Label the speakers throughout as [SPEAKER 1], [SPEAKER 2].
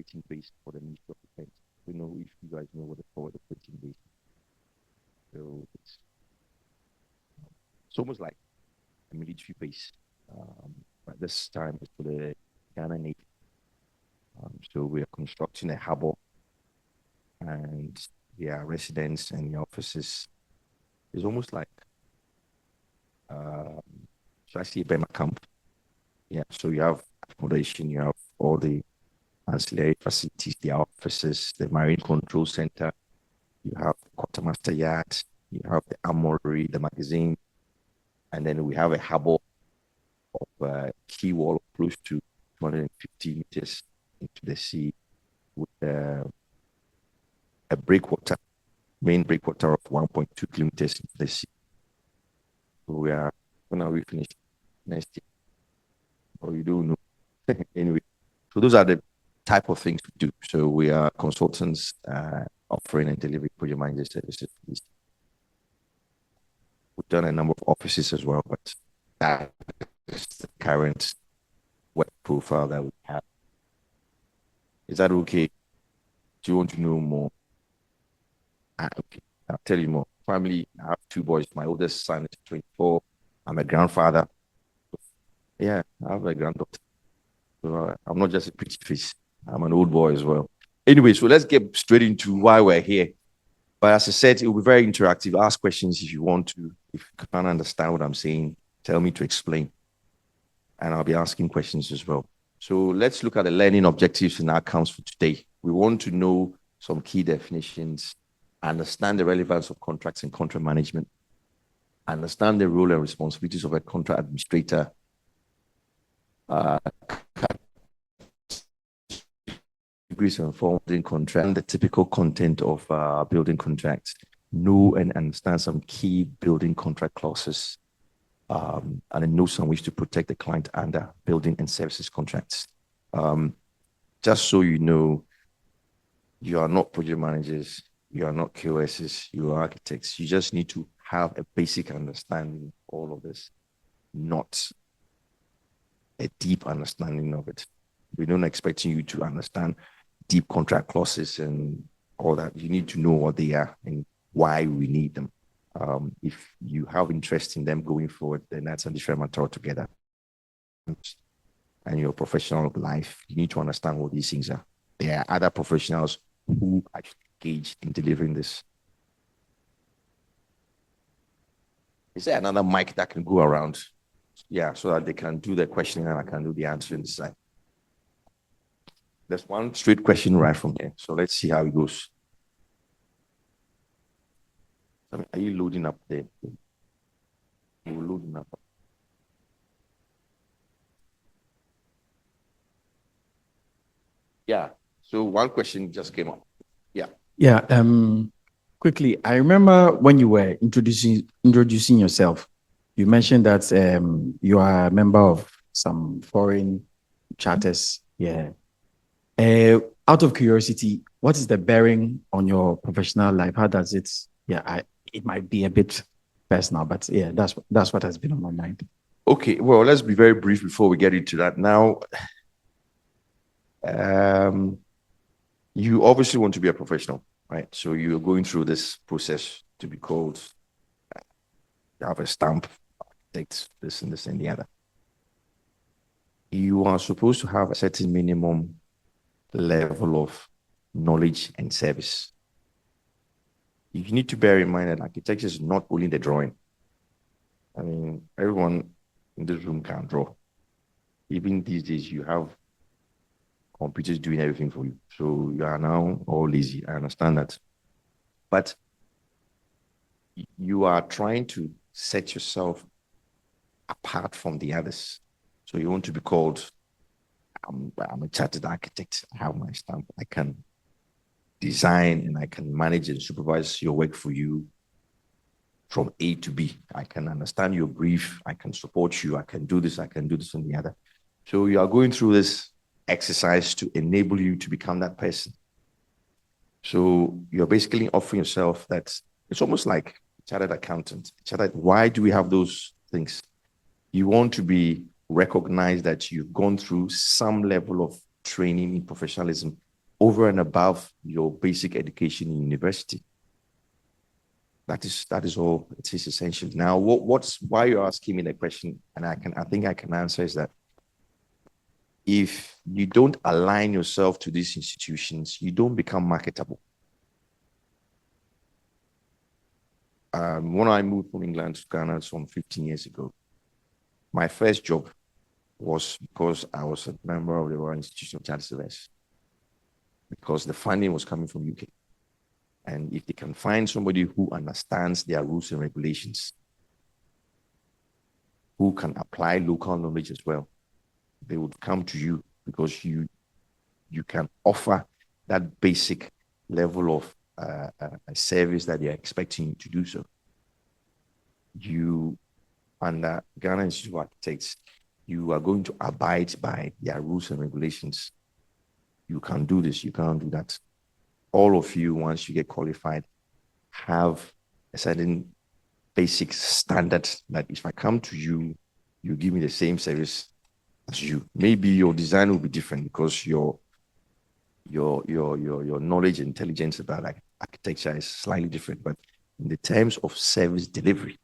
[SPEAKER 1] operating base for the Ministry of Defense. I don't know if you guys know what the forward operating base is. So it's almost like a military base. But this time it's for the Ghana Navy. So we are constructing a harbor, and residents and the offices is almost like so actually a Bema camp. Yeah, so you have accommodation, you have all the ancillary facilities, the offices, the Marine Control Center, you have the quartermaster yard, you have the armory, the magazine, and then we have a harbor of a quay wall close to 250 meters into the sea with a main breakwater of 1.2 kilometers into the sea. So when are we finished next year? Or you don't know. Anyway, so those are the type of things we do. So we are consultants offering and delivering project manager services. We've done a number of offices as well, but that is the current work profile that we have. Is that okay? Do you want to know more? Okay, I'll tell you more. Family, I have 2 boys. My oldest son is 24. I'm a grandfather. Yeah, I have a granddaughter. So I'm not just a pretty face. I'm an old boy as well. Anyway, so let's get straight into why we're here. But as I said, it will be very interactive. Ask questions if you want to. If you can't understand what I'm saying, tell me to explain. And I'll be asking questions as well. So let's look at the learning objectives and outcomes for today. We want to know some key definitions, understand the relevance of contracts and contract management, understand the role and responsibilities of a contract administrator, categories and forms in contract, and the typical content of building contracts, know and understand some key building contract clauses, and then know some ways to protect the client under building and services contracts. Just so you know, you are not project managers, you are not QSs, you are architects. You just need to have a basic understanding of all of this, not a deep understanding of it. We're not expecting you to understand deep contract clauses and all that. You need to know what they are and why we need them. If you have interest in them going forward, then that's a different matter altogether. And your professional life, you need to understand what these things are. There are other professionals who actually engage in delivering this. Is there another mic that can go around? Yeah, so that they can do the question and I can do the answer inside. There's one straight question right from here. So let's see how it goes. Are you loading up there? You're loading up. Yeah. So one question just came up. Yeah.
[SPEAKER 2] Yeah. Quickly, I remember when you were introducing yourself, you mentioned that you are a member of some foreign charters. Yeah. Out of curiosity, what is the bearing on your professional life? How does it? Yeah, it might be a bit personal, but yeah, that's what has been on my mind.
[SPEAKER 1] Okay. Well, let's be very brief before we get into that. Now, you obviously want to be a professional, right? So you're going through this process to be called. You have a stamp, takes this and this and the other. You are supposed to have a certain minimum level of knowledge and service. You need to bear in mind that architecture is not only the drawing. I mean, everyone in this room can draw. Even these days, you have computers doing everything for you. So you are now all lazy. I understand that. But you are trying to set yourself apart from the others. So you want to be called, I'm a chartered architect. I have my stamp. I can design and I can manage and supervise your work for you from A to B. I can understand your brief. I can support you. I can do this. I can do this and the other. So you are going through this exercise to enable you to become that person. So you're basically offering yourself that it's almost like chartered accountant. Why do we have those things? You want to be recognized that you've gone through some level of training in professionalism over and above your basic education in university. That is all it is essentially. Now, why you're asking me the question, and I think I can answer, is that if you don't align yourself to these institutions, you don't become marketable. When I moved from England to Ghana some 15 years ago, my first job was because I was a member of the Royal Institution of Chartered Surveyors, because the funding was coming from UK. And if they can find somebody who understands their rules and regulations, who can apply local knowledge as well, they would come to you, because you can offer that basic level of a service that they're expecting you to do so. You, under Ghana Institute of Architects, you are going to abide by their rules and regulations. You can do this, you can't do that. All of you, once you get qualified, have a certain basic standard that if I come to you, you give me the same service as you. Maybe your design will be different because your knowledge and intelligence about architecture is slightly different, but in the terms of service delivery,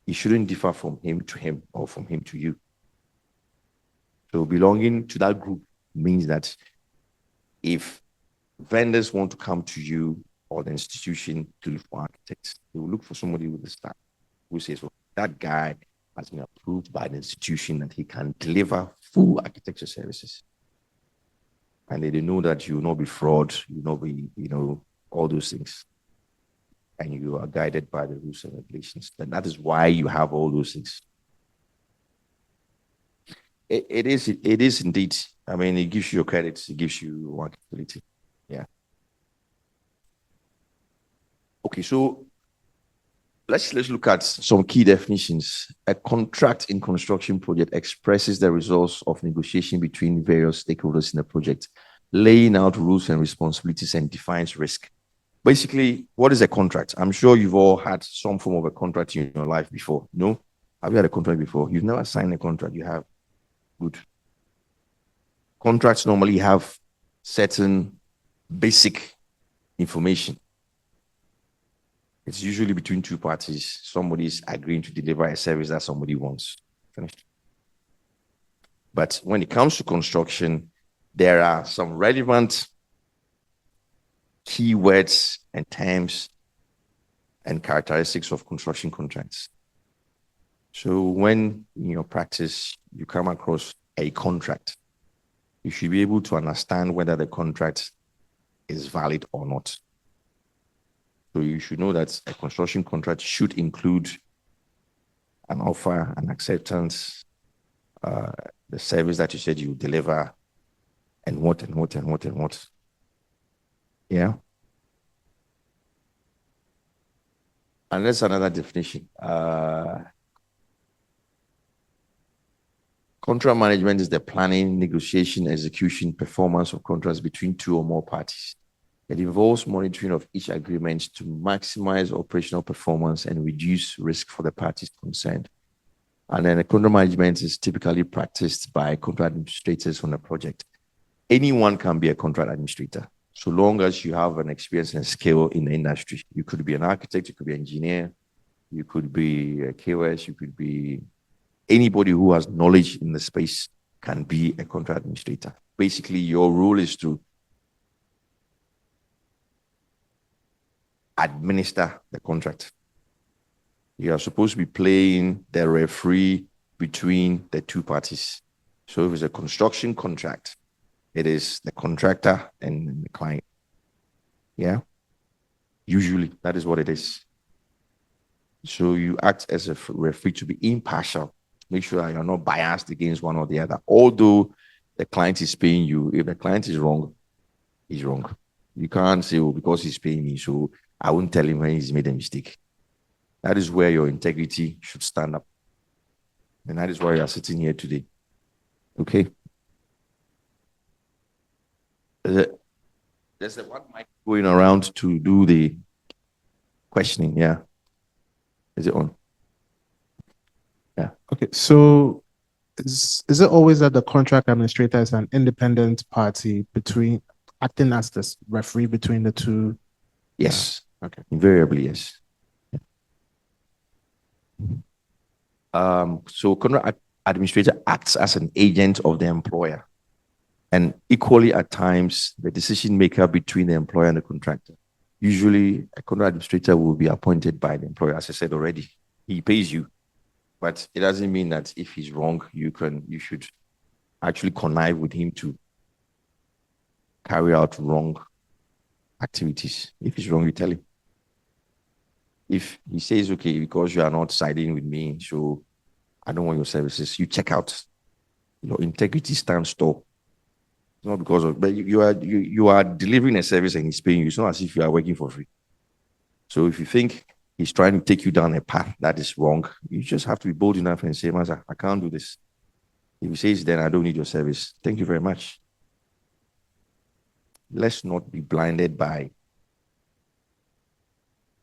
[SPEAKER 1] it shouldn't differ from him to him or from him to you. So belonging to that group means that if vendors want to come to you or the institution to look for architects, they will look for somebody with the staff who says, well, that guy has been approved by the institution that he can deliver full architecture services. And they know that you will not be fraud, you will not be, all those things. And you are guided by the rules and regulations. And that is why you have all those things. It is indeed. I mean, it gives you your credits, it gives you marketability. Yeah. Okay, so let's look at some key definitions. A contract in construction project expresses the results of negotiation between various stakeholders in the project, laying out rules and responsibilities and defines risk. Basically, what is a contract? I'm sure you've all had some form of a contract in your life before. No? Have you had a contract before? You've never signed a contract. You have. Good. Contracts normally have certain basic information. It's usually between two parties. Somebody's agreeing to deliver a service that somebody wants. Finished. But when it comes to construction, there are some relevant keywords and terms and characteristics of construction contracts. So when in your practice you come across a contract, you should be able to understand whether the contract is valid or not. So you should know that a construction contract should include an offer, an acceptance, the service that you said you deliver, and what. Yeah. And that's another definition. Contract management is the planning, negotiation, execution, performance of contracts between two or more parties. It involves monitoring of each agreement to maximize operational performance and reduce risk for the parties concerned. And then the contract management is typically practiced by contract administrators on a project. Anyone can be a contract administrator, so long as you have an experience and skill in the industry. You could be an architect, you could be an engineer, you could be a KOS, you could be anybody who has knowledge in the space can be a contract administrator. Basically, your role is to administer the contract. You are supposed to be playing the referee between the two parties. So if it's a construction contract, it is the contractor and the client. Yeah. Usually, that is what it is. So you act as a referee to be impartial. Make sure that you're not biased against one or the other. Although the client is paying you, if the client is wrong, he's wrong. You can't say, oh, because he's paying me, so I won't tell him when he's made a mistake. That is where your integrity should stand up. And that is why you are sitting here today. Okay. There's a one mic going around to do the questioning. Yeah. Is it on? Yeah.
[SPEAKER 3] Okay. So is it always that the contract administrator is an independent party between acting as this referee between the two.
[SPEAKER 1] Yes.
[SPEAKER 3] Okay.
[SPEAKER 1] Invariably, yes. So contract administrator acts as an agent of the employer, and equally at times the decision maker between the employer and the contractor. Usually, a contract administrator will be appointed by the employer, as I said already. He pays you, but it doesn't mean that if he's wrong, you should actually connive with him to carry out wrong activities. If he's wrong, you tell him. If he says, okay, because you are not siding with me, so I don't want your services, you check out. Your integrity stands tall. It's not because of, but you are delivering a service and he's paying you. It's not as if you are working for free. So if you think he's trying to take you down a path that is wrong, you just have to be bold enough and say, Master, I can't do this. If he says, then I don't need your service. Thank you very much. Let's not be blinded by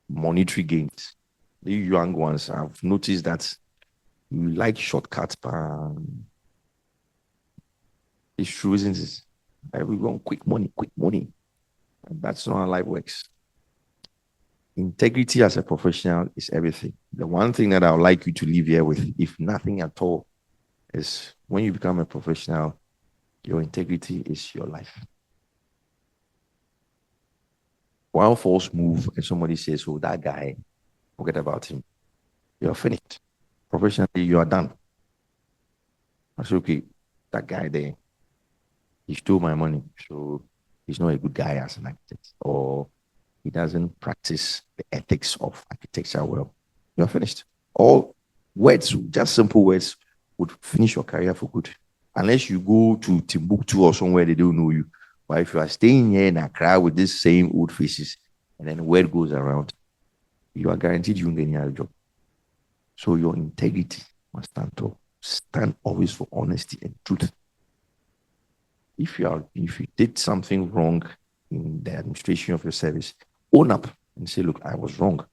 [SPEAKER 1] monetary gains. The young ones have noticed that you like shortcuts, but it's true, isn't it? We want quick money. And that's not how life works. Integrity as a professional is everything. The one thing that I would like you to leave here with, if nothing at all, is when you become a professional, your integrity is your life. One false move and somebody says, oh, that guy, forget about him. You're finished. Professionally, you are done. I say, okay, that guy there, he stole my money, so he's not a good guy as an architect, or he doesn't practice the ethics of architecture well. You're finished. All words, just simple words, would finish your career for good. Unless you go to Timbuktu or somewhere they don't know you. But if you are staying here in Accra with these same old faces, and then word goes around, you are guaranteed you won't get any other job. So your integrity must stand tall. Stand always for honesty and truth. If you did something wrong in the administration of your service, own up and say, look, I was wrong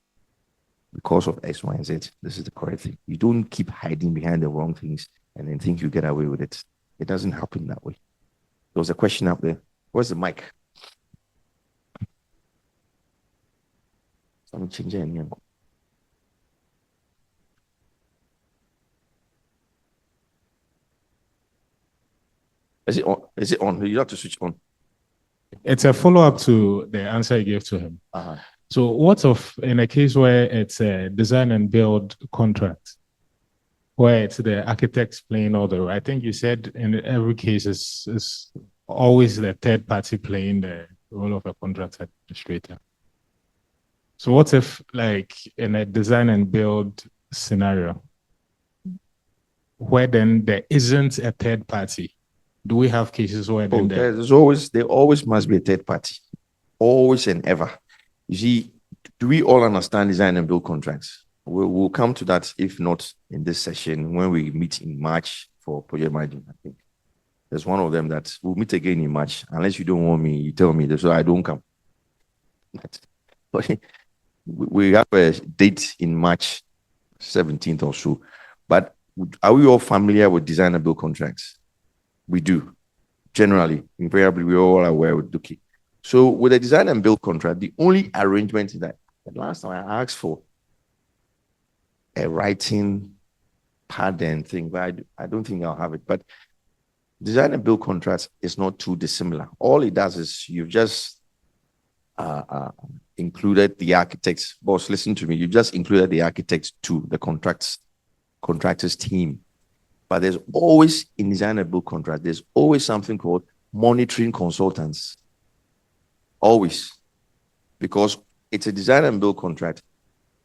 [SPEAKER 1] because of X, Y, and Z. This is the correct thing. You don't keep hiding behind the wrong things and then think you get away with it. It doesn't happen that way. There was a question up there. Where's the mic? Let me change it. Is it on? Is it on? You have to switch on.
[SPEAKER 4] It's a follow-up to the answer you gave to him. So what of in a case where it's a design and build contract, where it's the architects playing all the role? I think you said in every case it's always the third party playing the role of a contract administrator. So what if, like, in a design and build scenario, where then there isn't a third party? Do we have cases where then
[SPEAKER 1] there always must be a third party, always and ever. You see, do we all understand design and build contracts? We'll come to that, if not in this session, when we meet in March for project management. I think there's one of them that we'll meet again in March. Unless you don't want me, you tell me, so I don't come. But we have a date in March 17th or so. But are we all familiar with design and build contracts? We do. Generally, invariably, we're all aware with Duki. So with a design and build contract, the only arrangement is that the last time I asked for a writing pad and thing, but I don't think I'll have it. But design and build contracts is not too dissimilar. All it does is you've just included the architects. Boss, listen to me. You've just included the architects to the contractors team. But there's always, in design and build contract, there's always something called monitoring consultants. Always. Because it's a design and build contract.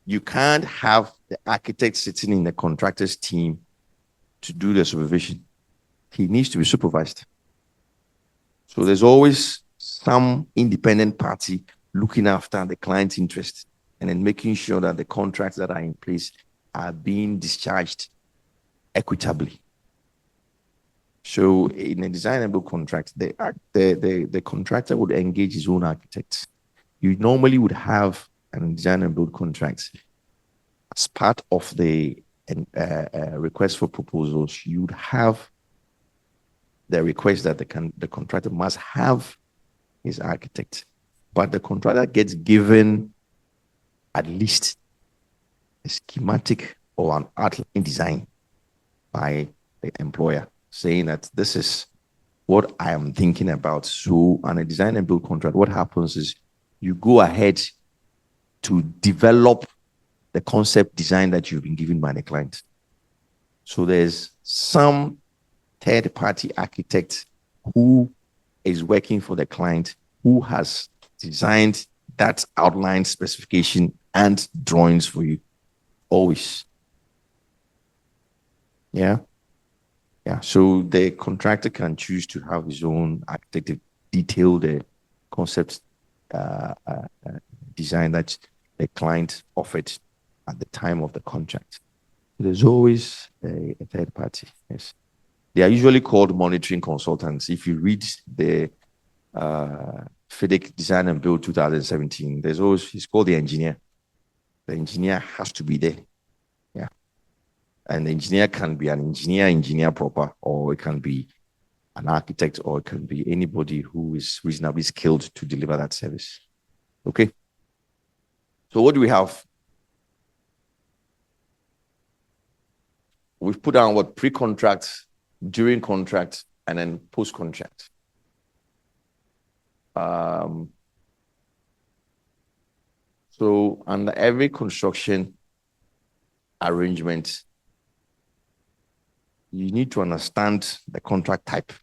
[SPEAKER 1] You can't have the architect sitting in the contractor's team to do the supervision. He needs to be supervised. So there's always some independent party looking after the client's interest and then making sure that the contracts that are in place are being discharged equitably. So in a design and build contract, the contractor would engage his own architects. You normally would have a design and build contracts as part of the request for proposals. You'd have the request that the contractor must have his architect. But the contractor gets given at least a schematic or an outline design by the employer saying that this is what I am thinking about. So on a design and build contract, what happens is you go ahead to develop the concept design that you've been given by the client. So there's some third-party architect who is working for the client who has designed that outline specification and drawings for you. Always. Yeah. Yeah. So the contractor can choose to have his own architect detail the concept design that the client offered at the time of the contract. There's always a third party. Yes. They are usually called monitoring consultants. If you read the FIDIC Design and Build 2017, he's called the engineer. The engineer has to be there. Yeah. And the engineer can be an engineer proper, or it can be an architect, or it can be anybody who is reasonably skilled to deliver that service. Okay. So what do we have? We've put down what pre-contract, during contract, and then post-contract. So under every construction arrangement, you need to understand the contract type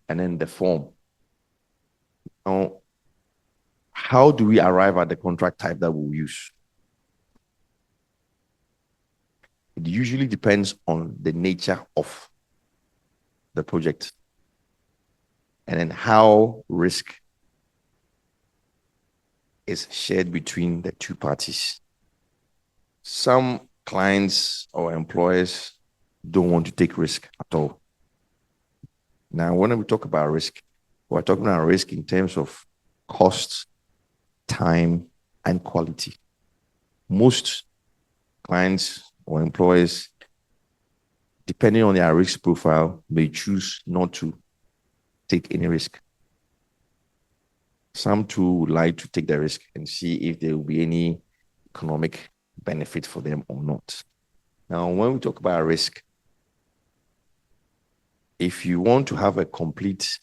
[SPEAKER 1] and then the form. Now, how do we arrive at the contract type that we'll use? It usually depends on the nature of the project and then how risk is shared between the two parties. Some clients or employers don't want to take risk at all. Now, when we talk about risk, we're talking about risk in terms of cost, time, and quality. Most clients or employers, depending on their risk profile, may choose not to take any risk. Some too would like to take the risk and see if there will be any economic benefit for them or not. Now, when we talk about risk, if you want to have a client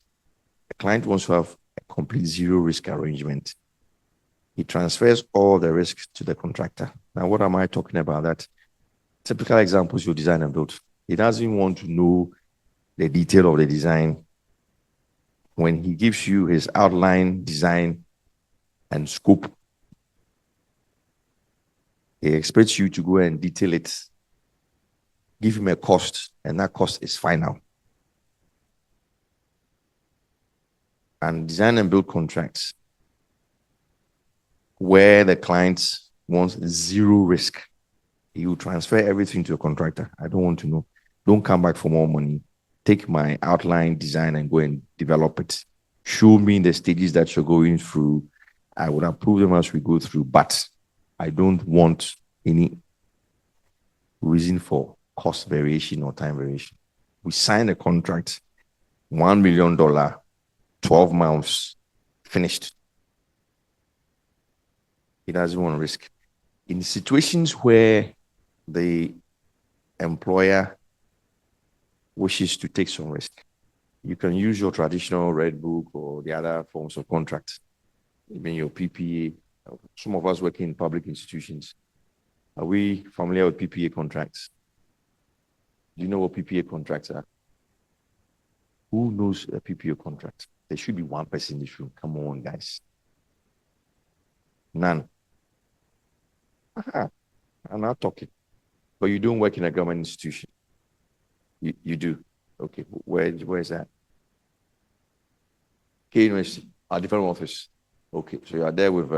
[SPEAKER 1] wants to have a complete zero risk arrangement, he transfers all the risks to the contractor. Now, what am I talking about? That typical examples, your design and build. He doesn't want to know the detail of the design. When he gives you his outline, design, and scope, he expects you to go and detail it, give him a cost, and that cost is final. And design and build contracts where the client wants zero risk, he will transfer everything to a contractor. I don't want to know. Don't come back for more money. Take my outline, design, and go and develop it. Show me the stages that you're going through. I would approve them as we go through, but I don't want any reason for cost variation or time variation. We sign a contract, $1 million, 12 months, finished. He doesn't want to risk. In situations where the employer wishes to take some risk, you can use your traditional Red Book or the other forms of contract, even your PPA. Some of us work in public institutions. Are we familiar with PPA contracts? Do you know what PPA contracts are? Who knows a PPA contract? There should be one person in this room. Come on, guys. None. Aha. I'm not talking. But you don't work in a government institution. You do. Okay. Where is that? K University, a different office. Okay. So you are there with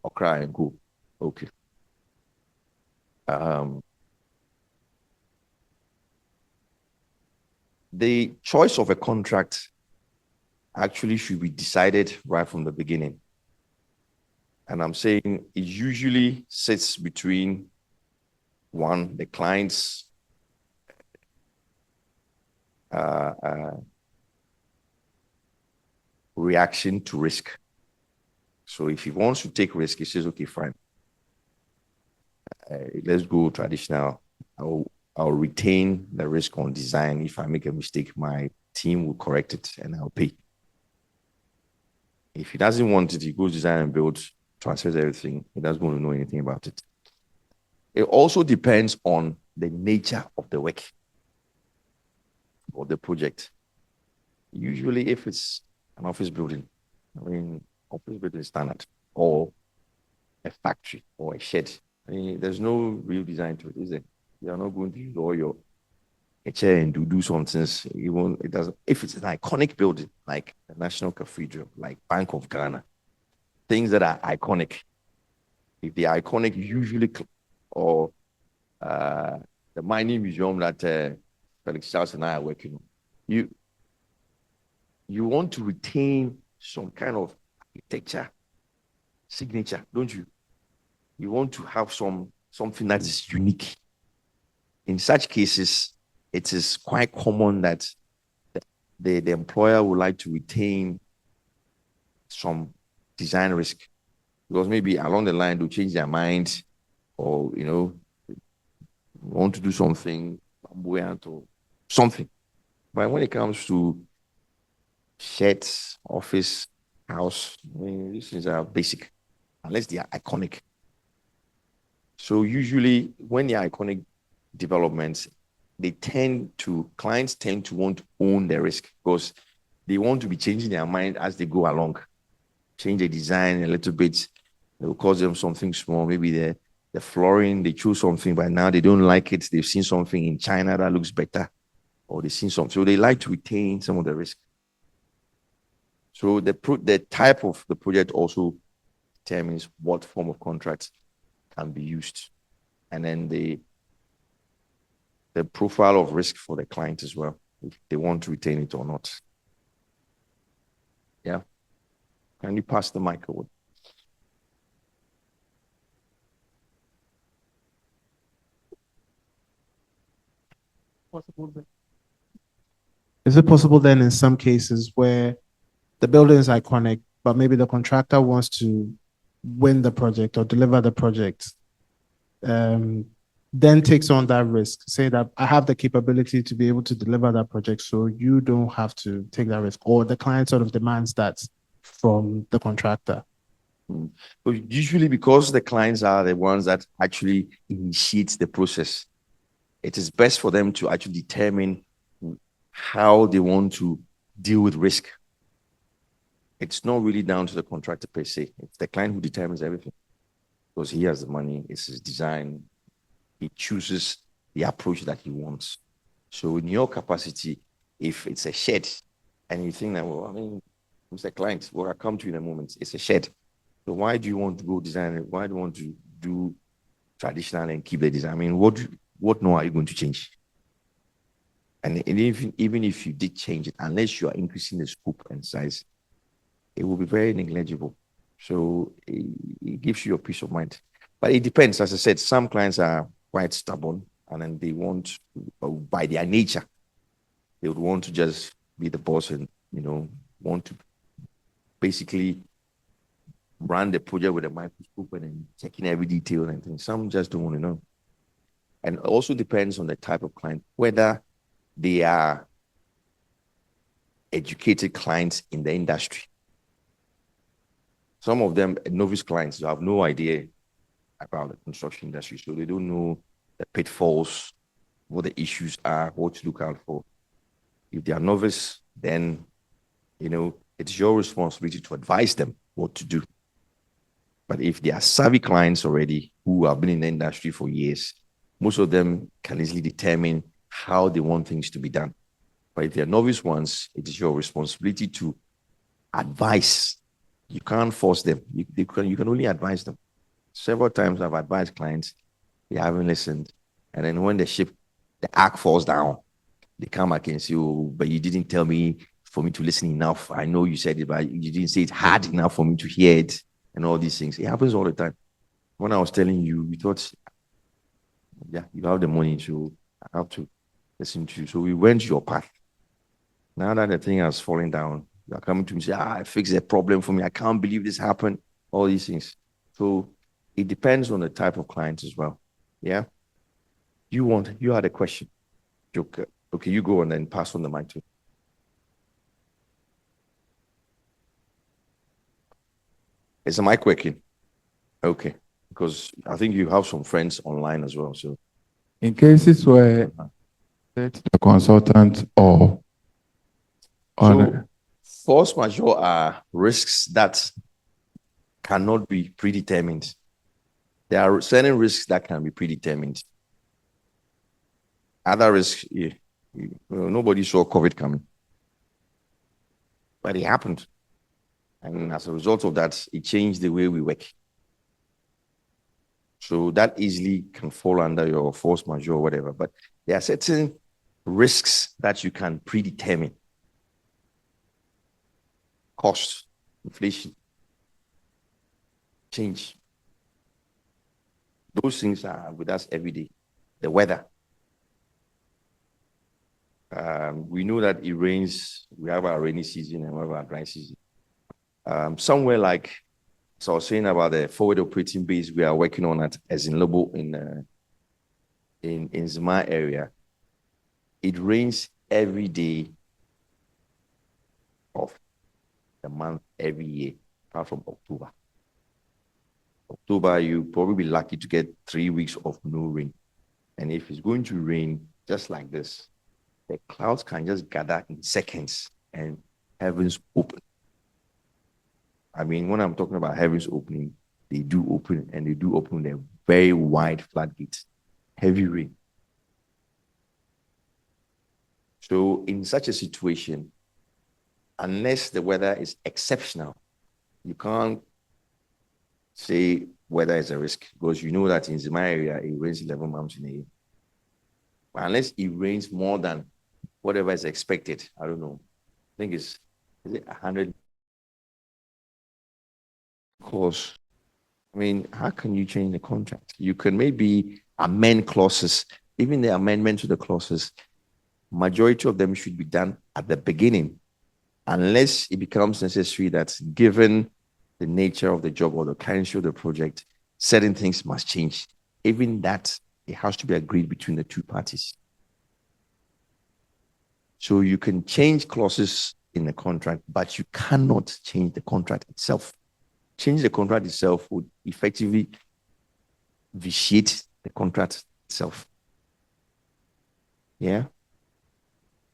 [SPEAKER 1] Okra and Co. Okay. The choice of a contract actually should be decided right from the beginning. And I'm saying it usually sits between the client's reaction to risk. So if he wants to take risk, he says, okay, fine. Let's go traditional. I'll retain the risk on design. If I make a mistake, my team will correct it and I'll pay. If he doesn't want it, he goes design and build, transfers everything. He doesn't want to know anything about it. It also depends on the nature of the work or the project. Usually, if it's an office building, office building is standard, or a factory or a shed, there's no real design to it, is there? You are not going to use all your chair and do some things. It doesn't. If it's an iconic building like the National Cathedral, like Bank of Ghana, things that are iconic. If they're iconic, usually, or the mining museum that Felix Charles and I are working on, you want to retain some kind of architecture signature, don't you? You want to have something that is unique. In such cases, it is quite common that the employer would like to retain some design risk, because maybe along the line they'll change their mind, or want to do something flamboyant or something. But when it comes to sheds, office, house, these things are basic, unless they are iconic. So usually when they are iconic developments, clients tend to want to own the risk, because they want to be changing their mind as they go along. Change the design a little bit. It will cost them something small. Maybe the flooring, they choose something, but now they don't like it. They've seen something in China that looks better, or they've seen something. So they like to retain some of the risk. So the type of the project also determines what form of contract can be used. And then the profile of risk for the client as well, if they want to retain it or not. Yeah. Can you pass the mic over?
[SPEAKER 3] Is it possible then in some cases where the building is iconic, but maybe the contractor wants to win the project or deliver the project, then takes on that risk, say that I have the capability to be able to deliver that project, so you don't have to take that risk, or the client sort of demands that from the contractor?
[SPEAKER 1] But usually, because the clients are the ones that actually initiate the process, it is best for them to actually determine how they want to deal with risk. It's not really down to the contractor per se. It's the client who determines everything, because he has the money, it's his design. He chooses the approach that he wants. So in your capacity, if it's a shed and you think that, well, it's a client, well, I'll come to you in a moment. It's a shed. So why do you want to go design it? Why do you want to do traditional and keep the design? What now are you going to change? And even if you did change it, unless you are increasing the scope and size, it will be very negligible. So it gives you your peace of mind. But it depends. As I said, some clients are quite stubborn, and then they want, by their nature, they would want to just be the boss and, want to basically run the project with a microscope and then checking every detail and things. Some just don't want to know. And it also depends on the type of client, whether they are educated clients in the industry. Some of them, novice clients, who have no idea about the construction industry, so they don't know the pitfalls, what the issues are, what to look out for. If they are novice, then, it's your responsibility to advise them what to do. But if they are savvy clients already who have been in the industry for years, most of them can easily determine how they want things to be done. But if they're novice ones, it is your responsibility to advise. You can't force them. You can only advise them. Several times I've advised clients, they haven't listened. And then when the arc falls down, they come back and say, oh, but you didn't tell me for me to listen enough. I know you said it, but you didn't say it hard enough for me to hear it, and all these things. It happens all the time. When I was telling you, we thought, yeah, you have the money, so I have to listen to you. So we went your path. Now that the thing has fallen down, You are coming to me and say, I fixed a problem for me. I can't believe this happened. All these things. So it depends on the type of client as well. Yeah. You had a question. Joker. Okay, you go and then pass on the mic to. Is the mic working? Okay. Because I think you have some friends online as well. So
[SPEAKER 5] In cases where the consultant or
[SPEAKER 1] So force majeure are risks that cannot be predetermined. There are certain risks that can be predetermined. Other risks, nobody saw COVID coming, but it happened. And as a result of that, it changed the way we work. So that easily can fall under your force majeure or whatever. But there are certain risks that you can predetermine. Cost, inflation, change. Those things are with us every day. The weather. We know that it rains. We have our rainy season and we have our dry season. Somewhere like, so I was saying about the forward operating base we are working on at Ezinlobo in Zima area. It rains every day of the month every year, apart from October. October, you probably be lucky to get 3 weeks of no rain. And if it's going to rain just like this, the clouds can just gather in seconds and heavens open. I mean, when I'm talking about heavens opening, they do open, and they do open a very wide floodgates, heavy rain. So in such a situation, unless the weather is exceptional, you can't say weather is a risk, because you know that in Zima area, it rains 11 months in a year. But unless it rains more than whatever is expected, I don't know. I think is it 100? Clause. I mean, how can you change the contract? You can maybe amend clauses. Even the amendment to the clauses, majority of them should be done at the beginning, unless it becomes necessary that given the nature of the job or the currency of the project, certain things must change. Even that, it has to be agreed between the two parties. So you can change clauses in the contract, but you cannot change the contract itself. Change the contract itself would effectively vitiate the contract itself. Yeah.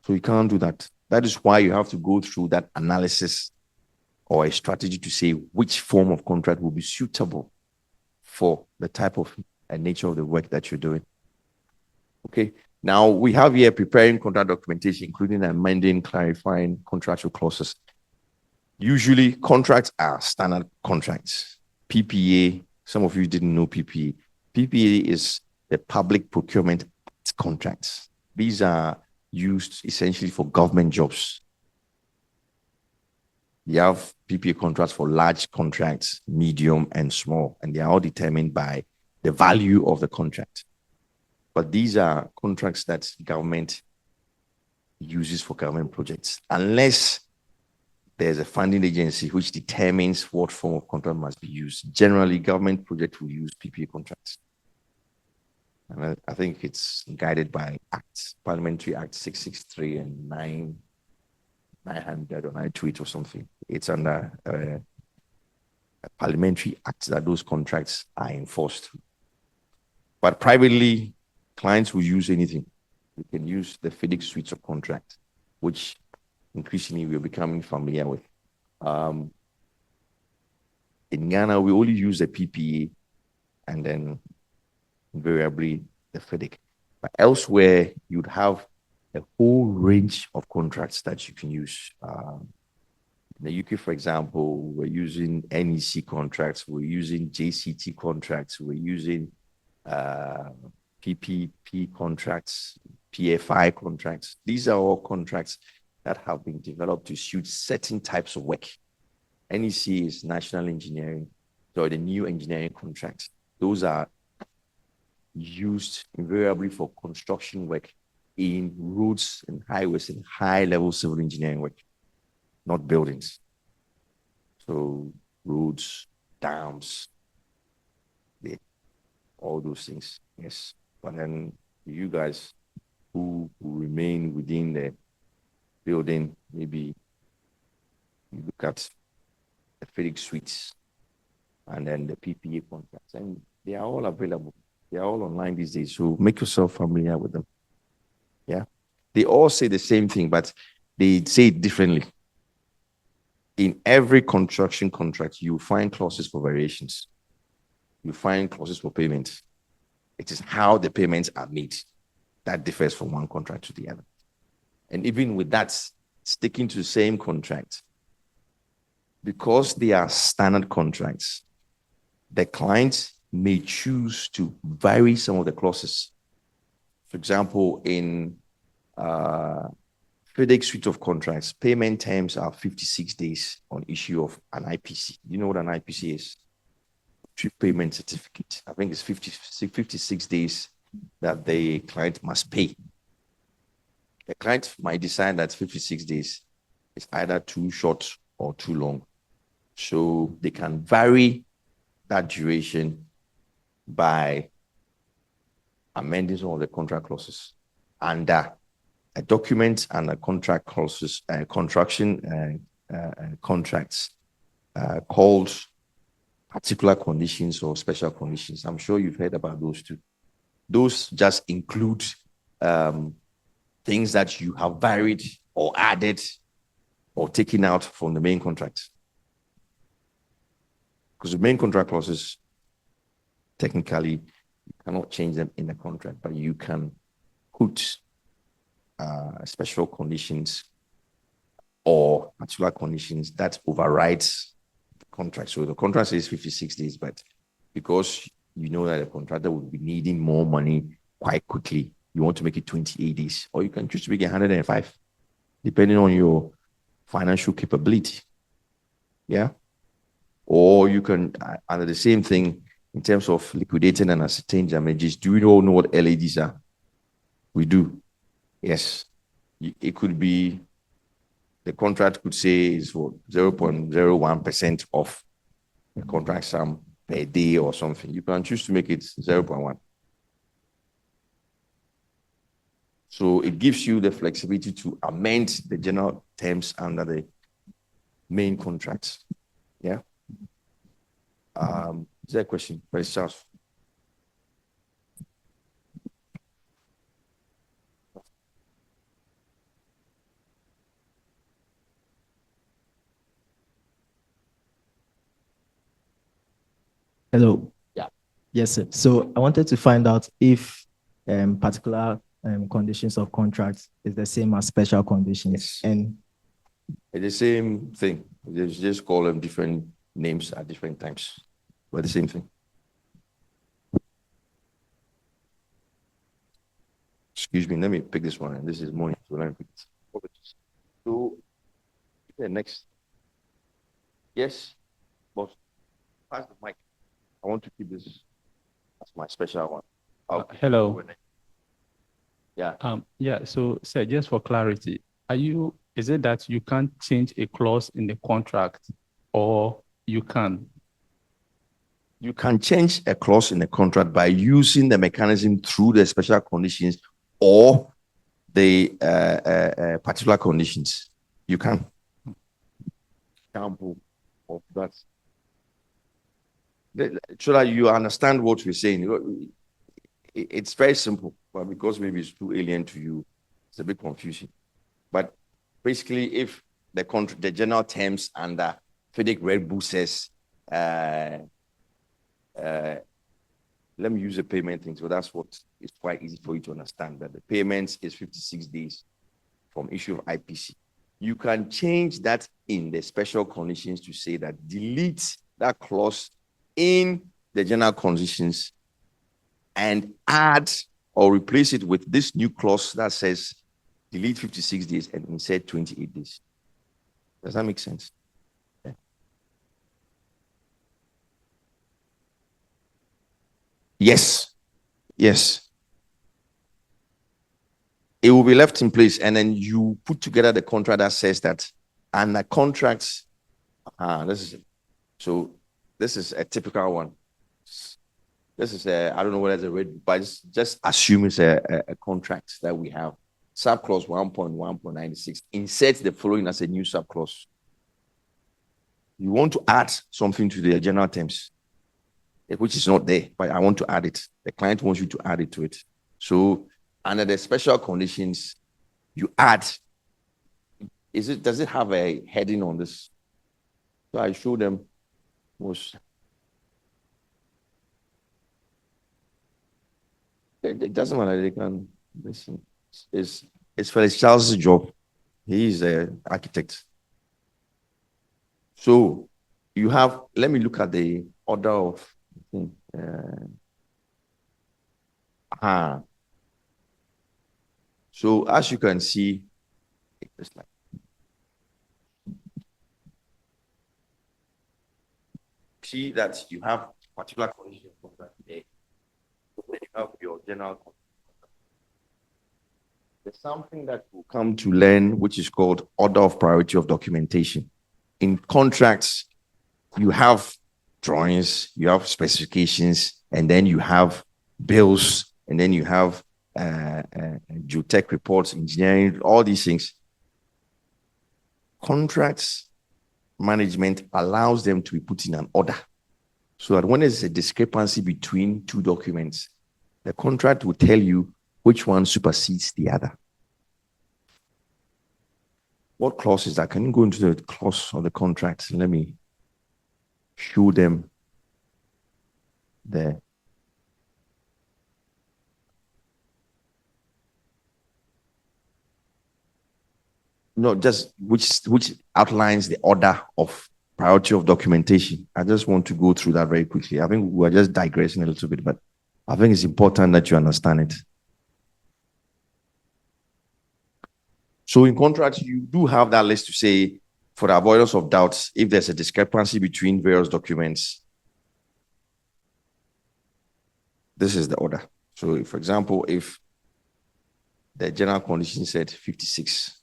[SPEAKER 1] So you can't do that. That is why you have to go through that analysis or a strategy to say which form of contract will be suitable for the type of nature of the work that you're doing. Okay. Now we have here preparing contract documentation, including amending, clarifying contractual clauses. Usually contracts are standard contracts. PPA, some of you didn't know PPA. PPA is the Public Procurement Act contracts. These are used essentially for government jobs. You have PPA contracts for large contracts, medium and small, and they are all determined by the value of the contract. But these are contracts that government uses for government projects, unless there's a funding agency which determines what form of contract must be used. Generally, government projects will use PPA contracts. And I think it's guided by Acts, Parliamentary Act 663 and 900 or 928 or something. It's under a parliamentary act that those contracts are enforced. But privately, clients will use anything. You can use the FIDIC suites of contract, which increasingly we're becoming familiar with. In Ghana, we only use the PPA and then invariably the FIDIC. But elsewhere, you'd have a whole range of contracts that you can use. In the UK, for example, we're using NEC contracts, we're using JCT contracts, we're using PPP contracts, PFI contracts. These are all contracts that have been developed to suit certain types of work. NEC is national engineering, so the new engineering contracts. Those are used invariably for construction work in roads and highways and high-level civil engineering work. not buildings. So roads, dams, all those things, yes. But then you guys who remain within the building, maybe you look at the FedEx suites and then the PPA contracts, and they are all available. They are all online these days. So make yourself familiar with them. Yeah. They all say the same thing, but they say it differently. In every construction contract, you find clauses for variations. You find clauses for payments. It is how the payments are made that differs from one contract to the other. And even with that, sticking to the same contract, because they are standard contracts, the client may choose to vary some of the clauses. For example, in FedEx suite of contracts, payment terms are 56 days on issue of an IPC. You know what an IPC is? Trip payment certificate. I think it's 56 days that the client must pay. The client might decide that 56 days is either too short or too long. So they can vary that duration by amending some of the contract clauses under a document and a contract clauses, contracts called particular conditions or special conditions. I'm sure you've heard about those too. Those just include things that you have varied or added or taken out from the main contract. Because the main contract clauses, technically, you cannot change them in the contract, but you can put special conditions or particular conditions that overrides the contract. So the contract says 56 days, but because you know that the contractor will be needing more money quite quickly, you want to make it 28 days, or you can choose to make it 105, depending on your financial capability. Yeah. Or you can, under the same thing, in terms of liquidating and ascertained damages, do you all know what LADs are? We do. Yes. It could be, the contract could say is for 0.01% of the contract sum per day or something. You can choose to make it 0.1. So it gives you the flexibility to amend the general terms under the main contracts. Yeah. Is there a question? Vice Charles.
[SPEAKER 6] Hello.
[SPEAKER 1] Yeah.
[SPEAKER 6] Yes, sir. So I wanted to find out if particular conditions of contracts is the same as special conditions.
[SPEAKER 1] Yes.
[SPEAKER 6] And
[SPEAKER 1] it's the same thing. They just call them different names at different times, but the same thing. Excuse me, let me pick this one. This is morning, so let me pick it. So, the next. Yes, boss. Pass the mic. I want to keep this as my special one. Okay.
[SPEAKER 7] Hello.
[SPEAKER 1] Yeah.
[SPEAKER 7] Yeah. So, sir, just for clarity, is it that you can't change a clause in the contract, or you can?
[SPEAKER 1] You can change a clause in the contract by using the mechanism through the special conditions or the particular conditions. You can. Example of that. So that you understand what we're saying. It's very simple, but because maybe it's too alien to you, it's a bit confusing. But basically, if the general terms under FedEx Red Bull says, let me use the payment thing. So that's what is quite easy for you to understand, that the payments is 56 days from issue of IPC. You can change that in the special conditions to say that delete that clause in the general conditions and add or replace it with this new clause that says delete 56 days and insert 28 days. Does that make sense? Yeah. Yes. Yes. It will be left in place, and then you put together the contract that says that And the contracts, this is a typical one. This is I don't know whether it's a red, but just assume it's a contract that we have. Subclause 1.1.96. Insert the following as a new subclause. You want to add something to the general terms, which is not there, but I want to add it. The client wants you to add it to it. So under the special conditions, you add. Does it have a heading on this? So I show them most. It doesn't matter. They can listen. It's Felix Charles' job. He is an architect. So you have, let me look at the order of thing. So as you can see, see that you have particular conditions of that day. Then you have your general condition. There's something that will come to learn, which is called order of priority of documentation. In contracts, you have drawings, you have specifications, and then you have bills, and then you have geotech reports, engineering, all these things. Contracts management allows them to be put in an order so that when there's a discrepancy between two documents, the contract will tell you which one supersedes the other. What clause is that? Can you go into the clause of the contract? Let me show them there. No, just which outlines the order of priority of documentation. I just want to go through that very quickly. I think we're just digressing a little bit, but I think it's important that you understand it. So in contracts, you do have that list to say, for the avoidance of doubts, if there's a discrepancy between various documents, this is the order. So for example, if the general condition said 56,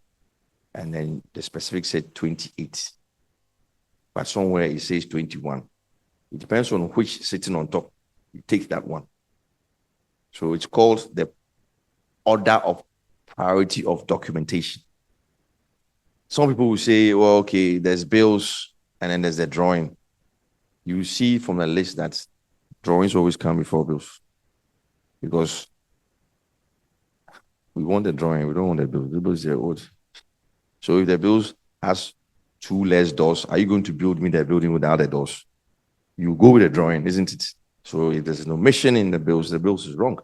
[SPEAKER 1] and then the specific said 28, but somewhere it says 21. It depends on which sitting on top. You take that one. So it's called the order of priority of documentation. Some people will say, well, okay, there's bills and then there's the drawing. You see from the list that drawings always come before bills because we want the drawing, we don't want the bills. The bills are old. So if the bills has 2 less doors, are you going to build me the building without the doors? You go with the drawing, isn't it? So if there's an omission in the bills is wrong.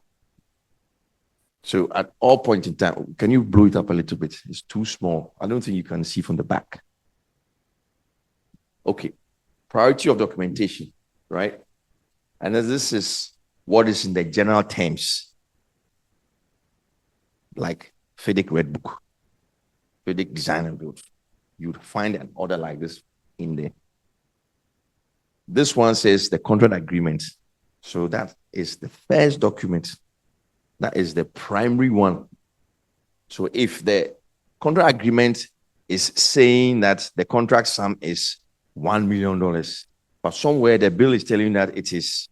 [SPEAKER 1] So at all point in time, can you blow it up a little bit? It's too small. I don't think you can see from the back. Okay. Priority of documentation, right? And this is what is in the general terms, like FEDIC Red Book, FEDIC Design and Build. You'd find an order like this in there. This one says the contract agreement. So that is the first document. That is the primary one. So if the contract agreement is saying that the contract sum is $1 million, but somewhere the bill is telling you that it is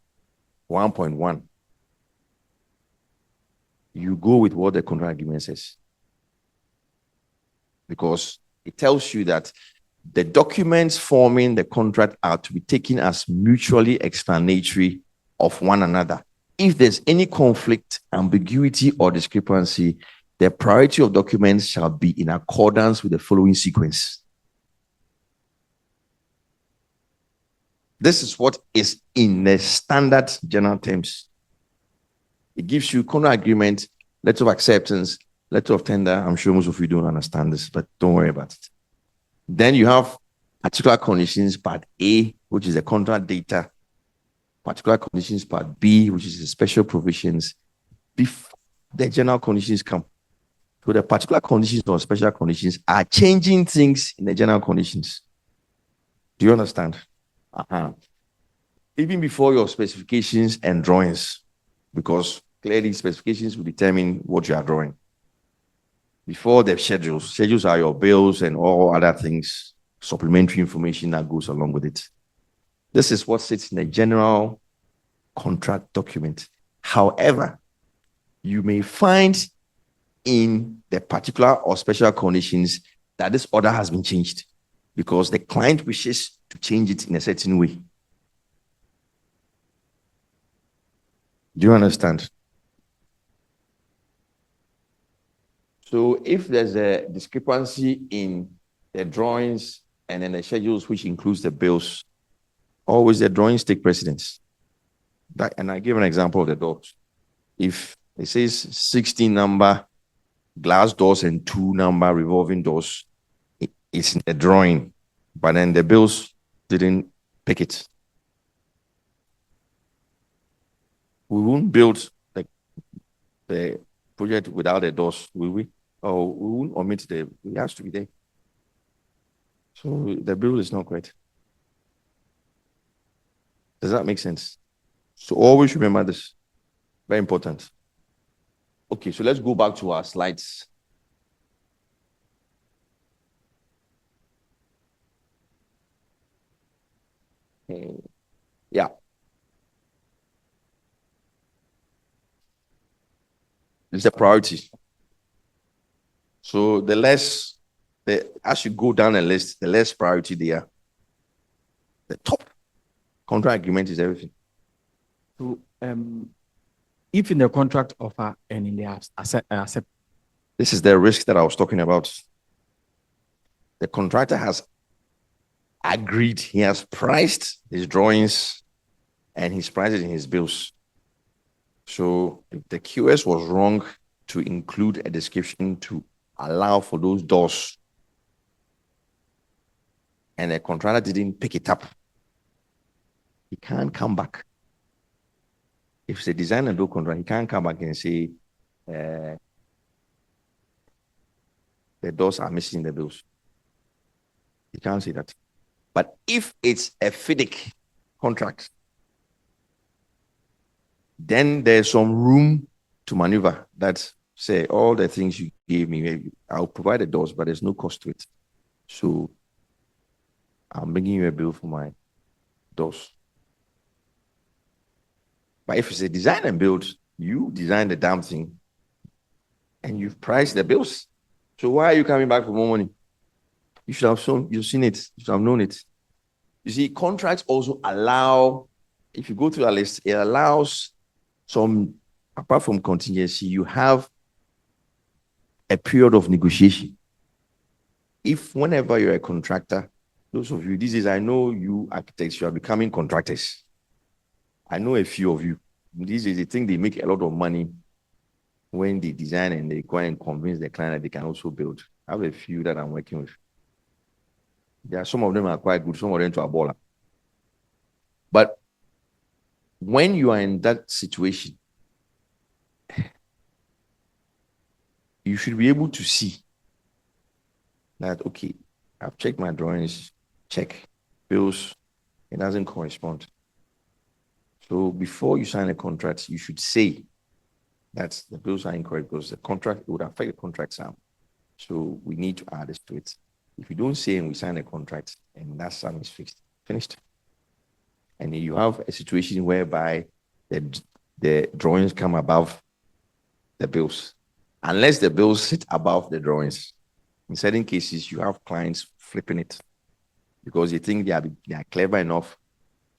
[SPEAKER 1] 1.1, you go with what the contract agreement says. Because it tells you that the documents forming the contract are to be taken as mutually explanatory of one another. If there's any conflict, ambiguity, or discrepancy, the priority of documents shall be in accordance with the following sequence. This is what is in the standard general terms. It gives you contract agreement, letter of acceptance, letter of tender. I'm sure most of you don't understand this, but don't worry about it. Then you have particular conditions, part A, which is the contract data. Particular conditions, part B, which is the special provisions, before the general conditions come. So the particular conditions or special conditions are changing things in the general conditions. Do you understand? Even before your specifications and drawings, because clearly specifications will determine what you are drawing. before the schedules. Schedules are your bills and all other things, supplementary information that goes along with it. This is what sits in the general contract document. However, you may find in the particular or special conditions that this order has been changed because the client wishes to change it in a certain way. Do you understand? So if there's a discrepancy in the drawings and then the schedules, which includes the bills, always the drawings take precedence. And I give an example of the doors. If it says 16 number glass doors and 2 number revolving doors, it's in the drawing, but then the bills didn't pick it. We won't build the project without the doors, will we? Or we won't omit it has to be there. So the bill is not correct. Does that make sense? So always remember this. Very important. Okay, so let's go back to our slides. Yeah. It's a priority. So as you go down the list, the less priority there. The top contract agreement is everything.
[SPEAKER 2] So, if in the contract offer and in the accept,
[SPEAKER 1] This is the risk that I was talking about. The contractor has agreed, he has priced his drawings and he's priced it in his bills. So if the QS was wrong to include a description to allow for those doors and the contractor didn't pick it up, he can't come back. If it's a design and build contract, he can't come back and say, the doors are missing in the bills. He can't say that. But if it's a FIDIC contract, then there's some room to maneuver that say all the things you gave me, I'll provide the doors, but there's no cost to it. So I'm bringing you a bill for my doors. But if it's a design and build, you design the damn thing and you've priced the bills. So why are you coming back for more money? You should have you've seen it, you should have known it. You see, contracts also allow, if you go through a list, it allows some, apart from contingency, you have a period of negotiation. If whenever you're a contractor, those of you, these days, I know you architects, you are becoming contractors. I know a few of you. These days, they think they make a lot of money when they design and they go and convince the client that they can also build. I have a few that I'm working with. There are some of them are quite good, some of them are baller. But when you are in that situation, you should be able to see that, okay, I've checked my drawings, check bills, it doesn't correspond. So before you sign a contract, you should say that the bills are incorrect because the contract, it would affect the contract sum. So we need to add this to it. If you don't say and we sign a contract and that sum is finished. And you have a situation whereby the drawings come above the bills. Unless the bills sit above the drawings. In certain cases, you have clients flipping it because they think they are clever enough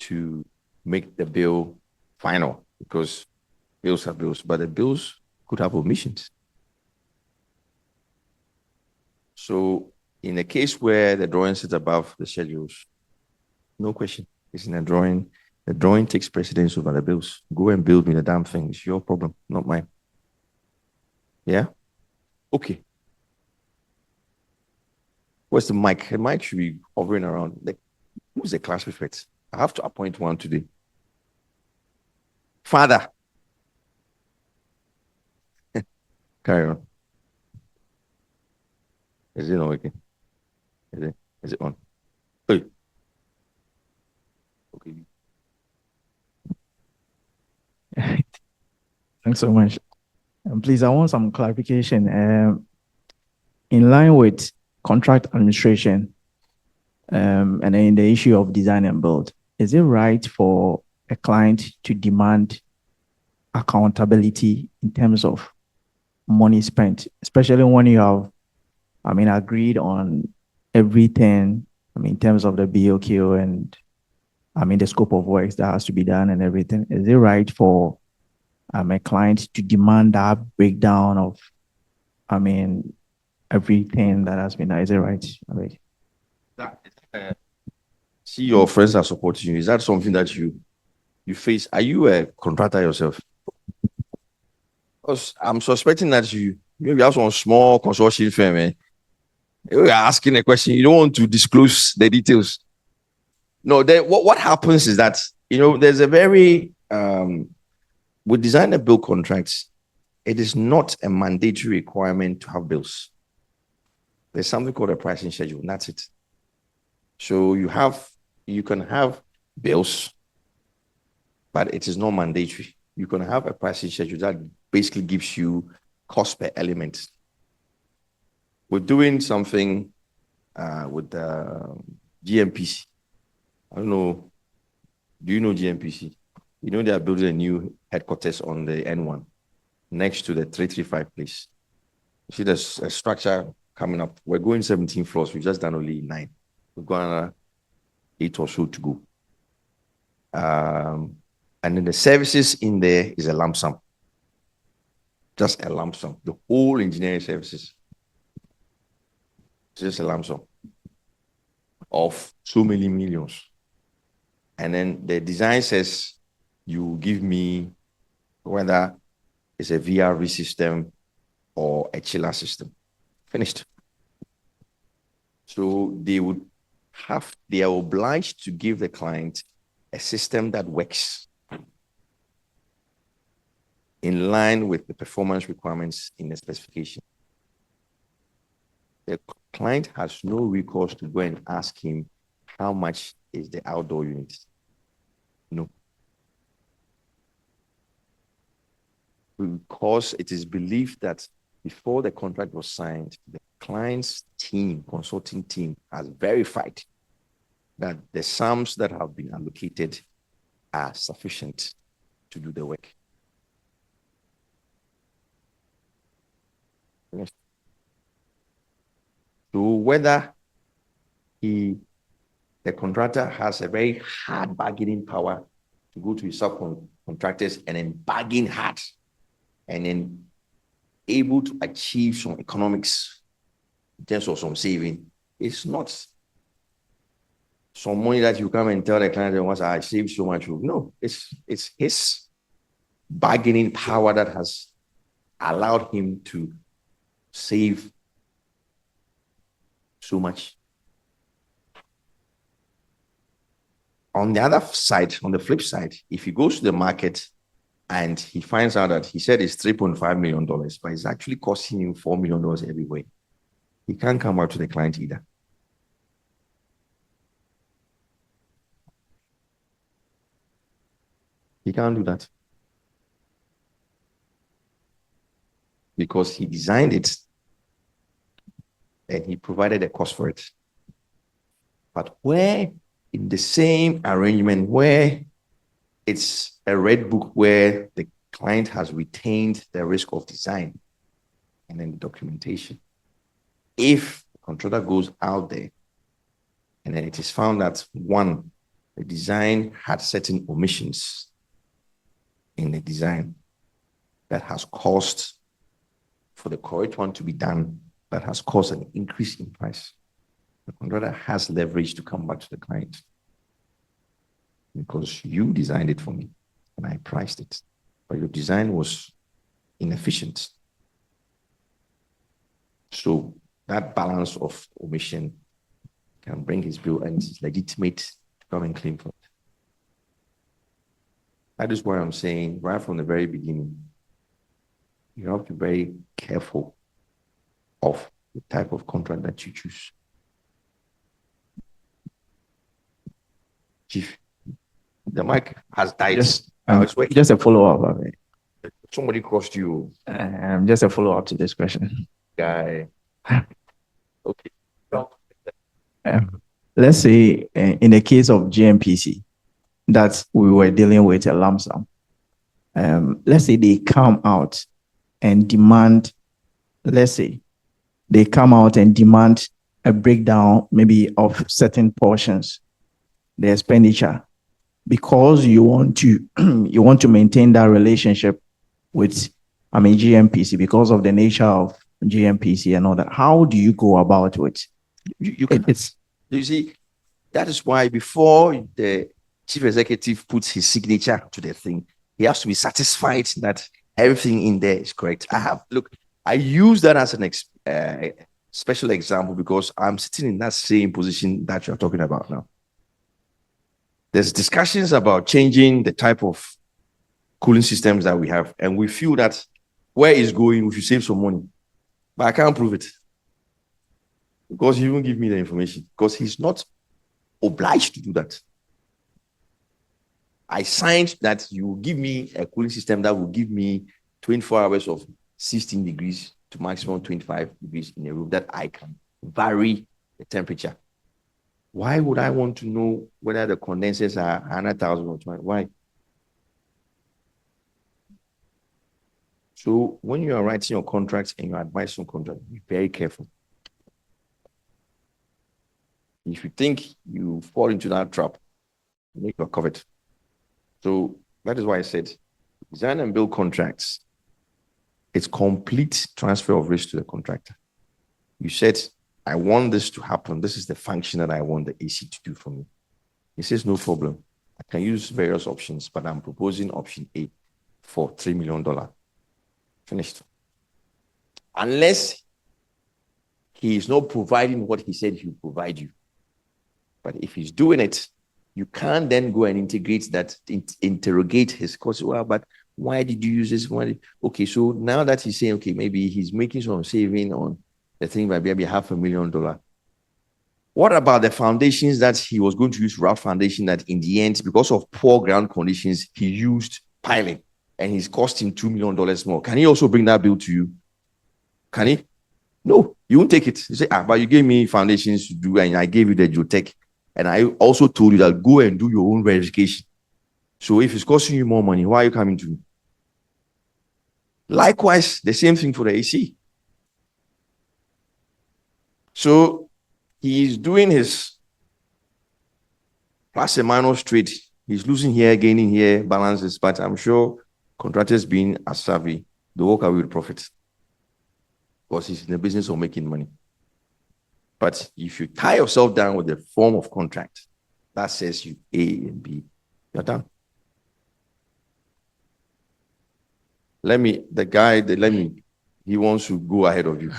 [SPEAKER 1] to make the bill final because bills are bills, but the bills could have omissions. So in a case where the drawing sits above the schedules, no question, it's in a drawing. The drawing takes precedence over the bills. Go and build me the damn thing. It's your problem, not mine. Yeah? Okay. Where's the mic? The mic should be hovering around. Like, who's the class prefect? I have to appoint one today. Father. Carry on. Is it not working? Is it on? Hey. Okay.
[SPEAKER 6] Thanks so much. And please, I want some clarification. in line with contract administration, and then in the issue of design and build, is it right for a client to demand accountability in terms of money spent, especially when you have, agreed on everything, in terms of the BOQ and, the scope of works that has to be done and everything? Is it right for a client to demand that breakdown of, everything that has been done? Is it right?
[SPEAKER 1] See, your friends are supporting you. Is that something that you face? Are you a contractor yourself? Because I'm suspecting that you maybe have some small consortium firm. You're asking a question, you don't want to disclose the details. No, then what happens is that, there's a very with design and build contracts, it is not a mandatory requirement to have bills. There's something called a pricing schedule, and that's it. So you can have bills, but it is not mandatory. You can have a pricing schedule that basically gives you cost per element. We're doing something with the GMPC. I don't know. Do you know GMPC? They are building a new headquarters on the N1 next to the 335 place. You see, there's a structure coming up. We're going 17 floors. We've just done only 9. We've got another 8 or so to go. And then the services in there is a lump sum. Just a lump sum. The whole engineering services. Just a lump sum of so many millions. And then the design says you give me whether it's a VRV system or a chiller system. Finished. So they are obliged to give the client a system that works in line with the performance requirements in the specification. The client has no recourse to go and ask him how much is the outdoor unit. No. Because it is believed that before the contract was signed, the client's team, consulting team, has verified that the sums that have been allocated are sufficient to do the work. Yes. So whether the contractor has a very hard bargaining power to go to his subcontractors and then bargain hard and then able to achieve some economics in terms of some saving, it's not some money that you come and tell the client that once I saved so much. No, it's his bargaining power that has allowed him to save so much. On the other side, on the flip side, if he goes to the market and he finds out that he said it's $3.5 million, but it's actually costing him $4 million everywhere, he can't come out to the client either. He can't do that. Because he designed it and he provided a cost for it. But where in the same arrangement where it's a red book where the client has retained the risk of design and then the documentation, if the contractor goes out there and then it is found that one, the design had certain omissions in the design that has caused for the correct one to be done, that has caused an increase in price, the contractor has leverage to come back to the client because you designed it for me and I priced it, but your design was inefficient. So that balance of omission can bring his bill and it's legitimate to come and claim for it. That is why I'm saying right from the very beginning, you have to be very careful of the type of contract that you choose. Chief, the mic has died.
[SPEAKER 6] Just,
[SPEAKER 1] Now it's working.
[SPEAKER 6] just a follow-up.
[SPEAKER 1] Somebody crossed you,
[SPEAKER 6] Just a follow-up to this question.
[SPEAKER 1] guy. Okay.
[SPEAKER 6] Let's say in the case of GMPC, that we were dealing with a lump sum. Let's say they come out and demand, let's say they come out and demand a breakdown maybe of certain portions, the expenditure, because you want to you want to maintain that relationship with GMPC because of the nature of GMPC and all that. How do you go about it?
[SPEAKER 1] You can, you see, that is why before the chief executive puts his signature to the thing, he has to be satisfied that everything in there is correct. I use that as an special example because I'm sitting in that same position that you're talking about now. There's discussions about changing the type of cooling systems that we have, and we feel that where it's going, we should save some money. But I can't prove it because he won't give me the information because he's not obliged to do that. I signed that you will give me a cooling system that will give me 24 hours of 16 degrees to maximum 25 degrees in a room that I can vary the temperature. Why would I want to know whether the condensers are 100,000 or 20? Why? So when you are writing your contracts and you advise on contract, be very careful. If you think you fall into that trap, you are covered. So that is why I said design and build contracts. It's complete transfer of risk to the contractor. You said, I want this to happen. This is the function that I want the AC to do for me. He says, no problem. I can use various options, but I'm proposing option A for $3 million. Finished. Unless he is not providing what he said he will provide you. But if he's doing it, you can't then go and integrate that, interrogate his cost. Well, but why did you use this? Okay, so now that he's saying, okay, maybe he's making some saving on the thing by maybe $500,000. What about the foundations that he was going to use, rough foundation, that in the end, because of poor ground conditions, he used piling and he's costing $2 million more? Can he also bring that bill to you? Can he? No, you won't take it. You say, but you gave me foundations to do, and I gave you the geotech. And I also told you that go and do your own verification. So if it's costing you more money, why are you coming to me? Likewise, the same thing for the AC. So he's doing his plus and minus trade. He's losing here, gaining here, balances. But I'm sure contractors being as savvy, they walk away with profit because he's in the business of making money. But if you tie yourself down with a form of contract that says you A and B, you're done. He wants to go ahead of you.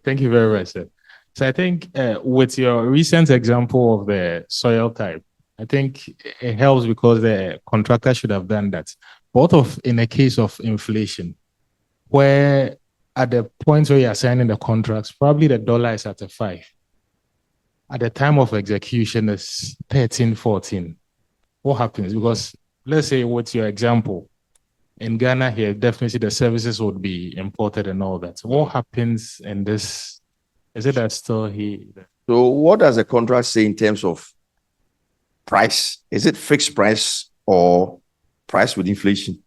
[SPEAKER 4] Thank you very much, sir. So I think with your recent example of the soil type, I think it helps because the contractor should have done that. Both in a case of inflation, where at the point where you're signing the contracts, probably the dollar is at a 5. At the time of execution, it's 13, 14. What happens? Because let's say with your example, in Ghana here, definitely the services would be imported and all that. So what happens in this? Is it that still he?
[SPEAKER 1] So what does the contract say in terms of price? Is it fixed price or price with inflation?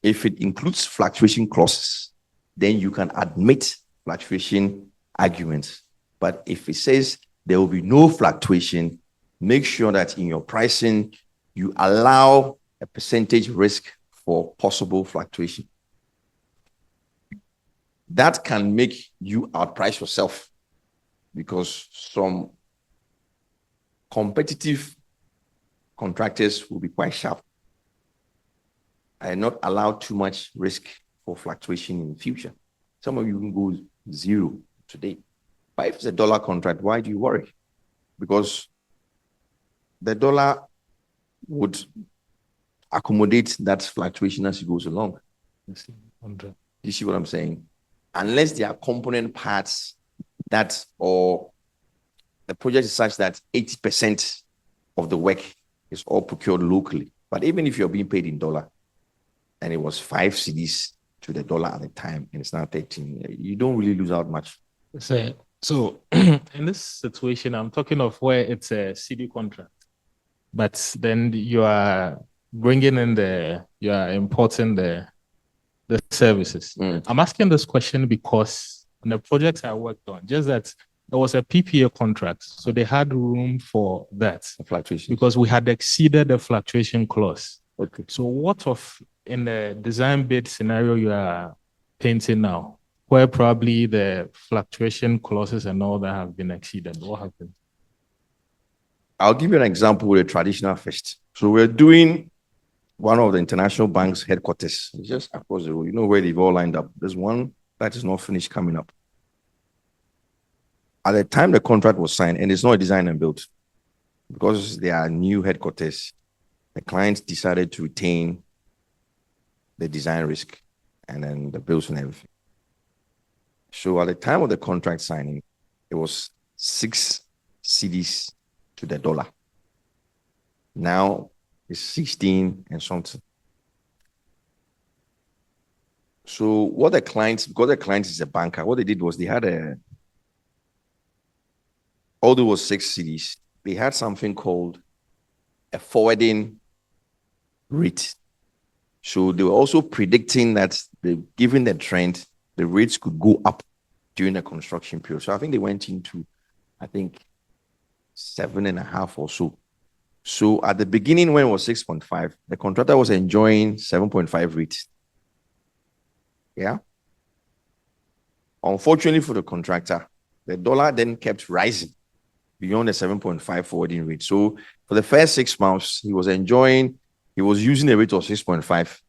[SPEAKER 1] If it includes fluctuation clauses, then you can admit fluctuation arguments. But if it says there will be no fluctuation, make sure that in your pricing, you allow a percentage risk for possible fluctuation. That can make you outprice yourself because some competitive contractors will be quite sharp and not allow too much risk for fluctuation in the future. Some of you can go zero today. But if it's a dollar contract, why do you worry? Because the dollar would accommodate that fluctuation as it goes along. You see what I'm saying? Unless there are component parts that, or the project is such that 80% of the work is all procured locally. But even if you're being paid in dollar and it was 5 cedis to the dollar at the time and it's now 13, you don't really lose out much.
[SPEAKER 4] So in this situation, I'm talking of where it's a CD contract, but then you are bringing in you are importing the services.
[SPEAKER 1] Mm.
[SPEAKER 4] I'm asking this question because on the projects I worked on, just that there was a PPA contract, so they had room for that
[SPEAKER 1] Fluctuation.
[SPEAKER 4] because we had exceeded the fluctuation clause.
[SPEAKER 1] Okay.
[SPEAKER 4] So what of in the design bid scenario you are painting now, where probably the fluctuation clauses and all that have been exceeded? What happened?
[SPEAKER 1] I'll give you an example with a traditional first. So we're doing one of the international banks headquarters. It's just across the road. You know where they've all lined up. There's one that is not finished coming up. At the time the contract was signed, and it's not a design and build, because they are new headquarters, the clients decided to retain the design risk and then the bills and everything. So at the time of the contract signing, it was 6 CDs to the dollar. Now it's 16 and something. So what the clients, because the client is a banker, what they did was they had although it was 6 CDs, they had something called a forwarding rate. So they were also predicting that given the trend, the rates could go up during the construction period. So I think they went into, 7.5 or so. So at the beginning, when it was 6.5, the contractor was enjoying 7.5 rates. Yeah. Unfortunately for the contractor, the dollar then kept rising beyond the 7.5 forwarding rate. So for the first 6 months, he was using a rate of 6.5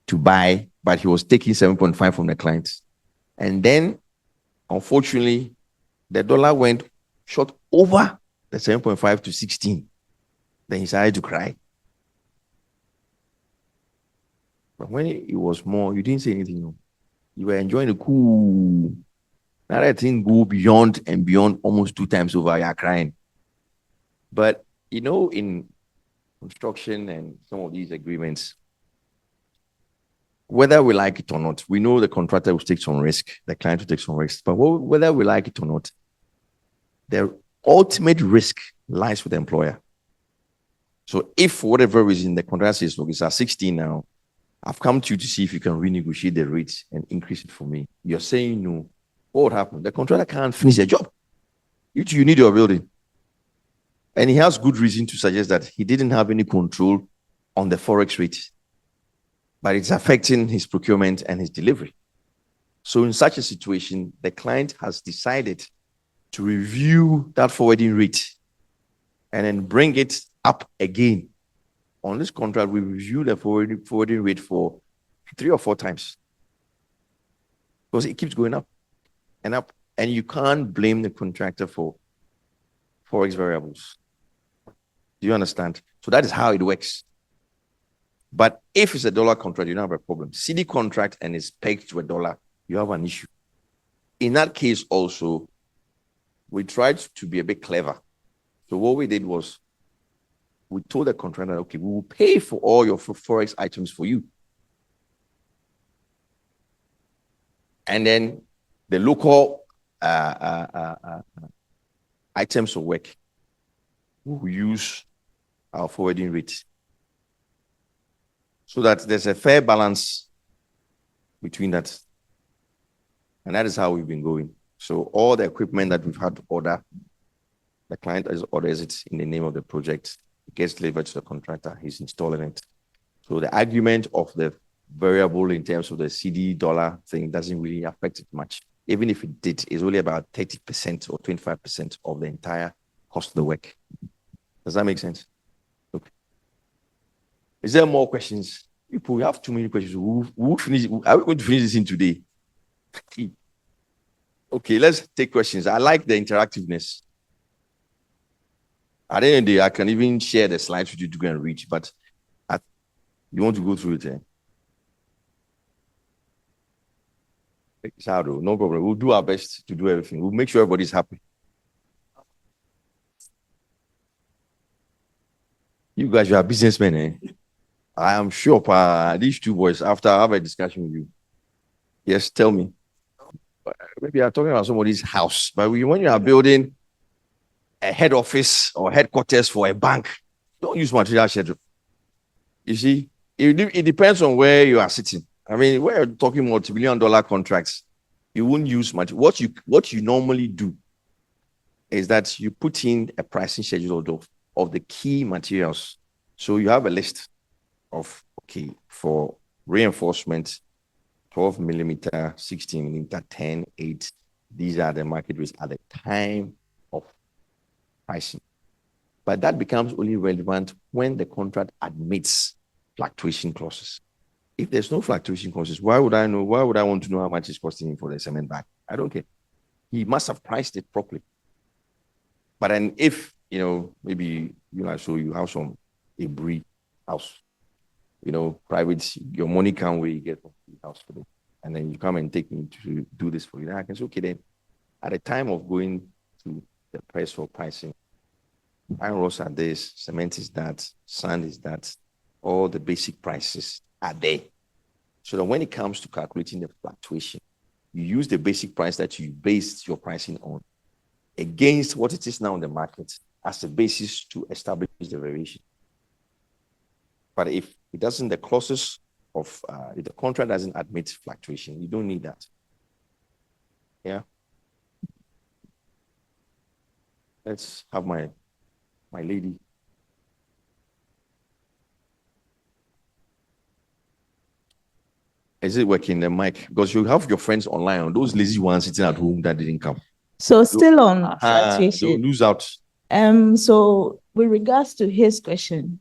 [SPEAKER 1] to buy, but he was taking 7.5 from the clients. And then, unfortunately, the dollar went short over the 7.5 to 16. Then he started to cry. But when it was more, you didn't say anything. No. You were enjoying the cool. Now that thing go beyond and beyond almost 2 times over, you're crying. But, in construction and some of these agreements, whether we like it or not, we know the contractor will take some risk, the client will take some risk. But whether we like it or not, the ultimate risk lies with the employer. So if for whatever reason the contractor says, look, it's at 16 now, I've come to you to see if you can renegotiate the rates and increase it for me. You're saying no. What would happen? The contractor can't finish the job. You need your building. And he has good reason to suggest that he didn't have any control on the forex rate, but it's affecting his procurement and his delivery. So in such a situation, the client has decided to review that forwarding rate and then bring it up again. On this contract, we review the forwarding rate for 3 or 4 times because it keeps going up and up, and you can't blame the contractor for forex variables. Do you understand? So that is how it works. But if it's a dollar contract, you don't have a problem. CD contract and it's pegged to a dollar, you have an issue. In that case also, we tried to be a bit clever. So what we did was we told the contractor, okay, we will pay for all your forex items for you. And then the local items of work, we will use our forwarding rate, so that there's a fair balance between that. And that is how we've been going. So all the equipment that we've had to order, the client orders it in the name of the project. It gets delivered to the contractor. He's installing it. So the argument of the variable in terms of the CD dollar thing doesn't really affect it much. Even if it did, it's only about 30% or 25% of the entire cost of the work. Does that make sense? Okay. Is there more questions? People, we have too many questions. We'll finish. Are we going to finish this in today? Okay, let's take questions. I like the interactiveness. At the end of the day, I can even share the slides with you to go and read, but you want to go through it, eh? Shadow, no problem. We'll do our best to do everything. We'll make sure everybody's happy. You guys, you are businessmen, eh? I am sure these 2 boys, after I have a discussion with you. Yes, tell me. maybe you're talking about somebody's house, but when you are building a head office or headquarters for a bank, don't use material schedule. You see, it depends on where you are sitting. I mean, when you're talking multi-billion-dollar contracts, you wouldn't use much. What you normally do is that you put in a pricing schedule of the key materials. So you have a list of, okay, for reinforcement, 12 millimeter, 16 millimeter, 10, 8. These are the market rates at the time of pricing. But that becomes only relevant when the contract admits fluctuation clauses. If there's no fluctuation clauses, why would I want to know how much it's costing him for the cement bag? I don't care. He must have priced it properly. But then if, maybe, I show you house on a brief house, private, your money can't wait, you get from the house for it. And then you come and take me to do this for you. Then I can say, okay, then at the time of going to the press for pricing, iron rods are this, cement is that, sand is that, all the basic prices are there. So that when it comes to calculating the fluctuation, you use the basic price that you based your pricing on against what it is now in the market as a basis to establish the variation. But if it doesn't, the clauses of if the contract doesn't admit fluctuation, you don't need that. Yeah. Let's have my lady. Is it working, the mic? Because you have your friends online, those lazy ones sitting at home that didn't come.
[SPEAKER 8] So still on
[SPEAKER 1] They'll
[SPEAKER 8] fluctuation.
[SPEAKER 1] lose out.
[SPEAKER 8] So with regards to his question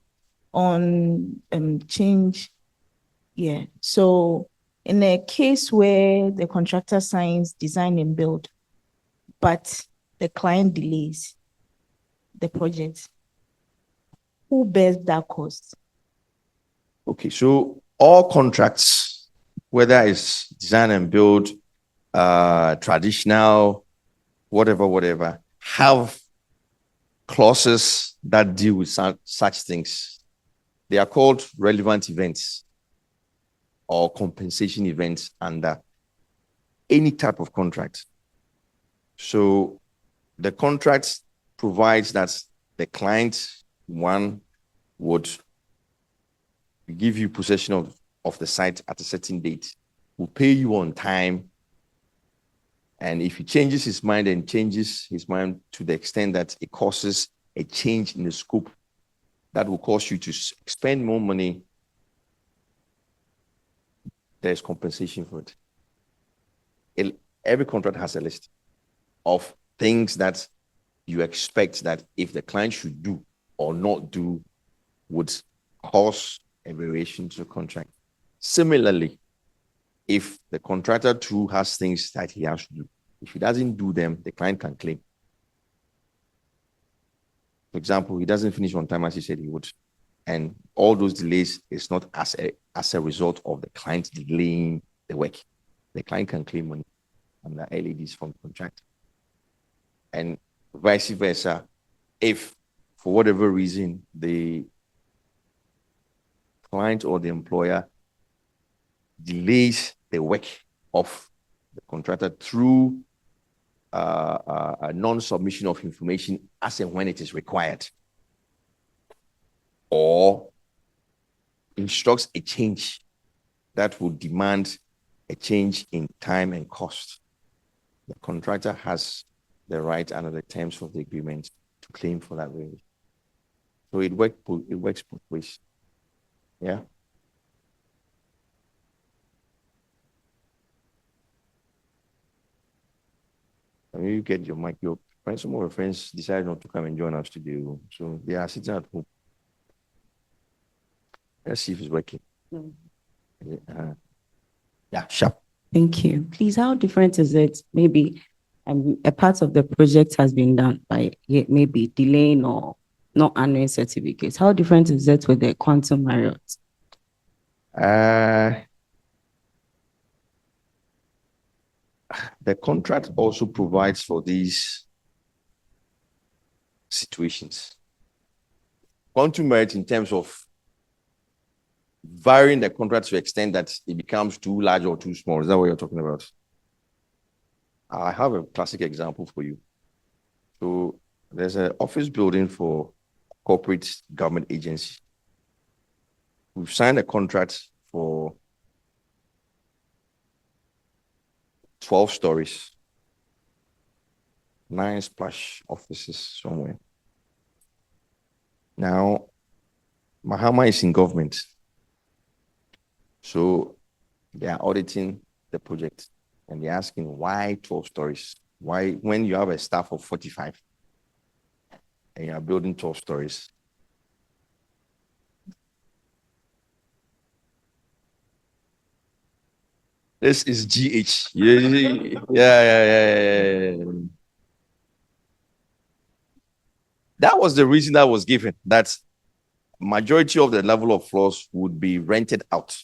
[SPEAKER 8] on change, yeah. So in a case where the contractor signs design and build, but the client delays the project, who bears that cost?
[SPEAKER 1] Okay, so all contracts, whether it's design and build, traditional, whatever, have clauses that deal with such things. They are called relevant events or compensation events under any type of contract. So the contract provides that the client, one, would give you possession of the site at a certain date, will pay you on time. And if he changes his mind to the extent that it causes a change in the scope that will cause you to spend more money, there's compensation for it. Every contract has a list of things that you expect that if the client should do or not do would cause a variation to the contract. Similarly, if the contractor too has things that he has to do, if he doesn't do them, the client can claim. For example, he doesn't finish on time as he said he would. And all those delays is not as a result of the client delaying the work. The client can claim money under LADs from the contract. And vice versa, if for whatever reason the client or the employer delays the work of the contractor through a non-submission of information as and when it is required, or instructs a change that would demand a change in time and cost, the contractor has the right under the terms of the agreement to claim for that variation. So it works both ways. Yeah. I mean, you get your mic. Your friends, some of your friends decided not to come and join us today, so they are sitting at home. Let's see if it's working. Yeah, sharp.
[SPEAKER 9] Thank you. Please, how different is it? Maybe a part of the project has been done by maybe delaying or not honoring certificates. How different is it with the Quantum Marriott?
[SPEAKER 1] The contract also provides for these situations. Quantum Marriott in terms of varying the contract to the extent that it becomes too large or too small. Is that what you're talking about? I have a classic example for you. So there's an office building for corporate government agency. We've signed a contract for 12 stories, 9 splash offices somewhere. Now, Mahama is in government. So they are auditing the project and they're asking why 12 stories? Why, when you have a staff of 45 and you are building 12 stories? This is GH. Yeah. That was the reason that was given, that majority of the level of floors would be rented out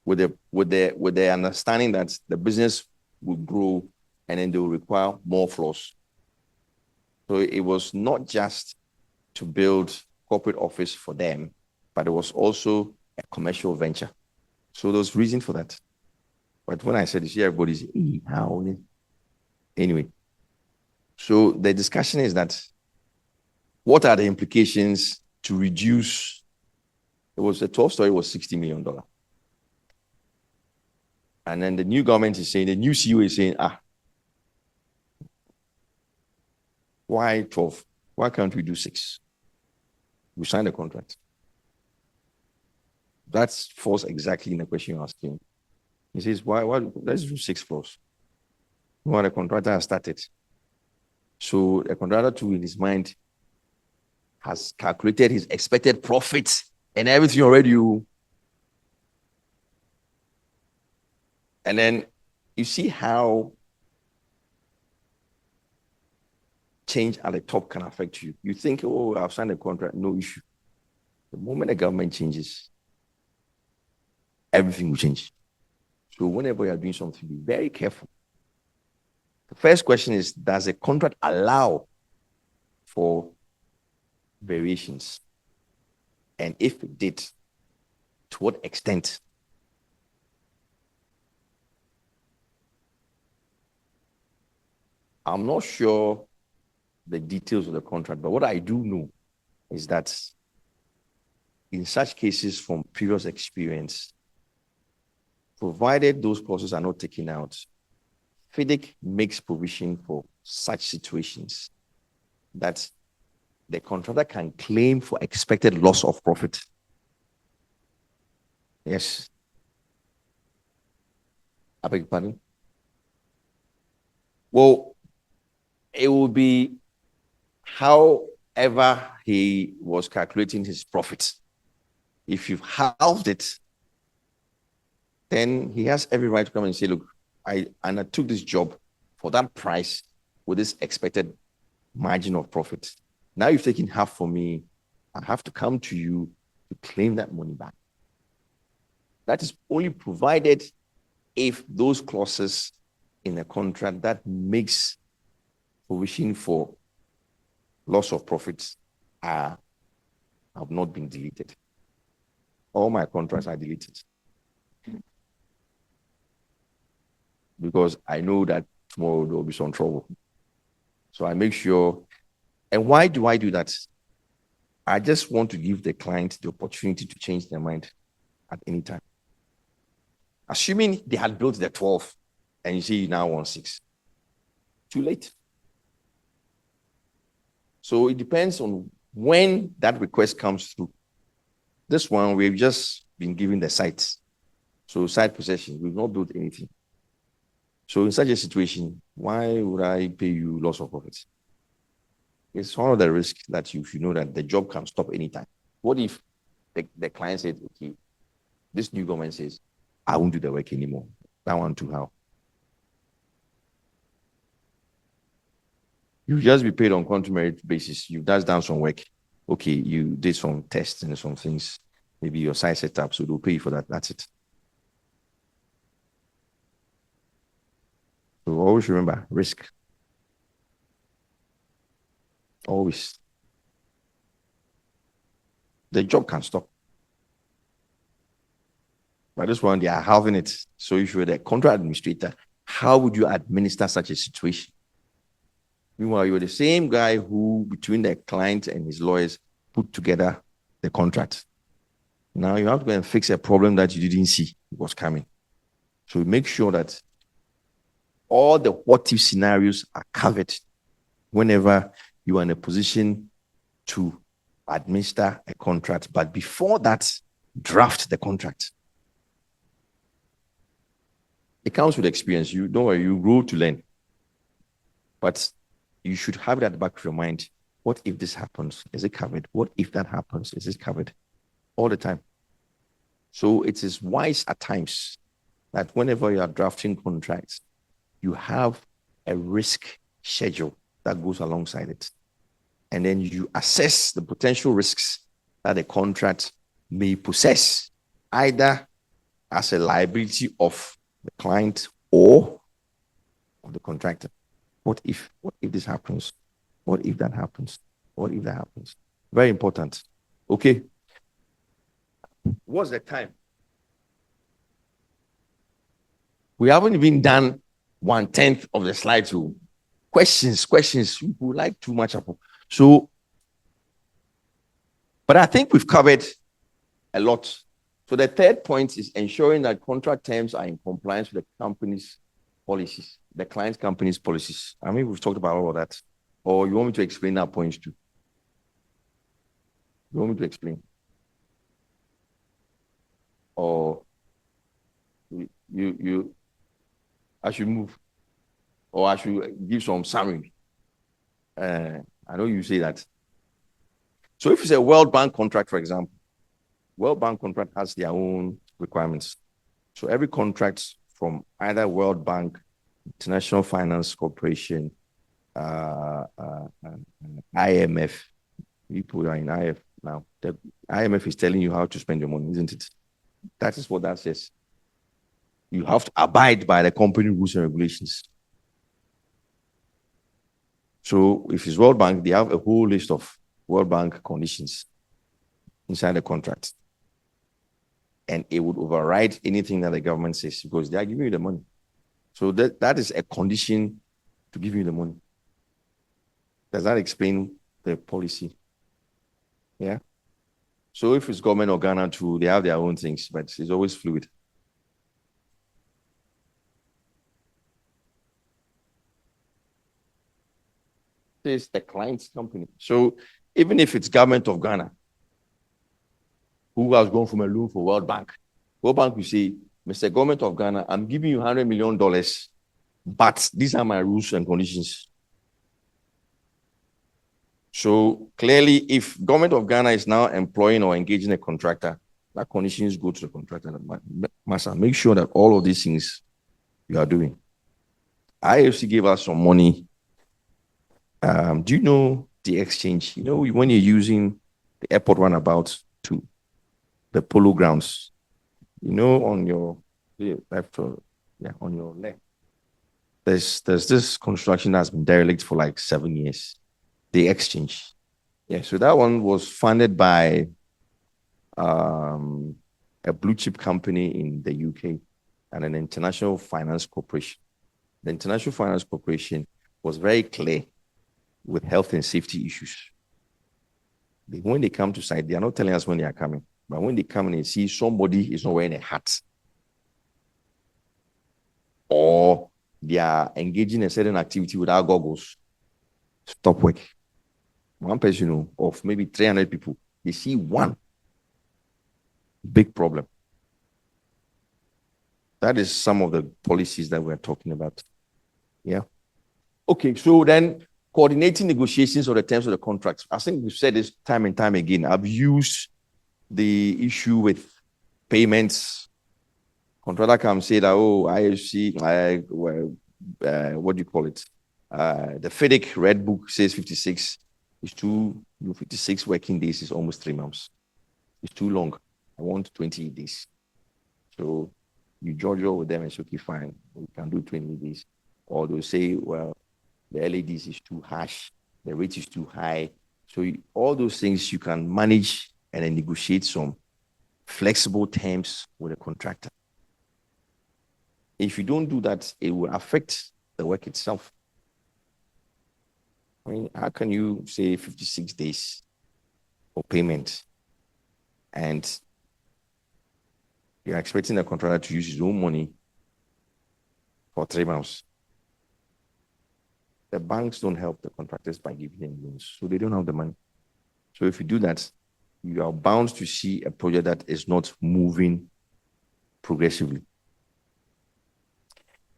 [SPEAKER 1] with the understanding that the business will grow and then they will require more floors. So it was not just to build corporate office for them, but it was also a commercial venture. So there's reason for that. But when I said, you see, everybody's, how? Anyway, so the discussion is that what are the implications to reduce? It was a 12-story was $60 million. And then the new government is saying, the new CEO is saying, why 12? Why can't we do 6? We signed a contract. That falls exactly in the question you're asking. He says, why let's do 6 floors. Well, the contractor has started. So the contractor too, in his mind, has calculated his expected profits and everything already. And then you see how change at the top can affect you. You think, oh, I've signed a contract, no issue. The moment the government changes, everything will change. So whenever you're doing something, be very careful. The first question is, does a contract allow for variations? And if it did, to what extent? I'm not sure the details of the contract, but what I do know is that in such cases, from previous experience, provided those clauses are not taken out, FIDIC makes provision for such situations that the contractor can claim for expected loss of profit. Yes. I beg your pardon? Well, it will be however he was calculating his profits. If you've halved it, then he has every right to come and say, look, I took this job for that price with this expected margin of profit. Now you've taken half from me. I have to come to you to claim that money back. That is only provided if those clauses in a contract that makes provision for loss of profits have not been deleted. All my contracts are deleted. Because I know that tomorrow there will be some trouble. So I make sure. And why do I do that? I just want to give the client the opportunity to change their mind at any time. Assuming they had built the 12 and you see you now want 6. Too late. So it depends on when that request comes through. This one, we've just been given the sites. So site possession, we've not built anything. So in such a situation, why would I pay you loss of profits? It's one of the risks that you should know that the job can stop anytime. What if the client said, okay, this new government says, I won't do the work anymore. That one too, how? You just be paid on contrary basis. You've just done some work. Okay, you did some tests and some things. Maybe your site set up, so they'll pay you for that. That's it. So always remember, risk. Always. The job can stop. But this one, they are halving it. So you should, the contract administrator how would you administer such a situation? Meanwhile, you're the same guy who, between the client and his lawyers, put together the contract. Now you have to go and fix a problem that you didn't see was coming. So make sure that all the what-if scenarios are covered whenever you are in a position to administer a contract. But before that, draft the contract. It comes with experience. You don't worry, you grow to learn. But you should have it at the back of your mind. What if this happens? Is it covered? What if that happens? Is it covered? All the time. So it is wise at times that whenever you are drafting contracts, you have a risk schedule that goes alongside it. And then you assess the potential risks that the contract may possess, either as a liability of the client or of the contractor. What if this happens? What if that happens? What if that happens? Very important. Okay. What's the time? We haven't even done 1/10 of the slides. So questions. We would like too much. So, but I think we've covered a lot. So the third point is ensuring that contract terms are in compliance with the company's policies, the client's company's policies. I mean, we've talked about all of that. Or you want me to explain that point too? You want me to explain? Or I should move? Or I should give some summary? I know you say that. So if it's a World Bank contract, for example, World Bank contract has their own requirements. So every contract from either World Bank, International Finance Corporation, IMF, people are in IMF now. The IMF is telling you how to spend your money, isn't it? That is what that says. You have to abide by the company rules and regulations. So if it's World Bank, they have a whole list of World Bank conditions inside the contract. And it would override anything that the government says because they are giving you the money. So that is a condition to give you the money. Does that explain the policy? Yeah. So if it's government or Ghana too, they have their own things, but it's always fluid. It's the client's company. So even if it's government of Ghana, who has gone from a loan for World Bank will say, Mr. Government of Ghana, I'm giving you $100 million, but these are my rules and conditions. So clearly, if government of Ghana is now employing or engaging a contractor, that conditions go to the contractor. Master, make sure that all of these things you are doing. IFC gave us some money. Do you know the exchange? You know, when you're using the airport runabout to the polo grounds, you know, on your left or on your left, there's this construction that's been derelict for like 7 years. The exchange. Yeah, so that one was funded by a blue chip company in the UK and an international finance corporation. The International Finance Corporation was very clear with health and safety issues. When they come to site, they are not telling us when they are coming. But when they come and see somebody is not wearing a hat, or they are engaging in a certain activity without goggles, stop work. One person of maybe 300 people, they see one big problem. That is some of the policies that we're talking about. Yeah. Okay, so then coordinating negotiations of the terms of the contracts. I think we've said this time and time again. I've used the issue with payments. Contractor can say that, oh, IFC, what do you call it? The FEDIC Red Book says 56 is 56 working days is almost 3 months. It's too long. I want 20 days. So you judge with them and say, okay, fine, we can do 20 days. Or they'll say, well, the LADs is too harsh, the rate is too high. So all those things you can manage and then negotiate some flexible terms with a contractor. If you don't do that, it will affect the work itself. I mean, how can you say 56 days for payment and you're expecting the contractor to use his own money for 3 months? The banks don't help the contractors by giving them loans, so they don't have the money. So if you do that, you are bound to see a project that is not moving progressively.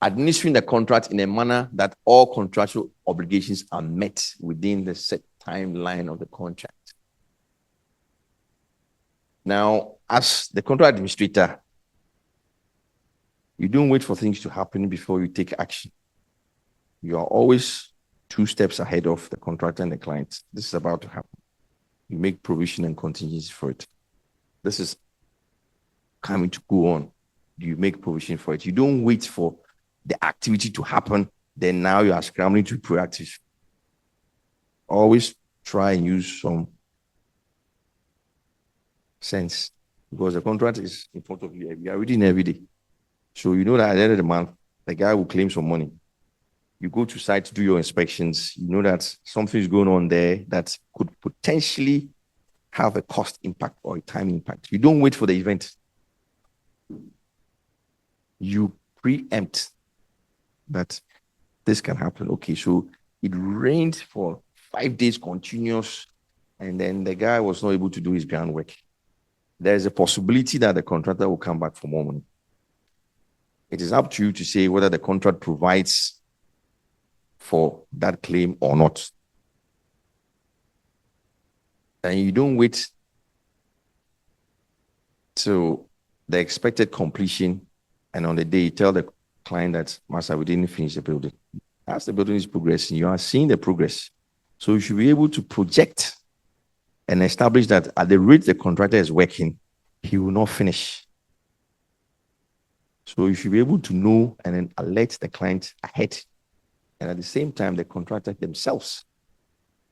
[SPEAKER 1] Administering the contract in a manner that all contractual obligations are met within the set timeline of the contract. Now, as the contract administrator, you don't wait for things to happen before you take action. You are always 2 steps ahead of the contractor and the client. This is about to happen. You make provision and contingency for it. This is coming to go on. You make provision for it. You don't wait for the activity to happen. Then now you are scrambling to be proactive. Always try and use some sense, because the contract is in front of you. You are reading every day. So you know that at the end of the month, the guy will claim some money. You go to site to do your inspections. You know that something is going on there that could potentially have a cost impact or a time impact. You don't wait for the event. You preempt that this can happen. Okay, so it rained for 5 days continuous, and then the guy was not able to do his groundwork. There's a possibility that the contractor will come back for more money. It is up to you to say whether the contract provides for that claim or not. And you don't wait till the expected completion, and on the day you tell the client that, Master, we didn't finish the building. As the building is progressing, you are seeing the progress. So you should be able to project and establish that at the rate the contractor is working, he will not finish. So you should be able to know and then alert the client ahead. And at the same time, the contractor themselves,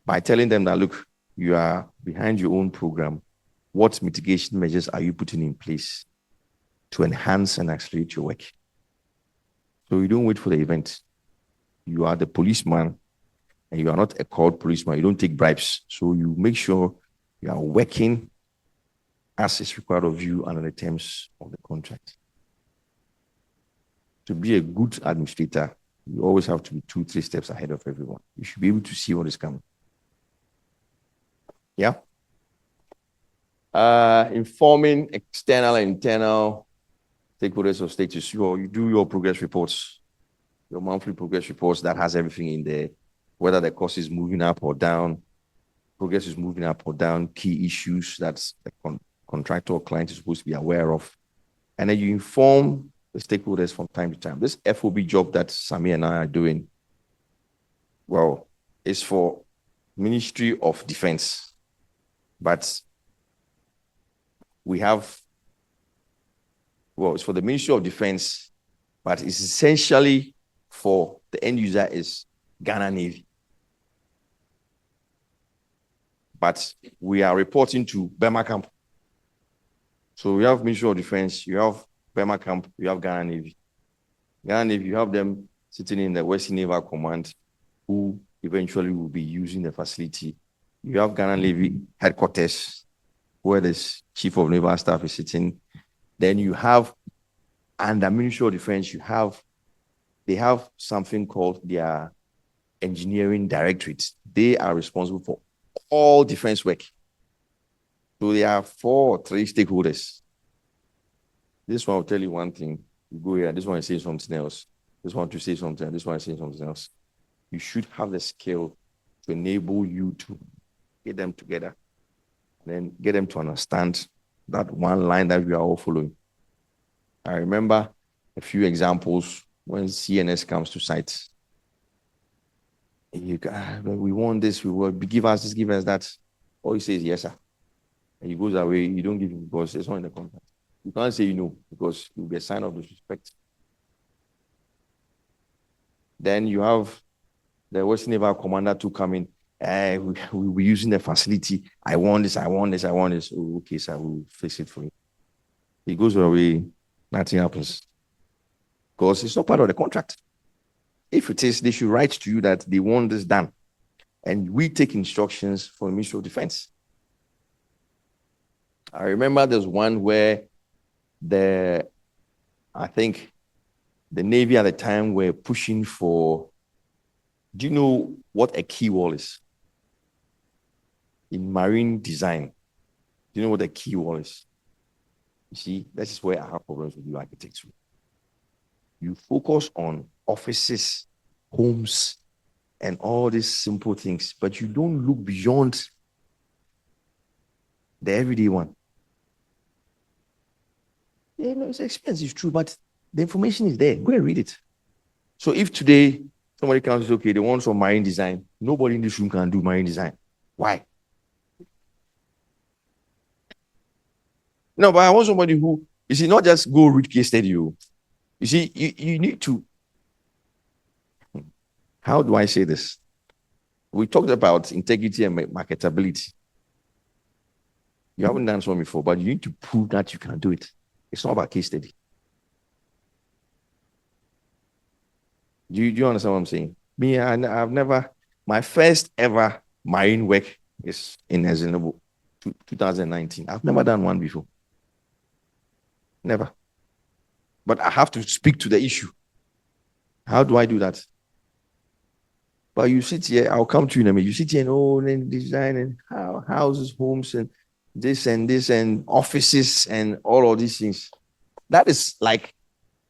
[SPEAKER 1] by telling them that, look, you are behind your own program. What mitigation measures are you putting in place to enhance and accelerate your work? So you don't wait for the event. You are the policeman, and you are not a called policeman. You don't take bribes. So you make sure you are working as is required of you under the terms of the contract. To be a good administrator, you always have to be 2-3 steps ahead of everyone. You should be able to see what is coming. Yeah. Informing external and internal stakeholders of status. You do your progress reports, your monthly progress reports that has everything in there, whether the cost is moving up or down, progress is moving up or down, key issues that the contractor or client is supposed to be aware of. And then you inform the stakeholders from time to time. This FOB job that Sami and I are doing, well, is for Ministry of Defense, but we have, well, it's for the Ministry of Defense, but it's essentially for the end user is Ghana Navy. But we are reporting to Burma Camp. So we have Ministry of Defense, you have Burma Camp, you have Ghana Navy. Ghana Navy, you have them sitting in the Western Naval Command, who eventually will be using the facility. You have Ghana Navy headquarters, where the Chief of Naval Staff is sitting. Then you have, under Ministry of Defense, they have something called their Engineering Directorate. They are responsible for all defense work. So there are 4 or 3 stakeholders. This one will tell you one thing. You go here, this one is saying something else. This one to say something, this one is saying something else. You should have the skill to enable you to get them together, and then get them to understand that one line that we are all following. I remember a few examples when CNS comes to site. We want this, we will give us this, give us that. All he says, yes, sir. And he goes away, you don't give him because it's not in the contract. You can't say no, because you'll be a sign of disrespect. Then you have the Western Naval Commander to come in. We're using the facility. I want this, I want this, I want this. Oh, okay, sir, we'll fix it for you. He goes away, nothing happens. because it's not part of the contract. If it is, they should write to you that they want this done. And we take instructions from the Ministry of Defense. I remember there's one where I think the Navy at the time were pushing for, do you know what a key wall is? In marine design, do you know what a key wall is? You see, this is where I have problems with you architects. You focus on offices, homes, and all these simple things, but you don't look beyond the everyday one. Yeah, no, it's expensive, it's true, but the information is there. Go and read it. So if today somebody comes and says, okay, they want some marine design, nobody in this room can do marine design. Why? No, but I want somebody who, you see, not just go read case study. You see, you need to, how do I say this? We talked about integrity and marketability. You haven't done so before, but you need to prove that you can do it. It's not about case study. Do you understand what I'm saying? Me, I've never, my first ever marine work is in Ezinobo, 2019. I've never done one before. Never. But I have to speak to the issue. How do I do that? But you sit here, I'll come to you in a minute. You sit here and and design and houses, homes, and this and offices and all of these things. That is like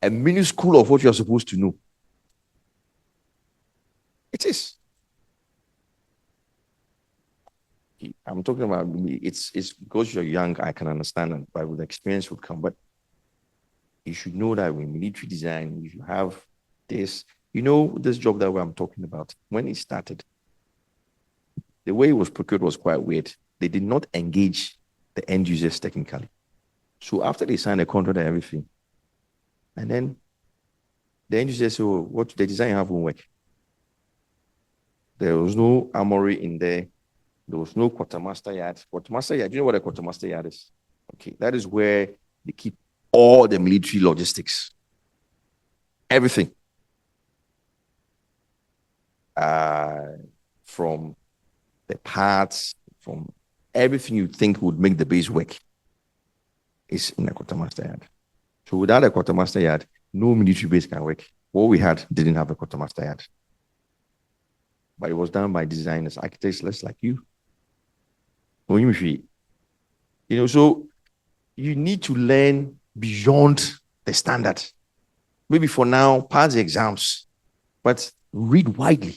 [SPEAKER 1] a minuscule of what you're supposed to know. It is. I'm talking about it's because you're young, I can understand, and but with experience would come. But you should know that with military design, you should have this. You know, this job that I'm talking about, when it started, the way it was procured was quite weird. They did not engage the end users technically. So after they signed a contract and everything, and then the end users said, oh, what the design have won't work. There was no armory in there. There was no quartermaster yard. Quartermaster yard, do you know what a quartermaster yard is? Okay, that is where they keep all the military logistics. Everything. From the parts, from everything you think would make the base work is in a quartermaster yard. So without a quartermaster yard, no military base can work. What we had didn't have a quartermaster yard. But it was done by designers, architects, less like you. You know, so you need to learn beyond the standard. Maybe for now, pass the exams, but read widely.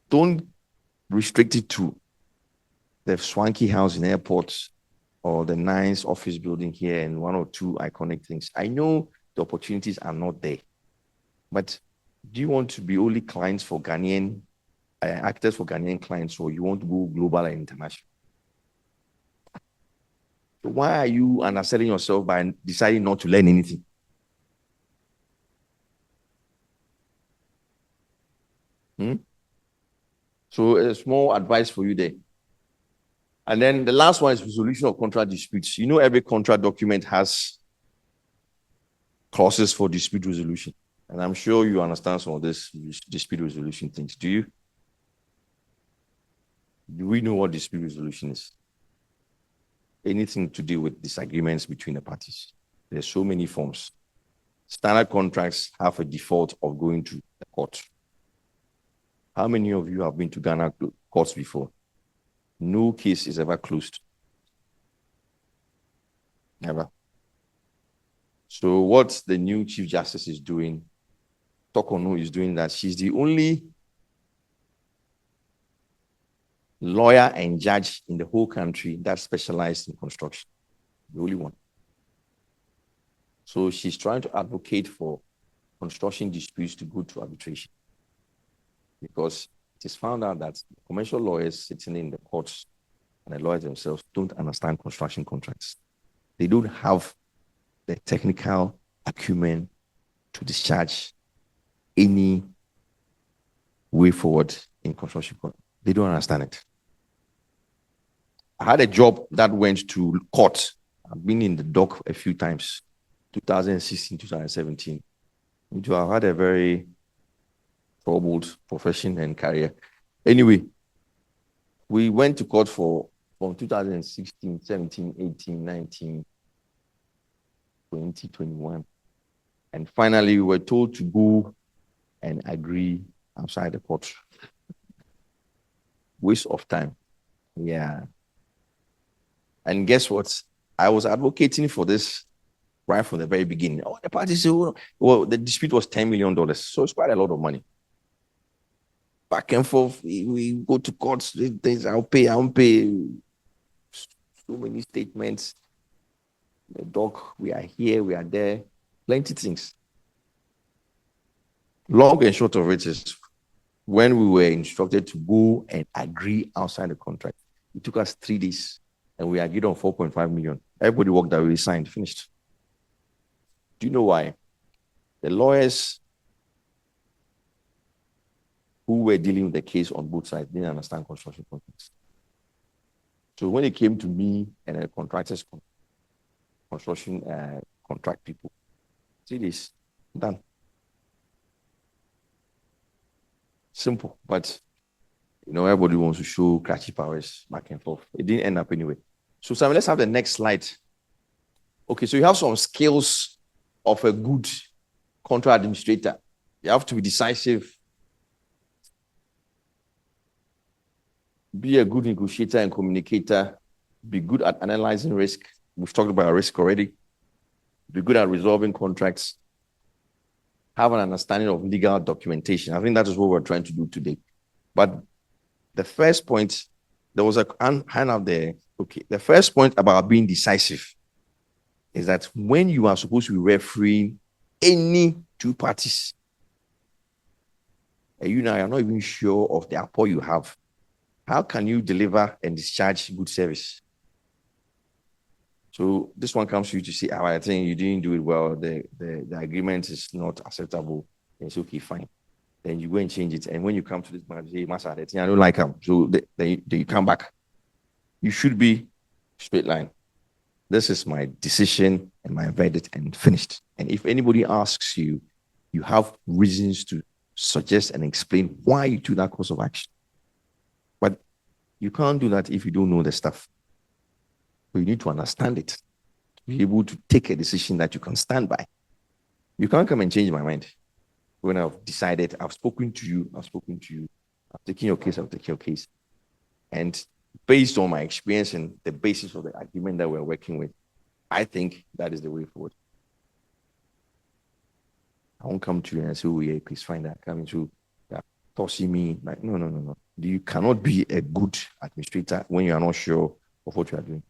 [SPEAKER 1] Don't restrict it to the swanky house in airports or the nice office building here and one or two iconic things. I know the opportunities are not there, but do you want to be only clients for Ghanaian, actors for Ghanaian clients, or you want to go global and international? So why are you underselling yourself by deciding not to learn anything? So a small advice for you there. And then the last one is resolution of contract disputes. You know, every contract document has clauses for dispute resolution. And I'm sure you understand some of this dispute resolution things. Do you? Do we know what dispute resolution is? Anything to do with disagreements between the parties. There's so many forms. Standard contracts have a default of going to the court. How many of you have been to Ghana courts before? No case is ever closed. Never. So what the new Chief Justice is doing, Tokonu is doing that. She's the only lawyer and judge in the whole country that specialized in construction. The only one. So she's trying to advocate for construction disputes to go to arbitration. Because it is found out that commercial lawyers sitting in the courts and the lawyers themselves don't understand construction contracts. They don't have the technical acumen to discharge any way forward in construction. They don't understand it. I had a job that went to court. I've been in the dock a few times, 2016, 2017. I've had a very troubled profession and career. Anyway, we went to court from 2016, 17, 18, 19, 20, 21. And finally, we were told to go and agree outside the court. Waste of time. Yeah. And guess what? I was advocating for this right from the very beginning. Oh, the party said, well, the dispute was $10 million. So it's quite a lot of money. Back and forth, we go to courts, things, I'll pay. So many statements. The doc, we are here, we are there. Plenty things. Long and short of it is when we were instructed to go and agree outside the contract, it took us 3 days and we agreed on 4.5 million. Everybody walked away, signed, finished. Do you know why? The lawyers who were dealing with the case on both sides didn't understand construction contracts. So when it came to me and the contractors, construction contract people, 3 days, done. Simple, but everybody wants to show cratchy powers back and forth. It didn't end up anyway. So Simon, let's have the next slide. Okay, so you have some skills of a good contract administrator. You have to be decisive, be a good negotiator and communicator, be good at analyzing risk. We've talked about risk already. Be good at resolving contracts. Have an understanding of legal documentation. I think that is what we're trying to do today. But the first point, there was a hand out there. Okay, the first point about being decisive is that when you are supposed to be refereeing any two parties, and you are not even sure of the rapport you have, how can you deliver and discharge good service? So this one comes to you to say, I think you didn't do it well. The agreement is not acceptable. It's okay, fine. Then you go and change it. And when you come to this man, say, Master, I don't like him. So then you come back. You should be straight line. This is my decision and my verdict and finished. And if anybody asks you, you have reasons to suggest and explain why you took that course of action. But you can't do that if you don't know the stuff. So you need to understand it, to be able to take a decision that you can stand by. You can't come and change my mind. When I've decided, I've spoken to you, I've taken your case, I've taken your case. And based on my experience and the basis of the agreement that we're working with, I think that is the way forward. I won't come to you and say, oh yeah, please find that coming through. Tossing me. Like, no. You cannot be a good administrator when you are not sure of what you are doing.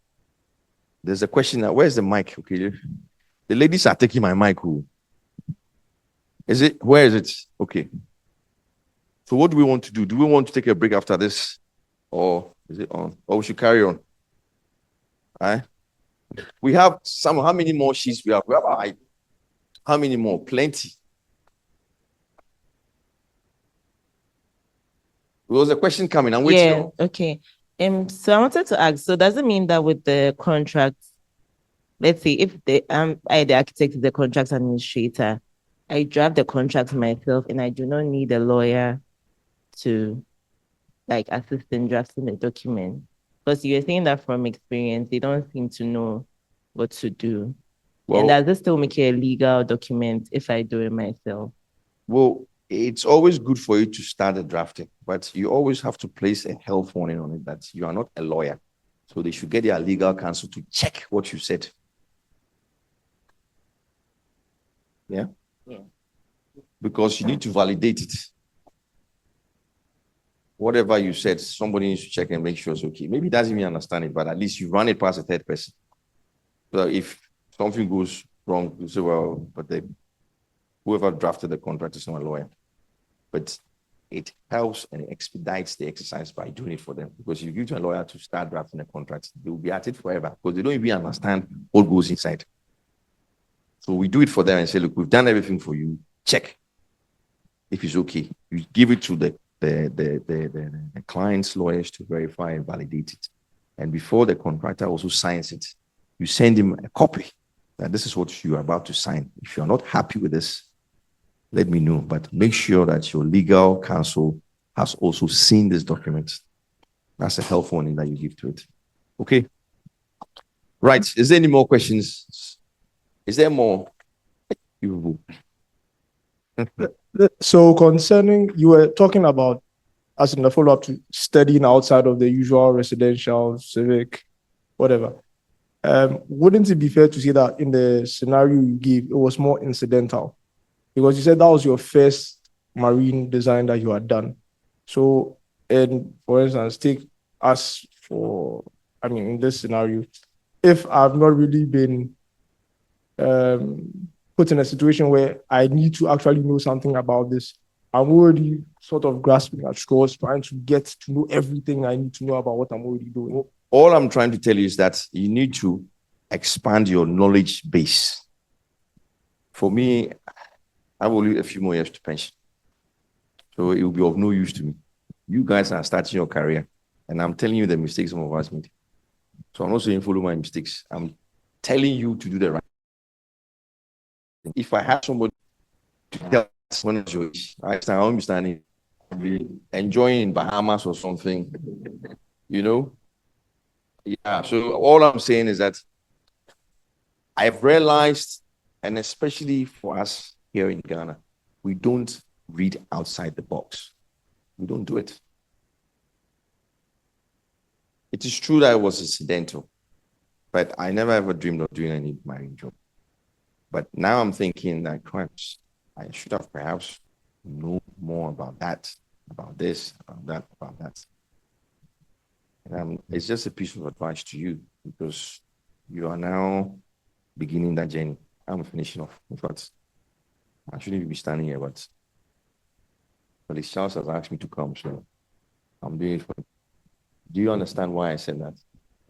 [SPEAKER 1] There's a question now, where's the mic? Okay. The ladies are taking my mic. Who? Is it? Where is it? Okay. So what do we want to do? Do we want to take a break after this? Or is it on? Or we should carry on? All right. We have how many more sheets we have? We have how many more? Plenty. There was a question coming. I'm waiting.
[SPEAKER 10] Yeah, okay. So I wanted to ask, so does it mean that with the contract, let's say if the architect is the contract administrator, I draft the contract myself and I do not need a lawyer to assist in drafting the document? Because you're saying that from experience, they don't seem to know what to do.
[SPEAKER 1] Well,
[SPEAKER 10] and does this still make it a legal document if I do it myself?
[SPEAKER 1] Well, it's always good for you to start the drafting, but you always have to place a health warning on it that you are not a lawyer. So they should get their legal counsel to check what you said. Yeah?
[SPEAKER 10] Yeah.
[SPEAKER 1] Because you need to validate it. Whatever you said, somebody needs to check and make sure it's okay. Maybe he doesn't even understand it, but at least you run it past a third person. So if something goes wrong, you say, well, but whoever drafted the contract is not a lawyer. But it helps and it expedites the exercise by doing it for them. Because if you give to a lawyer to start drafting a contract, they will be at it forever because they don't even understand what goes inside. So we do it for them and say, look, we've done everything for you. Check if it's okay. You give it to the client's lawyers to verify and validate it. And before the contractor also signs it, you send him a copy that this is what you are about to sign. If you are not happy with this, let me know, but make sure that your legal counsel has also seen this document. That's a helpful one that you give to it. Okay. Right. Is there any more questions? Is there more?
[SPEAKER 11] So concerning, you were talking about, as in the follow-up to studying outside of the usual residential, civic, whatever. Wouldn't it be fair to say that in the scenario you gave, it was more incidental? Because you said that was your first marine design that you had done. So, and for instance, take us for, I mean, in this scenario, if I've not really been put in a situation where I need to actually know something about this, I'm already sort of grasping at straws, trying to get to know everything I need to know about what I'm already doing.
[SPEAKER 1] All I'm trying to tell you is that you need to expand your knowledge base. For me, I will leave a few more years to pension. So it will be of no use to me. You guys are starting your career, and I'm telling you the mistakes some of us made. So I'm not saying follow my mistakes. I'm telling you to do the right thing. If I have somebody to tell us when it's your age, I won't be standing, be enjoying in Bahamas or something, you know? Yeah, so all I'm saying is that I've realized, and especially for us here in Ghana, we don't read outside the box. We don't do it. It is true that I was incidental, but I never ever dreamed of doing any marine job. But now I'm thinking that perhaps I should have perhaps known more about that, about this, about that, about that. It's just a piece of advice to you because you are now beginning that journey. I'm finishing off. In fact, I shouldn't be standing here, but Felix Charles has asked me to come, so I'm doing it for him. Do you understand why I said that?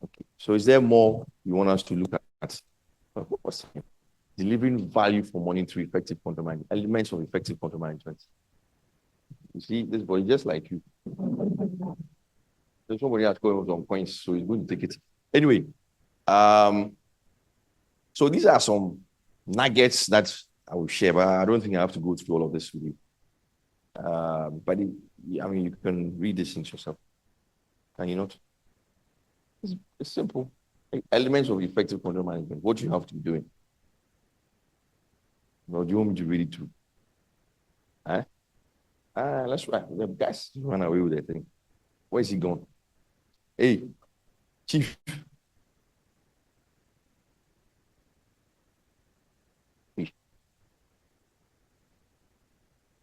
[SPEAKER 1] Okay. So is there more you want us to look at? What's delivering value for money through effective control management, elements of effective control management. You see, this boy just like you. There's somebody else going on points, so he's going to take it. Anyway, so these are some nuggets that I will share, but I don't think I have to go through all of this with you. But I mean, you can read these things yourself. Can you not? It's simple. Elements of effective control management, what you have to be doing. Or do you want me to read it too? Let's try. The guys run away with that thing. Where is he gone? Hey, Chief.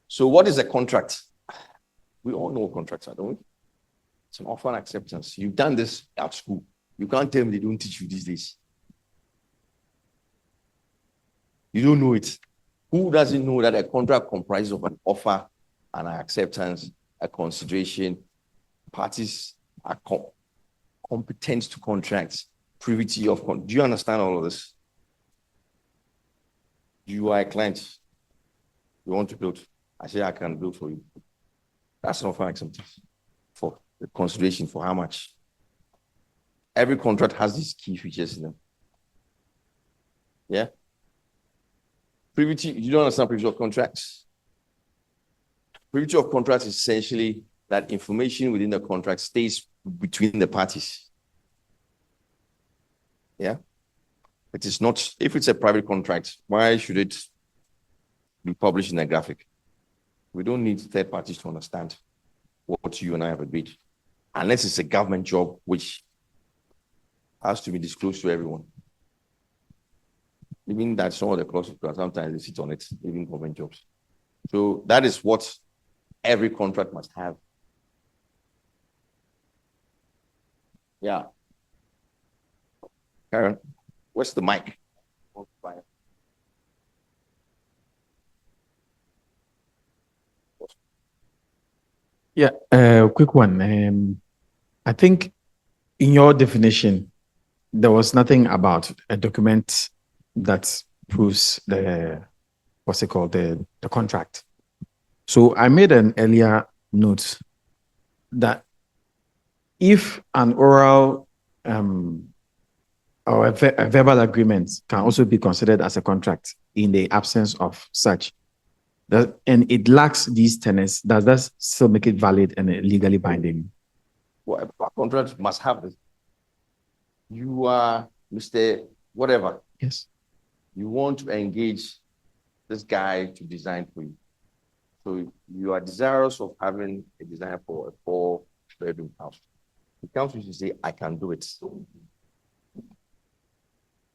[SPEAKER 1] So what is a contract? We all know what contracts are, don't we? It's an offer and acceptance. You've done this at school. You can't tell me they don't teach you these days. You don't know it. Who doesn't know that a contract comprises of an offer and an acceptance, a consideration, parties are competent to contracts, privity of do you understand all of this? You are a client. You want to build. I say I can build for you. That's an offer and acceptance for the consideration for how much. Every contract has these key features in them. Yeah. Privity, you don't understand privity of contracts. Privity of contracts is essentially that information within the contract stays between the parties. Yeah. It is not, if it's a private contract, why should it be published in a graphic? We don't need third parties to understand what you and I have agreed, unless it's a government job, which has to be disclosed to everyone. Even that some of the clauses, sometimes they sit on it, even government jobs. So that is what every contract must have. Yeah. Karen, where's the mic?
[SPEAKER 2] Yeah, quick one. I think in your definition, there was nothing about a document that proves the, what's it called, the contract. So I made an earlier note that if an oral or a verbal agreement can also be considered as a contract in the absence of such. And it lacks these tenets. Does that still make it valid and legally binding?
[SPEAKER 1] Well, a contract must have this. You are Mr. Whatever.
[SPEAKER 2] Yes.
[SPEAKER 1] You want to engage this guy to design for you. So you are desirous of having a design for a 4-bedroom house. He comes to you and say, I can do it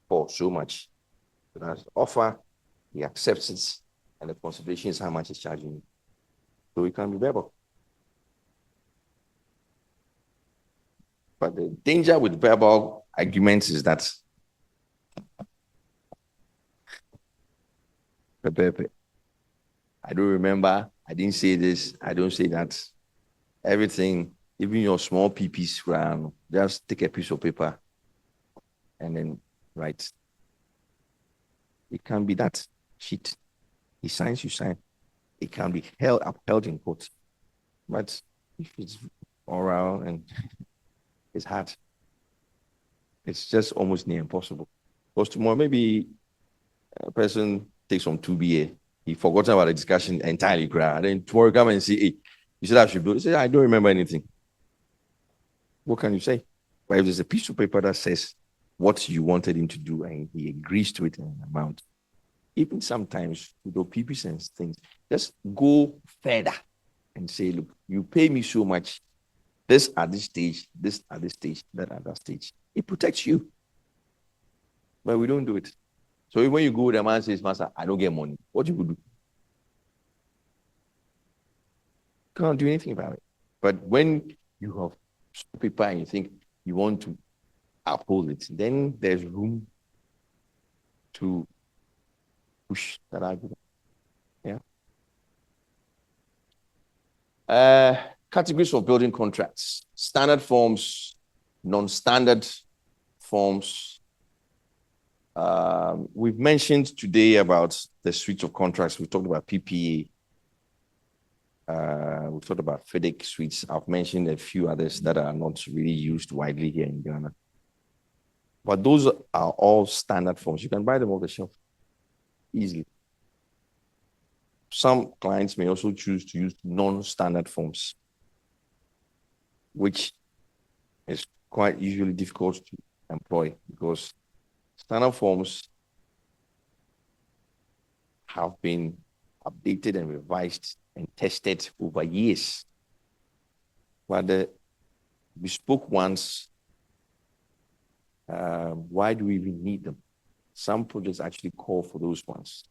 [SPEAKER 1] for so much. So that's the offer, he accepts it, and the consideration is how much he's charging you. So it can be verbal. But the danger with verbal agreements is that I don't remember, I didn't say this, I don't say that. Everything, even your small PPs, just take a piece of paper and then write. It can be that sheet. He signs, you sign. It can be upheld in court. But if it's oral and it's hard, it's just almost near impossible. Because tomorrow, maybe a person takes some 2BA, he forgot about the discussion entirely, and then tomorrow come and say, hey, you said I should build. He said, I don't remember anything. What can you say? But if there's a piece of paper that says what you wanted him to do and he agrees to it in an amount, even sometimes with your PPs and things, just go further and say, look, you pay me so much, this at this stage, this at this stage, that at that stage. It protects you. But we don't do it. So when you go, the man says, Master, I don't get money. What you could do? Can't do anything about it. But when you have paper and you think you want to uphold it, then there's room to push that argument. Yeah. Categories of building contracts: standard forms, non-standard forms. We've mentioned today about the suite of contracts. We talked about PPA. We talked about FEDEC suites. I've mentioned a few others that are not really used widely here in Ghana. But those are all standard forms. You can buy them off the shelf easily. Some clients may also choose to use non-standard forms, which is quite usually difficult to employ because standard forms have been updated and revised and tested over years. But the bespoke ones, why do we even need them? Some projects actually call for those ones.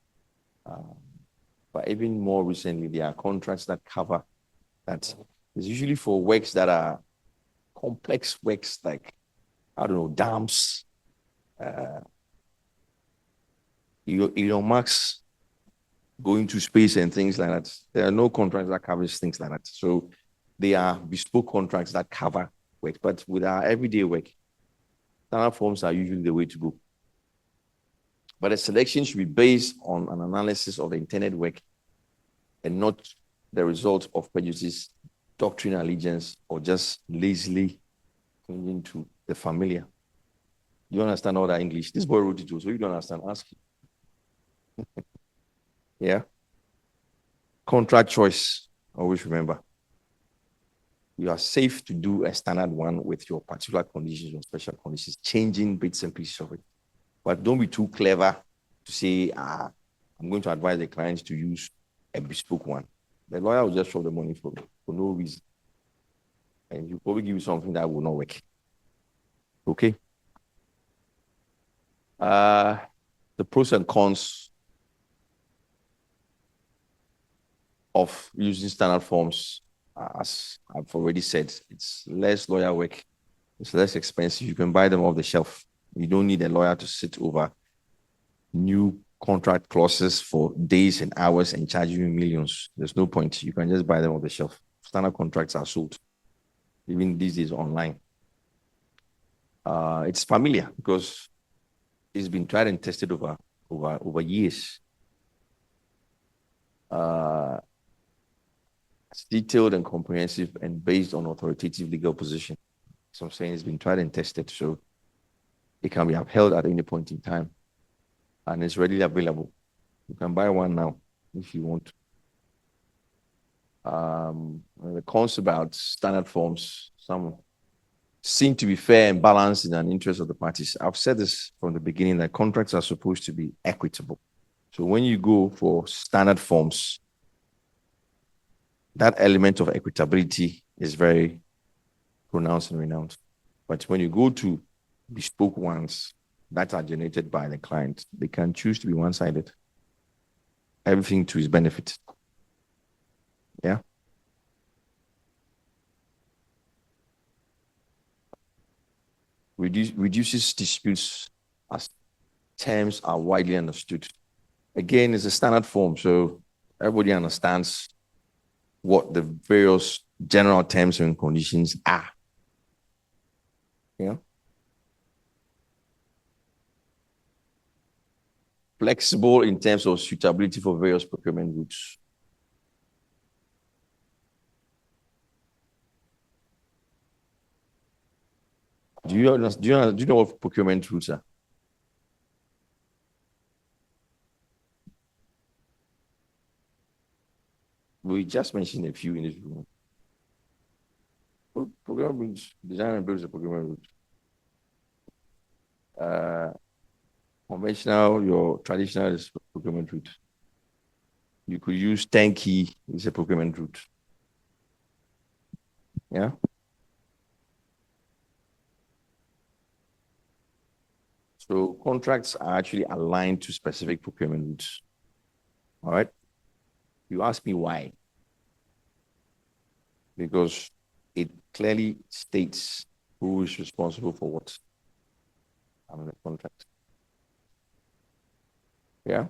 [SPEAKER 1] But even more recently, there are contracts that cover that. It's usually for works that are complex works like, I don't know, dams, Elon Musk going to space and things like that. There are no contracts that covers things like that. So they are bespoke contracts that cover work. But with our everyday work, standard forms are usually the way to go. But the selection should be based on an analysis of the intended work and not the result of prejudice, doctrine, allegiance, or just lazily clinging to the familiar. You understand all that English? This boy wrote it too, so you don't understand, ask him. Yeah. Contract choice, always remember. You are safe to do a standard one with your particular conditions or special conditions, changing bits and pieces of it. But don't be too clever to say, I'm going to advise the clients to use a bespoke one. The lawyer will just show the money for no reason. And he'll probably give you something that will not work. Okay? The pros and cons of using standard forms, as I've already said, it's less lawyer work, it's less expensive. You can buy them off the shelf. You don't need a lawyer to sit over new contract clauses for days and hours and charge you millions. There's no point. You can just buy them off the shelf. Standard contracts are sold, even these days online. It's familiar because it's been tried and tested over years. It's detailed and comprehensive and based on authoritative legal position. So I'm saying it's been tried and tested. So It can be upheld at any point in time, and it's readily available. You can buy one now if you want. The concept about standard forms, some seem to be fair and balanced in the interest of the parties. I've said this from the beginning that contracts are supposed to be equitable. So when you go for standard forms, that element of equitability is very pronounced and renounced. But when you go to bespoke ones that are generated by the client, they can choose to be one-sided. Everything to his benefit. Yeah. Reduces disputes as terms are widely understood. Again, it's a standard form, so everybody understands what the various general terms and conditions are. Yeah. Flexible in terms of suitability for various procurement routes. Do you know what procurement routes are? We just mentioned a few in this room. Procurement routes, design and build is a procurement route. Conventional, your traditional is procurement route. You could use turnkey, it's a procurement route. Yeah. So contracts are actually aligned to specific procurement routes. All right. You ask me why? Because it clearly states who is responsible for what under the contract. Yeah.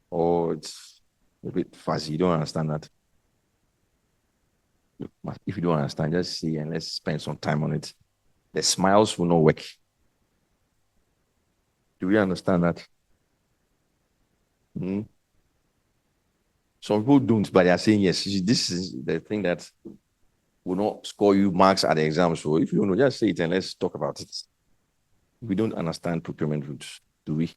[SPEAKER 1] Or it's a bit fuzzy. You don't understand that. If you don't understand, just see and let's spend some time on it. The smiles will not work. Do we understand that? Hmm? Some people don't, but they are saying yes. This is the thing that will not score you marks at the exam. So if you don't know, just say it and let's talk about it. We don't understand procurement routes, do we?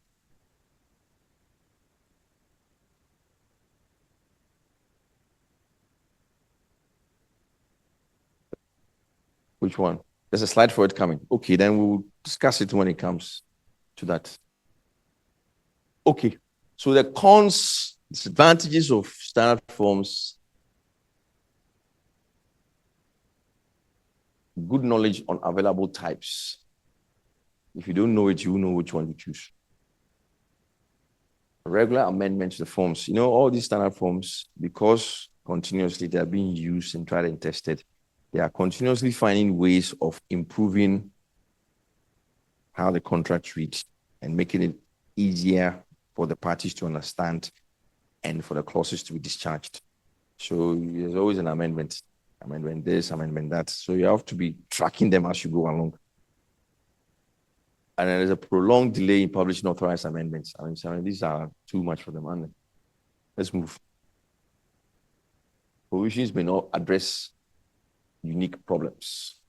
[SPEAKER 1] Which one? There's a slide for it coming. Okay, then we'll discuss it when it comes to that. Okay, so the cons, disadvantages of standard forms, good knowledge on available types. If you don't know it, you will know which one to choose. Regular amendments to the forms. You know, all these standard forms, because continuously they're being used and tried and tested, they are continuously finding ways of improving how the contract reads and making it easier for the parties to understand and for the clauses to be discharged. So there's always an amendment this, amendment that. So you have to be tracking them as you go along. And there's a prolonged delay in publishing authorized amendments. I mean, these are too much for them. Let's move. Provisions may not address unique problems.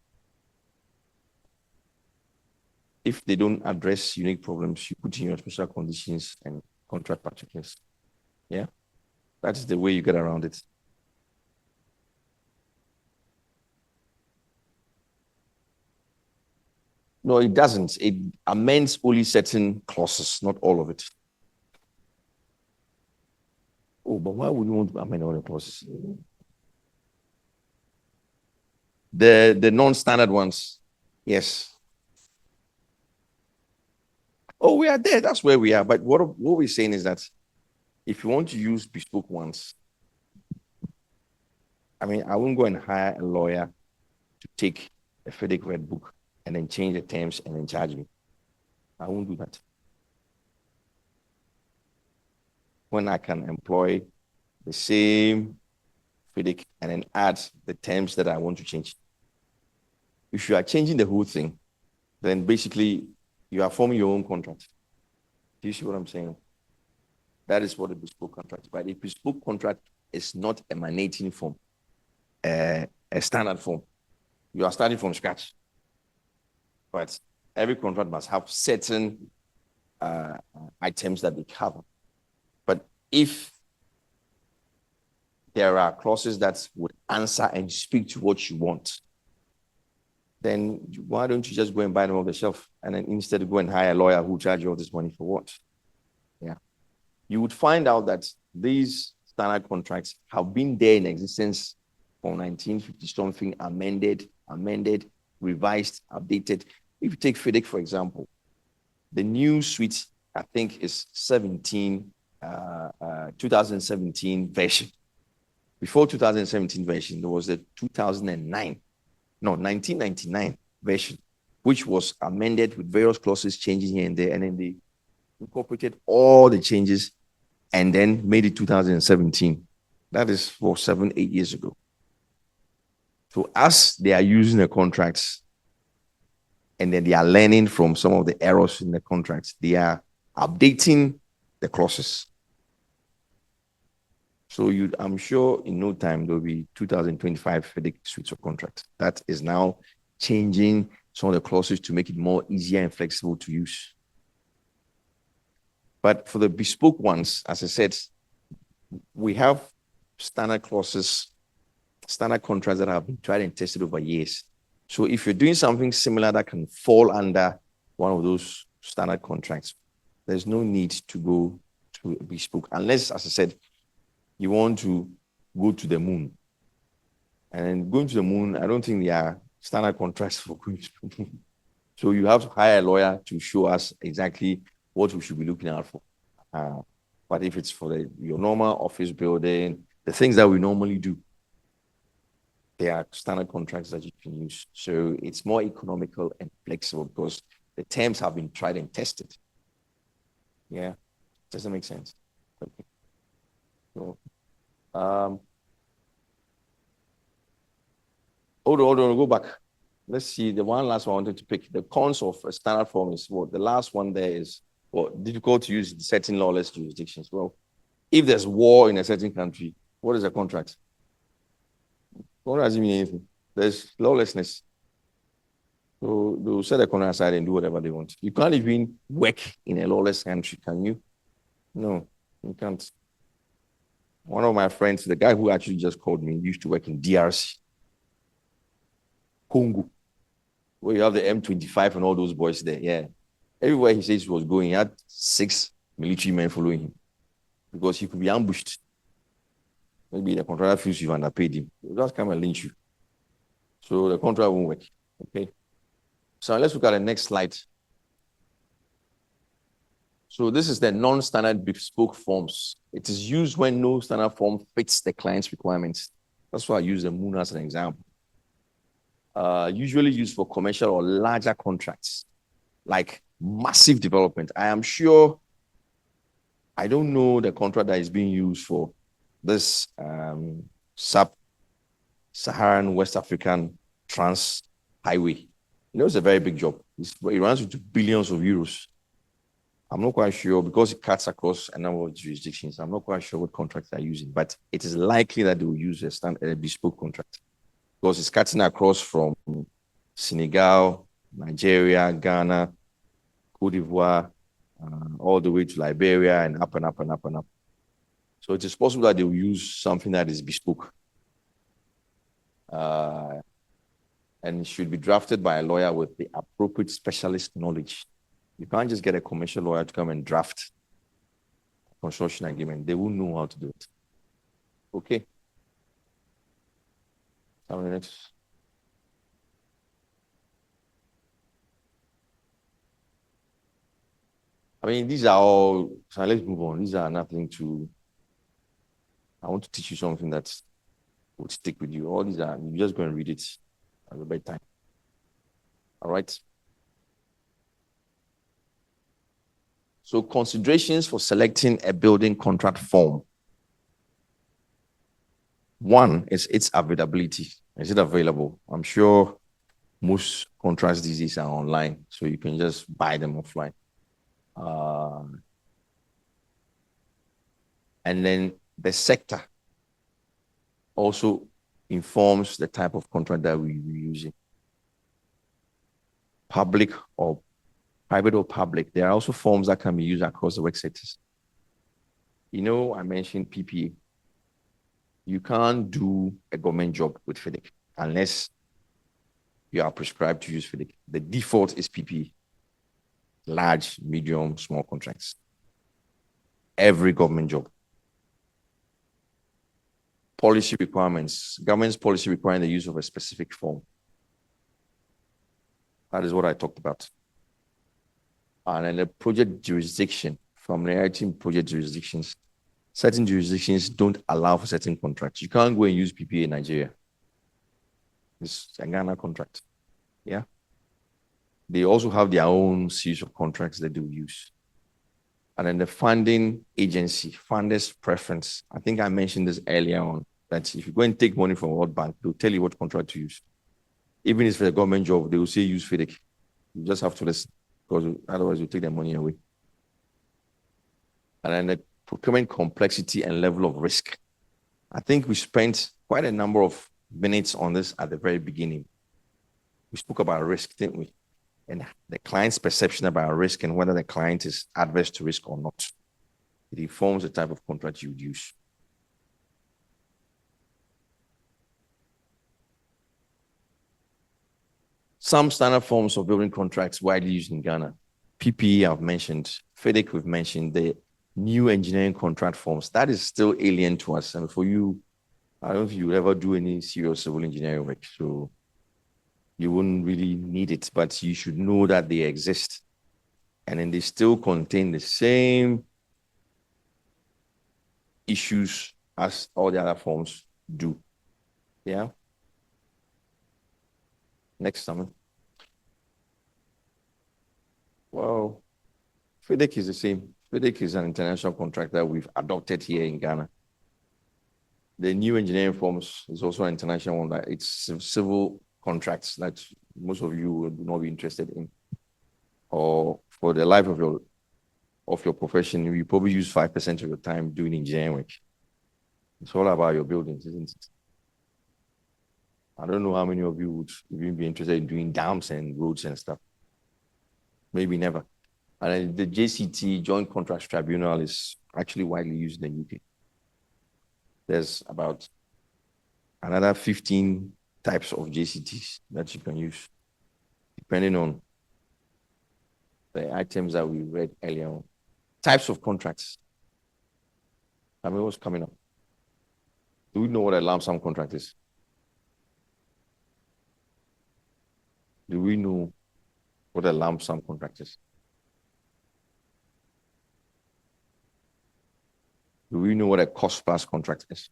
[SPEAKER 1] If they don't address unique problems, you put in your special conditions and contract particulars. Yeah, that's the way you get around it. No, it doesn't. It amends only certain clauses, not all of it. Oh, but why would you want to amend all the clauses? The non-standard ones, yes. Oh, we are there. That's where we are. But what we're saying is that if you want to use bespoke ones, I mean, I won't go and hire a lawyer to take a FedEx Red Book and then change the terms and then charge me. I won't do that. When I can employ the same FedEx and then add the terms that I want to change. If you are changing the whole thing, then basically you are forming your own contract. Do you see what I'm saying? That is what a bespoke contract is. But a bespoke contract is not emanating from a standard form. You are starting from scratch. But every contract must have certain items that they cover. But if there are clauses that would answer and speak to what you want, then why don't you just go and buy them off the shelf and then instead go and hire a lawyer who will charge you all this money for what? Yeah. You would find out that these standard contracts have been there in existence from 1950 something, amended, revised, updated. If you take FIDIC, for example, the new suite, I think, is 2017 version. Before 2017 version, there was the 1999 version, which was amended with various clauses changing here and there, and then they incorporated all the changes and then made it 2017. That is for 7-8 years ago. So as they are using the contracts and then they are learning from some of the errors in the contracts, they are updating the clauses. So I'm sure in no time there'll be 2025 FIDIC suites of contracts. That is now changing some of the clauses to make it more easier and flexible to use. But for the bespoke ones, as I said, we have standard clauses, standard contracts that have been tried and tested over years. So if you're doing something similar that can fall under one of those standard contracts, there's no need to go to a bespoke, unless, as I said, you want to go to the moon. And going to the moon, I don't think there are standard contracts for going to the moon. So you have to hire a lawyer to show us exactly what we should be looking out for. But if it's for your normal office building, the things that we normally do, there are standard contracts that you can use. So it's more economical and flexible because the terms have been tried and tested. Yeah, does that make sense? Okay. So, hold on, go back. Let's see, the one last one I wanted to pick. The cons of a standard form is what? The last one there is difficult to use in certain lawless jurisdictions. Well, if there's war in a certain country, what is a contract? What does it mean anything? There's lawlessness. So they'll set the contract aside and do whatever they want. You can't even work in a lawless country, can you? No, you can't. One of my friends, the guy who actually just called me, used to work in DRC, Congo, where you have the M25 and all those boys there. Yeah. Everywhere he says he was going, he had 6 military men following him because he could be ambushed. Maybe the contractor feels you've underpaid him. He'll just come and lynch you. So the contract won't work. Okay. So let's look at the next slide. So this is the non-standard bespoke forms. It is used when no standard form fits the client's requirements. That's why I use the moon as an example. Usually used for commercial or larger contracts, like massive development. I am sure, I don't know the contract that is being used for this sub-Saharan West African trans highway. You know, it's a very big job. It runs into billions of euros. I'm not quite sure because it cuts across a number of jurisdictions. I'm not quite sure what contracts they're using, but it is likely that they will use a bespoke contract because it's cutting across from Senegal, Nigeria, Ghana, Cote d'Ivoire, all the way to Liberia and up and up and up and up. So it is possible that they will use something that is bespoke. And it should be drafted by a lawyer with the appropriate specialist knowledge. You can't just get a commercial lawyer to come and draft a construction agreement. They won't know how to do it. Okay. How many minutes? I mean, these are all, so let's move on. These are nothing to, I want to teach you something that would stick with you. All these are, you just go and read it at the bedtime. All right. So considerations for selecting a building contract form. One is its availability. Is it available? I'm sure most contracts these days are online, so you can just buy them offline. And then the sector also informs the type of contract that we're using. public or private or public, there are also forms that can be used across the work sectors. You know, I mentioned PPA. You can't do a government job with FIDIC unless you are prescribed to use FIDIC. The default is PPA. Large, medium, small contracts. Every government job. Policy requirements. Government's policy requiring the use of a specific form. That is what I talked about. And then the project jurisdiction, familiarity in project jurisdictions. Certain jurisdictions don't allow for certain contracts. You can't go and use PPA in Nigeria. It's a Ghana contract. Yeah. They also have their own series of contracts that they will use. And then the funding agency, funders' preference. I think I mentioned this earlier on, that if you go and take money from World Bank, they'll tell you what contract to use. Even if it's a government job, they will say use FIDIC. You just have to listen, because otherwise you take their money away. And then the procurement complexity and level of risk. I think we spent quite a number of minutes on this at the very beginning. We spoke about risk, didn't we? And the client's perception about risk and whether the client is adverse to risk or not. It informs the type of contract you would use. Some standard forms of building contracts widely used in Ghana. PPE I've mentioned, FIDIC we've mentioned, the new engineering contract forms. That is still alien to us. And for you, I don't know if you ever do any serious civil engineering work, so you wouldn't really need it, but you should know that they exist. And then they still contain the same issues as all the other forms do. Yeah. Next summary. Well, FIDIC is the same. FIDIC is an international contract that we've adopted here in Ghana. The new engineering forms is also an international one that it's civil contracts that most of you would not be interested in. Or for the life of your profession, you probably use 5% of your time doing engineering work. It's all about your buildings, isn't it? I don't know how many of you would even be interested in doing dams and roads and stuff. Maybe never. And the JCT, Joint Contracts Tribunal, is actually widely used in the UK. There's about another 15 types of JCTs that you can use, depending on the items that we read earlier on. Types of contracts. I mean, what's coming up? Do we know what a lump sum contract is? Do we know what a lump sum contract is? Do we know what a cost plus contract is?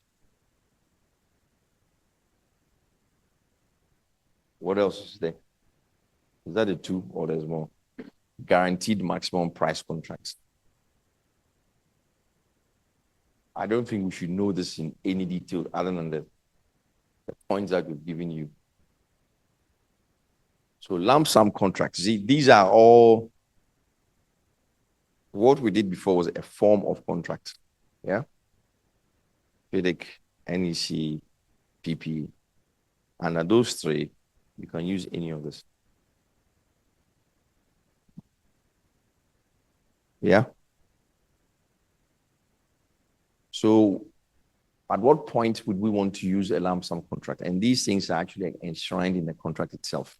[SPEAKER 1] What else is there? Is that the two or there's more? Guaranteed maximum price contracts. I don't think we should know this in any detail other than the points that we've given you. So lump sum contracts, these are all, what we did before was a form of contract. Yeah. FIDIC, NEC, PP. Under those three, you can use any of this. Yeah. So at what point would we want to use a lump sum contract? And these things are actually enshrined in the contract itself.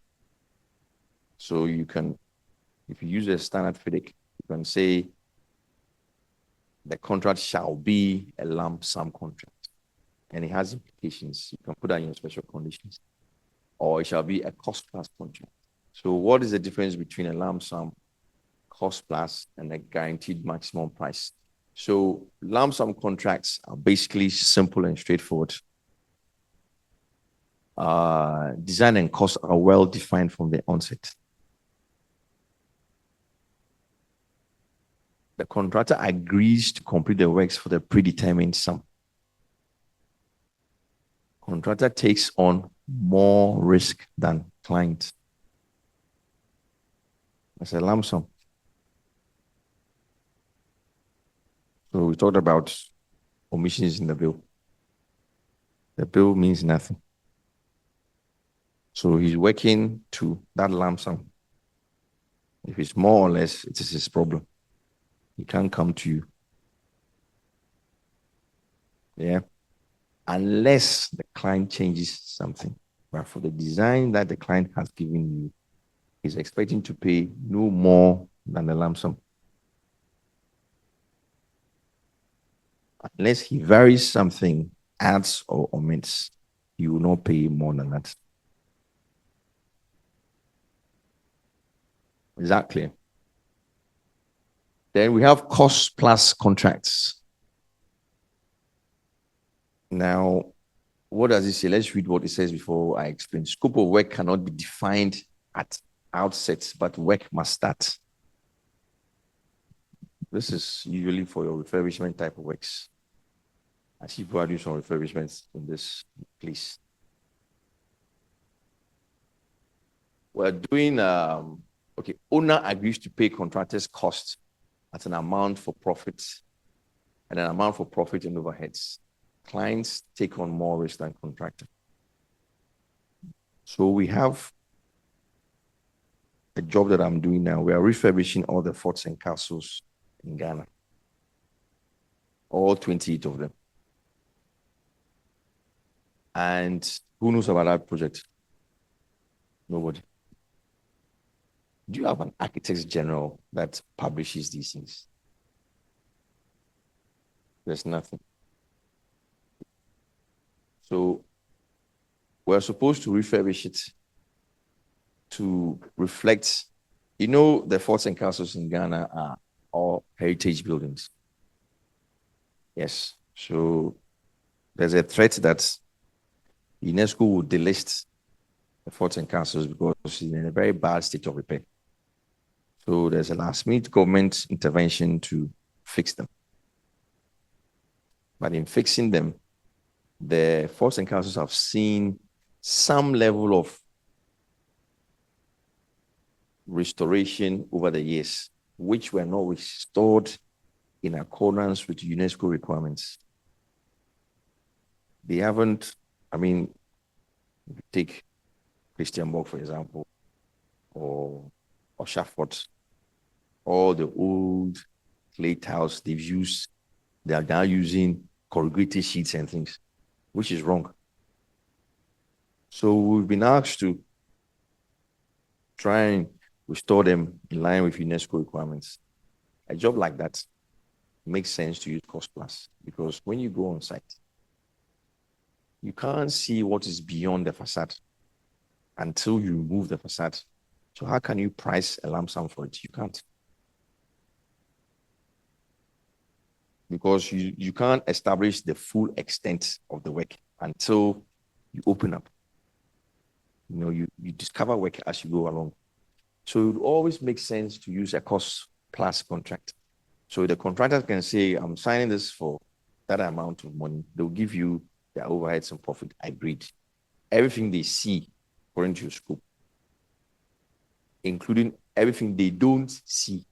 [SPEAKER 1] So you can, if you use a standard FIDIC, you can say the contract shall be a lump sum contract. And it has implications. You can put that in your special conditions. Or it shall be a cost plus contract. So what is the difference between a lump sum, cost plus, and a guaranteed maximum price? So lump sum contracts are basically simple and straightforward. Design and cost are well defined from the onset. The contractor agrees to complete the works for the predetermined sum. Contractor takes on more risk than client. That's a lump sum. So we talked about omissions in the bill. The bill means nothing. So he's working to that lump sum. If it's more or less, it is his problem. He can't come to you. Yeah. Unless the client changes something. But for the design that the client has given you, he's expecting to pay no more than the lump sum. Unless he varies something, adds or omits, you will not pay more than that. Is that clear? Then we have cost plus contracts. Now, what does it say? Let's read what it says before I explain. Scope of work cannot be defined at outset, but work must start. This is usually for your refurbishment type of works. I see people are doing some refurbishments in this place. We're doing, okay, owner agrees to pay contractors costs at an amount for profits and an amount for profit and overheads. Clients take on more risk than contractor. So we have a job that I'm doing now. We are refurbishing all the forts and castles in Ghana. All 28 of them. And who knows about that project? Nobody. Do you have an architect general that publishes these things? There's nothing. So we're supposed to refurbish it to reflect, you know, the forts and castles in Ghana are all heritage buildings. Yes. So there's a threat that UNESCO will delist the forts and castles because it's in a very bad state of repair. So there's a last-minute government intervention to fix them. But in fixing them, the forts and castles have seen some level of restoration over the years, which were not restored in accordance with UNESCO requirements. They haven't, I mean, take Christianborg, for example, or Shafort, all the old clay tiles they've used, they are now using corrugated sheets and things, which is wrong. So we've been asked to try and restore them in line with UNESCO requirements. A job like that makes sense to use cost plus, because when you go on site, you can't see what is beyond the facade until you remove the facade. So how can you price a lump sum for it? You can't. Because you can't establish the full extent of the work until you open up. You know, you discover work as you go along. So it would always make sense to use a cost plus contract. So the contractor can say, I'm signing this for that amount of money. They'll give you their overheads and profit agreed. Everything they see according to your scope, including everything they don't see.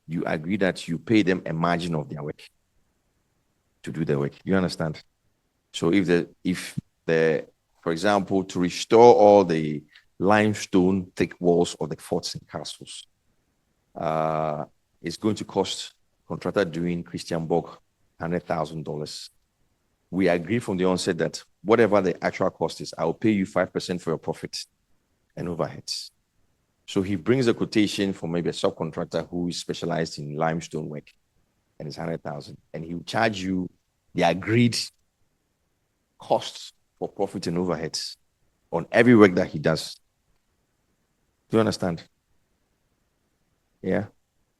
[SPEAKER 1] You agree that you pay them a margin of their work to do the work. You understand? So if the, for example, to restore all the limestone thick walls of the forts and castles, it's going to cost contractor doing Christianborg $100,000. We agree from the onset that whatever the actual cost is, I will pay you 5% for your profit and overheads. So he brings a quotation from maybe a subcontractor who is specialized in limestone work, and it's 100,000, and he will charge you the agreed costs for profit and overheads on every work that he does. Do you understand? Yeah.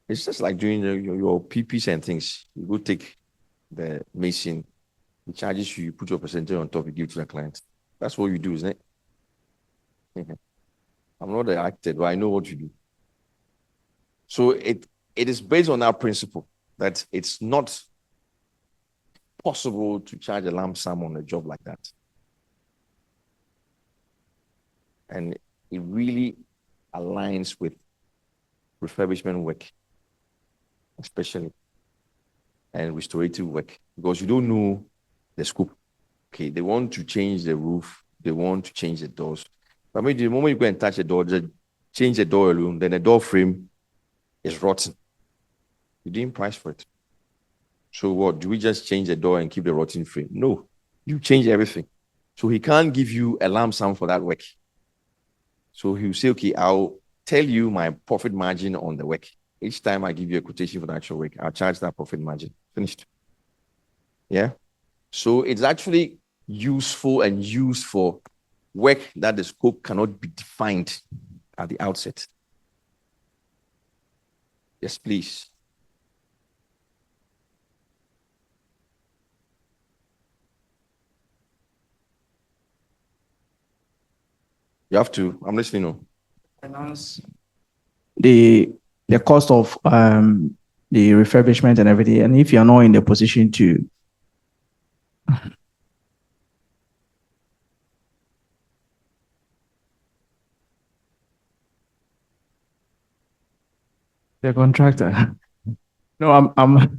[SPEAKER 1] It's just like doing your PPs and things. You go take the mason, he charges you, you put your percentage on top, you give to the client. That's what you do, isn't it? I'm not the architect, but I know what you do. So it is based on that principle that it's not possible to charge a lump sum on a job like that. And it really aligns with refurbishment work, especially, and restorative work, because you don't know the scope. Okay, they want to change the roof, they want to change the doors. But maybe the moment you go and touch the door, change the door alone, then the door frame is rotten. You didn't price for it. So what? Do we just change the door and keep the rotten frame? No, you change everything. So he can't give you a lump sum for that work. So he'll say, okay, I'll tell you my profit margin on the work. Each time I give you a quotation for the actual work, I'll charge that profit margin. Finished. Yeah. So it's actually useful and used for work that the scope cannot be defined at the outset. Yes, please. You have to. I'm listening. No.
[SPEAKER 6] Finance the cost of the refurbishment and everything, and if you're not in the position to the contractor. No, I'm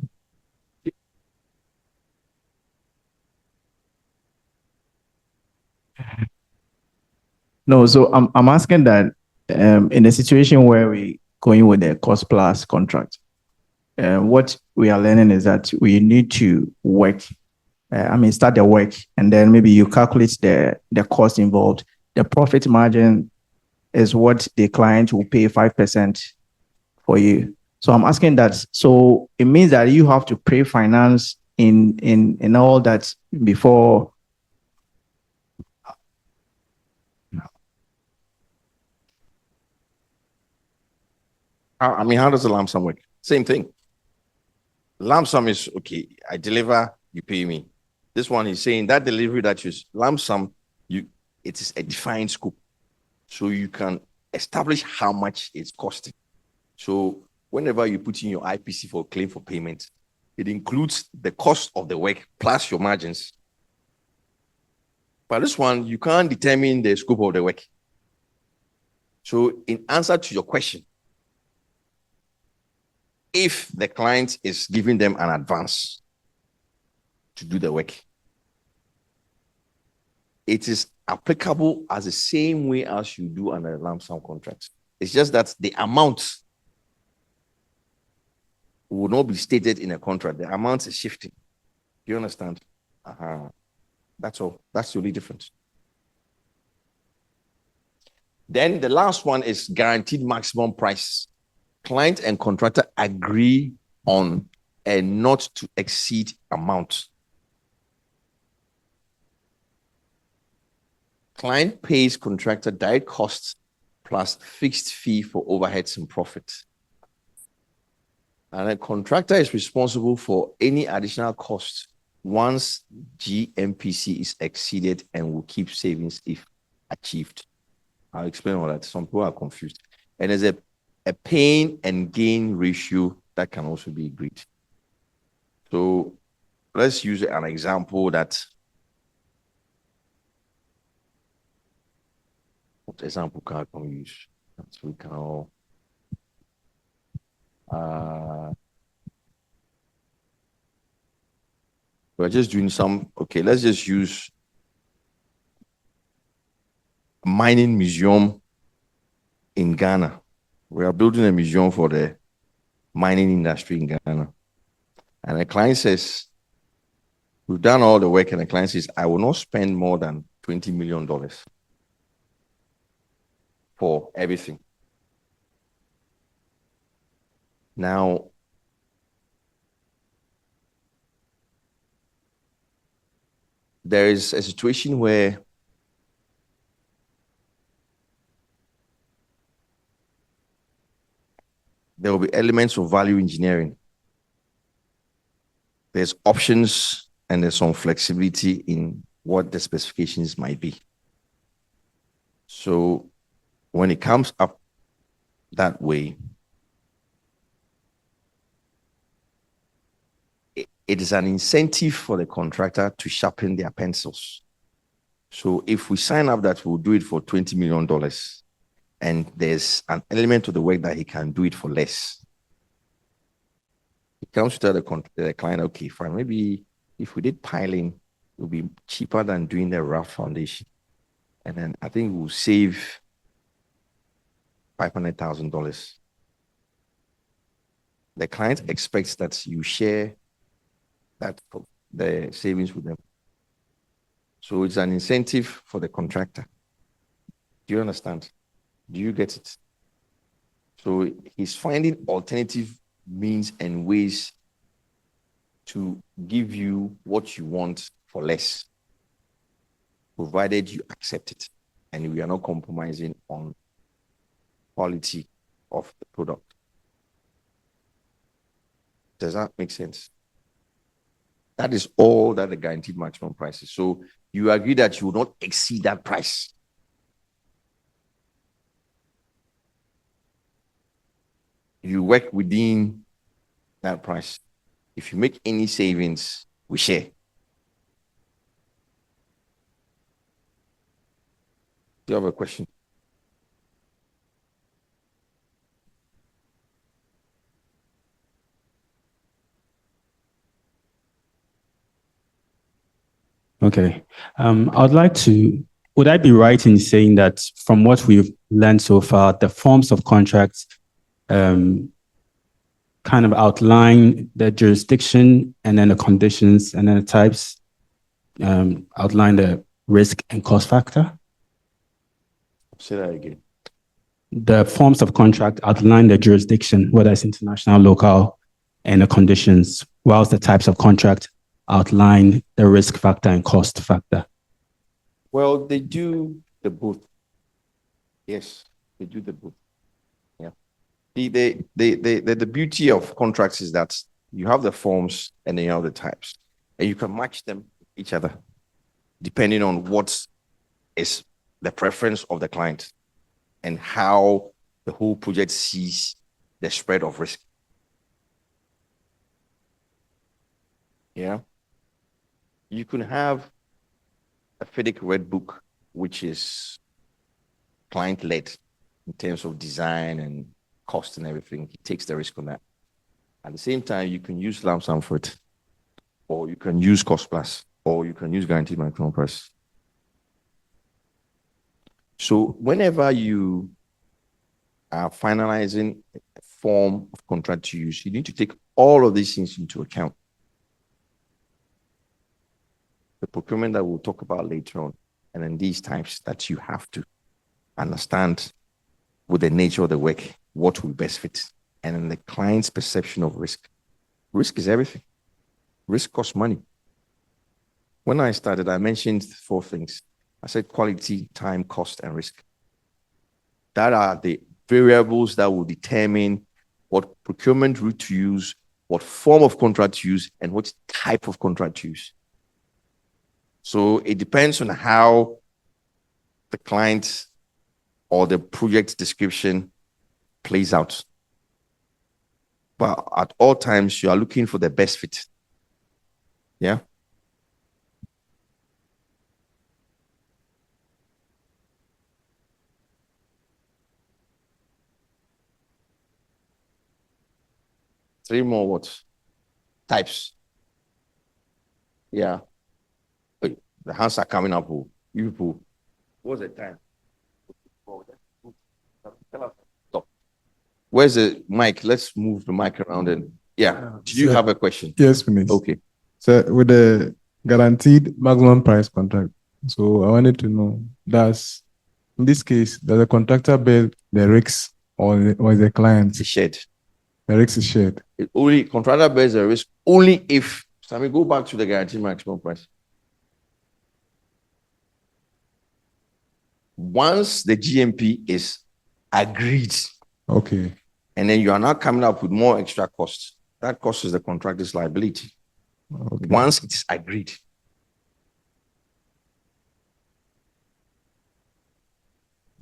[SPEAKER 6] no, so I'm asking that in a situation where we going with the cost plus contract, what we are learning is that we need to work. Start the work, and then maybe you calculate the cost involved. The profit margin is what the client will pay 5% for you. So I'm asking that. So it means that you have to pre-finance in all that before.
[SPEAKER 1] How does the lump sum work? Same thing. Lump sum is, okay, I deliver, you pay me. This one is saying that delivery that you lump sum, it is a defined scope. So you can establish how much it's costing. So whenever you put in your IPC for claim for payment, it includes the cost of the work plus your margins. But this one, you can't determine the scope of the work. So in answer to your question, if the client is giving them an advance to do the work, it is applicable as the same way as you do under a lump sum contract. It's just that the amount will not be stated in a contract. The amount is shifting. Do you understand? That's all. That's the only difference. Then the last one is guaranteed maximum price. Client and contractor agree on a not to exceed amount. Client pays contractor direct costs plus fixed fee for overheads and profits. And a contractor is responsible for any additional costs once GMPC is exceeded and will keep savings if achieved. I'll explain all that. Some people are confused. And there's a pain and gain ratio that can also be agreed. So let's use an example that. What example can I use? So we can all. We're just doing some. Okay, let's just use a mining museum in Ghana. We are building a museum for the mining industry in Ghana. And the client says, we've done all the work, and the client says, I will not spend more than $20 million for everything. Now, there is a situation where there will be elements of value engineering. There's options and there's some flexibility in what the specifications might be. So when it comes up that way, it is an incentive for the contractor to sharpen their pencils. So if we sign up that we'll do it for $20 million, and there's an element of the work that he can do it for less, he comes to tell the client, okay, fine, maybe if we did piling, it would be cheaper than doing the rough foundation. And then I think we'll save $500,000. The client expects that you share the savings with them. So it's an incentive for the contractor. Do you understand? Do you get it? So he's finding alternative means and ways to give you what you want for less, provided you accept it and we are not compromising on quality of the product. Does that make sense? That is all that the guaranteed maximum price is. So you agree that you will not exceed that price. You work within that price. If you make any savings, we share. Do you have a question?
[SPEAKER 12] Okay. Would I be right in saying that from what we've learned so far, the forms of contracts kind of outline the jurisdiction and then the conditions and then the types, outline the risk and cost factor?
[SPEAKER 1] Say that again.
[SPEAKER 12] The forms of contract outline the jurisdiction, whether it's international, local, and the conditions, whilst the types of contract outline the risk factor and cost factor.
[SPEAKER 1] Well, they do the both. Yes, they do the both. Yeah. The beauty of contracts is that you have the forms and then you have the types, and you can match them with each other depending on what is the preference of the client and how the whole project sees the spread of risk. Yeah. You can have a FIDIC red book, which is client-led in terms of design and cost and everything. He takes the risk on that. At the same time, you can use lump sum for it, or you can use cost plus, or you can use guaranteed maximum price. So whenever you are finalizing a form of contract to use, you need to take all of these things into account. The procurement that we'll talk about later on, and then these types that you have to understand with the nature of the work, what will best fit, and then the client's perception of risk. Risk is everything. Risk costs money. When I started, I mentioned 4 things. I said quality, time, cost, and risk. That are the variables that will determine what procurement route to use, what form of contract to use, and what type of contract to use. So it depends on how the client or the project description plays out. But at all times, you are looking for the best fit. Yeah. Three more what? Types. Yeah. Wait, the hands are coming up. You people. What's the time? Stop. Where's the mic? Let's move the mic around and yeah. Do you have a question?
[SPEAKER 5] Yes, please.
[SPEAKER 1] Okay.
[SPEAKER 5] So with the guaranteed maximum price contract, so I wanted to know, in this case, does the contractor bear the risks or the client?
[SPEAKER 1] It's shared.
[SPEAKER 5] The risk is shared.
[SPEAKER 1] Contractor bears the risk only if, Sammy, go back to the guaranteed maximum price. Once the GMP is agreed,
[SPEAKER 5] okay,
[SPEAKER 1] and then you are now coming up with more extra costs, that cost is the contractor's liability.
[SPEAKER 5] Okay.
[SPEAKER 1] Once it's agreed.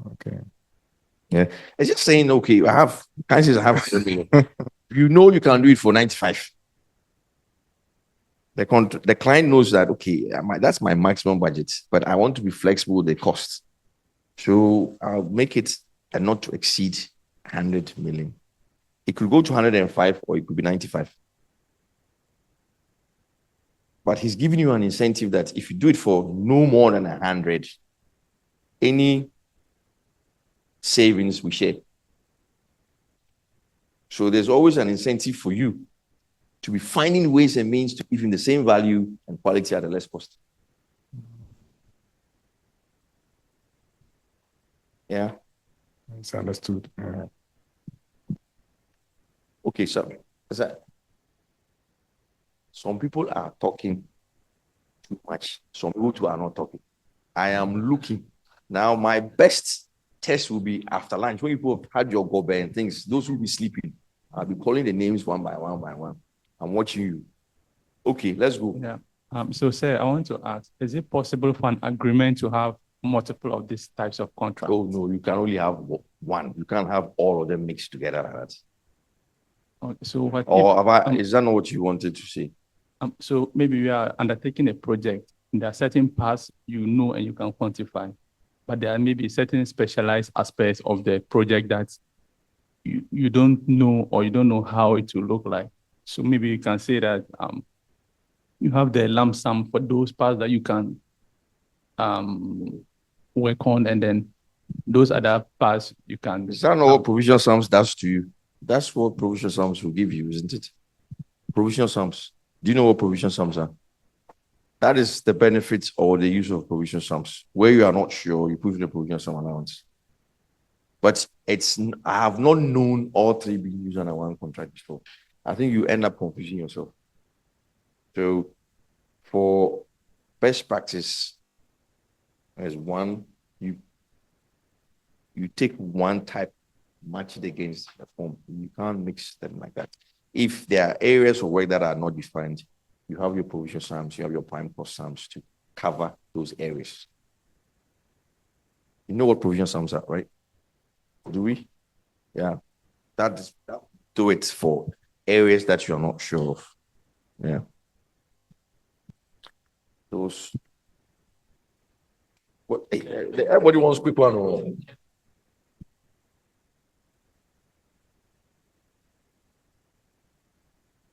[SPEAKER 5] Okay.
[SPEAKER 1] Yeah, it's just saying, okay, I have 100 million. You know you can do it for 95. The client knows that, okay, that's my maximum budget, but I want to be flexible with the cost. So I'll make it a not to exceed 100 million. It could go to 105 or it could be 95. But he's giving you an incentive that if you do it for no more than 100, any savings we share. So there's always an incentive for you to be finding ways and means to give him the same value and quality at a less cost. Yeah.
[SPEAKER 5] It's understood.
[SPEAKER 1] Okay, so some people are talking too much. Some people too are not talking. I am looking. Now, my best test will be after lunch. When people have had your gobe and things, those who will be sleeping, I'll be calling the names one by one by one. I'm watching you. Okay, let's go.
[SPEAKER 7] Yeah. So, sir, I want to ask, is it possible for an agreement to have multiple of these types of contracts?
[SPEAKER 1] Oh, no, you can only have one. You can't have all of them mixed together like that.
[SPEAKER 7] Okay, so what
[SPEAKER 1] Or is that not what you wanted to say?
[SPEAKER 7] so maybe we are undertaking a project. There are certain parts you know and you can quantify, but there are maybe certain specialized aspects of the project that you don't know or you don't know how it will look like. So maybe you can say that you have the lump sum for those parts that you can work on, and then those other parts you can.
[SPEAKER 1] Is that not what provisional sums does to you? That's what provisional sums will give you, isn't it? Provisional sums. Do you know what provisional sums are? That is the benefits or the use of provisional sums. Where you are not sure, you put in the provisional sum allowance. But I have not known all three being used under one contract before. I think you end up confusing yourself. So for best practice, there's one, you take one type, match it against the form. You can't mix them like that. If there are areas of work that are not defined, you have your provisional sums, you have your prime cost sums to cover those areas. You know what provisional sums are, right? Do we? Yeah. That do it for areas that you're not sure of. Yeah. Those. What? Everybody wants quick one. Or?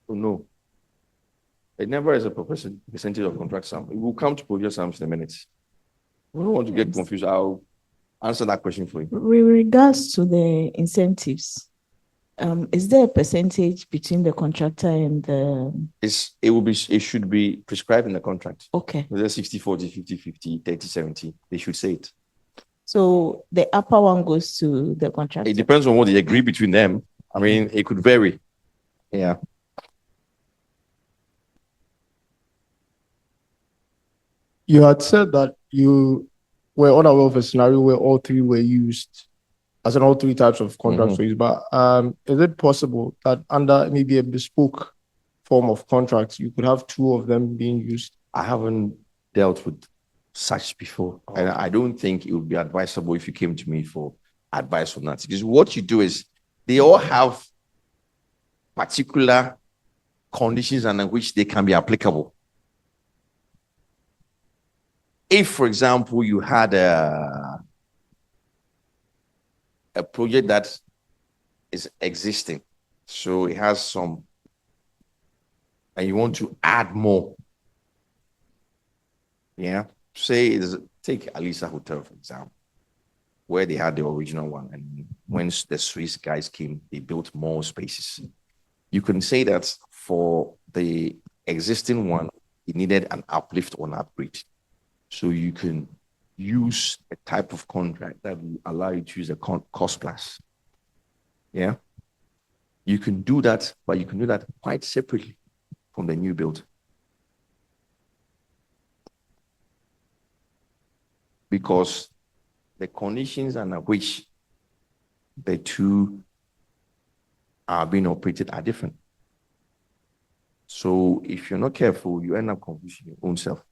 [SPEAKER 1] Oh, no. It never is a percentage of contract sum. It will come to provisional sums in a minute. We don't want to get confused. I'll answer that question for you.
[SPEAKER 8] With regards to the incentives, is there a percentage between the contractor and the?
[SPEAKER 1] It should be prescribed in the contract.
[SPEAKER 8] Okay.
[SPEAKER 1] Whether 60-40, 50-50, 30-70, they should say it.
[SPEAKER 8] So the upper one goes to the contractor?
[SPEAKER 1] It depends on what they agree between them. I mean, it could vary. Yeah.
[SPEAKER 11] You had said that you were unaware of a scenario where all three were used, as in all three types of contracts were used. But is it possible that under maybe a bespoke form of contracts, you could have two of them being used?
[SPEAKER 1] I haven't dealt with such before. And I don't think it would be advisable if you came to me for advice on that. Because what you do is they all have particular conditions under which they can be applicable. If, for example, you had a project that is existing, so it has some, and you want to add more, yeah, say take Alisa Hotel, for example, where they had the original one, and when the Swiss guys came, they built more spaces. You can say that for the existing one, it needed an uplift or an upgrade. So you can use a type of contract that will allow you to use a cost plus. Yeah. You can do that, but you can do that quite separately from the new build. Because the conditions under which the two are being operated are different. So if you're not careful, you end up confusing your own self.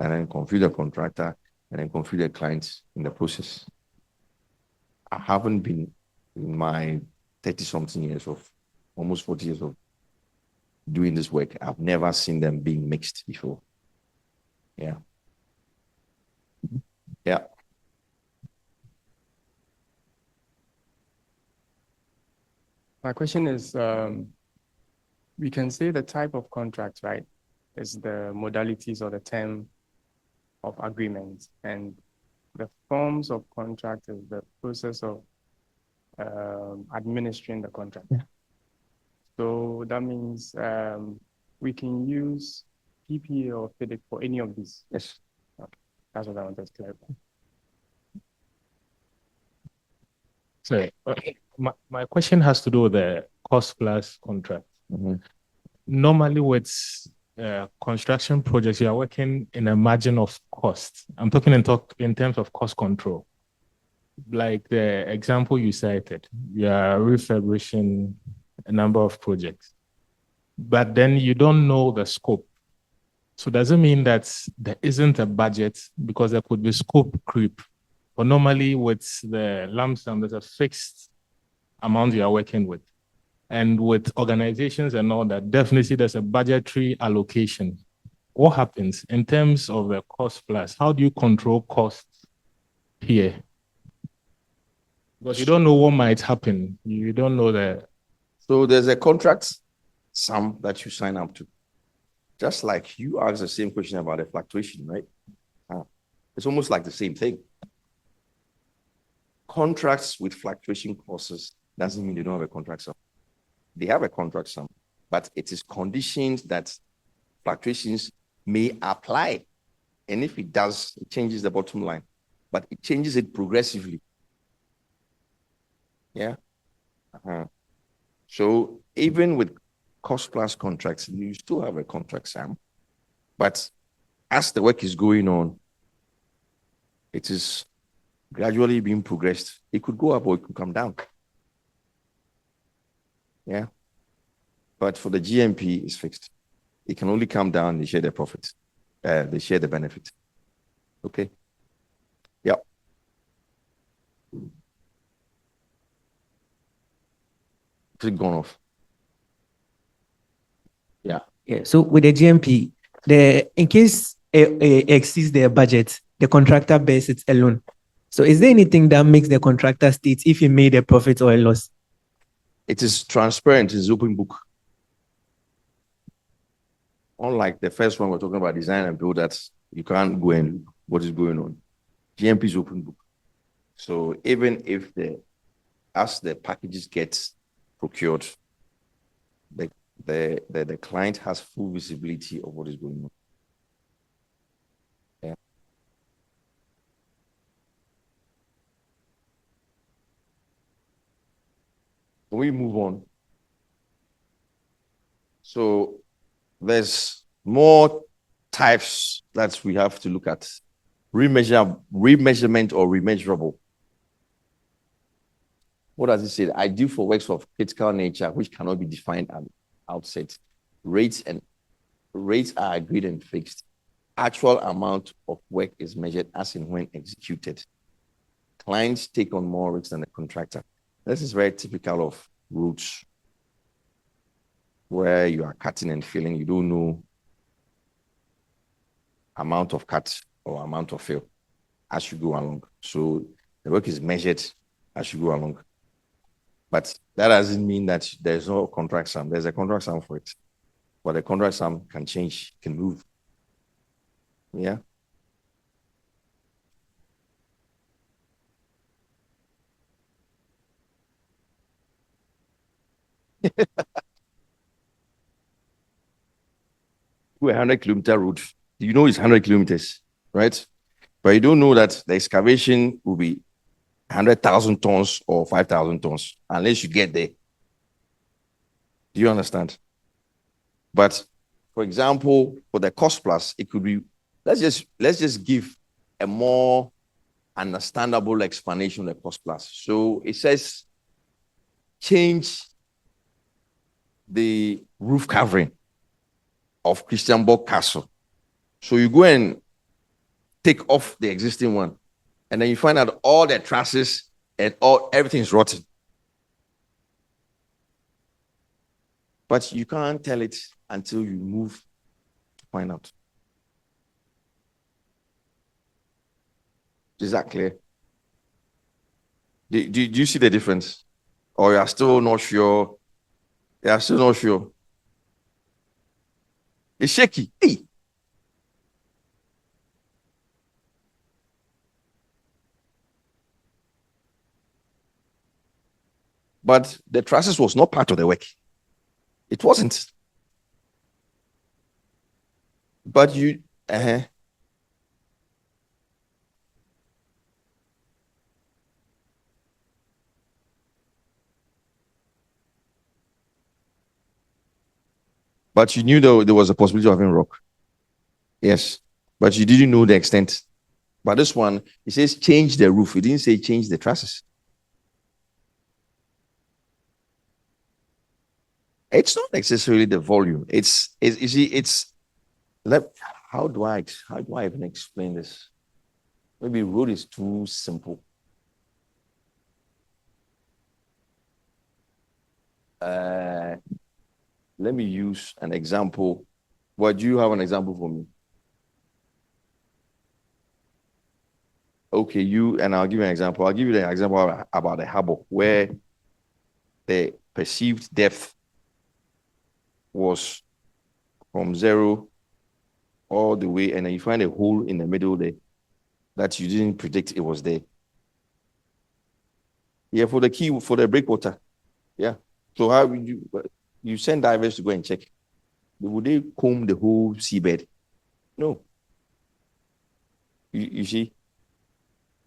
[SPEAKER 1] And then confuse the contractor, and then confuse the clients in the process. I haven't been in my 30-something years of, almost 40 years of doing this work. I've never seen them being mixed before. Yeah. Yeah.
[SPEAKER 13] My question is, we can say the type of contract, right, is the modalities or the term of agreement, and the forms of contract is the process of administering the contract.
[SPEAKER 3] Yeah.
[SPEAKER 13] So that means we can use PPA or FIDIC for any of these.
[SPEAKER 1] Yes.
[SPEAKER 13] Okay. That's what I wanted to clarify.
[SPEAKER 4] So my question has to do with the cost plus contract. Normally with construction projects, you are working in a margin of cost. I'm talking in terms of cost control. Like the example you cited, you are refurbishing a number of projects, but then you don't know the scope. So does it mean that there isn't a budget because there could be scope creep? But normally with the lump sum, there's a fixed amount you are working with. And with organizations and all that, definitely there's a budgetary allocation. What happens in terms of the cost plus? How do you control costs here? Because you don't know what might happen. You don't know the.
[SPEAKER 1] So there's a contract sum that you sign up to. Just like you asked the same question about the fluctuation, right? It's almost like the same thing. Contracts with fluctuation clauses doesn't mean they don't have a contract sum. They have a contract sum, but it is conditioned that fluctuations may apply. And if it does, it changes the bottom line, but it changes it progressively. Yeah. So even with cost plus contracts, you still have a contract sum, but as the work is going on, it is gradually being progressed. It could go up or it could come down. Yeah. But for the GMP, it's fixed. It can only come down, they share the profit. They share the benefit. Okay. Yeah. It's gone off. Yeah.
[SPEAKER 14] Yeah. So with the GMP, in case it exceeds their budget, the contractor bears it alone. So is there anything that makes the contractor state if he made a profit or a loss?
[SPEAKER 1] It is transparent, it's open book. Unlike the first one, we're talking about design and build, that you can't go and look what is going on. GMP is open book. So even if as the packages get procured, the client has full visibility of what is going on. Yeah. Can we move on? So there's more types that we have to look at. Remeasurement or remeasurable. What does it say? Ideal for works of critical nature, which cannot be defined at the outset. Rates are agreed and fixed. Actual amount of work is measured as and when executed. Clients take on more risks than the contractor. This is very typical of roads, where you are cutting and filling, you don't know amount of cut or amount of fill as you go along. So the work is measured as you go along. But that doesn't mean that there's no contract sum. There's a contract sum for it. But the contract sum can change, can move. Yeah. To a 100-kilometer road, you know it's 100 kilometers, right? But you don't know that the excavation will be 100,000 tons or 5,000 tons unless you get there. Do you understand? But for example, for the cost plus, it could be, let's just give a more understandable explanation of the cost plus. So it says change the roof covering of Christianborg Castle. So you go and take off the existing one, and then you find out all the trusses and everything is rotten. But you can't tell it until you move to find out. Is that clear? Do you see the difference? Or you are still not sure? You are still not sure? It's shaky. Hey. But the trusses was not part of the work. It wasn't. But you, but you knew there was a possibility of having rock. Yes, but you didn't know the extent. But this one, it says change the roof. It didn't say change the trusses. It's not necessarily the volume. It's you see, it's how do I even explain this? Maybe road is too simple. Let me use an example. What do you have an example for me? Okay, and I'll give you an example. I'll give you the example about a harbor where the perceived depth was from 0 all the way, and then you find a hole in the middle there that you didn't predict it was there. Yeah, for the breakwater. Yeah. So how would you send divers to go and check? Would they comb the whole seabed? No. You see?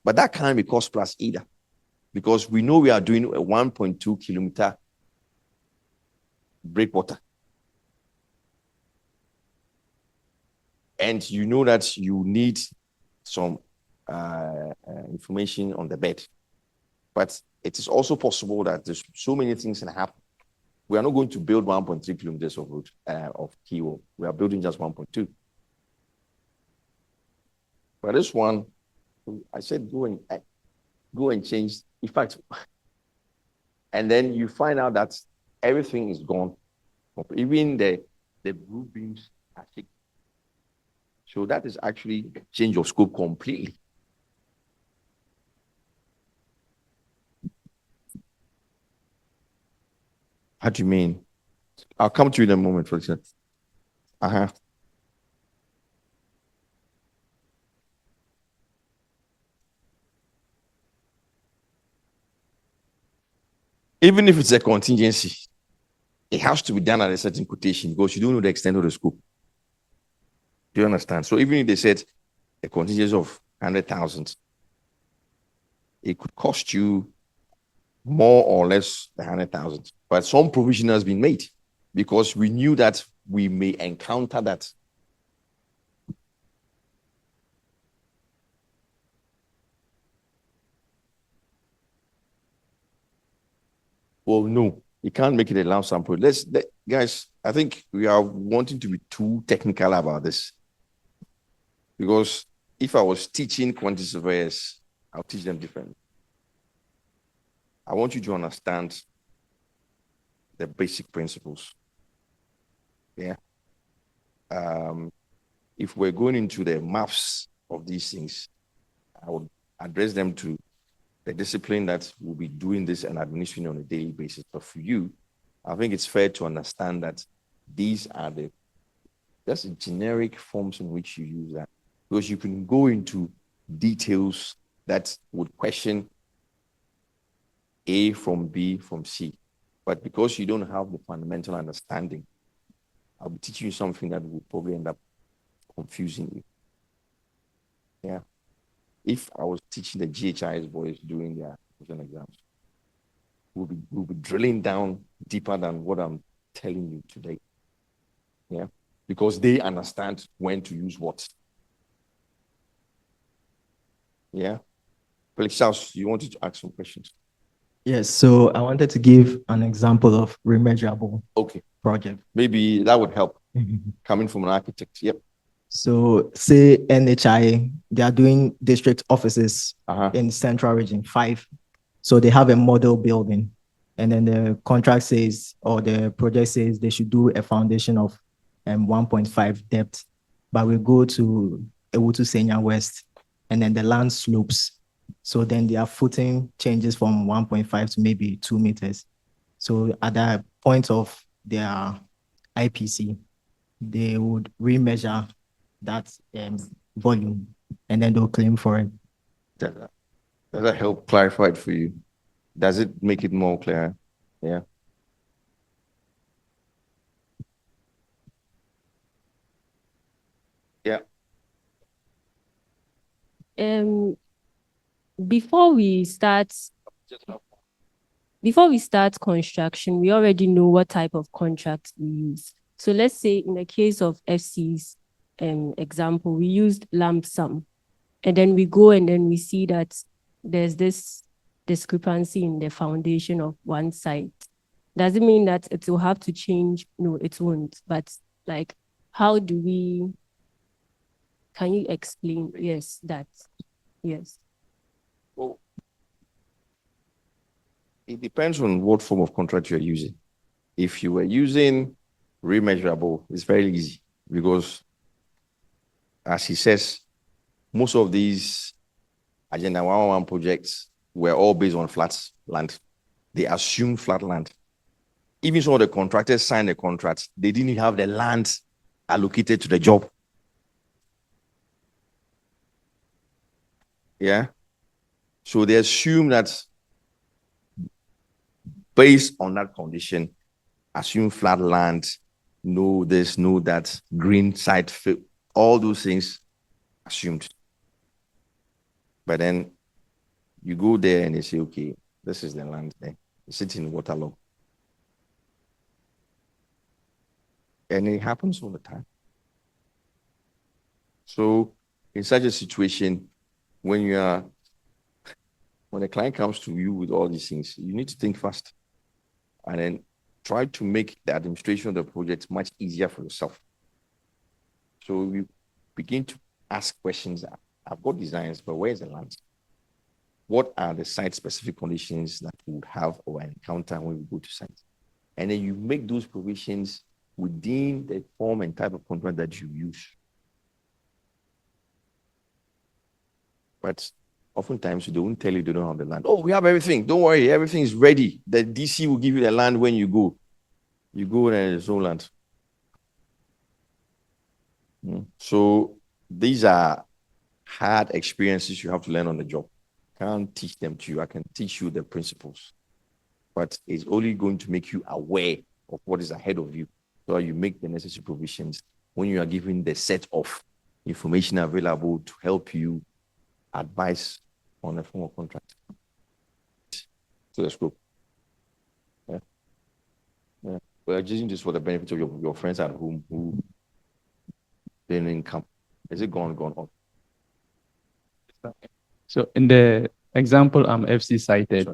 [SPEAKER 1] But that can't be cost plus either, because we know we are doing a 1.2 kilometer breakwater. And you know that you need some information on the bed. But it is also possible that there's so many things can happen. We are not going to build 1.3 kilometers of road of keyhole. We are building just 1.2. But this one, I said go and change. In fact, and then you find out that everything is gone. Even the blue beams are shaking. So that is actually a change of scope completely. How do you mean? I'll come to you in a moment, for example. Even if it's a contingency, it has to be done at a certain quotation because you don't know the extent of the scope. Do you understand? So even if they said a contingency of 100,000, it could cost you more or less the 100,000. But some provision has been made because we knew that we may encounter that. Well, no, you can't make it a lump sum. Guys, I think we are wanting to be too technical about this. Because if I was teaching quantity surveyors, I'll teach them differently. I want you to understand the basic principles. Yeah. If we're going into the maths of these things, I would address them to the discipline that will be doing this and administering on a daily basis. But for you, I think it's fair to understand that these are just generic forms in which you use that. Because you can go into details that would question A from B from C. But because you don't have the fundamental understanding, I'll be teaching you something that will probably end up confusing you. Yeah. If I was teaching the GHIS boys doing their exams, we'll be drilling down deeper than what I'm telling you today. Yeah. Because they understand when to use what. Yeah. Felix Charles, you wanted to ask some questions.
[SPEAKER 14] Yes, so I wanted to give an example of remeasurable project.
[SPEAKER 1] Maybe that would help coming from an architect. Yep.
[SPEAKER 14] So say NHI, they are doing district offices in Central Region 5. So they have a model building, and then the contract says, or the project says they should do a foundation of 1.5 depth, but we go to Ewutu Senya West, and then the land slopes. So then their footing changes from 1.5 to maybe 2 meters. So at the point of their IPC, they would remeasure that volume, and then they'll claim for it.
[SPEAKER 1] Does that help clarify it for you? Does it make it more clear? Yeah. Yeah.
[SPEAKER 15] Before we start construction, we already know what type of contract we use. So let's say in the case of FC's example, we used lump sum, and then we go and then we see that there's this discrepancy in the foundation of one side. Does it mean that it will have to change? No, it won't. But like, how do we? Can you explain? Yes, that. Yes.
[SPEAKER 1] Well, it depends on what form of contract you're using. If you were using remeasurable, it's very easy because, as he says, most of these Agenda 111 projects were all based on flat land. They assume flat land. Even some of the contractors signed the contract, they didn't have the land allocated to the job. Yeah. So they assume that based on that condition, assume flat land, know this, know that, green side, all those things assumed. But then you go there and they say, okay, this is the land there. It's sitting in waterlogged. And it happens all the time. So in such a situation, when a client comes to you with all these things, you need to think fast and then try to make the administration of the project much easier for yourself. So you begin to ask questions. I've got designs, but where's the land? What are the site-specific conditions that we would have or encounter when we go to site? And then you make those provisions within the form and type of contract that you use. But oftentimes they won't tell you they don't have the land. Oh, we have everything. Don't worry, everything is ready. The DC will give you the land when you go. You go and there's no land. So these are hard experiences you have to learn on the job. Can't teach them to you. I can teach you the principles, but it's only going to make you aware of what is ahead of you. So you make the necessary provisions when you are given the set of information available to help you advise on a form of contract. So the scope. Yeah. Yeah. We're using this for the benefit of your friends at home who didn't income. Is it gone on?
[SPEAKER 7] So in the example FC cited,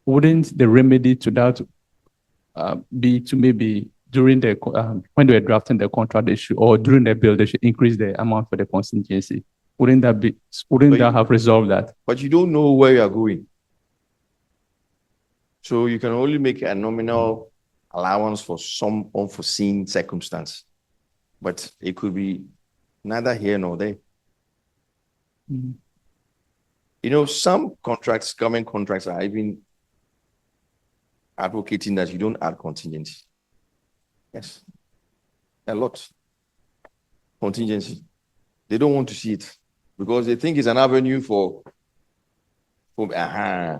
[SPEAKER 7] wouldn't the remedy to that be to maybe during the when they were drafting the contract issue or during the build, they should increase the amount for the contingency? Wouldn't that have resolved that?
[SPEAKER 1] But you don't know where you are going. So you can only make a nominal allowance for some unforeseen circumstance. But it could be neither here nor there.
[SPEAKER 7] Mm-hmm.
[SPEAKER 1] You know, some contracts, government contracts, are even advocating that you don't add contingency. Yes. A lot. Contingency. They don't want to see it because they think it's an avenue for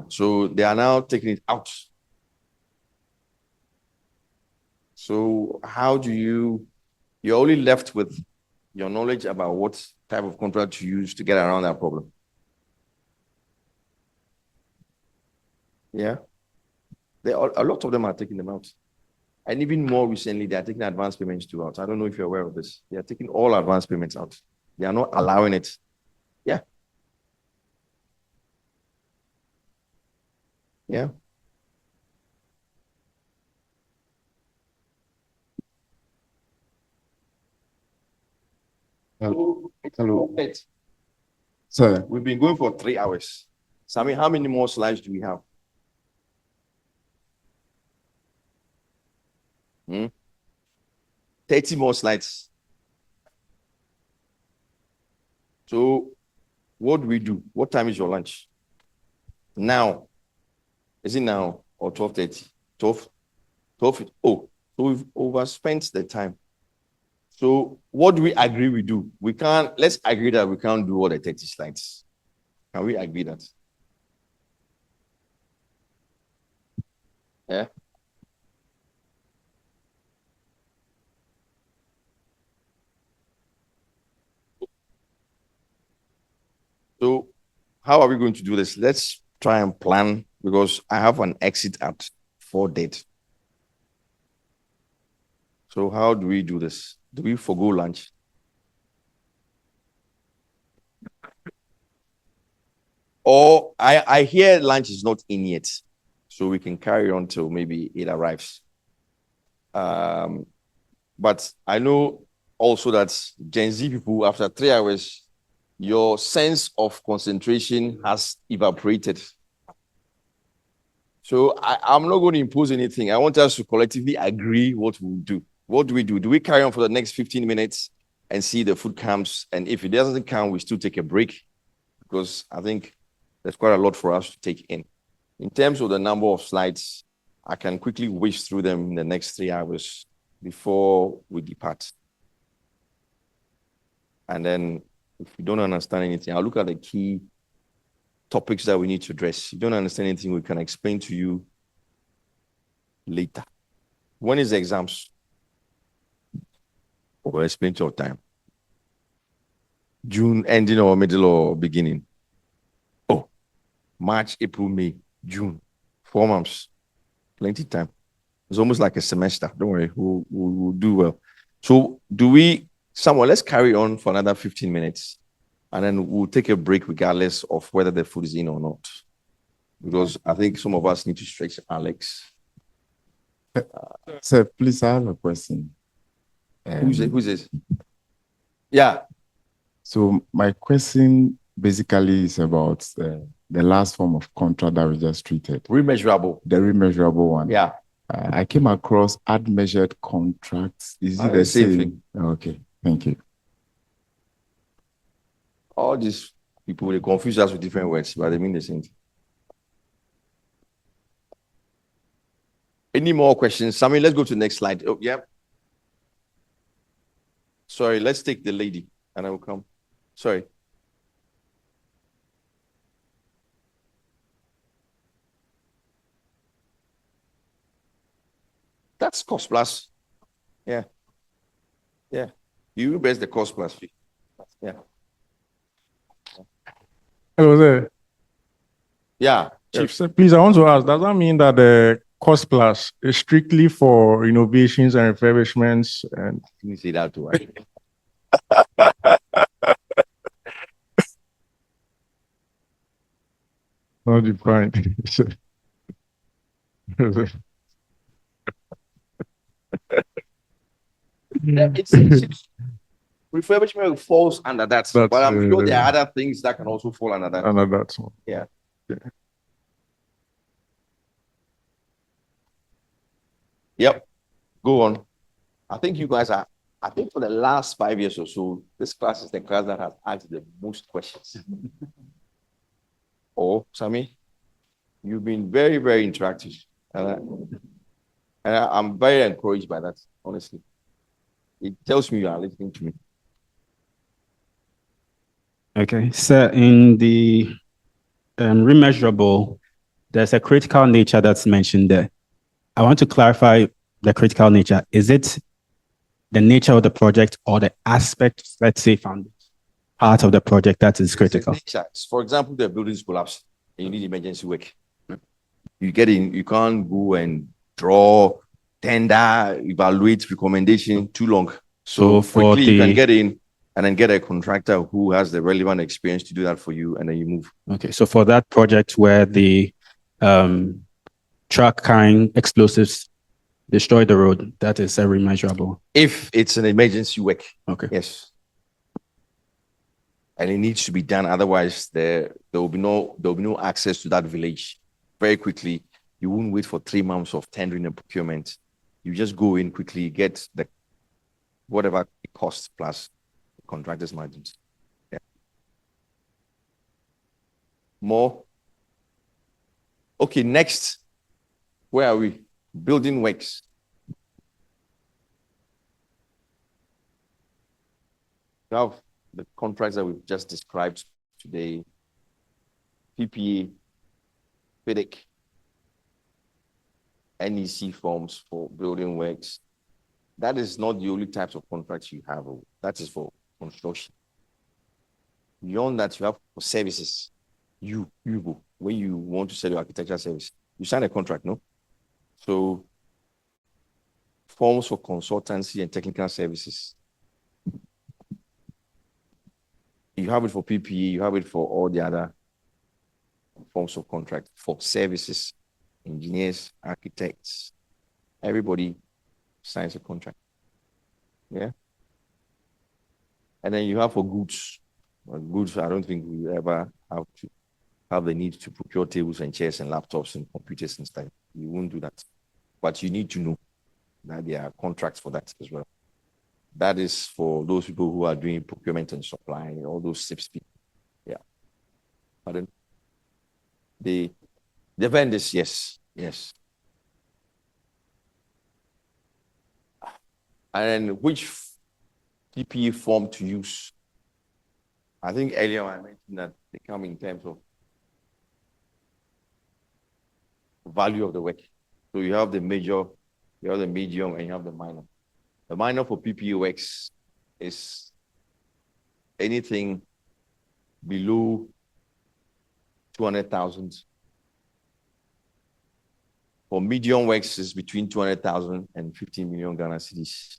[SPEAKER 1] so they are now taking it out. So how do you're only left with your knowledge about what type of contract to use to get around that problem. Yeah. A lot of them are taking them out. And even more recently, they are taking advance payments too out. I don't know if you're aware of this. They are taking all advance payments out. They are not allowing it. Yeah. Yeah.
[SPEAKER 5] Hello.
[SPEAKER 1] Sorry. We've been going for 3 hours. Sammy, how many more slides do we have? 30 more slides. So what do we do? What time is your lunch? Now. Is it now or 12:30? 12? Oh, so we've overspent the time. So what do we agree we do? Let's agree that we can't do all the 30 slides. Can we agree that? Yeah. So how are we going to do this? Let's try and plan because I have an exit at 4 date. So how do we do this? Do we forgo lunch? Or I hear lunch is not in yet, so we can carry on till maybe it arrives. But I know also that Gen Z people, after 3 hours, your sense of concentration has evaporated. So I'm not going to impose anything. I want us to collectively agree what we'll do. What do we do? Do we carry on for the next 15 minutes and see the food comes? And if it doesn't come, we still take a break because I think there's quite a lot for us to take in. In terms of the number of slides, I can quickly whiz through them in the next 3 hours before we depart. And then if you don't understand anything, I'll look at the key topics that we need to address. If you don't understand anything, we can explain to you later. When is the exams? We'll explain to your time. June ending or middle or beginning? Oh, March, April, May, June. 4 months. Plenty of time. It's almost like a semester. Don't worry, we'll do well. So let's carry on for another 15 minutes. And then we'll take a break regardless of whether the food is in or not. Because I think some of us need to stretch Alex.
[SPEAKER 2] Sir, please, I have a question.
[SPEAKER 1] Who's this? Yeah.
[SPEAKER 2] So my question basically is about the last form of contract that we just treated.
[SPEAKER 1] Remeasurable.
[SPEAKER 2] The remeasurable one.
[SPEAKER 1] Yeah.
[SPEAKER 2] I came across unmeasured contracts. Is it the
[SPEAKER 1] same
[SPEAKER 2] same?
[SPEAKER 1] thing.
[SPEAKER 2] Okay, thank you.
[SPEAKER 1] All these people, they confuse us with different words, but they mean the same thing. Any more questions? Sammy, let's go to the next slide. Oh, yeah. Sorry, let's take the lady and I will come. Sorry. That's cost plus. Yeah. Yeah. You best the cost plus fee. Yeah.
[SPEAKER 16] Hello there.
[SPEAKER 1] Yeah.
[SPEAKER 16] Chief, sir, please, I want to ask, does that mean that the cost plus is strictly for renovations and refurbishments? And
[SPEAKER 1] you say that too.
[SPEAKER 16] not defined.
[SPEAKER 1] Refurbishment falls under that, but I'm sure there are other things that can also fall under that.
[SPEAKER 16] Under that one.
[SPEAKER 1] Yeah. Yep. Go on. I think you guys are, I think for the last 5 years or so, this class is the class that has asked the most questions. Oh, Sammy, you've been very, very interactive. And I'm very encouraged by that, honestly. It tells me you are listening to me.
[SPEAKER 12] Okay, so in the remeasurable, there's a critical nature that's mentioned there. I want to clarify the critical nature. Is it the nature of the project or the aspect, let's say, found part of the project that is critical?
[SPEAKER 1] For example, the buildings collapse and you need emergency work. You get in, you can't go and draw, tender, evaluate, recommendation too long. So
[SPEAKER 12] for
[SPEAKER 1] quickly you can get in and then get a contractor who has the relevant experience to do that for you, and then you move.
[SPEAKER 12] Okay, so for that project where the truck carrying explosives destroyed the road, that is a remeasurable.
[SPEAKER 1] If it's an emergency work.
[SPEAKER 12] Okay.
[SPEAKER 1] Yes. And it needs to be done, otherwise there will be no access to that village. Very quickly, you won't wait for 3 months of tendering and procurement. You just go in quickly, get the whatever it costs plus contractor's margins. Yeah. More. Okay, next. Where are we? Building works. Now, the contracts that we've just described today, PPA, FIDIC. NEC forms for building works. That is not the only types of contracts you have. That is for construction. Beyond that, you have for services. You go. When you want to sell your architectural service, you sign a contract, no? So forms for consultancy and technical services. You have it for PPE, you have it for all the other forms of contract for services, engineers, architects, everybody signs a contract. Yeah. And then you have for goods. Well, goods, I don't think we ever have to have the need to procure tables and chairs and laptops and computers and stuff. You won't do that. But you need to know that there are contracts for that as well. That is for those people who are doing procurement and supply, all those SIPs people. Yeah. Pardon? The vendors, yes. And which PPE form to use? I think earlier I mentioned that they come in terms of value of the work. So you have the major, you have the medium, and you have the minor. The minor for PPE works is anything below 200,000. For medium works is between 200,000 and 15 million Ghana cedis.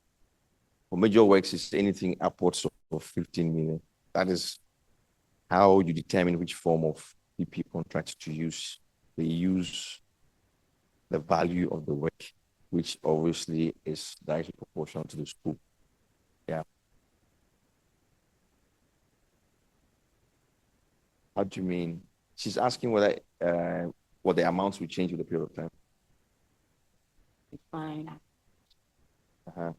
[SPEAKER 1] For major works is anything upwards of 15 million. That is how you determine which form of PPE contract to use. They use the value of the work, which obviously is directly proportional to the scope. Yeah. How do you mean? She's asking whether what the amounts will change with the period of time.
[SPEAKER 9] Fine.
[SPEAKER 1] Uh-huh.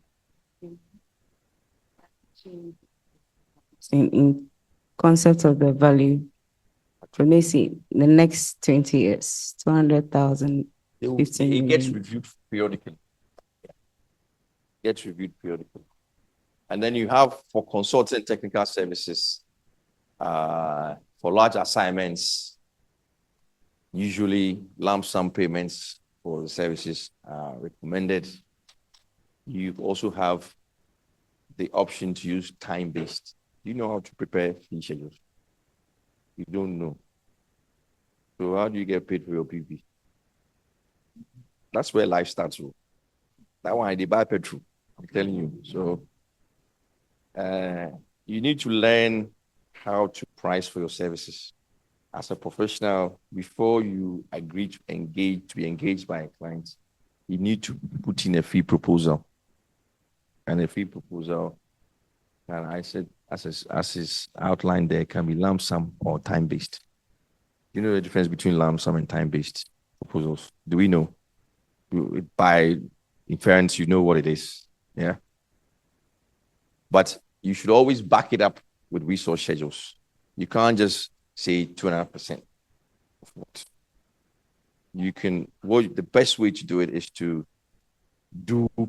[SPEAKER 9] In concept of the value, for me, see the next 20 years, 200,000.
[SPEAKER 1] It
[SPEAKER 9] 15
[SPEAKER 1] gets
[SPEAKER 9] million.
[SPEAKER 1] reviewed periodically. Yeah. Gets reviewed periodically. And then you have for consulting technical services, for large assignments, usually lump sum payments for the services are recommended. You also have the option to use time-based. You know how to prepare fee schedules. You don't know. So how do you get paid for your PP? That's where life starts. That one, they buy petrol. I'm telling you. So you need to learn how to price for your services. As a professional, before you agree to be engaged by a client, you need to put in a fee proposal. And a fee proposal, and I said, as is outlined there, can be lump sum or time-based. You know the difference between lump sum and time-based proposals? Do we know? By inference, you know what it is. Yeah. But you should always back it up with resource schedules. You can't just say 2.5% of what. You can, the best way to do it is to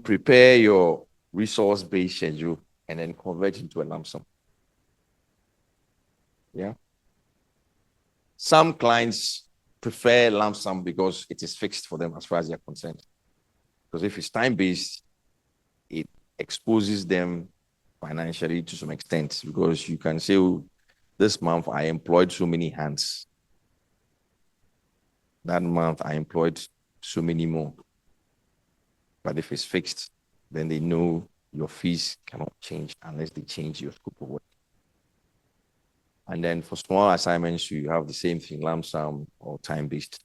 [SPEAKER 1] prepare your resource-based schedule and then convert into a lump sum. Yeah. Some clients prefer lump sum because it is fixed for them as far as they're concerned. Because if it's time-based, it exposes them financially to some extent, because you can say, oh, this month I employed so many hands. That month I employed so many more. But if it's fixed, then they know your fees cannot change unless they change your scope of work. And then for small assignments, you have the same thing, lump sum or time-based.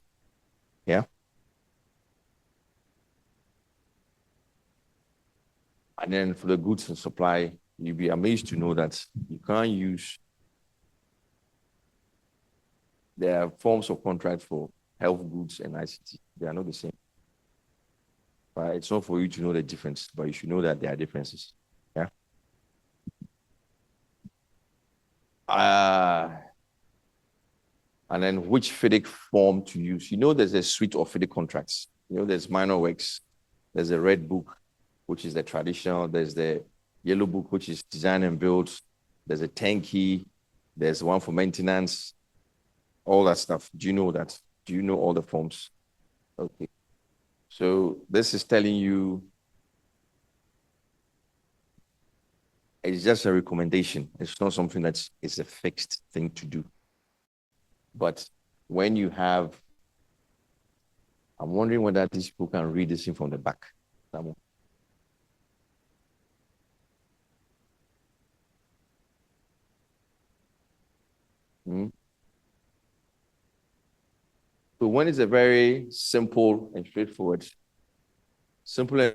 [SPEAKER 1] Yeah. And then for the goods and supply, you'll be amazed to know that you can't use, there are forms of contract for health goods and ICT. They are not the same. But it's not for you to know the difference, but you should know that there are differences. Yeah. And then which FIDIC form to use. You know, there's a suite of FIDIC contracts. You know, there's minor works, there's a red book, which is the traditional, there's the yellow book, which is design and build, there's a turnkey, there's one for maintenance, all that stuff. Do you know that? Do you know all the forms? Okay. So this is telling you it's just a recommendation. It's not something that is a fixed thing to do. But when you have, I'm wondering whether these people can read this in from the back. Someone. So when it's a very simple and straightforward, small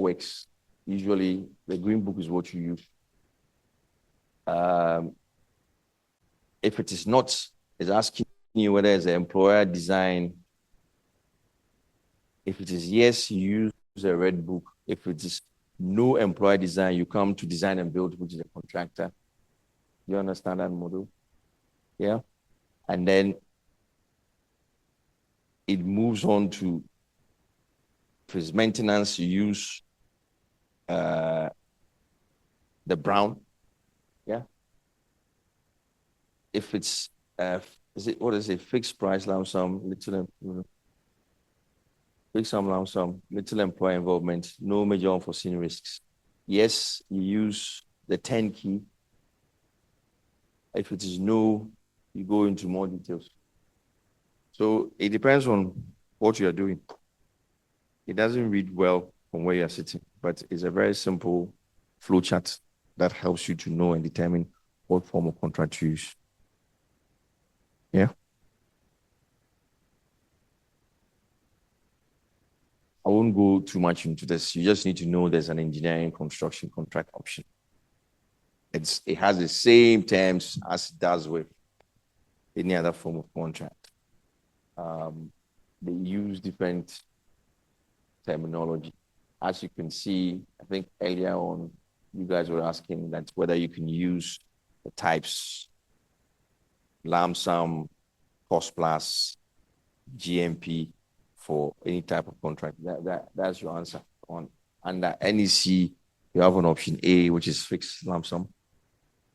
[SPEAKER 1] works, usually the green book is what you use. If it is not, it's asking you whether it's an employer design. If it is yes, you use a red book. If it is no employer design, you come to design and build, which is a contractor. You understand that model? Yeah. And then it moves on to, if it's maintenance, you use the brown. Yeah. If it's what is it? Fixed price lump sum, little fixed sum lump sum, little employee involvement, no major unforeseen risks. Yes, you use the 10 key. If it is no, you go into more details. So it depends on what you are doing. It doesn't read well from where you are sitting, but it's a very simple flow chart that helps you to know and determine what form of contract to use. Yeah. I won't go too much into this. You just need to know there's an engineering construction contract option. It has the same terms as it does with any other form of contract. They use different terminology. As you can see, I think earlier on, you guys were asking that whether you can use the types, lump sum, cost plus, GMP for any type of contract. That's your answer. Under NEC, you have an option A, which is fixed lump sum.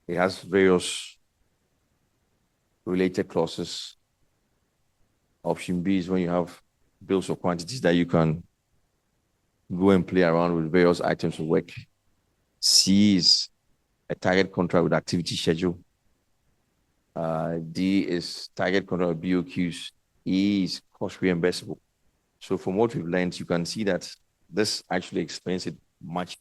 [SPEAKER 1] It has various related clauses. Option B is when you have bills or quantities that you can go and play around with various items of work. C is a target contract with activity schedule. D is target contract with BOQs. E is cost reimbursable. So from what we've learned, you can see that this actually explains it much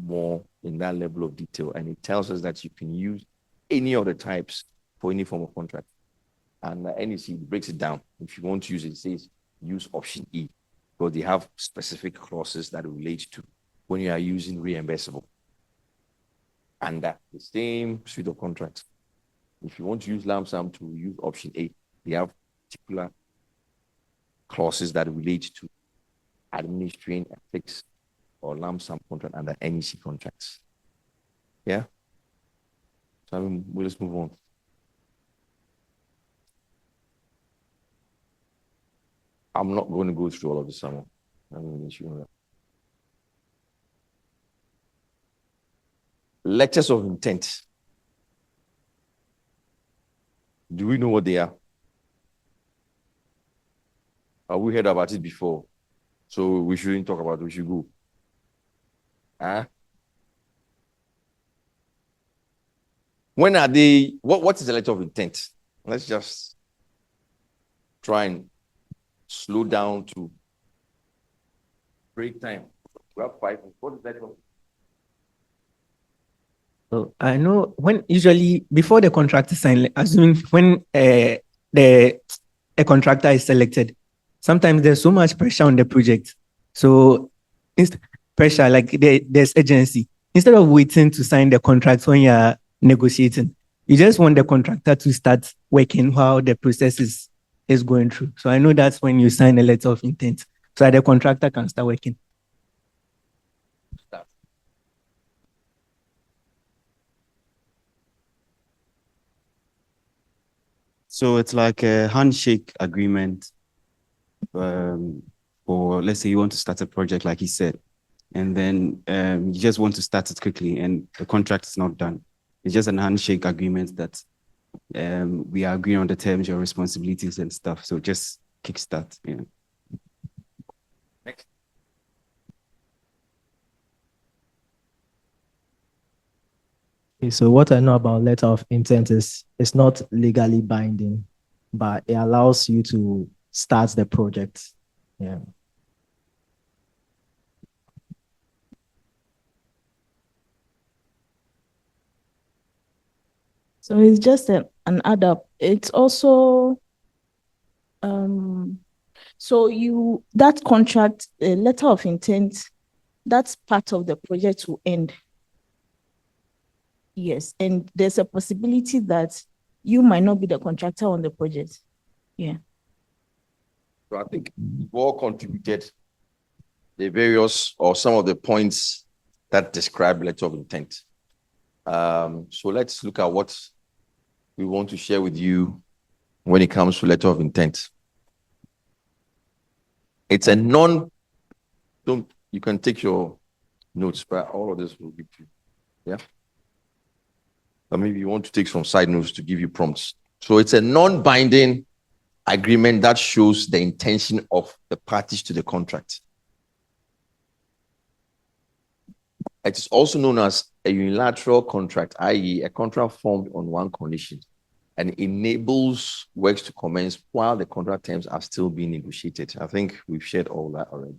[SPEAKER 1] more in that level of detail. And it tells us that you can use any of the types for any form of contract. And NEC breaks it down. If you want to use it, it says use option E, but they have specific clauses that relate to when you are using reimbursable. And the same suite of contracts. If you want to use lump sum to use option A, they have particular clauses that relate to administering a fixed or lump sum contract under NEC contracts. Yeah? So let's move on. I'm not going to go through all of this. Letters of intent. Do we know what they are? Have we heard about it before? So we shouldn't talk about it, we should go. When are they, what is the letter of intent? Let's just try and slow down to break time. We have 5 minutes. What is that?
[SPEAKER 14] So I know when usually before the contract is signed, assuming when a contractor is selected, sometimes there's so much pressure on the project. So pressure, like there's urgency. Instead of waiting to sign the contract when you're negotiating, you just want the contractor to start working while the process is going through. So I know that's when you sign a letter of intent, so that the contractor can start working.
[SPEAKER 12] So it's like a handshake agreement, or let's say you want to start a project, like he said, and then you just want to start it quickly, and the contract is not done. It's just an handshake agreement that we are agreeing on the terms, your responsibilities and stuff. So just kickstart. Yeah.
[SPEAKER 14] Okay, so what I know about letter of intent is it's not legally binding, but it allows you to start the project. Yeah.
[SPEAKER 8] So it's just an add up. It's also so that contract, letter of intent, that's part of the project to end. Yes, and there's a possibility that you might not be the contractor on the project. Yeah.
[SPEAKER 1] So I think we've all contributed the various or some of the points that describe letter of intent. So let's look at what we want to share with you when it comes to letter of intent. It's a you can take your notes, but all of this will give you. Yeah. But maybe you want to take some side notes to give you prompts. So it's a non-binding agreement that shows the intention of the parties to the contract. It is also known as a unilateral contract, i.e., a contract formed on one condition and enables works to commence while the contract terms are still being negotiated. I think we've shared all that already.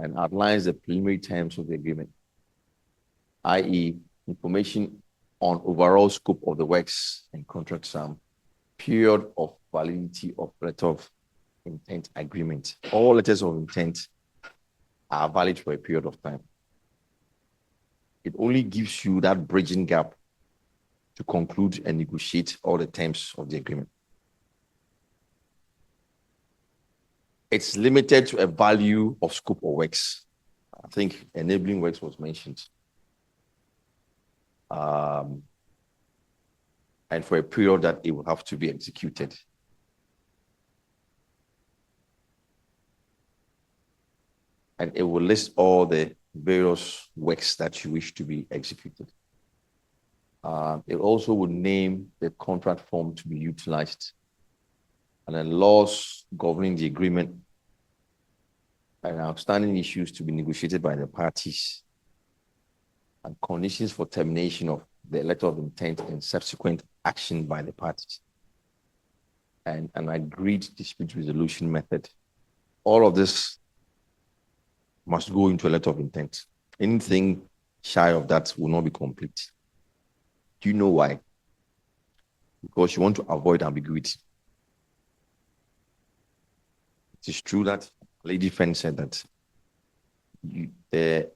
[SPEAKER 1] And outlines the preliminary terms of the agreement, i.e., information on overall scope of the works and contract sum, period of validity of letter of intent agreement. All letters of intent are valid for a period of time. It only gives you that bridging gap to conclude and negotiate all the terms of the agreement. It's limited to a value of scope of works. I think enabling works was mentioned. And for a period that it will have to be executed. And it will list all the various works that you wish to be executed. It also would name the contract form to be utilized and then laws governing the agreement and outstanding issues to be negotiated by the parties and conditions for termination of the letter of intent and subsequent action by the parties and an agreed dispute resolution method. All of this must go into a letter of intent. Anything shy of that will not be complete. Do you know why? Because you want to avoid ambiguity. It is true that Lady Friend said that the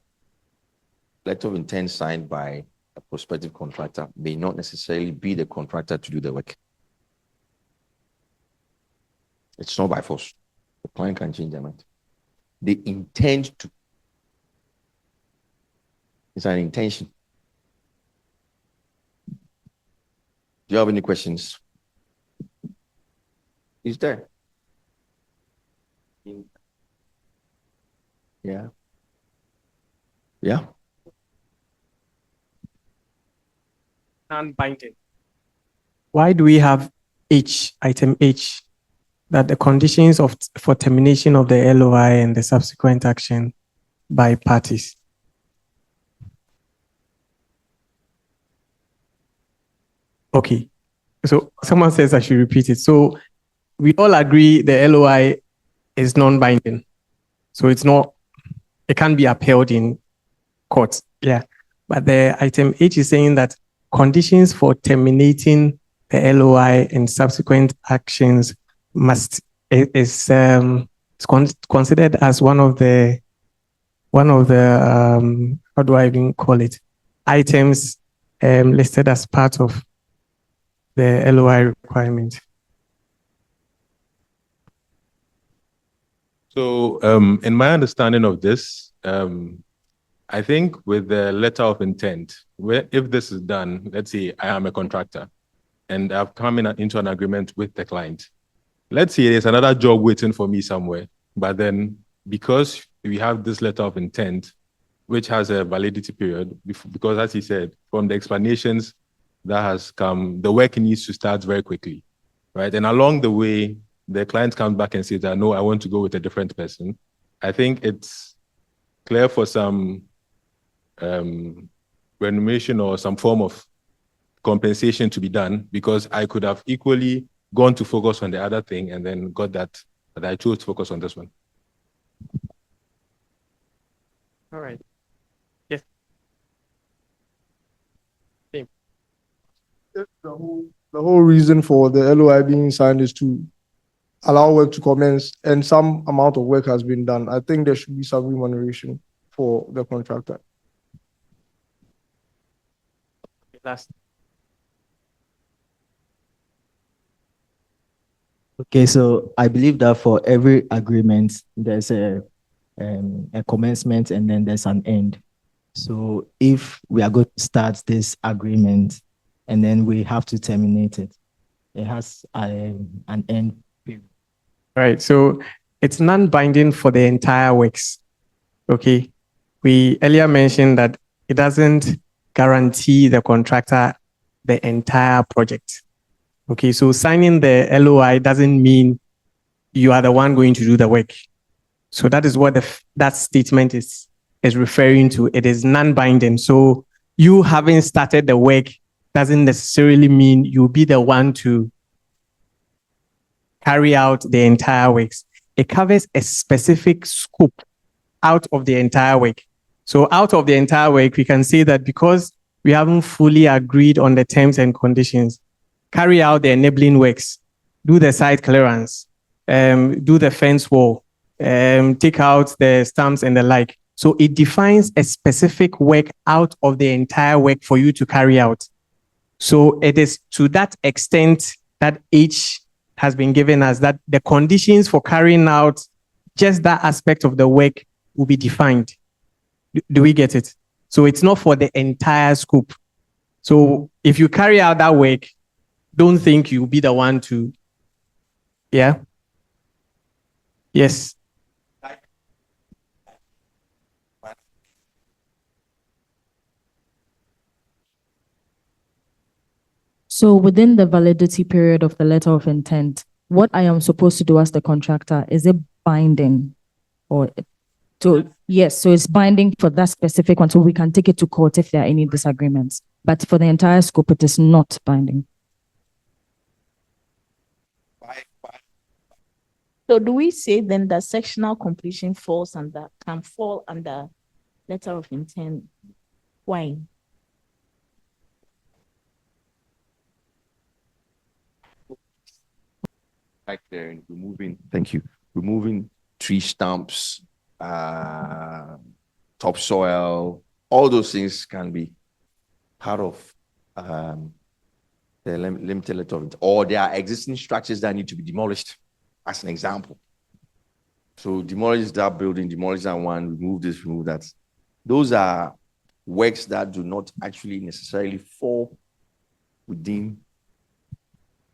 [SPEAKER 1] letter of intent signed by a prospective contractor may not necessarily be the contractor to do the work. It's not by force. The client can change their mind. They intend to. It's an intention. Do you have any questions? Is there? Yeah. Yeah.
[SPEAKER 17] Non-binding. Why do we have item H, that the conditions for termination of the LOI and the subsequent action by parties? Okay, so someone says I should repeat it. So we all agree the LOI is non-binding. So it can't be upheld in court. Yeah. But the item H is saying that conditions for terminating the LOI and subsequent actions is considered as one of the how do I even call it, items listed as part of the LOI requirement.
[SPEAKER 4] So, in my understanding of this, I think with the letter of intent, if this is done, let's say I am a contractor and I've come into an agreement with the client. Let's say there's another job waiting for me somewhere, but then because we have this letter of intent, which has a validity period, because as he said, from the explanations that has come, the work needs to start very quickly, right? And along the way, the client comes back and says that, no, I want to go with a different person. I think it's clear for some remuneration or some form of compensation to be done, because I could have equally gone to focus on the other thing and then got that, but I chose to focus on this one.
[SPEAKER 17] All right. Yes. Same.
[SPEAKER 11] The whole reason for the LOI being signed is to allow work to commence, and some amount of work has been done. I think there should be some remuneration for the contractor.
[SPEAKER 17] Last.
[SPEAKER 14] Okay, so I believe that for every agreement, there's a commencement and then there's an end. So if we are going to start this agreement and then we have to terminate it, it has an end period.
[SPEAKER 17] Right. So it's non-binding for the entire works. Okay. We earlier mentioned that it doesn't guarantee the contractor the entire project. Okay. So signing the LOI doesn't mean you are the one going to do the work. So that is what that statement is referring to. It is non-binding. So you having started the work doesn't necessarily mean you'll be the one to carry out the entire works. It covers a specific scope out of the entire work. So out of the entire work, we can say that because we haven't fully agreed on the terms and conditions, carry out the enabling works, do the site clearance, do the fence wall, take out the stumps and the like. So it defines a specific work out of the entire work for you to carry out. So it is to that extent that H has been given us that the conditions for carrying out just that aspect of the work will be defined. Do we get it? So it's not for the entire scope. So if you carry out that work, don't think you'll be the one to, yeah? Yes.
[SPEAKER 18] So within the validity period of the letter of intent, what I am supposed to do as the contractor, is it binding? Or so yes, so it's binding for that specific one, so we can take it to court if there are any disagreements. But for the entire scope, it is not binding.
[SPEAKER 8] So do we say then that sectional completion can fall under letter of intent? Why?
[SPEAKER 1] Back there and removing tree stumps, topsoil, all those things can be part of the limited letter of intent, or there are existing structures that need to be demolished, as an example. So demolish that building, demolish that one, remove this, remove that. Those are works that do not actually necessarily fall within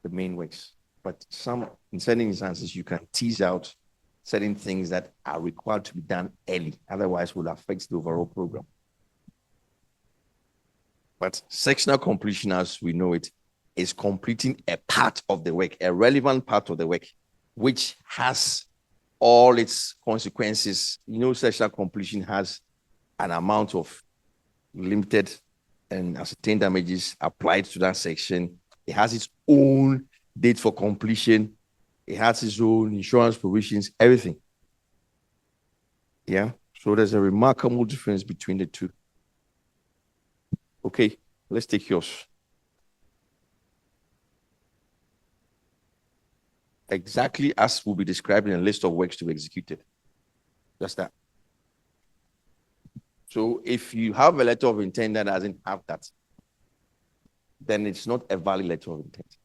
[SPEAKER 1] the main works. But in certain instances, you can tease out certain things that are required to be done early, otherwise will affect the overall program. But sectional completion, as we know it, is completing a part of the work, a relevant part of the work, which has all its consequences. You know, sectional completion has an amount of limited and ascertained damages applied to that section. It has its own date for completion. It has its own insurance provisions, everything. Yeah. So there's a remarkable difference between the two. Okay, let's take yours. Exactly as will be described in a list of works to be executed. Just that. So if you have a letter of intent that doesn't have that, then it's not a valid letter of intent.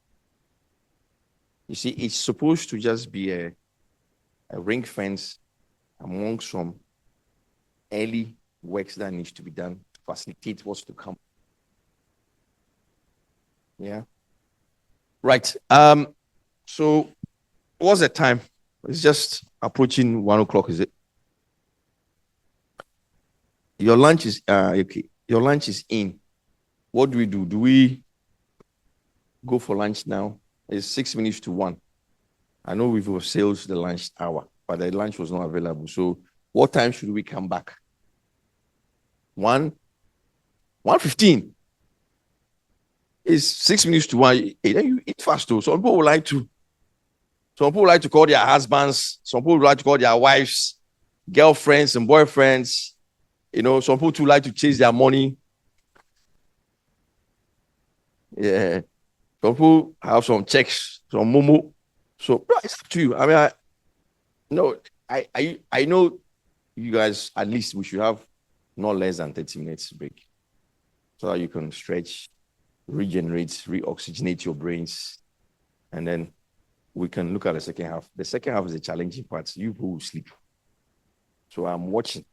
[SPEAKER 1] You see, it's supposed to just be a ring fence among some early works that needs to be done to facilitate what's to come. Yeah. Right. So what's the time? It's just approaching 1 o'clock, is it? Your lunch is okay. Your lunch is in. What do? Do we go for lunch now? It's 6 minutes to 1. I know we've sailed the lunch hour, but the lunch was not available. So what time should we come back? 1 1:15. It's 6 minutes to 1. Hey, then you eat fast too. Some people like to call their husbands, some people like to call their wives, girlfriends and boyfriends. You know, some people too like to chase their money. Yeah. Some people have some checks, some momo. So bro, it's up to you. I mean, I know you guys, at least we should have not less than 30 minutes break so that you can stretch, regenerate, reoxygenate your brains, and then we can look at the second half. The second half is the challenging part. You who will sleep. So I'm watching.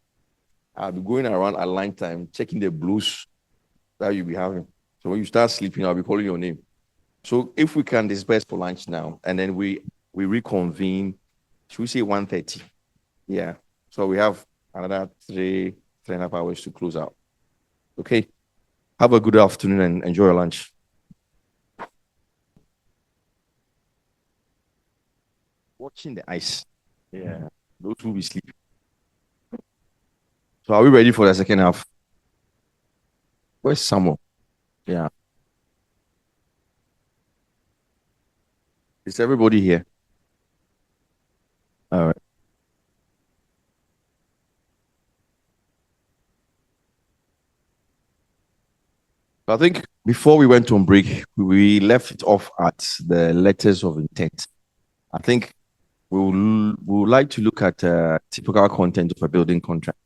[SPEAKER 1] I'll be going around at lunch time, checking the blues that you'll be having. So when you start sleeping, I'll be calling your name. So if we can disperse for lunch now, and then we reconvene, should we say 1:30? Yeah. So we have another 3.5 hours to close out. Okay. Have a good afternoon and enjoy your lunch. Watching the ice. Yeah. Those who will be sleeping. So are we ready for the second half? Where's Samuel? Yeah. Is everybody here? All right. I think before we went on break, we left it off at the letters of intent. I think we would like to look at typical content of a building contract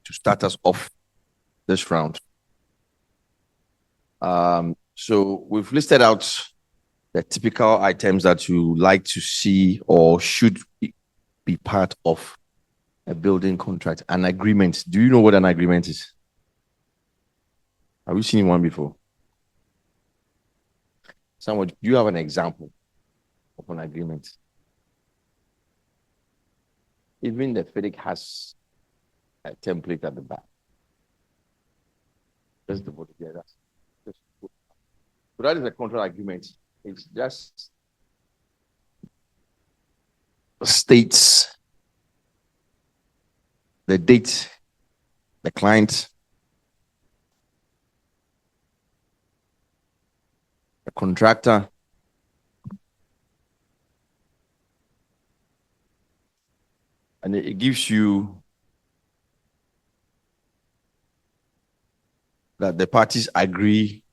[SPEAKER 1] to start us off this round. So we've listed out the typical items that you like to see or should be part of a building contract. An agreement. Do you know what an agreement is? Have you seen one before? Someone, do you have an example of an agreement? Even the FIDIC has a template at the back. Just to put together. So that is a contract agreement. It's just states the date, the client, the contractor, and it gives you that the parties agree,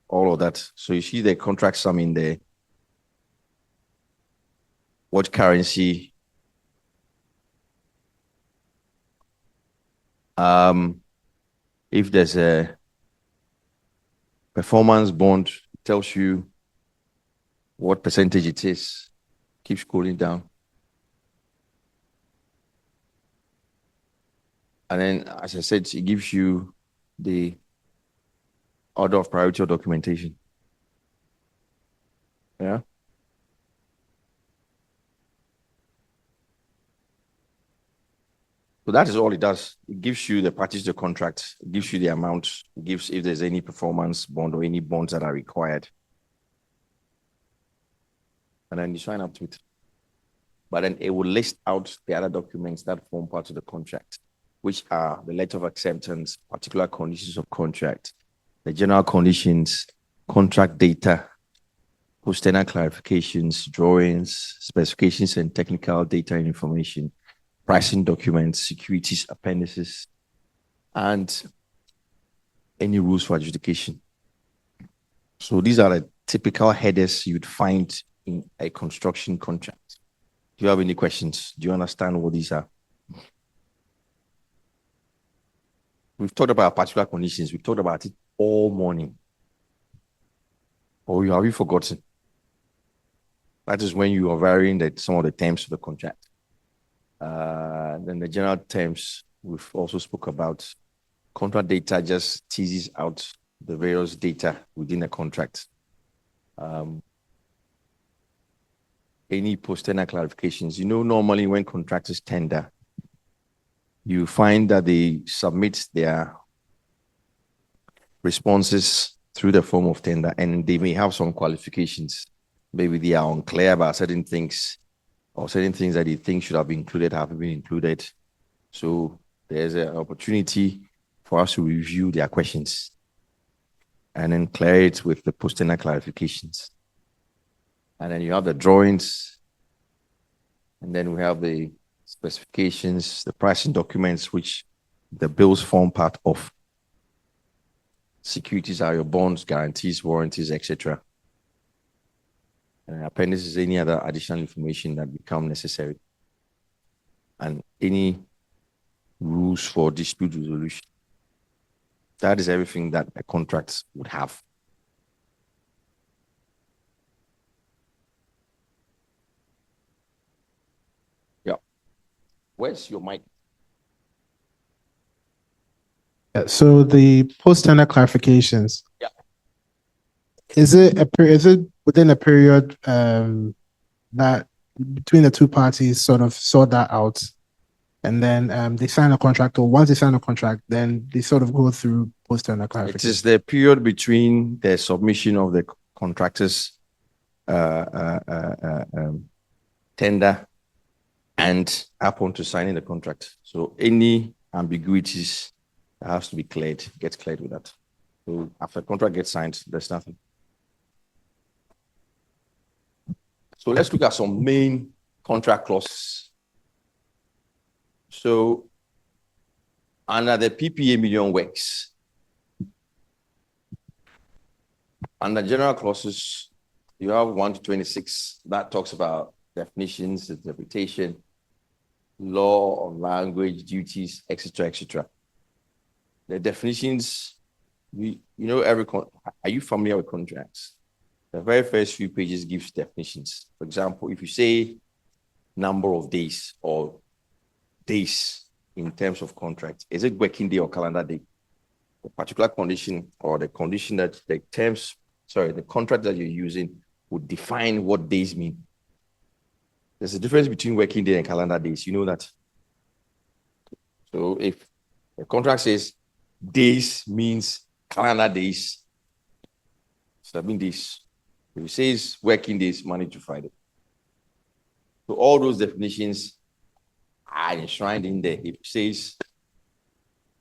[SPEAKER 1] all of that. So you see the contract sum in there, what currency, if there's a performance bond, it tells you what percentage it is. Keep scrolling down. And then, as I said, it gives you the order of priority of documentation. Yeah. So that is all it does. It gives you the parties to the contract, it gives you the amount, it gives if there's any performance bond or any bonds that are required. And then you sign up to it. But then it will list out the other documents that form part of the contract, which are the letter of acceptance, particular conditions of contract, the general conditions, contract data, post-tenant clarifications, drawings, specifications and technical data and information, pricing documents, securities appendices, and any rules for adjudication. So these are the typical headers you'd find in a construction contract. Do you have any questions? Do you understand what these are? We've talked about particular conditions. We've talked about it all morning. Or have you forgotten? That is when you are varying some of the terms of the contract. Then the general terms, we've also spoke about. Contract data just teases out the various data within the contract. Any post-tender clarifications. You know, normally when contractors tender, you find that they submit their responses through the form of tender, and they may have some qualifications. Maybe they are unclear about certain things, or certain things that they think should have been included haven't been included. So there's an opportunity for us to review their questions and then clear it with the post-tender clarifications. And then you have the drawings, and then we have the specifications, the pricing documents, which the bills form part of. Securities are your bonds, guarantees, warranties, etc. And appendix is any other additional information that become necessary. And any rules for dispute resolution. That is everything that a contract would have. Yeah. Where's your mic?
[SPEAKER 3] So the post-tender clarifications.
[SPEAKER 1] Yeah.
[SPEAKER 3] Is it within a period that between the two parties sort of sort that out, and then they sign a contract, or once they sign a contract, then they sort of go through post-tender
[SPEAKER 1] It
[SPEAKER 3] clarification?
[SPEAKER 1] is the period between the submission of the contractor's tender and upon to signing the contract. So any ambiguities that has to be cleared, gets cleared with that. So after the contract gets signed, there's nothing. So let's look at some main contract clauses. So under the PPA million works, under general clauses, you have 1 to 26 that talks about definitions, interpretation, law on language, duties, etc., etc. The definitions, are you familiar with contracts? The very first few pages gives definitions. For example, if you say number of days or days in terms of contract, is it working day or calendar day? The particular condition or the condition that the contract that you're using would define what days mean. There's a difference between working day and calendar days. You know that. So if the contract says days means calendar days, 7 days. If it says working days, Monday to Friday. So all those definitions are enshrined in there. If it says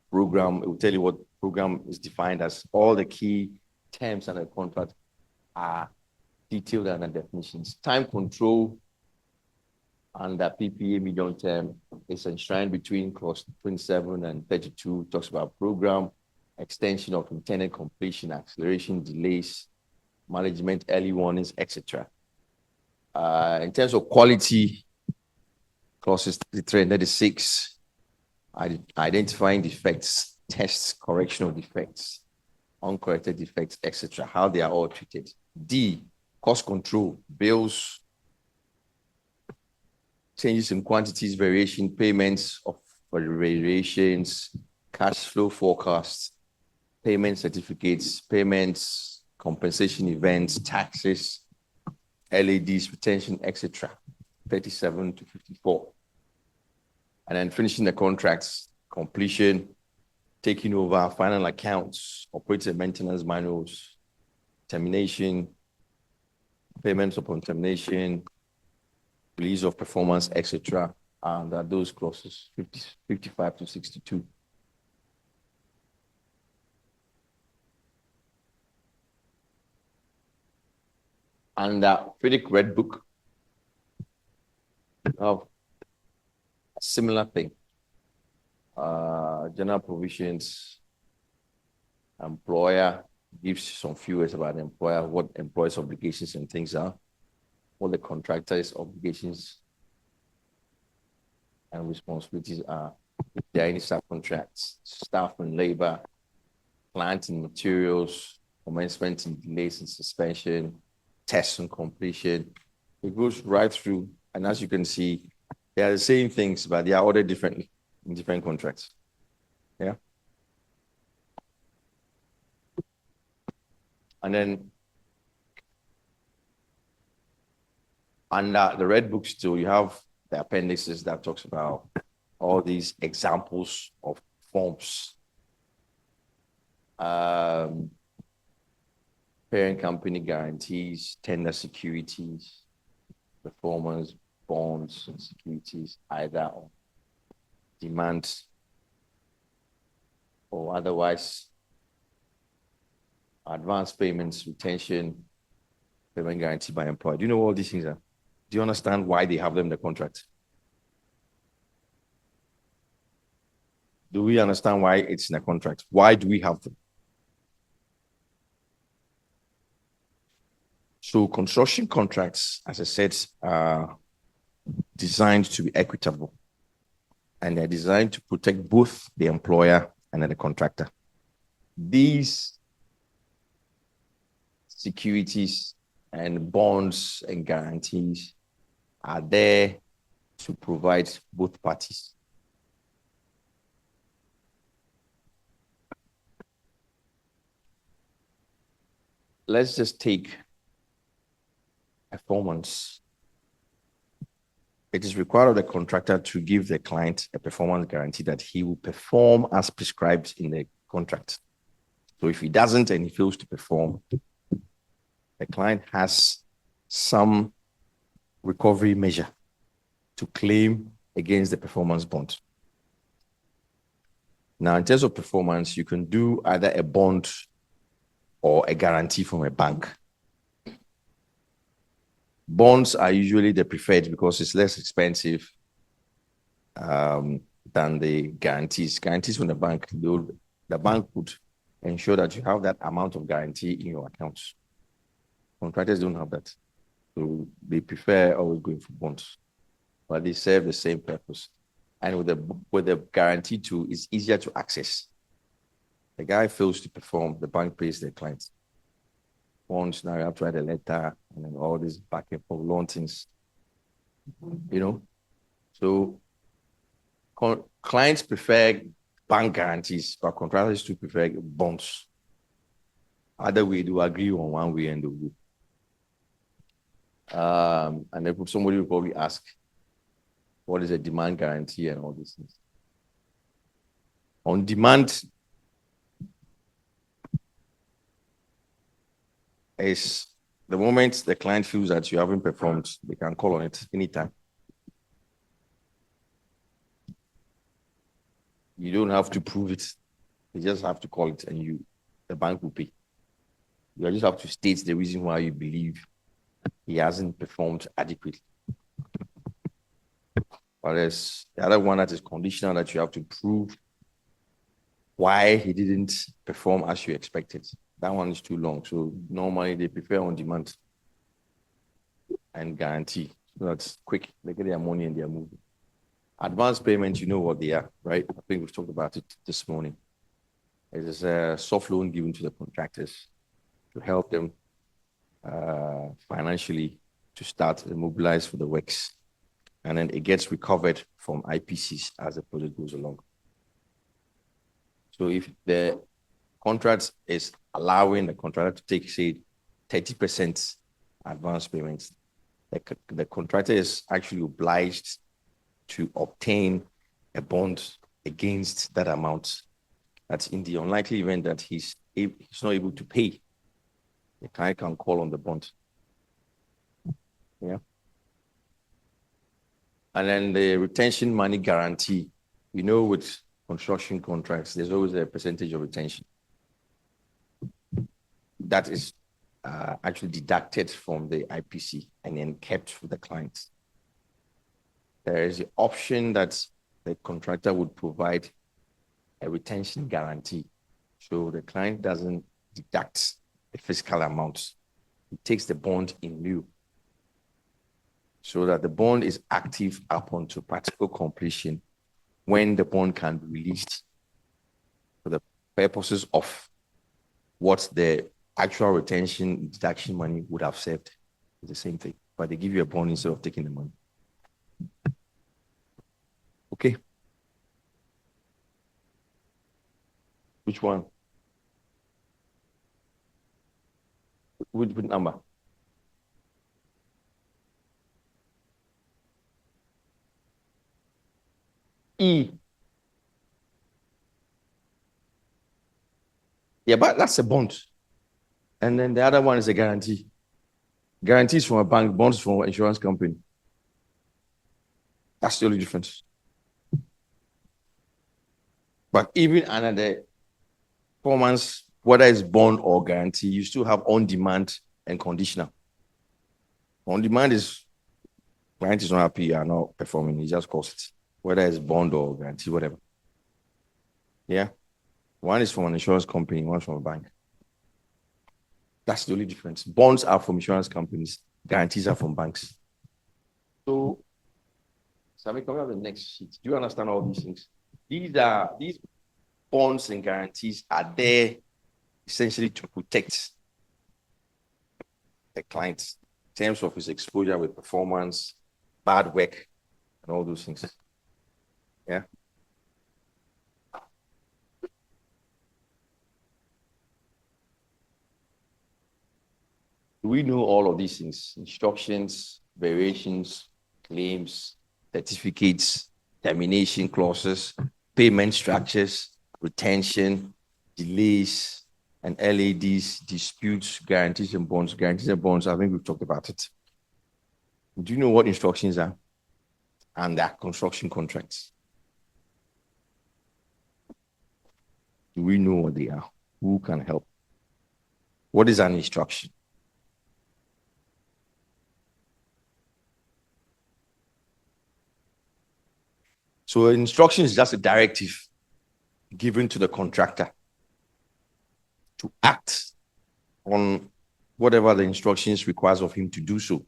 [SPEAKER 1] program, it will tell you what program is defined as. All the key terms and the contract are detailed under definitions. Time control under PPA medium term is enshrined between clause 27 and 32, talks about program, extension of intended completion, acceleration, delays, management, early warnings, etc. In terms of quality, clauses 33 and 36, identifying defects, tests, correction of defects, uncorrected defects, etc., how they are all treated. D, cost control, bills, changes in quantities, variation, payments of variations, cash flow forecasts, payment certificates, payments, compensation events, taxes, LADs, retention, etc. 37 to 54. And then finishing the contracts, completion, taking over, final accounts, operating maintenance manuals, termination, payments upon termination, release of performance, etc. And those clauses, 55 to 62. And FIDIC Red Book of a similar thing. General provisions, employer gives some few words about the employer, what employer's obligations and things are, what the contractor's obligations and responsibilities are, if there are any subcontracts, staff and labor, plant and materials, commencement and delays and suspension, tests and completion. It goes right through, and as you can see, they are the same things, but they are ordered differently in different contracts. Yeah. And then under the Red Book still, you have the appendices that talks about all these examples of forms. Parent company guarantees, tender securities, performance bonds and securities, either on demand or otherwise advance payments, retention, payment guarantee by employer. Do you know what all these things are? Do you understand why they have them in the contract? Do we understand why it's in a contract? Why do we have them? So construction contracts, as I said, are designed to be equitable, and they're designed to protect both the employer and then the contractor. These securities and bonds and guarantees are there to provide both parties. Let's just take performance. It is required of the contractor to give the client a performance guarantee that he will perform as prescribed in the contract. So if he doesn't and he fails to perform, the client has some recovery measure to claim against the performance bond. Now, in terms of performance, you can do either a bond or a guarantee from a bank. Bonds are usually the preferred because it's less expensive than the guarantees. Guarantees from the bank, the bank would ensure that you have that amount of guarantee in your accounts. Contractors don't have that. So they prefer always going for bonds, but they serve the same purpose. And with the guarantee too, it's easier to access. The guy fails to perform, the bank pays their clients. Bonds, now you have to write a letter and then all this back and forth loan things, you know. So clients prefer bank guarantees, but contractors to prefer bonds. Either way, do agree on one way and the way. And then somebody will probably ask, what is a demand guarantee and all these things? On demand is the moment the client feels that you haven't performed, they can call on it anytime. You don't have to prove it. You just have to call it and the bank will pay. You just have to state the reason why you believe he hasn't performed adequately. But there's the other one that is conditional, that you have to prove why he didn't perform as you expected. That one is too long. So normally they prefer on demand and guarantee. So that's quick. They get their money and they're moving. Advance payments, you know what they are, right? I think we've talked about it this morning. It is a soft loan given to the contractors to help them financially to start and mobilize for the works. And then it gets recovered from IPCs as the project goes along. So if the contract is allowing the contractor to take, say, 30% advance payments, the contractor is actually obliged to obtain a bond against that amount. That's in the unlikely event that he's not able to pay. The client can call on the bond. Yeah. And then the retention money guarantee. You know, with construction contracts, there's always a percentage of retention that is actually deducted from the IPC and then kept for the client. There is the option that the contractor would provide a retention guarantee. So the client doesn't deduct the fiscal amount. He takes the bond in lieu, so that the bond is active up until practical completion, when the bond can be released for the purposes of what the actual retention deduction money would have served. It's the same thing, but they give you a bond instead of taking the money. Okay. Which one? Which number? E. Yeah, but that's a bond. And then the other one is a guarantee. Guarantees from a bank, bonds from an insurance company. That's the only difference. But even under the performance, whether it's bond or guarantee, you still have on demand and conditional. On demand is client is not happy, you are not performing, he just calls it, whether it's bond or guarantee, whatever. Yeah. One is from an insurance company, one's from a bank. That's the only difference. Bonds are from insurance companies, guarantees are from banks. So, Sami, come on the next sheet. Do you understand all these things? These bonds and guarantees are there essentially to protect the client in terms of his exposure with performance, bad work, and all those things. Yeah. We know all of these things: instructions, variations, claims, certificates, termination clauses, payment structures, retention, delays, and LADs, disputes, guarantees and bonds. Guarantees and bonds, I think we've talked about it. Do you know what instructions are? And their construction contracts. Do we know what they are? Who can help? What is an instruction? So an instruction is just a directive given to the contractor to act on whatever the instructions requires of him to do so.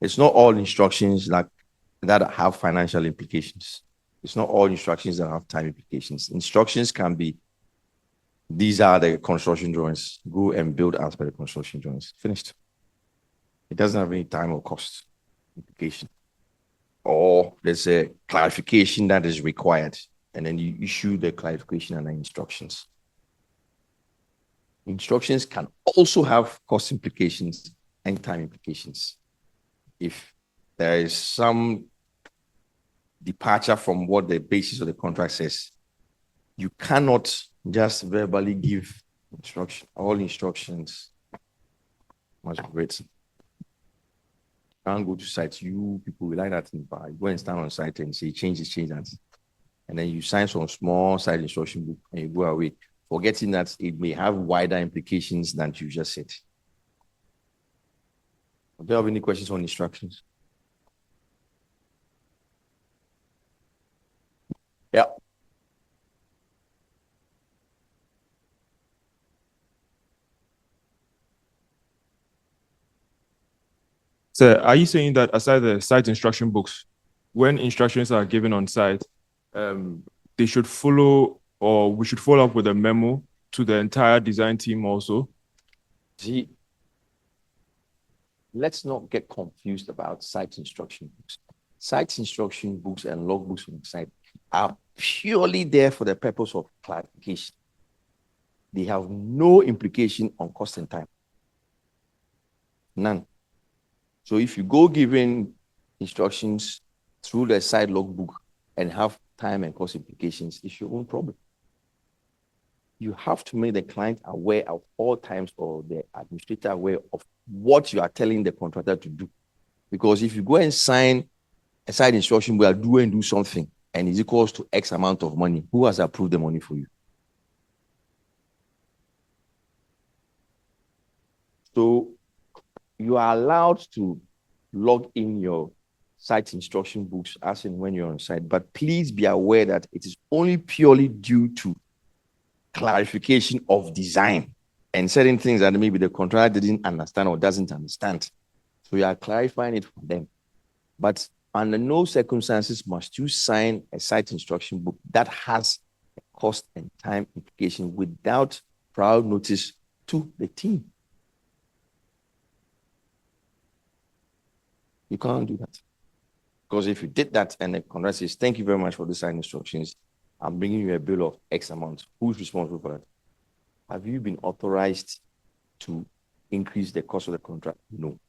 [SPEAKER 1] It's not all instructions that have financial implications. It's not all instructions that have time implications. Instructions can be, these are the construction drawings. Go and build as per the construction drawings. Finished. It doesn't have any time or cost implication. Or there's a clarification that is required, and then you issue the clarification and the instructions. Instructions can also have cost implications and time implications. If there is some departure from what the basis of the contract says, you cannot just verbally give instruction. All instructions must be written. Can't go to site. You people like that in bar. You go and stand on site and say, change that. And then you sign some small side instruction book and you go away, forgetting that it may have wider implications than you just said. Do you have any questions on instructions? Yeah.
[SPEAKER 19] So are you saying that aside the site instruction books, when instructions are given on site, they should follow, or we should follow up with a memo to the entire design team also?
[SPEAKER 1] See, let's not get confused about site instruction books. Site instruction books and logbooks on the site are purely there for the purpose of clarification. They have no implication on cost and time. None. So if you go giving instructions through the side logbook and have time and cost implications, it's your own problem. You have to make the client aware at all times, or the administrator aware of what you are telling the contractor to do. Because if you go and sign a side instruction, we are do something, and it's equals to X amount of money, who has approved the money for you? So you are allowed to log in your site instruction books as and when you're on site, but please be aware that it is only purely due to clarification of design and certain things that maybe the contractor didn't understand or doesn't understand. So you are clarifying it for them. But under no circumstances must you sign a site instruction book that has a cost and time implication without prior notice to the team. You can't do that. Because if you did that and the contractor says, thank you very much for the sign instructions, I'm bringing you a bill of X amount, who's responsible for that? Have you been authorized to increase the cost of the contract? No.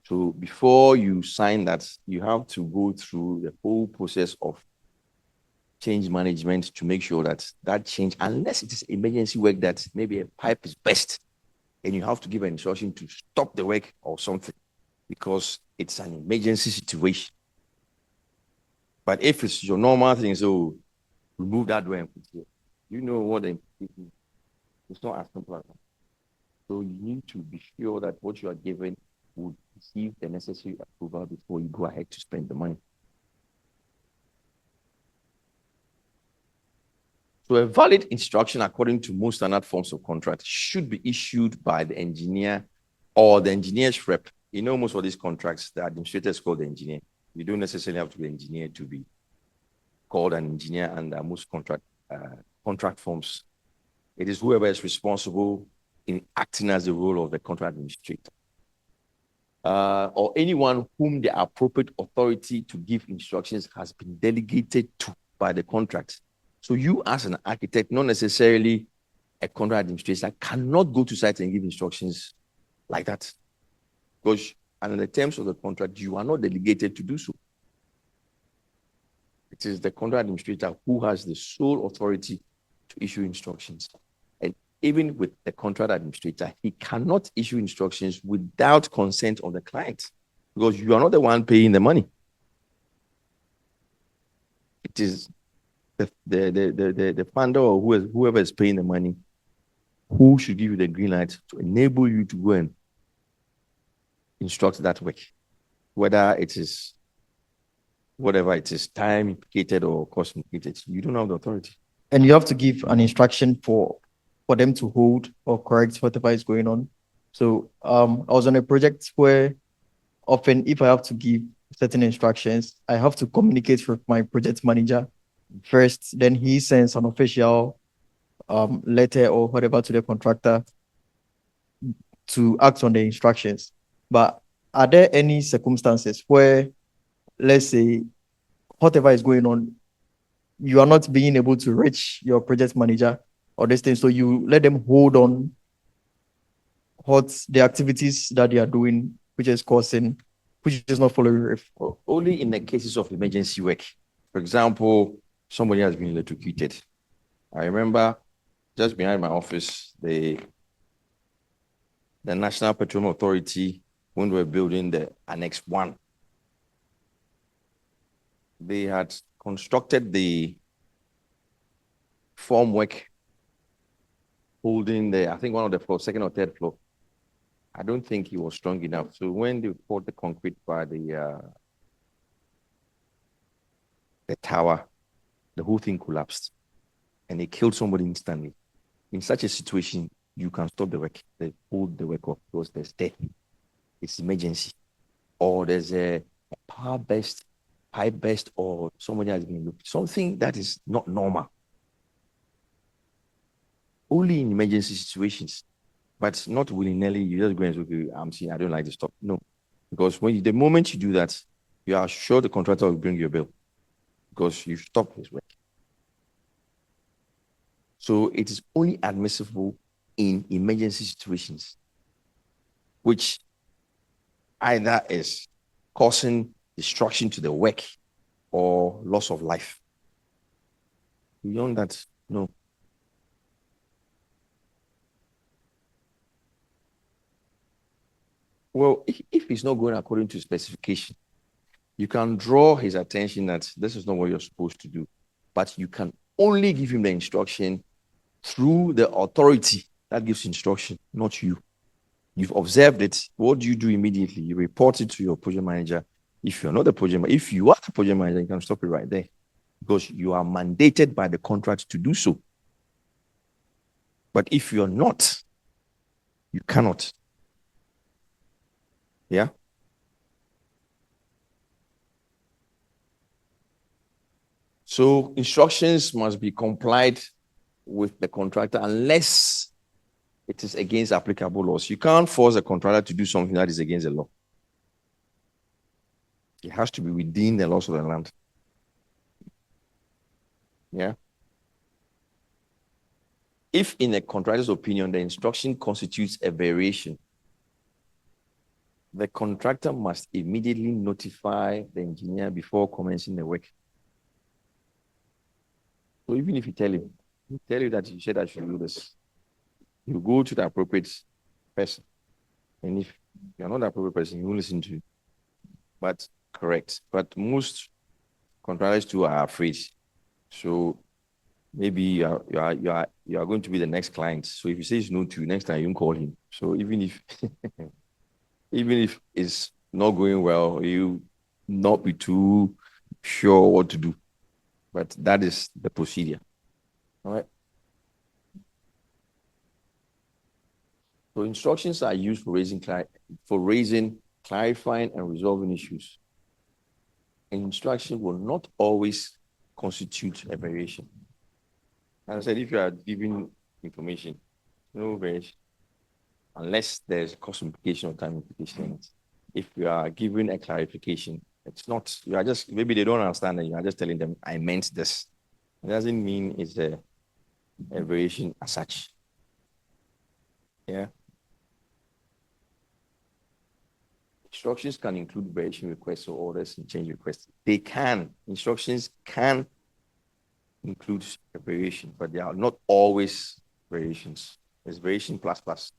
[SPEAKER 1] So before you sign that, you have to go through the whole process of change management to make sure that that change, unless it is emergency work that maybe a pipe is burst, and you have to give an instruction to stop the work or something, because it's an emergency situation. But if it's your normal thing, so remove that door and put here, you know what the implication is. It's not as simple as that. So you need to be sure that what you are given would receive the necessary approval before you go ahead to spend the money. So a valid instruction according to most standard forms of contract should be issued by the engineer or the engineer's rep. You know, most of these contracts, the administrator is called the engineer. You don't necessarily have to be an engineer to be called an engineer under most contract forms. It is whoever is responsible in acting as the role of the contract administrator. Or anyone whom the appropriate authority to give instructions has been delegated to by the contract. So you as an architect, not necessarily a contract administrator, cannot go to site and give instructions like that. Because under the terms of the contract, you are not delegated to do so. It is the contract administrator who has the sole authority to issue instructions. And even with the contract administrator, he cannot issue instructions without consent of the client, because you are not the one paying the money. It is the funder or whoever is paying the money who should give you the green light to enable you to go and instruct that work, whether it is whatever it is, time implicated or cost implicated. You don't have the authority.
[SPEAKER 14] And you have to give an instruction for them to hold or correct whatever is going on. So I was on a project where often if I have to give certain instructions, I have to communicate with my project manager first, then he sends an official letter or whatever to the contractor to act on the instructions. But are there any circumstances where, let's say, whatever is going on, you are not being able to reach your project manager or this thing, so you let them hold on what the activities that they are doing, which is not following RIF?
[SPEAKER 1] Only in the cases of emergency work. For example, somebody has been electrocuted. I remember just behind my office, the National Petroleum Authority, when we were building the Annex 1, they had constructed the formwork holding I think one of the floors, second or third floor. I don't think he was strong enough. So when they poured the concrete by the tower, the whole thing collapsed and it killed somebody instantly. In such a situation, you can stop the work, they hold the work off because there's death. It's emergency. Or there's a power burst, pipe burst, or somebody has been looked. Something that is not normal. Only in emergency situations, but not willy-nilly. You just go and say, okay, I'm seeing, I don't like to stop. No, because the moment you do that, you are sure the contractor will bring you a bill because you stop his work. So it is only admissible in emergency situations, which either is causing destruction to the work or loss of life. Beyond that, no. Well, if it's not going according to specification, you can draw his attention that this is not what you're supposed to do, but you can only give him the instruction through the authority that gives instruction, not you. You've observed it. What do you do immediately? You report it to your project manager. If you're not the project manager, if you are the project manager, you can stop it right there because you are mandated by the contract to do so. But if you're not, you cannot. Yeah. So instructions must be complied with the contractor unless it is against applicable laws. You can't force a contractor to do something that is against the law. It has to be within the laws of the land. Yeah. If in a contractor's opinion, the instruction constitutes a variation, the contractor must immediately notify the engineer before commencing the work. So even if you tell him that you said I should do this, you go to the appropriate person. And if you're not the appropriate person, you will listen to you. But correct. But most contractors too are afraid. So maybe you are going to be the next client. So if he says no to you, next time you won't call him. So even if even if it's not going well, you not be too sure what to do. But that is the procedure. All right. So instructions are used for raising, clarifying, and resolving issues. Instruction will not always constitute a variation. As I said, if you are giving information, no variation, unless there's cost implication or time implication. If you are giving a clarification, it's not, you are just, maybe they don't understand and you are just telling them, I meant this. It doesn't mean it's a variation as such. Yeah. Instructions can include variation requests or orders and change requests. They can. Instructions can include a variation, but they are not always variations. There's variation plus plus.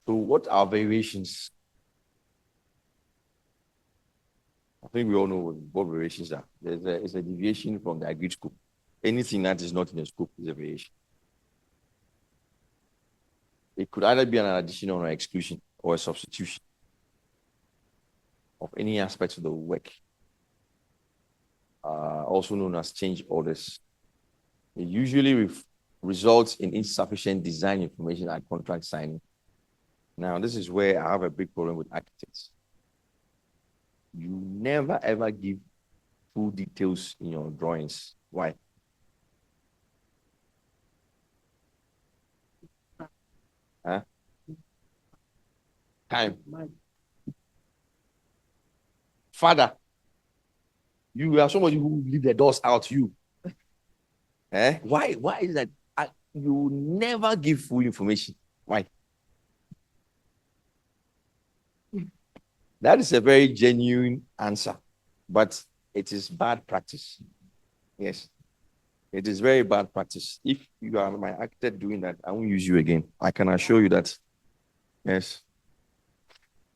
[SPEAKER 1] So what are variations? I think we all know what variations are. It's a deviation from the agreed scope. Anything that is not in the scope is a variation. It could either be an addition or an exclusion or a substitution of any aspect of the work, also known as change orders. It usually results in insufficient design information at contract signing. Now, this is where I have a big problem with architects. You never ever give full details in your drawings. Why? Huh? Time. Father, you are somebody who leave the doors out, you. Eh? Why is that? You never give full information. Why? That is a very genuine answer, but it is bad practice. Yes. It is very bad practice. If you are my architect doing that, I won't use you again. I can assure you that. Yes.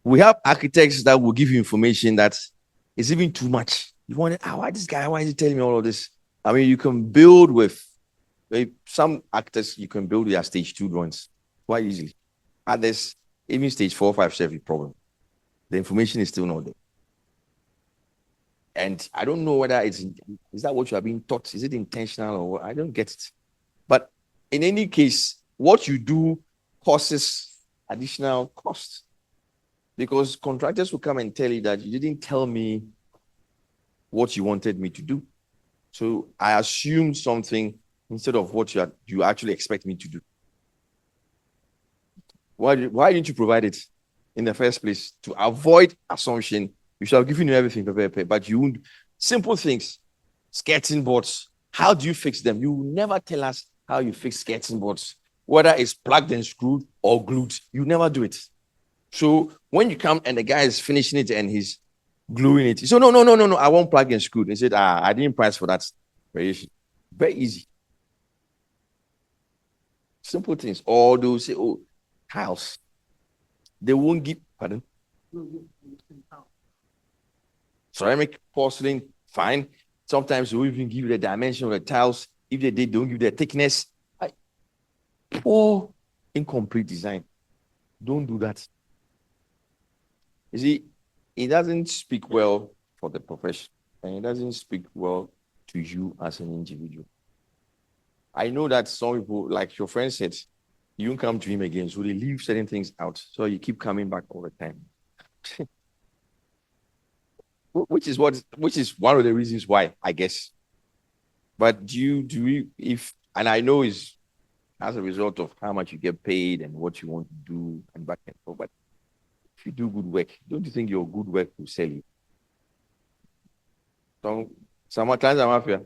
[SPEAKER 1] We have architects that will give you information that is even too much. You want why this guy? Why is he telling me all of this? I mean, you can build with some architects, you can build their stage 2 drawings quite easily. Others, even stage 4, 5, 7 problem. The information is still not there. And I don't know whether is that what you are being taught? Is it intentional or what? I don't get it. But in any case, what you do causes additional costs because contractors will come and tell you that you didn't tell me what you wanted me to do. So I assume something instead of what you actually expect me to do. Why didn't you provide it in the first place? To avoid assumption, you should have given you everything, but you won't. Simple things, skirting boards. How do you fix them? You never tell us how you fix skirting boards, whether it's plugged and screwed or glued. You never do it. So when you come and the guy is finishing it and he's gluing it, so no, I won't plug and screw. He said, I didn't price for that variation. Very easy. Simple things. Or they'll say, oh, tiles. They won't give, pardon? Ceramic, porcelain, fine. Sometimes we even give you the dimension of the tiles. If they don't give the thickness, poor, incomplete design. Don't do that. You see, it doesn't speak well for the profession, and it doesn't speak well to you as an individual. I know that some people, like your friend said, you won't come to him again, so they leave certain things out. So you keep coming back all the time. Which is one of the reasons why, I guess. But and I know it's as a result of how much you get paid and what you want to do and back and forth. But if you do good work, don't you think your good work will sell you? So sometimes I'm mafia.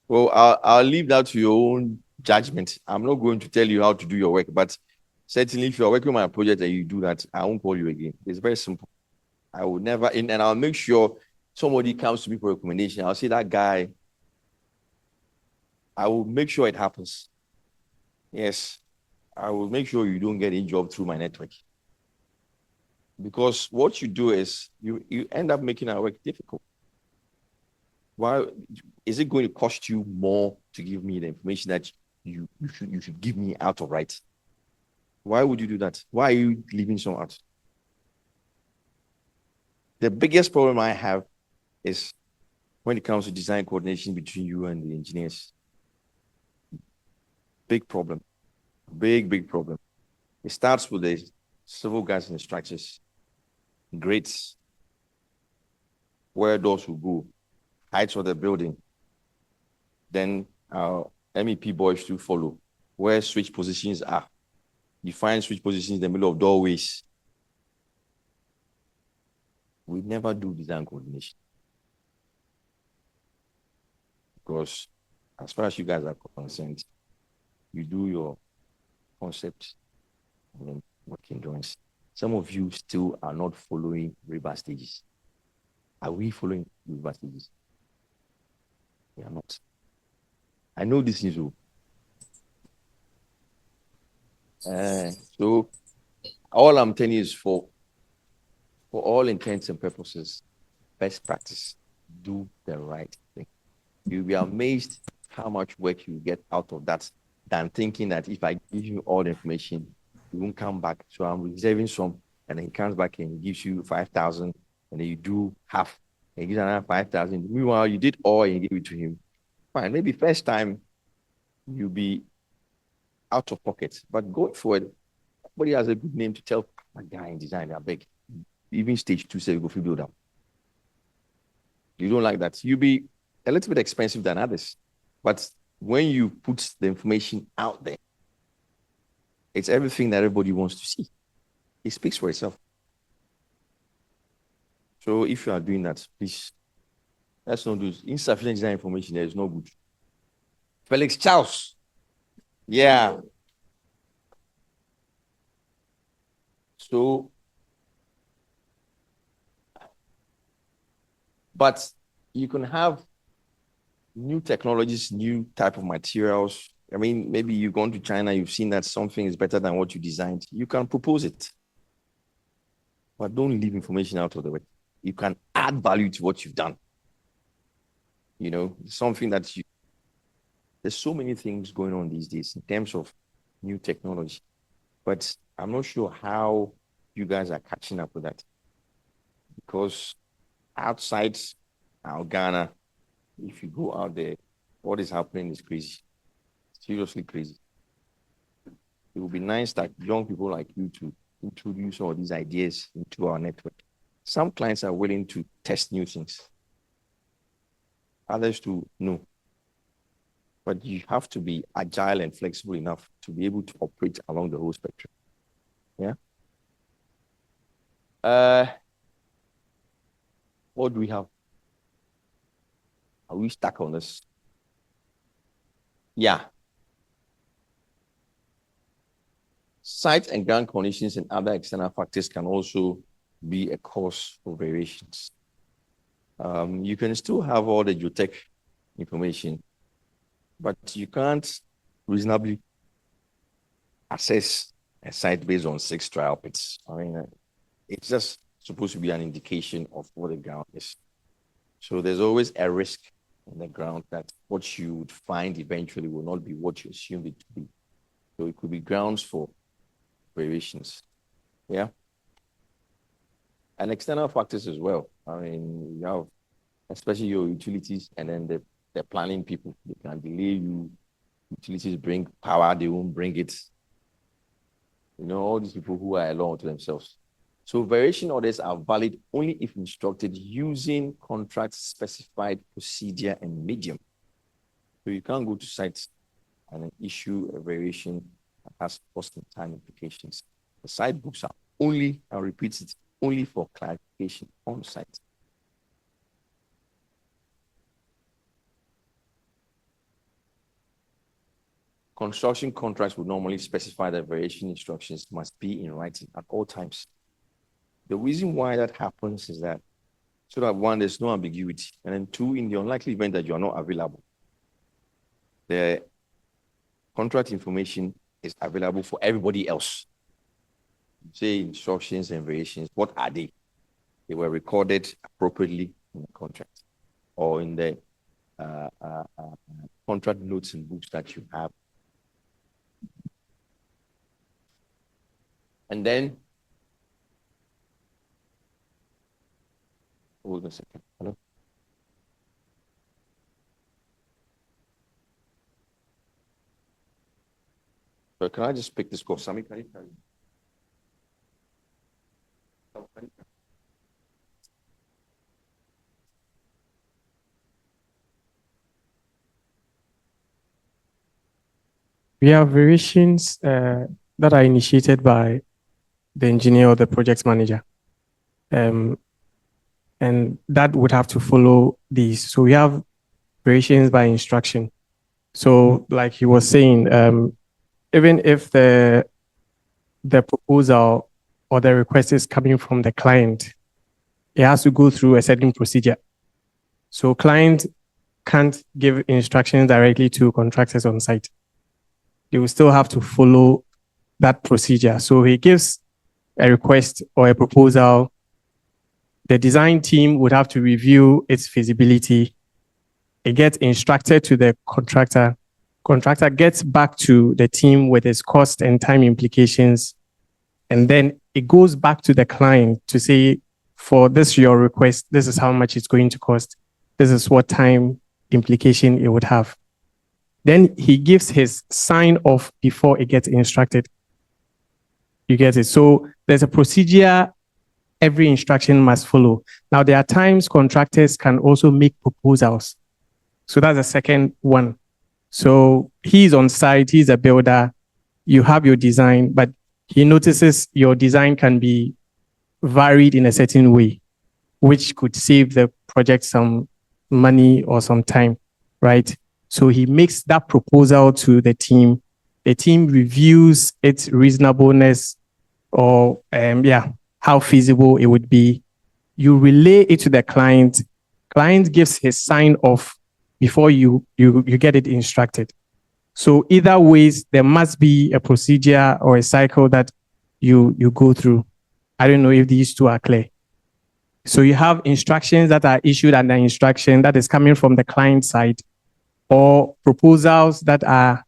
[SPEAKER 1] Well, I'll leave that to your own judgment. I'm not going to tell you how to do your work, but certainly if you're working on my project and you do that, I won't call you again. It's very simple. I will never, and I'll make sure somebody comes to me for recommendation. I'll say that guy, I will make sure it happens. Yes, I will make sure you don't get a job through my network. Because what you do is you end up making our work difficult. Why is it going to cost you more to give me the information that you should give me out of right? Why would you do that? Why are you leaving some out? The biggest problem I have is when it comes to design coordination between you and the engineers. Big problem. Big problem. It starts with the civil guys and the structures, grades, where doors will go, heights of the building. Then our MEP boys to follow, where switch positions are. You find switch positions in the middle of doorways. We never do design coordination. Because as far as you guys are concerned, you do your concept and then working drawings. Some of you still are not following river stages. Are we following river stages? We are not. I know this is you. So all I'm telling you is for all intents and purposes, best practice, do the right thing. You'll be amazed how much work you get out of that than thinking that if I give you all the information, you won't come back. So I'm reserving some, and then he comes back and gives you 5,000, and then you do half, and he gives another 5,000. Meanwhile, you did all and you gave it to him. Fine, maybe first time you'll be out of pocket, but going forward, everybody has a good name to tell a guy in design, I beg. Even stage 2 say you go free build up. You don't like that. You'll be a little bit expensive than others. But when you put the information out there, it's everything that everybody wants to see. It speaks for itself. So if you are doing that, please, let's not do insufficient design information. There is no good. Felix Charles. Yeah. So, but you can have new technologies, new type of materials. I mean, maybe you've gone to China, you've seen that something is better than what you designed. You can propose it. But don't leave information out of the way. You can add value to what you've done. You know, something that you, there's so many things going on these days in terms of new technology. But I'm not sure how you guys are catching up with that. Because outside our Ghana, if you go out there, what is happening is crazy. Seriously crazy. It would be nice that young people like you to introduce all these ideas into our network. Some clients are willing to test new things. Others to no. But you have to be agile and flexible enough to be able to operate along the whole spectrum. Yeah. What do we have? Are we stuck on this? Yeah. Site and ground conditions and other external factors can also be a cause for variations. You can still have all the geotech information, but you can't reasonably assess a site based on 6 trial pits. I mean, it's just supposed to be an indication of what the ground is. So there's always a risk in the ground that what you would find eventually will not be what you assumed it to be. So it could be grounds for variations. Yeah. And external factors as well. I mean, you have especially your utilities and then the planning people. They can delay you. Utilities bring power, they won't bring it. You know, all these people who are alone to themselves. So variation orders are valid only if instructed using contract specified procedure and medium. So you can't go to sites and then issue a variation that has cost and time implications. The site books are only, I'll repeat it, only for clarification on site. Construction contracts would normally specify that variation instructions must be in writing at all times. The reason why that happens is that, so that 1, there's no ambiguity, and then 2, in the unlikely event that you are not available, the contract information is available for everybody else. Say instructions and variations, what are they? They were recorded appropriately in the contract or in the contract notes and books that you have. And then, hold on a second. Hello? So can I just pick this course? Sami, can you carry?
[SPEAKER 17] We have variations that are initiated by the engineer or the project manager. And that would have to follow these. So we have variations by instruction. So like he was saying, even if the proposal or the request is coming from the client, it has to go through a certain procedure. So client can't give instructions directly to contractors on site. They will still have to follow that procedure. So he gives a request or a proposal. The design team would have to review its feasibility. It gets instructed to the contractor. Contractor gets back to the team with its cost and time implications. And then it goes back to the client to say, for this, your request, this is how much it's going to cost. This is what time implication it would have. Then he gives his sign off before it gets instructed. You get it? So there's a procedure every instruction must follow. Now, there are times contractors can also make proposals. So that's the second one. So he's on site, he's a builder, you have your design, but he notices your design can be varied in a certain way, which could save the project some money or some time, right? So he makes that proposal to the team. The team reviews its reasonableness or how feasible it would be. You relay it to the client. Client gives his sign off before you get it instructed. So either ways, there must be a procedure or a cycle that you go through. I don't know if these two are clear. So you have instructions that are issued under instruction that is coming from the client side, or proposals that are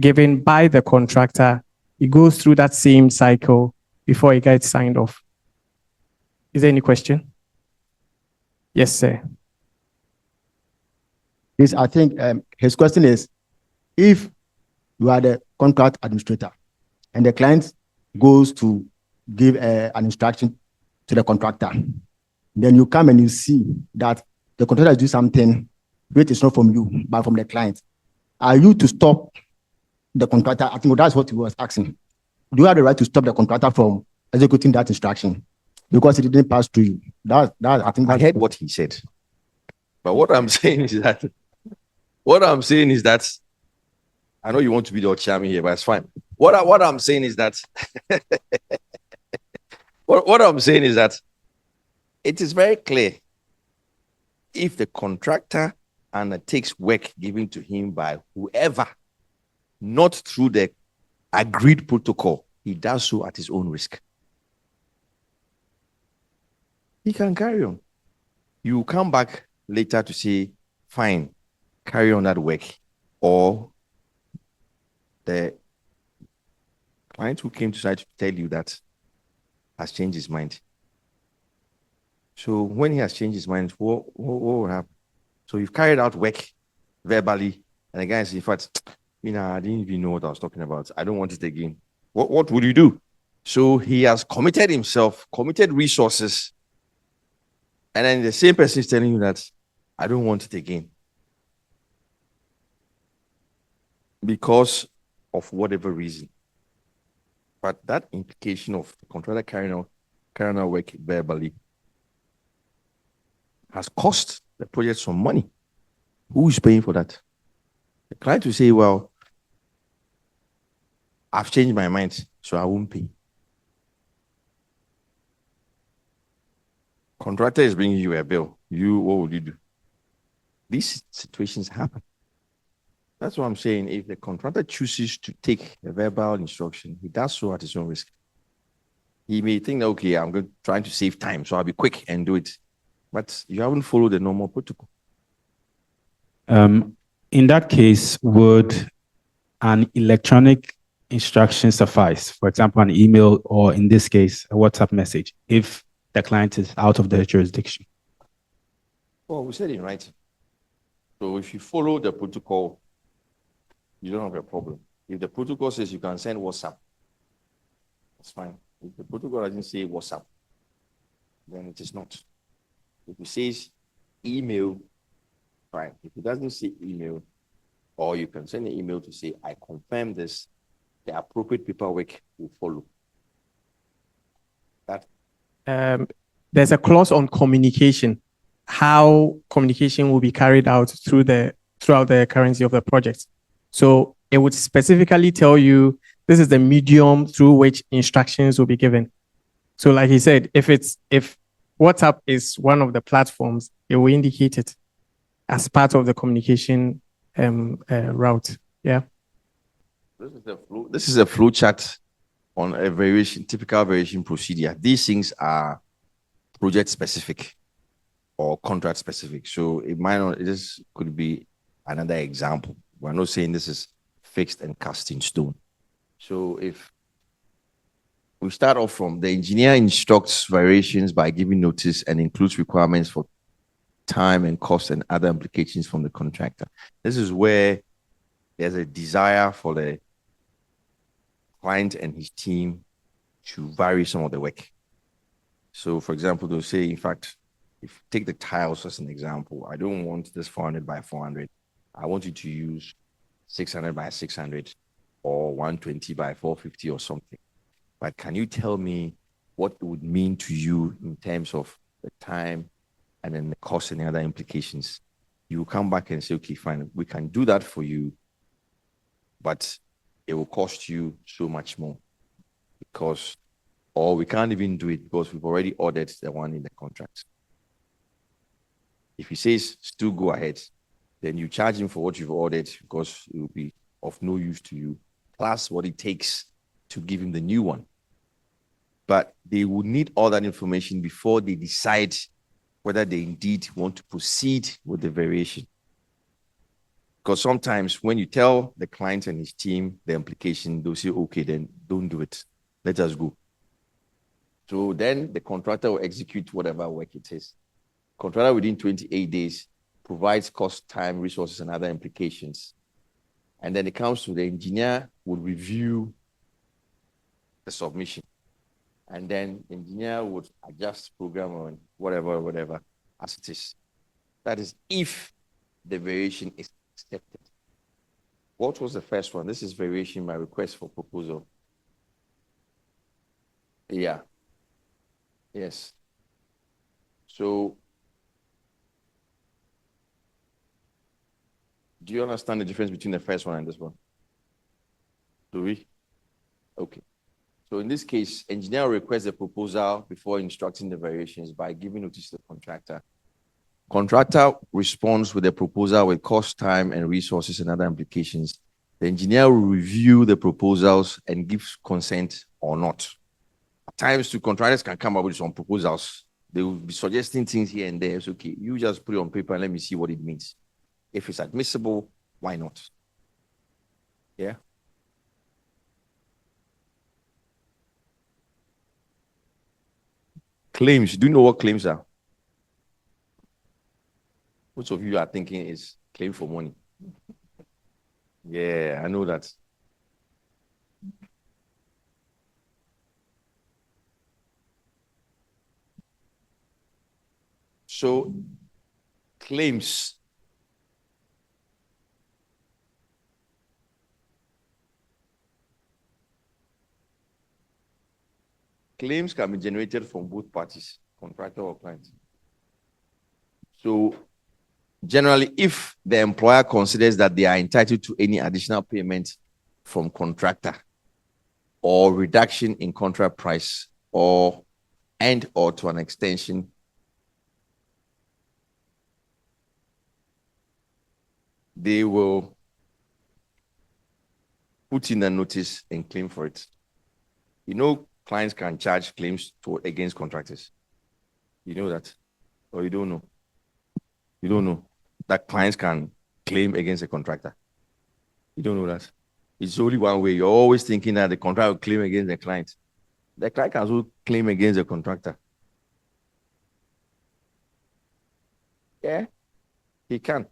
[SPEAKER 17] given by the contractor. It goes through that same cycle before it gets signed off. Is there any question? Yes, sir.
[SPEAKER 20] Yes, I think his question is, if you are the contract administrator and the client goes to give an instruction to the contractor, then you come and you see that the contractor do something which is not from you, but from the client. Are you to stop the contractor? I think that's what he was asking. Do you have the right to stop the contractor from executing that instruction because it didn't pass through you? I think
[SPEAKER 1] I heard what he said. But what I'm saying is that I know you want to be the chairman here, but it's fine. What I'm saying is that what I'm saying is that it is very clear if the contractor undertakes work given to him by whoever, not through the agreed protocol, he does so at his own risk. He can carry on. You come back later to say, fine, carry on that work, or the client who came to site to tell you that has changed his mind. So when he has changed his mind, what will happen? So you've carried out work verbally, and the guy says, in fact, I didn't even know what I was talking about. I don't want it again. What would you do? So he has committed himself, committed resources, and then the same person is telling you that I don't want it again. Because of whatever reason. But that implication of the contractor carrying out work verbally has cost the project some money. Who is paying for that? The client will say, well, I've changed my mind, so I won't pay. Contractor is bringing you a bill. What would you do? These situations happen. That's what I'm saying. If the contractor chooses to take a verbal instruction, he does so at his own risk. He may think, okay, I'm trying to save time, so I'll be quick and do it. But you haven't followed the normal protocol.
[SPEAKER 12] In that case, would an electronic instruction suffice? For example, an email, or in this case, a WhatsApp message, if the client is out of their jurisdiction?
[SPEAKER 1] Well, we said it right. So if you follow the protocol, you don't have a problem. If the protocol says you can send WhatsApp, that's fine. If the protocol doesn't say WhatsApp, then it is not. If it says email, fine. If it doesn't say email, or you can send an email to say, I confirm this, the appropriate paperwork will follow. That
[SPEAKER 17] There's a clause on communication, how communication will be carried out throughout the currency of the project. So it would specifically tell you this is the medium through which instructions will be given. So like he said, if WhatsApp is one of the platforms, it will indicate it as part of the communication route. Yeah.
[SPEAKER 1] This is a flow chart on a typical variation procedure. These things are project specific or contract specific. So it might not, this could be another example. We're not saying this is fixed and cast in stone. So if we start off from the engineer instructs variations by giving notice and includes requirements for time and cost and other implications from the contractor. This is where there's a desire for the client and his team to vary some of the work. So for example, they'll say, in fact, if you take the tiles as an example, I don't want this 400 by 400. I want you to use 600 by 600 or 120 by 450 or something. But can you tell me what it would mean to you in terms of the time and then the cost and the other implications? You will come back and say, okay, fine, we can do that for you, but it will cost you so much more because, or we can't even do it because we've already ordered the one in the contract. If he says, still go ahead, then you charge him for what you've ordered because it will be of no use to you, plus what it takes to give him the new one. But they would need all that information before they decide whether they indeed want to proceed with the variation. Because sometimes when you tell the client and his team the implication, they'll say, okay, then don't do it. Let us go. So then the contractor will execute whatever work it is. Contractor within 28 days provides cost, time, resources, and other implications. And then it comes to the engineer would review the submission. And then the engineer would adjust program on whatever as it is. That is if the variation is accepted. What was the first one? This is variation by request for proposal. Yeah. Yes. So do you understand the difference between the first one and this one? Do we? Okay. So in this case, engineer requests a proposal before instructing the variations by giving notice to the contractor. Contractor responds with a proposal with cost, time, and resources and other implications. The engineer will review the proposals and give consent or not. At times, two contractors can come up with some proposals. They will be suggesting things here and there. It's okay. You just put it on paper and let me see what it means. If it's admissible, why not? Yeah. Claims. Do you know what claims are? Most of you are thinking is claim for money. Yeah, I know that. So, claims. Claims can be generated from both parties, contractor or client. So, generally, if the employer considers that they are entitled to any additional payment from contractor or reduction in contract price or to an extension, they will put in a notice and claim for it. You know, clients can charge claims against contractors. You know that? Or you don't know? You don't know that clients can claim against a contractor. You don't know that. It's only one way. You're always thinking that the contractor will claim against the client. The client can also claim against the contractor. Yeah, he can.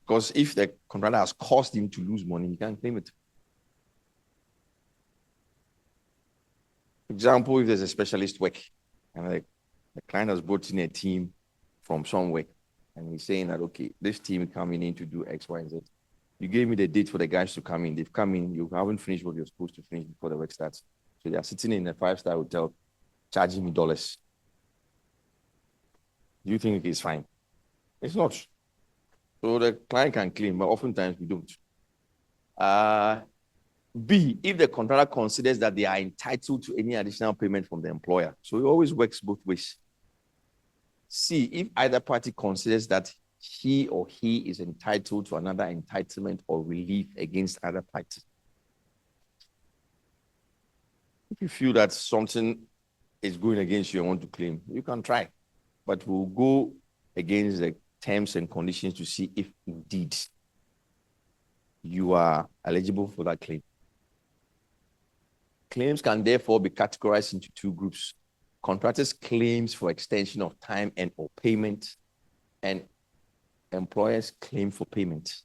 [SPEAKER 1] Because if the contractor has caused him to lose money, he can claim it. For example, if there's a specialist work and the client has brought in a team from somewhere and he's saying that, okay, this team coming in to do X, Y, and Z. You gave me the date for the guys to come in. They've come in. You haven't finished what you're supposed to finish before the work starts. So they are sitting in a 5-star hotel, charging me dollars. Do you think it's fine? It's not. So the client can claim, but oftentimes we don't. B, if the contractor considers that they are entitled to any additional payment from the employer. So it always works both ways. C, if either party considers that he or he is entitled to another entitlement or relief against other party. If you feel that something is going against you and want to claim, you can try, but we'll go against the terms and conditions to see if indeed you are eligible for that claim. Claims can therefore be categorized into two groups: contractors' claims for extension of time and or payment, and employers' claim for payment.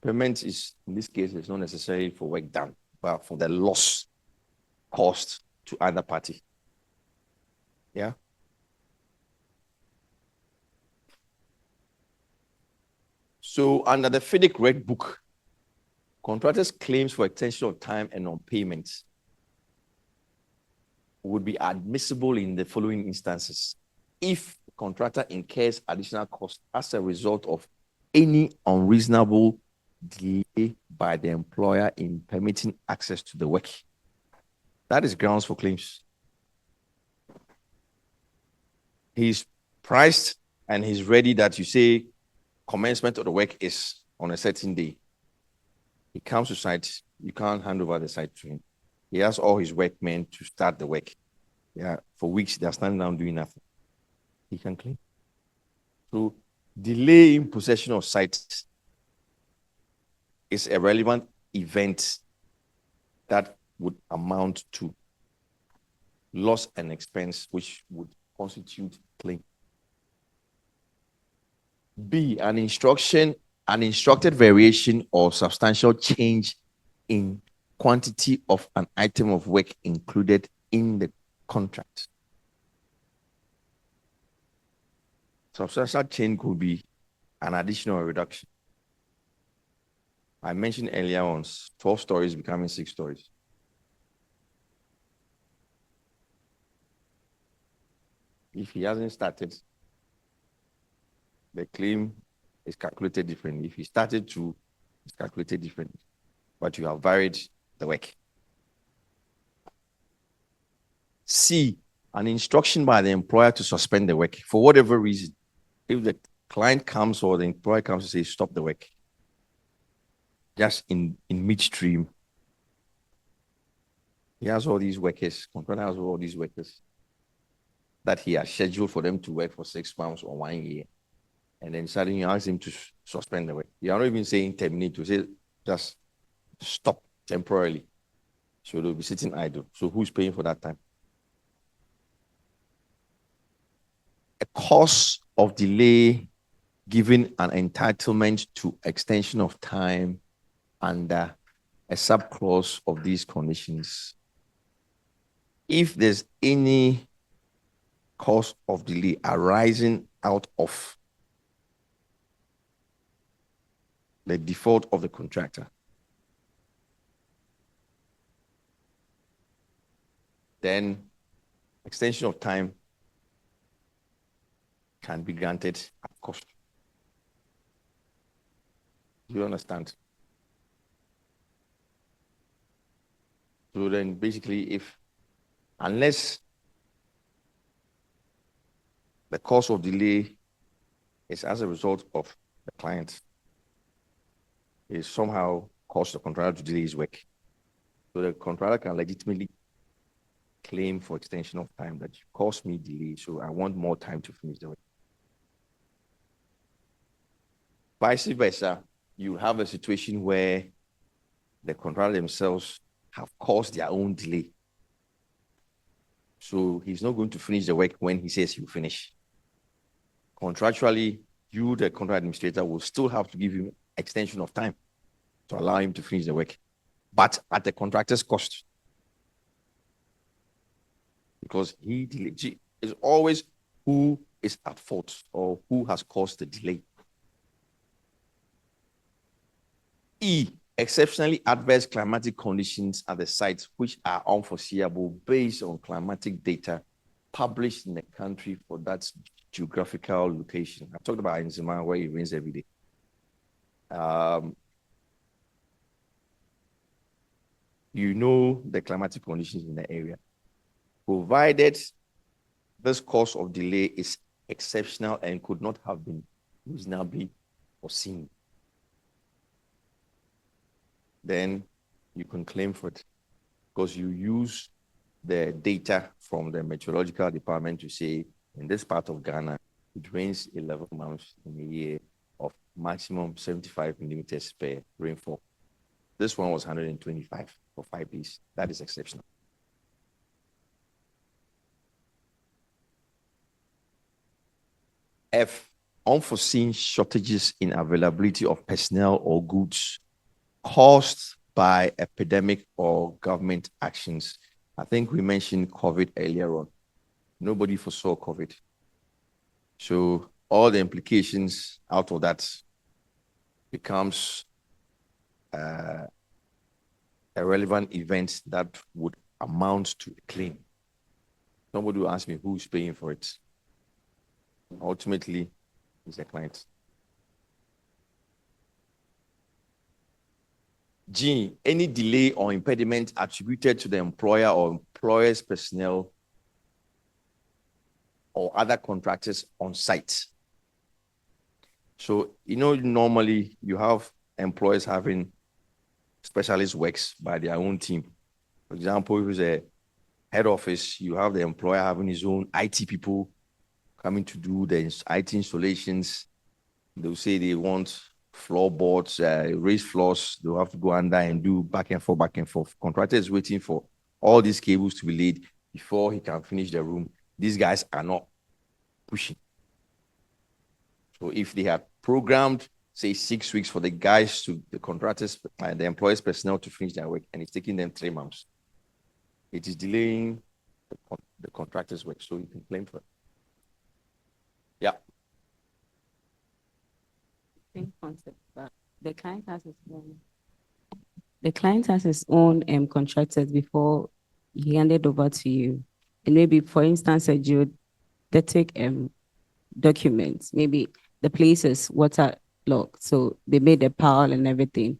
[SPEAKER 1] Payment is, in this case, it's not necessarily for work done, but for the loss caused to either party. Yeah. So under the FIDIC Red Book, contractors' claims for extension of time and non-payment would be admissible in the following instances: if the contractor incurs additional costs as a result of any unreasonable delay by the employer in permitting access to the work. That is grounds for claims. He's priced and he's ready that you say commencement of the work is on a certain day. He comes to site, you can't hand over the site to him. He has all his workmen to start the work. Yeah, for weeks they're standing down doing nothing. He can claim. So delay in possession of sites is a relevant event that would amount to loss and expense, which would constitute claim. B, an instructed variation or substantial change in quantity of an item of work included in the contract. Substantial change could be an additional reduction. I mentioned earlier on 12 stories becoming 6 stories. If he hasn't started, the claim is calculated differently. If he started to, it's calculated differently. But you have varied the work. C, an instruction by the employer to suspend the work for whatever reason. If the client comes or the employer comes to say, stop the work, just in midstream, he has all these workers, contractor has all these workers that he has scheduled for them to work for 6 months or 1 year. And then suddenly you ask him to suspend the work. You are not even saying terminate, to say just stop temporarily. So they'll be sitting idle. So who's paying for that time? A cause of delay given an entitlement to extension of time under a subclause of these conditions. If there's any cause of delay arising out of the default of the contractor, then extension of time can be granted at cost. Do you understand? So then basically, unless the cause of delay is as a result of the client, is somehow caused the contractor to delay his work. So the contractor can legitimately claim for extension of time that you caused me delay, so I want more time to finish the work. Vice versa, you have a situation where the contractor themselves have caused their own delay. So he's not going to finish the work when he says he'll finish. Contractually, you, the contract administrator, will still have to give him extension of time to allow him to finish the work, but at the contractor's cost. Because he delayed. See, it's always who is at fault or who has caused the delay. E, exceptionally adverse climatic conditions at the sites which are unforeseeable based on climatic data published in the country for that geographical location. I talked about Nzima where it rains every day. You know the climatic conditions in the area. Provided this cause of delay is exceptional and could not have been reasonably foreseen, then you can claim for it because you use the data from the meteorological department to say in this part of Ghana, it rains 11 months in a year of maximum 75 millimeters per rainfall. This one was 125 for 5 days. That is exceptional. F, unforeseen shortages in availability of personnel or goods caused by epidemic or government actions. I think we mentioned COVID earlier on. Nobody foresaw COVID. So all the implications out of that becomes a relevant event that would amount to a claim. Somebody will ask me who's paying for it. Ultimately, it's the client. G, any delay or impediment attributed to the employer or employer's personnel or other contractors on site. So, you know, normally you have employers having specialist works by their own team. For example, if it's a head office, you have the employer having his own IT people coming to do the IT installations. They'll say they want floorboards, raised floors. They'll have to go under and do back and forth. Contractor is waiting for all these cables to be laid before he can finish the room. These guys are not pushing. So if they had programmed, say 6 weeks for the guys to, the contractors, the employers' personnel to finish their work, and it's taking them 3 months, it is delaying the contractor's work, so you can claim for it. Yeah.
[SPEAKER 9] Same concept, but the client has his own. The client has his own contractors before he handed over to you, and maybe, for instance, a geodetic documents. Maybe the place is waterlogged, so they made the pile and everything.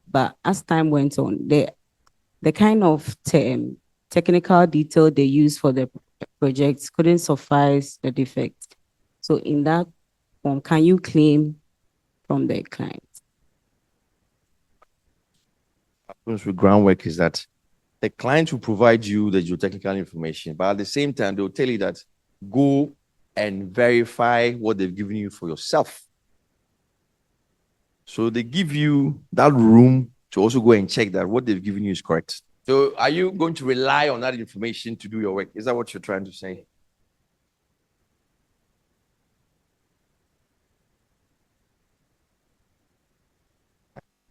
[SPEAKER 9] But as time went on, the kind of technical detail they used for the projects couldn't suffice the defect. So in that form, can you claim from the client?
[SPEAKER 1] What happens with groundwork is that the client will provide you the geotechnical information, but at the same time, they'll tell you that go and verify what they've given you for yourself. So they give you that room to also go and check that what they've given you is correct. So are you going to rely on that information to do your work? Is that what you're trying to say?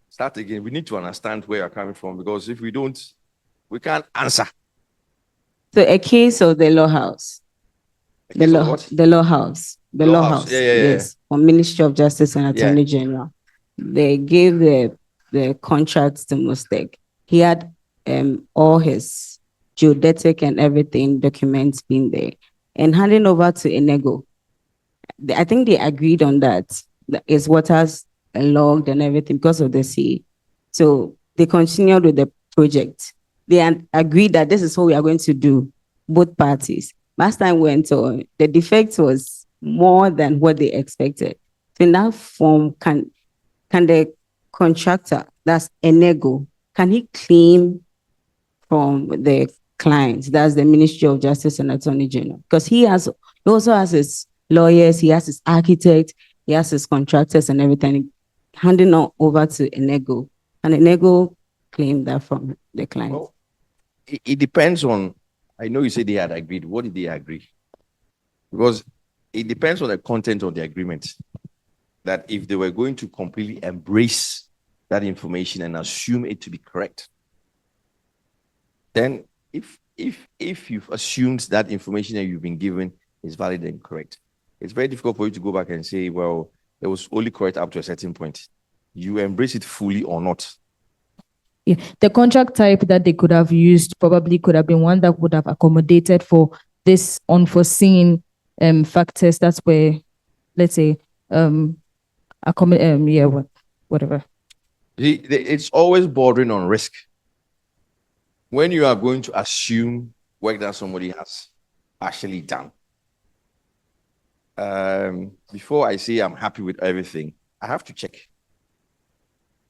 [SPEAKER 1] Start again. We need to understand where you're coming from, because if we don't, we can't answer.
[SPEAKER 9] So a case of the law house. The law house. The law house. Yes. From Ministry of Justice and Attorney General. They gave the contracts to Mustek. He had all his geodetic and everything documents being there, and handing over to Enego. I think they agreed on that. His waters logged and everything because of the sea. So they continued with the project. They agreed that this is what we are going to do, both parties. As time went on, the defect was more than what they expected. So in that form, can the contractor, that's Enego, can he claim from the client, that's the Ministry of Justice and Attorney General? Because he also has his lawyers, he has his architect, he has his contractors and everything, handing over to Enego, and Enego claimed that from the client.
[SPEAKER 1] Well, it depends on, I know you say they had agreed. What did they agree? Because it depends on the content of the agreement. That if they were going to completely embrace that information and assume it to be correct, then if you've assumed that information that you've been given is valid and correct, it's very difficult for you to go back and say, well, it was only correct up to a certain point. You embrace it fully or not.
[SPEAKER 18] Yeah, the contract type that they could have used probably could have been one that would have accommodated for this unforeseen factors. That's where, let's say, whatever.
[SPEAKER 1] It's always bordering on risk. When you are going to assume work that somebody has actually done. Before I say I'm happy with everything, I have to check.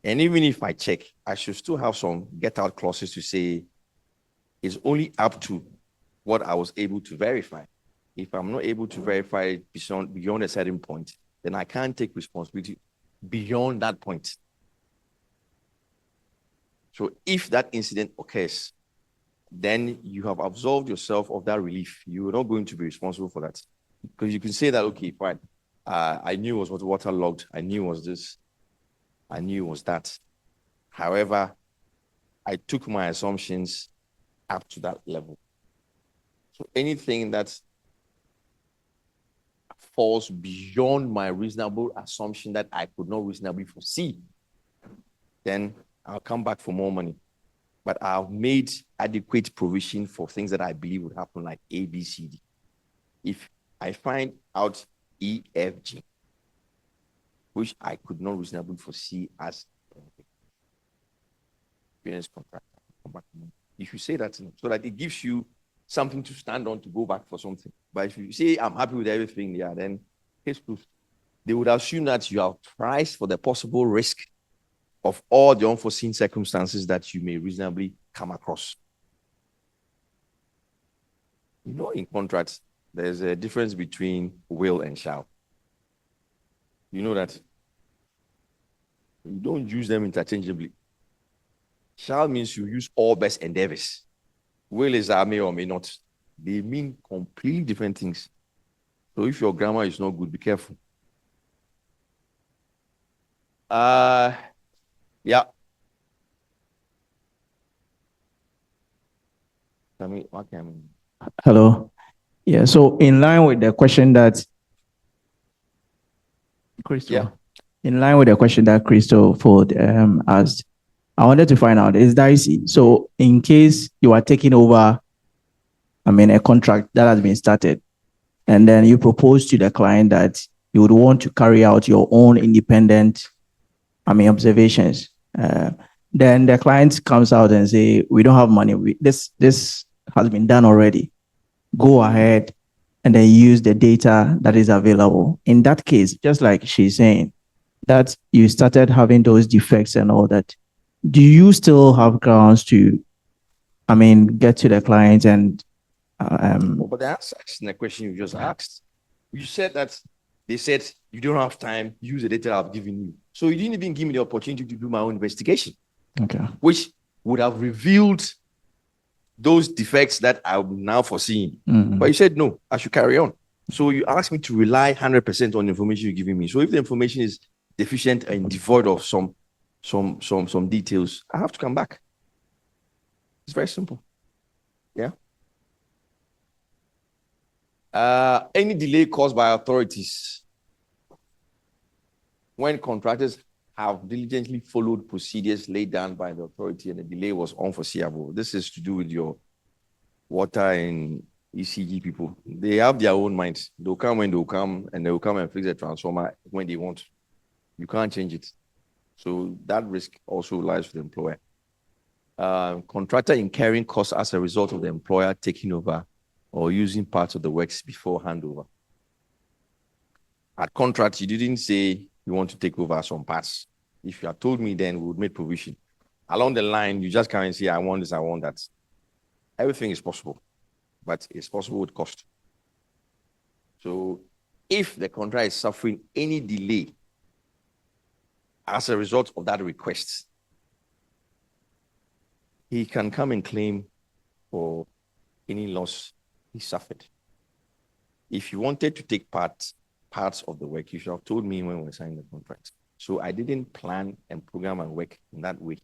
[SPEAKER 1] And even if I check, I should still have some get out clauses to say it's only up to what I was able to verify. If I'm not able to verify it beyond a certain point, then I can't take responsibility beyond that point. So if that incident occurs, then you have absolved yourself of that relief. You are not going to be responsible for that. Because you can say that, okay, fine, I knew it was waterlogged, I knew it was this, I knew it was that. However, I took my assumptions up to that level. So anything that falls beyond my reasonable assumption that I could not reasonably foresee, then I'll come back for more money. But I've made adequate provision for things that I believe would happen, like A, B, C, D. If I find out E, F, G, which I could not reasonably foresee as business contract, come back. If you say that, so that it gives you something to stand on to go back for something. But if you say I'm happy with everything, yeah, then case proof. They would assume that you have priced for the possible risk of all the unforeseen circumstances that you may reasonably come across. You know, in contracts, there's a difference between will and shall. You know that you don't use them interchangeably. Shall means you use all best endeavors. Will is I may or may not. They mean completely different things. So if your grammar is not good, be careful. Yeah. Tell me, what can I mean?
[SPEAKER 6] Hello. Yeah, so in line with the question that Crystal Ford asked, I wanted to find out, is dicey. So in case you are taking over, a contract that has been started, and then you propose to the client that you would want to carry out your own independent, observations. Then the client comes out and say, we don't have money. This has been done already. Go ahead and then use the data that is available. In that case, just like she's saying, that you started having those defects and all that, do you still have grounds to, get to the client and
[SPEAKER 1] But that's the question you just asked. You said that they said you don't have time, use the data I've given you. So you didn't even give me the opportunity to do my own investigation.
[SPEAKER 6] Okay.
[SPEAKER 1] Which would have revealed those defects that I'm now foreseeing.
[SPEAKER 6] Mhm.
[SPEAKER 1] But you said no, I should carry on. So you asked me to rely 100% on the information you're giving me. So if the information is deficient and devoid of some details, I have to come back. It's very simple. Yeah. Any delay caused by authorities when contractors have diligently followed procedures laid down by the authority and the delay was unforeseeable. This is to do with your water and ECG people. They have their own minds. They'll come when they'll come, and they'll come and fix the transformer when they want. You can't change it. So that risk also lies with the employer. Contractor incurring costs as a result of the employer taking over or using parts of the works before handover. At contract, you didn't say you want to take over some parts. If you had told me, then we would make provision. Along the line, you just come and say, I want this, I want that. Everything is possible, but it's possible with cost. So if the contract is suffering any delay as a result of that request, he can come and claim for any loss he suffered. If you wanted to take parts of the work, you should have told me when we signed the contract. So I didn't plan and program and work in that way.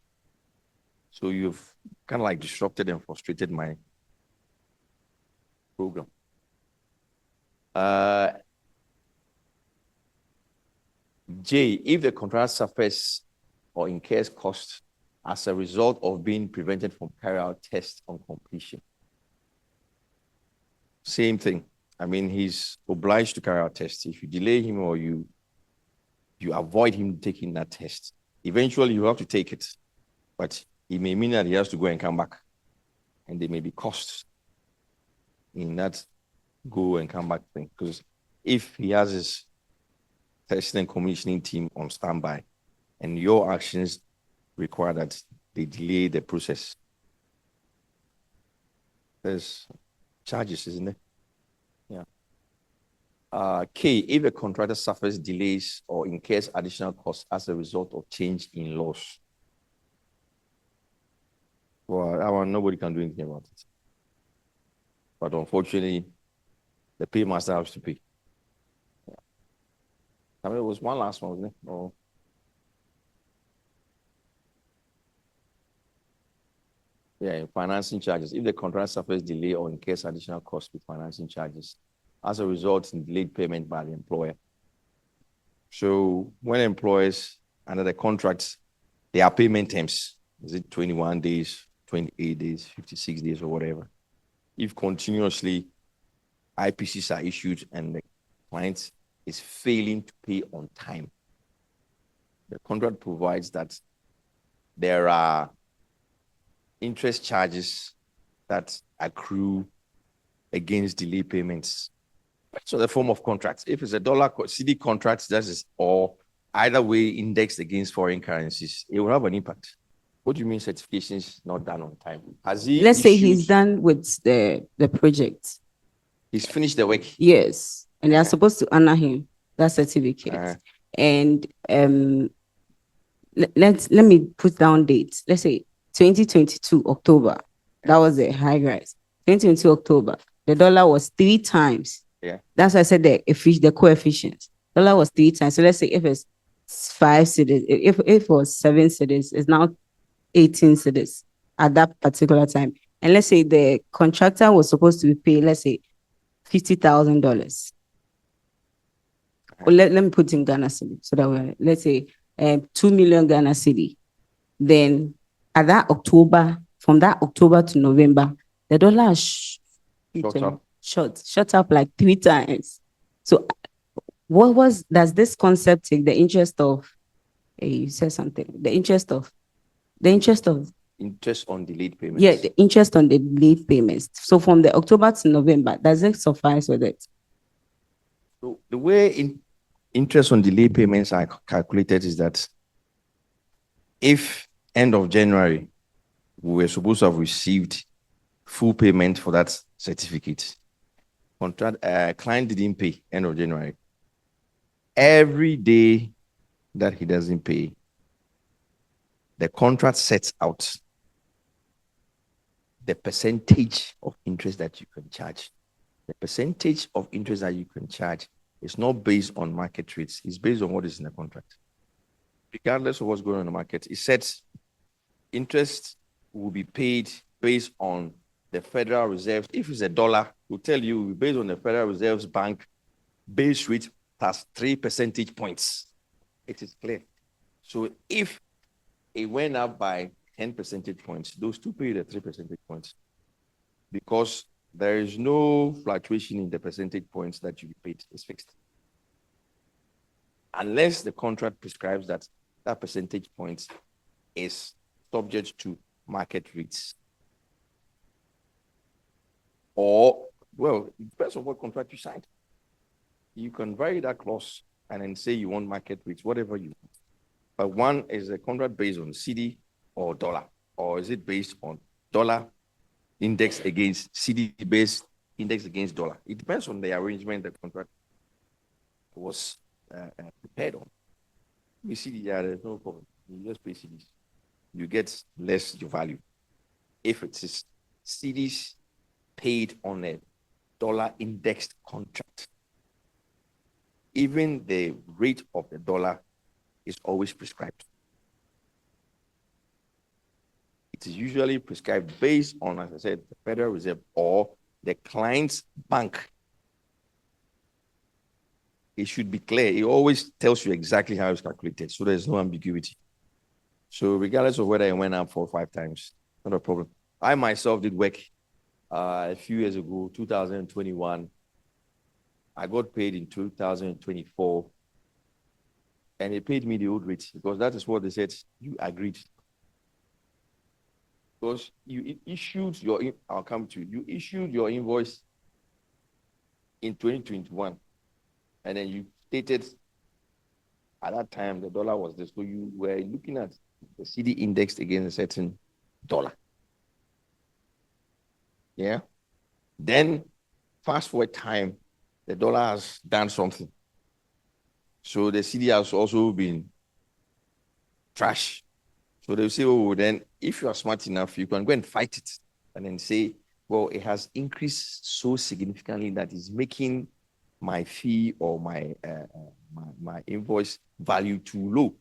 [SPEAKER 1] So you've kind of like disrupted and frustrated my program. J, if the contract suffers or incurs costs as a result of being prevented from carrying out tests on completion. Same thing. I mean, he's obliged to carry out tests. If you delay him or you avoid him taking that test, eventually you have to take it. But it may mean that he has to go and come back. And there may be costs in that go and come back thing. Because if he has his testing and commissioning team on standby and your actions require that they delay the process, there's charges, isn't it? Yeah. K, if a contractor suffers delays or incurs additional costs as a result of change in laws. Well, that one, nobody can do anything about it. But unfortunately, the paymaster has to pay. Yeah. I mean, there was one last one, wasn't it? Oh. Yeah, financing charges. If the contract suffers delay or incurs additional costs with financing charges as a result in delayed payment by the employer. So when employers under the contracts, there are payment terms. Is it 21 days, 28 days, 56 days, or whatever? If continuously IPCs are issued and the client is failing to pay on time, the contract provides that there are interest charges that accrue against delay payments. So the form of contracts. If it's a dollar CD contract, that is, or either way indexed against foreign currencies, it will have an impact. What do you mean certification is not done on time? Has he
[SPEAKER 9] Let's say
[SPEAKER 1] issued-
[SPEAKER 9] he's done with the project.
[SPEAKER 1] He's finished the work.
[SPEAKER 9] Yes, and they are supposed to honor him that certificate. And let me put down dates. Let's say 2022 October. That was a high rise. 2022 October, the dollar was 3 times.
[SPEAKER 1] Yeah.
[SPEAKER 9] That's why I said the coefficient. Dollar was 3 times. So let's say if it's 5 cities, if it was 7 cities, it's now 18 cities at that particular time. And let's say the contractor was supposed to be paid, let's say $50,000. Well, let me put in Ghana city so that let's say 2 million Ghana city. Then at that October, from that October to November, the dollar shot up like 3 times. So does this concept take the interest of, you said something, the interest
[SPEAKER 1] on delayed payments.
[SPEAKER 9] Yeah, the interest on the delayed payments. So from the October to November, does it suffice with it?
[SPEAKER 1] So the way interest on delayed payments are calculated is that if end of January, we were supposed to have received full payment for that certificate, client didn't pay end of January. Every day that he doesn't pay, the contract sets out the percentage of interest that you can charge. The percentage of interest that you can charge is not based on market rates. It's based on what is in the contract. Regardless of what's going on in the market, it sets interest will be paid based on the Federal Reserve. If it's $1, we'll tell you based on the Federal Reserve's bank base rate plus 3 percentage points. It is clear. So if it went up by 10 percentage points, those two pay the 3 percentage points because there is no fluctuation in the percentage points that you paid. It's fixed. Unless the contract prescribes that that percentage points is subject to market rates. Or, well, it depends on what contract you signed. You can vary that clause and then say you want market rates, whatever you want. But one is a contract based on CD or dollar, or is it based on dollar index against CD based index against dollar? It depends on the arrangement of the contract. was prepared on. You see, there's no problem. You just pay CDs. You get less your value. If it is CDs paid on a dollar indexed contract, even the rate of the dollar is always prescribed. It is usually prescribed based on, as I said, the Federal Reserve or the client's bank. It should be clear. It always tells you exactly how it's calculated, so there's no ambiguity. So regardless of whether it went up 4 or 5 times, not a problem. I myself did work a few years ago, 2021. I got paid in 2024, and they paid me the old rate because that is what they said you agreed. Because you issued your, I'll come to you, you issued your invoice in 2021, and then you stated at that time the dollar was this, so you were looking at the CD indexed against a certain dollar. Yeah. Then fast forward time, the dollar has done something. So the CD has also been trash. So they'll say, oh, then if you are smart enough, you can go and fight it and then say, well, it has increased so significantly that it's making my fee or my invoice value too low.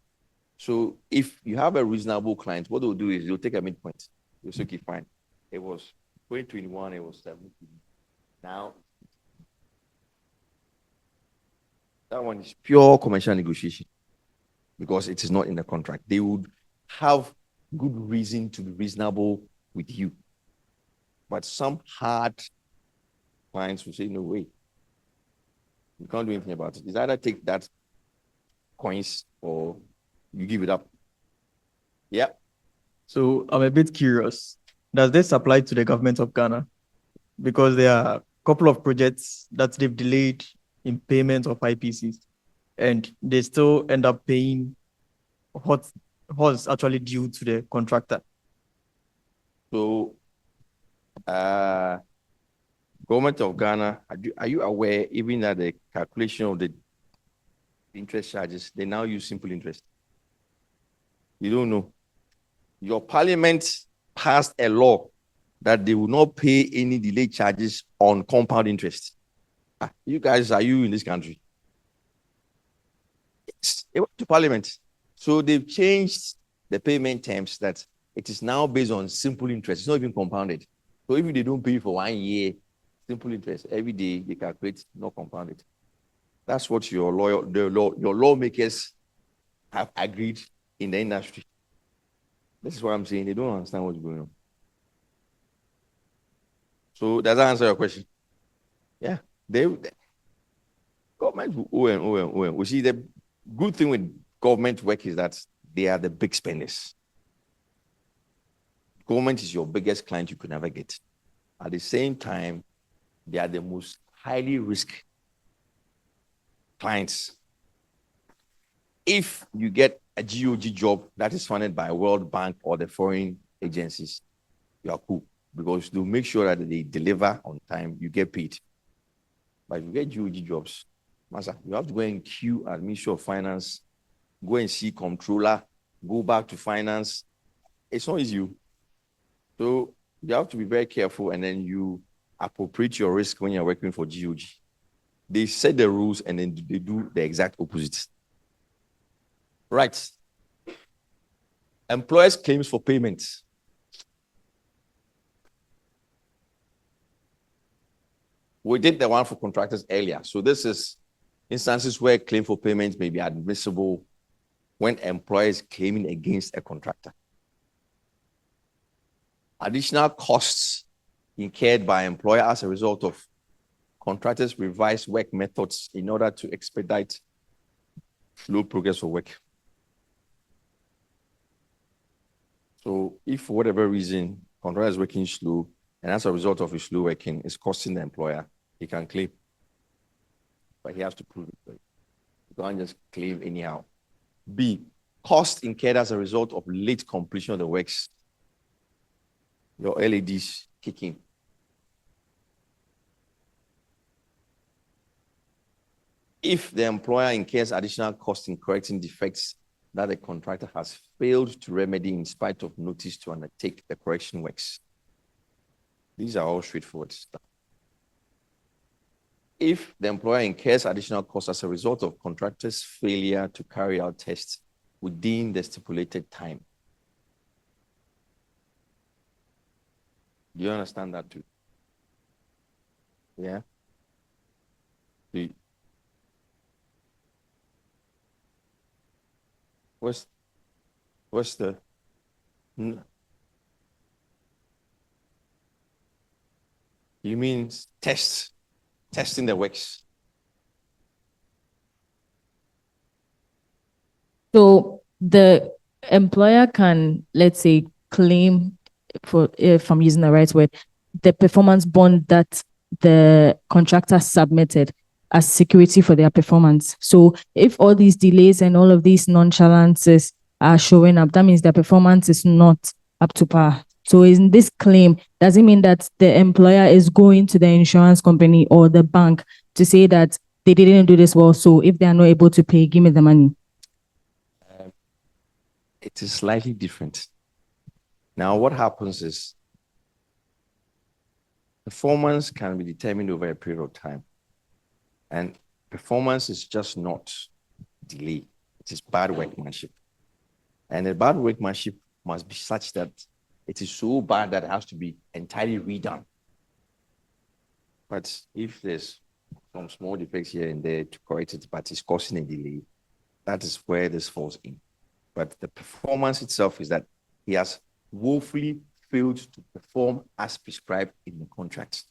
[SPEAKER 1] So if you have a reasonable client, what they'll do is they'll take a midpoint. They'll say, okay, fine. It was 2021, it was 70. Now, that one is pure commercial negotiation because it is not in the contract. They would have good reason to be reasonable with you. But some hard clients will say, no way. You can't do anything about it. It's either take that coins or you give it up. Yeah.
[SPEAKER 14] So I'm a bit curious. Does this apply to the government of Ghana? Because there are a couple of projects that they've delayed in payment of IPCs, and they still end up paying what's actually due to the contractor.
[SPEAKER 1] So, government of Ghana, are you aware even that the calculation of the interest charges, they now use simple interest? You don't know. Your parliament passed a law that they will not pay any delay charges on compound interest. You guys, are you in this country? Yes, it went to parliament. So they've changed the payment terms that it is now based on simple interest. It's not even compounded. So if they don't pay for 1 year, simple interest, every day they calculate not compounded. That's what your lawmakers have agreed in the industry. This is what I'm saying. They don't understand what's going on. So does that answer your question? Yeah. Government will owe. We see the good thing with government work is that they are the big spenders. Government is your biggest client you could never get. At the same time, they are the most highly risk clients. If you get a GOG job that is funded by World Bank or the foreign agencies, you are cool because they'll make sure that they deliver on time, you get paid. But if you get GOG jobs, Master, you have to go and queue at Ministry of Finance, go and see controller, go back to finance. It's not easy. So you have to be very careful and then you appropriate your risk when you're working for GOG. They set the rules and then they do the exact opposite. Right. Employers' claims for payments. We did the one for contractors earlier. So this is instances where claim for payments may be admissible when employers claiming against a contractor. Additional costs incurred by employer as a result of contractors' revised work methods in order to expedite slow progress of work. So if for whatever reason, contractor is working slow, and as a result of his slow working, it's costing the employer, he can claim. But he has to prove it. You can't just claim anyhow. B, cost incurred as a result of late completion of the works. Your LEDs kicking. If the employer incurs additional cost in correcting defects that the contractor has failed to remedy in spite of notice to undertake the correction works. These are all straightforward stuff. If the employer incurs additional costs as a result of contractor's failure to carry out tests within the stipulated time. Do you understand that too? Yeah? What's the you mean testing the works?
[SPEAKER 18] So the employer can, let's say, claim, for if I'm using the right word, the performance bond that the contractor submitted as security for their performance. So if all these delays and all of these nonchalances are showing up, that means their performance is not up to par. So in this claim, does it mean that the employer is going to the insurance company or the bank to say that they didn't do this well, so if they are not able to pay, give me the money?
[SPEAKER 1] It is slightly different. Now, what happens is performance can be determined over a period of time. And performance is just not delay. It is bad workmanship. And the bad workmanship must be such that it is so bad that it has to be entirely redone. But if there's some small defects here and there to correct it, but it's causing a delay, that is where this falls in. But the performance itself is that he has woefully failed to perform as prescribed in the contract.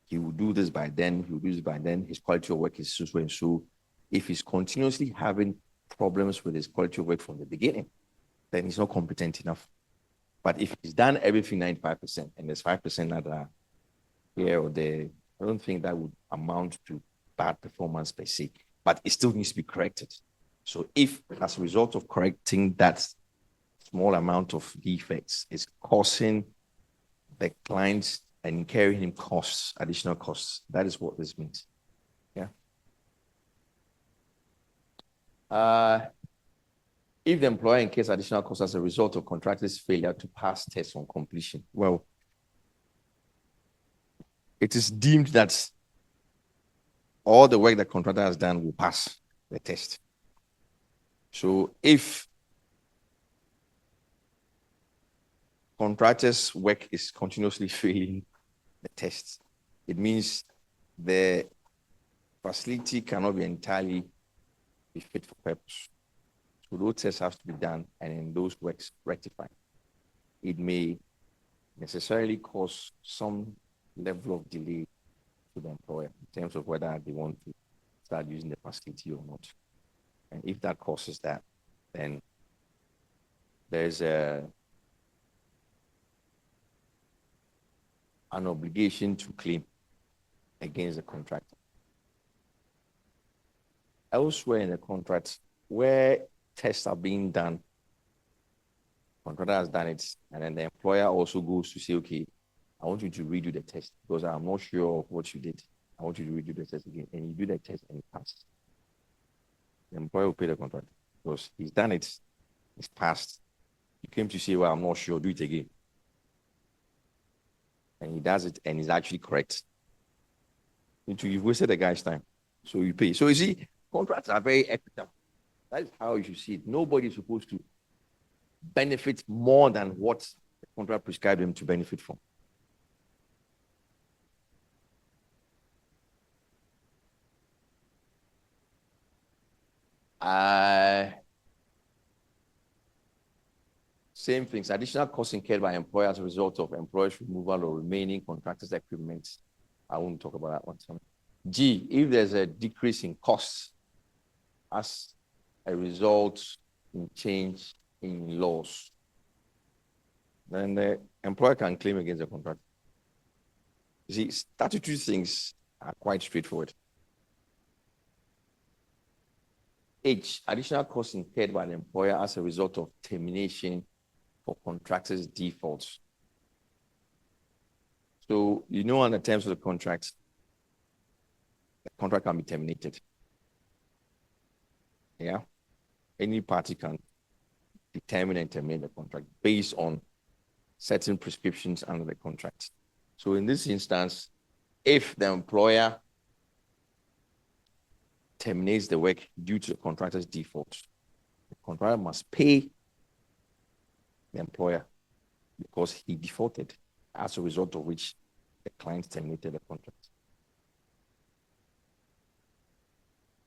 [SPEAKER 1] He will do this by then, he will do this by then, his quality of work is so and so. If he's continuously having problems with his quality of work from the beginning, then he's not competent enough. But if he's done everything 95% and there's 5% that are here or there, I don't think that would amount to bad performance per se, but it still needs to be corrected. So if as a result of correcting that small amount of defects is causing the clients and incurring him costs, additional costs, that is what this means. Yeah. If the employer incurs additional costs as a result of contractor's failure to pass tests on completion, well, it is deemed that all the work the contractor has done will pass the test. So if contractor's work is continuously failing the tests, it means the facility cannot be entirely be fit for purpose. So those tests have to be done and in those works rectified. It may necessarily cause some level of delay to the employer in terms of whether they want to start using the facility or not. And if that causes that, then there's an obligation to claim against the contractor. Elsewhere in the contract, where tests are being done, contractor has done it, and then the employer also goes to say, okay, I want you to redo the test because I'm not sure of what you did. I want you to redo the test again. And you do the test and it passes. The employer will pay the contractor because he's done it, it's passed. You came to say, well, I'm not sure, do it again. And he does it and he's actually correct. You've wasted the guy's time. So you pay. So you see, contracts are very equitable. That is how you should see it. Nobody is supposed to benefit more than what the contract prescribed them to benefit from. Same things. Additional costs incurred by employer as a result of employees' removal or remaining contractors' equipment. I won't talk about that one. G, if there's a decrease in costs as a result in change in laws, then the employer can claim against the contractor. You see, statutory things are quite straightforward. H, additional costs incurred by the employer as a result of termination for contractors' defaults. So, you know, on the terms of the contract, the contract can be terminated. Yeah. Any party can determine and terminate the contract based on certain prescriptions under the contract. So in this instance, if the employer terminates the work due to the contractor's default, the contractor must pay the employer because he defaulted, as a result of which the client terminated the contract.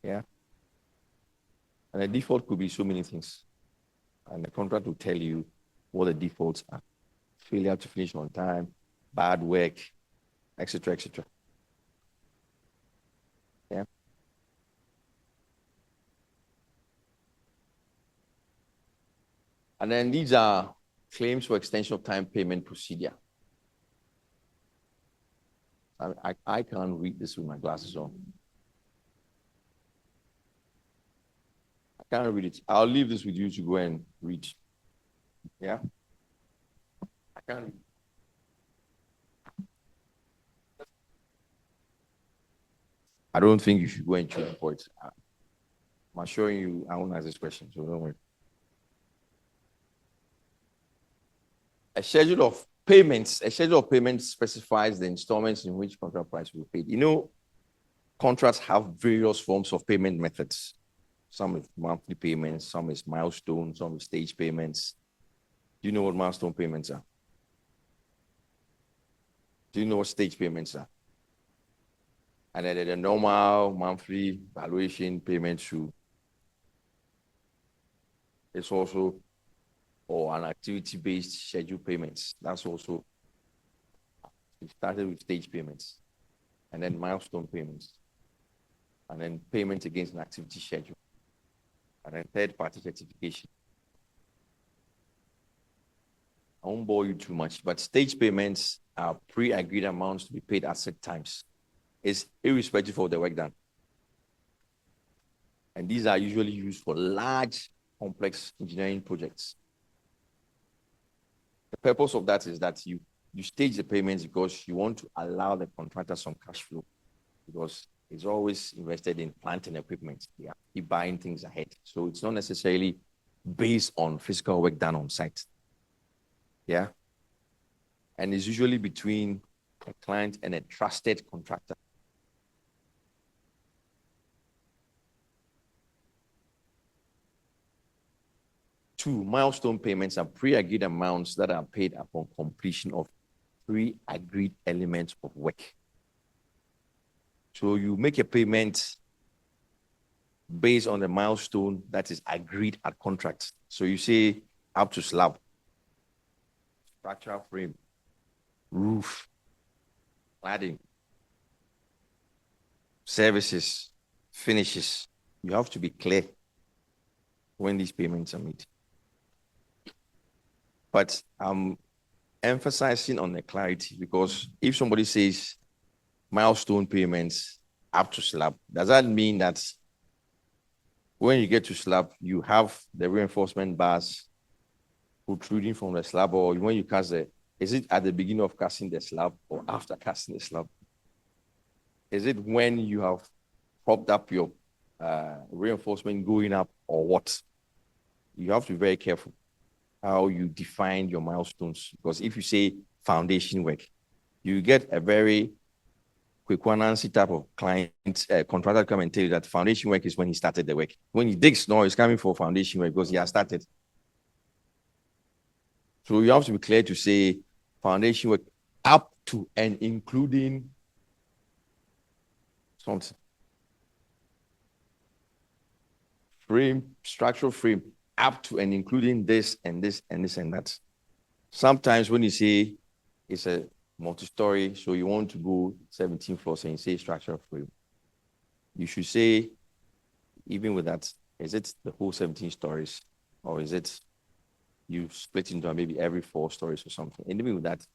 [SPEAKER 1] Yeah. And the default could be so many things. And the contract will tell you what the defaults are. Failure to finish on time, bad work, etc., etc. Yeah. And then these are claims for extension of time payment procedure. I can't read this with my glasses on. I can't read it. I'll leave this with you to go and read. Yeah? I can't read. I don't think you should go and choose for it. I'm assuring you I won't ask this question, so don't worry. A schedule of payments specifies the installments in which contract price will be paid. You know, contracts have various forms of payment methods. Some is monthly payments, some is milestone, some is stage payments. Do you know what milestone payments are? Do you know what stage payments are? And then the normal monthly valuation payment through. It's also, or an activity-based schedule payments. That's also, we started with stage payments, and then milestone payments, and then payment against an activity schedule, and then third-party certification. I won't bore you too much, but stage payments are pre-agreed amounts to be paid at set times. It's irrespective of the work done. And these are usually used for large, complex engineering projects. The purpose of that is that you stage the payments because you want to allow the contractor some cash flow, because it's always invested in plant and equipment. Yeah, keep buying things ahead. So it's not necessarily based on physical work done on site. Yeah. And it's usually between a client and a trusted contractor. Two, milestone payments are pre-agreed amounts that are paid upon completion of pre-agreed elements of work. So you make a payment based on the milestone that is agreed at contract. So you say up to slab, structural frame, roof, cladding, services, finishes. You have to be clear when these payments are made. But I'm emphasizing on the clarity, because if somebody says milestone payments up to slab, does that mean that when you get to slab, you have the reinforcement bars protruding from the slab, or when you cast is it at the beginning of casting the slab or after casting the slab? Is it when you have propped up your reinforcement going up, or what? You have to be very careful how you define your milestones, because if you say foundation work, you get a very quick one answer type of client, contractor come and tell you that foundation work is when he started the work. When he digs, no, he's coming for foundation work because he has started. So you have to be clear to say foundation work up to and including something. Frame, structural frame, up to and including this and this and this and that. Sometimes when you say it's a multi-story, so you want to go 17 floors and you say structural frame, you should say, even with that, is it the whole 17 stories, or is it you split into maybe every 4 stories or something? And even with that,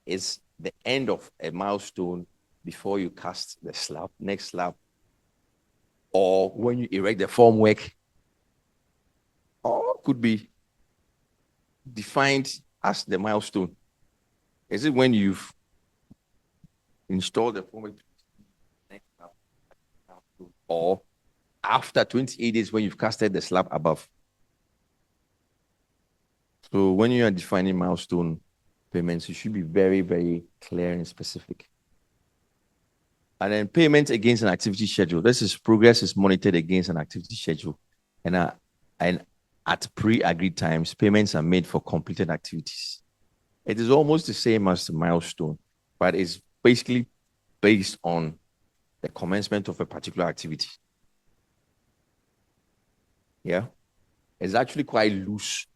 [SPEAKER 1] it's the end of a milestone before you cast the slab, next slab, or when you erect the formwork, or could be defined as the milestone. Is it when you've installed the formwork, next slab, or after 28 days when you've casted the slab above. So when you are defining milestone payments, you should be very, very clear and specific. And then payment against an activity schedule. This is progress is monitored against an activity schedule. And at pre-agreed times, payments are made for completed activities. It is almost the same as the milestone, but it's basically based on the commencement of a particular activity. Yeah. It's actually quite loose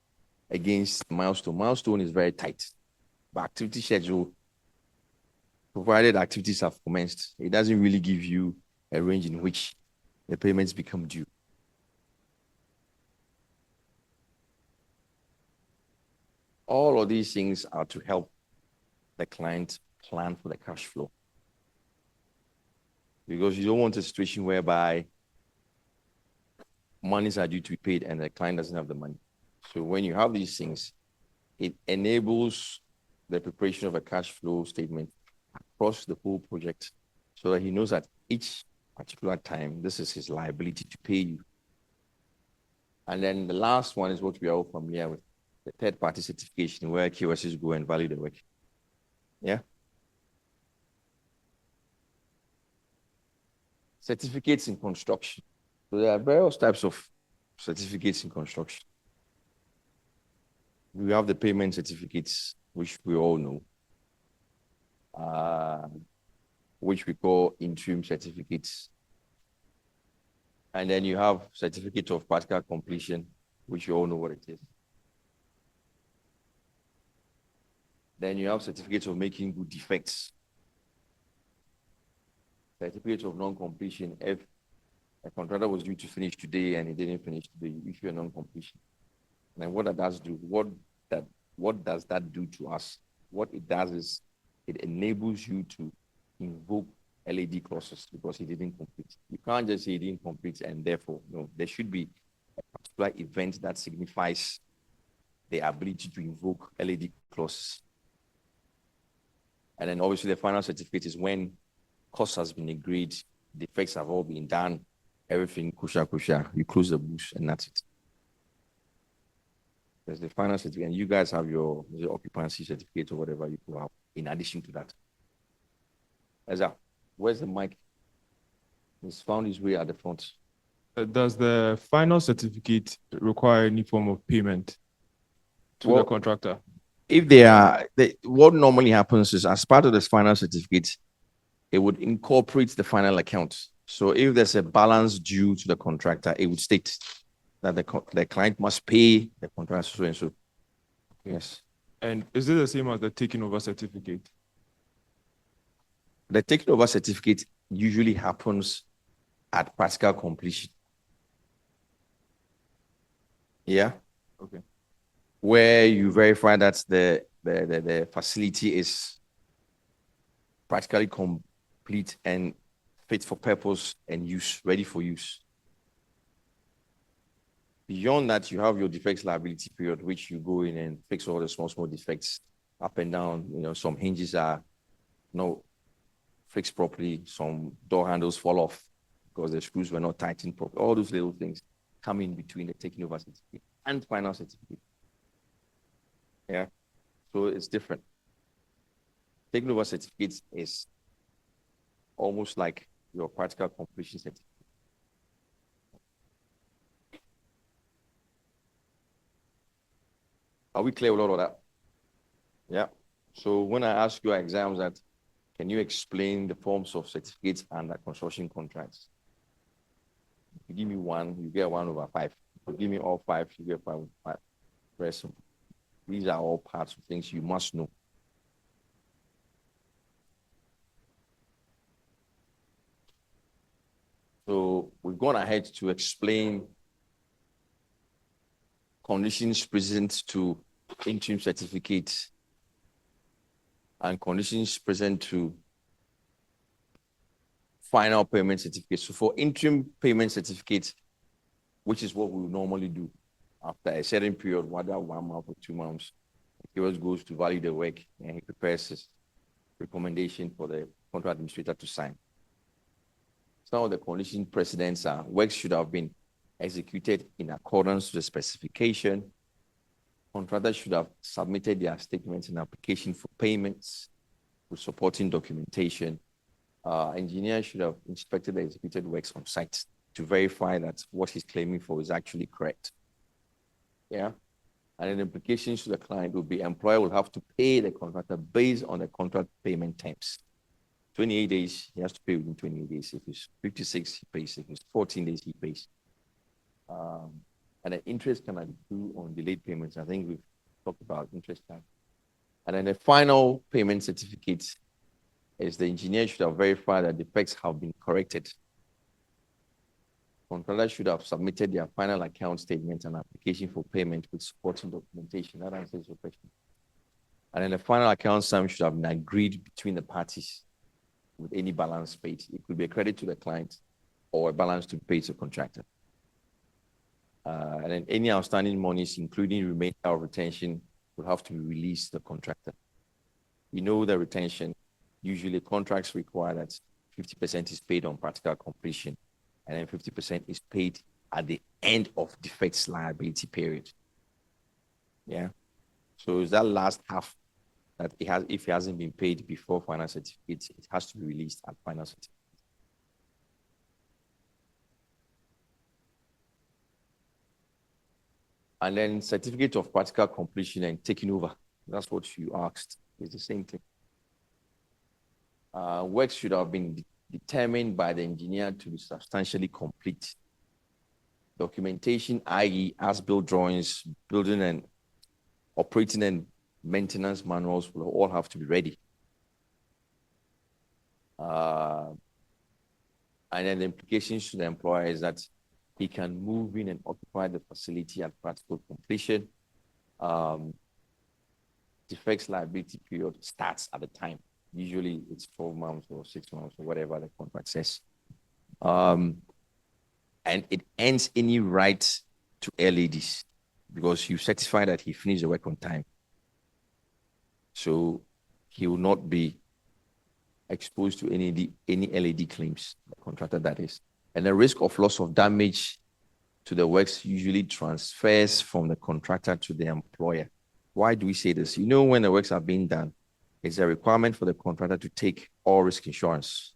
[SPEAKER 1] against milestone. Milestone is very tight. But activity schedule, provided activities have commenced, it doesn't really give you a range in which the payments become due. All of these things are to help the client plan for the cash flow. Because you don't want a situation whereby monies are due to be paid and the client doesn't have the money. So when you have these things, it enables the preparation of a cash flow statement across the whole project so that he knows at each particular time, this is his liability to pay you. And then the last one is what we are all familiar with, the third-party certification, where KYCs go and value the work. Yeah? Certificates in construction. So there are various types of certificates in construction. We have the payment certificates, which we all know, which we call interim certificates. And then you have certificate of practical completion, which you all know what it is. Then you have certificates of making good defects. Certificate of non-completion. If a contractor was due to finish today and he didn't finish today, you issue a non-completion. And what that does do, what does that do to us? What it does is it enables you to invoke LAD clauses because he didn't complete. You can't just say he didn't complete and therefore, no, there should be a particular event that signifies the ability to invoke LAD clauses. And then obviously the final certificate is when cost has been agreed, defects have all been done, everything kusha, you close the books and that's it. There's the final certificate, and you guys have your occupancy certificate or whatever you go out in addition to that. Ezra, where's the mic? He's found his way at the front.
[SPEAKER 19] Does the final certificate require any form of payment to the contractor?
[SPEAKER 1] If they are, what normally happens is as part of this final certificate, it would incorporate the final account. So if there's a balance due to the contractor, it would state that the client must pay the contractor so and so. Yes.
[SPEAKER 19] And is it the same as the taking over certificate?
[SPEAKER 1] The taking over certificate usually happens at practical completion. Yeah.
[SPEAKER 19] Okay.
[SPEAKER 1] Where you verify that the facility is practically complete and fit for purpose and use, ready for use. Beyond that, you have your defects liability period, which you go in and fix all the small defects up and down. You know, some hinges are not fixed properly, some door handles fall off because the screws were not tightened properly. All those little things come in between the taking over certificate and final certificate. Yeah, so it's different. Taking over certificates is almost like your practical completion certificate. Are we clear with all of that? Yeah. So when I ask your exams that, can you explain the forms of certificates under construction contracts? If you give me one, you get 1/5. If you give me all 5, you get 5/5. Very simple. These are all parts of things you must know. So we've gone ahead to explain conditions present to interim certificates and conditions present to final payment certificates. So for interim payment certificates, which is what we normally do after a certain period, whether 1 month or 2 months, he always goes to value the work and he prepares his recommendation for the contract administrator to sign. some of the condition precedents are works should have been executed in accordance with the specification. Contractors should have submitted their statements and application for payments with supporting documentation. Engineer should have inspected the executed works on site to verify that what he's claiming for is actually correct. Yeah. And an implication to the client will be employer will have to pay the contractor based on the contract payment terms. 28 days, he has to pay within 28 days. If it's 56, he pays. If it's 14 days, he pays. And the interest can accrue on delayed payments. I think we've talked about interest time. And then the final payment certificate is the engineer should have verified that defects have been corrected. Contractors should have submitted their final account statement and application for payment with supporting documentation. That answers your question. And then the final account sum should have been agreed between the parties with any balance paid. It could be a credit to the client or a balance to pay to the contractor. And then any outstanding monies, including remainder of retention, will have to be released to the contractor. You know the retention, usually contracts require that 50% is paid on practical completion, and then 50% is paid at the end of defects liability period. Yeah. So is that last half that it has, if it hasn't been paid before final certificate, it has to be released at final certificate. And then certificate of practical completion and taking over. That's what you asked. It's the same thing. Works should have been determined by the engineer to be substantially complete. Documentation, i.e. as-built drawings, building and operating and maintenance manuals will all have to be ready. And then the implications to the employer is that he can move in and occupy the facility at practical completion. Defects liability period starts at the time. Usually it's 12 months or 6 months or whatever the contract says. And it ends any right to LADs because you certify that he finished the work on time. So he will not be exposed to any LAD claims, the contractor that is. And the risk of loss of damage to the works usually transfers from the contractor to the employer. Why do we say this? You know, when the works are being done, it's a requirement for the contractor to take all risk insurance.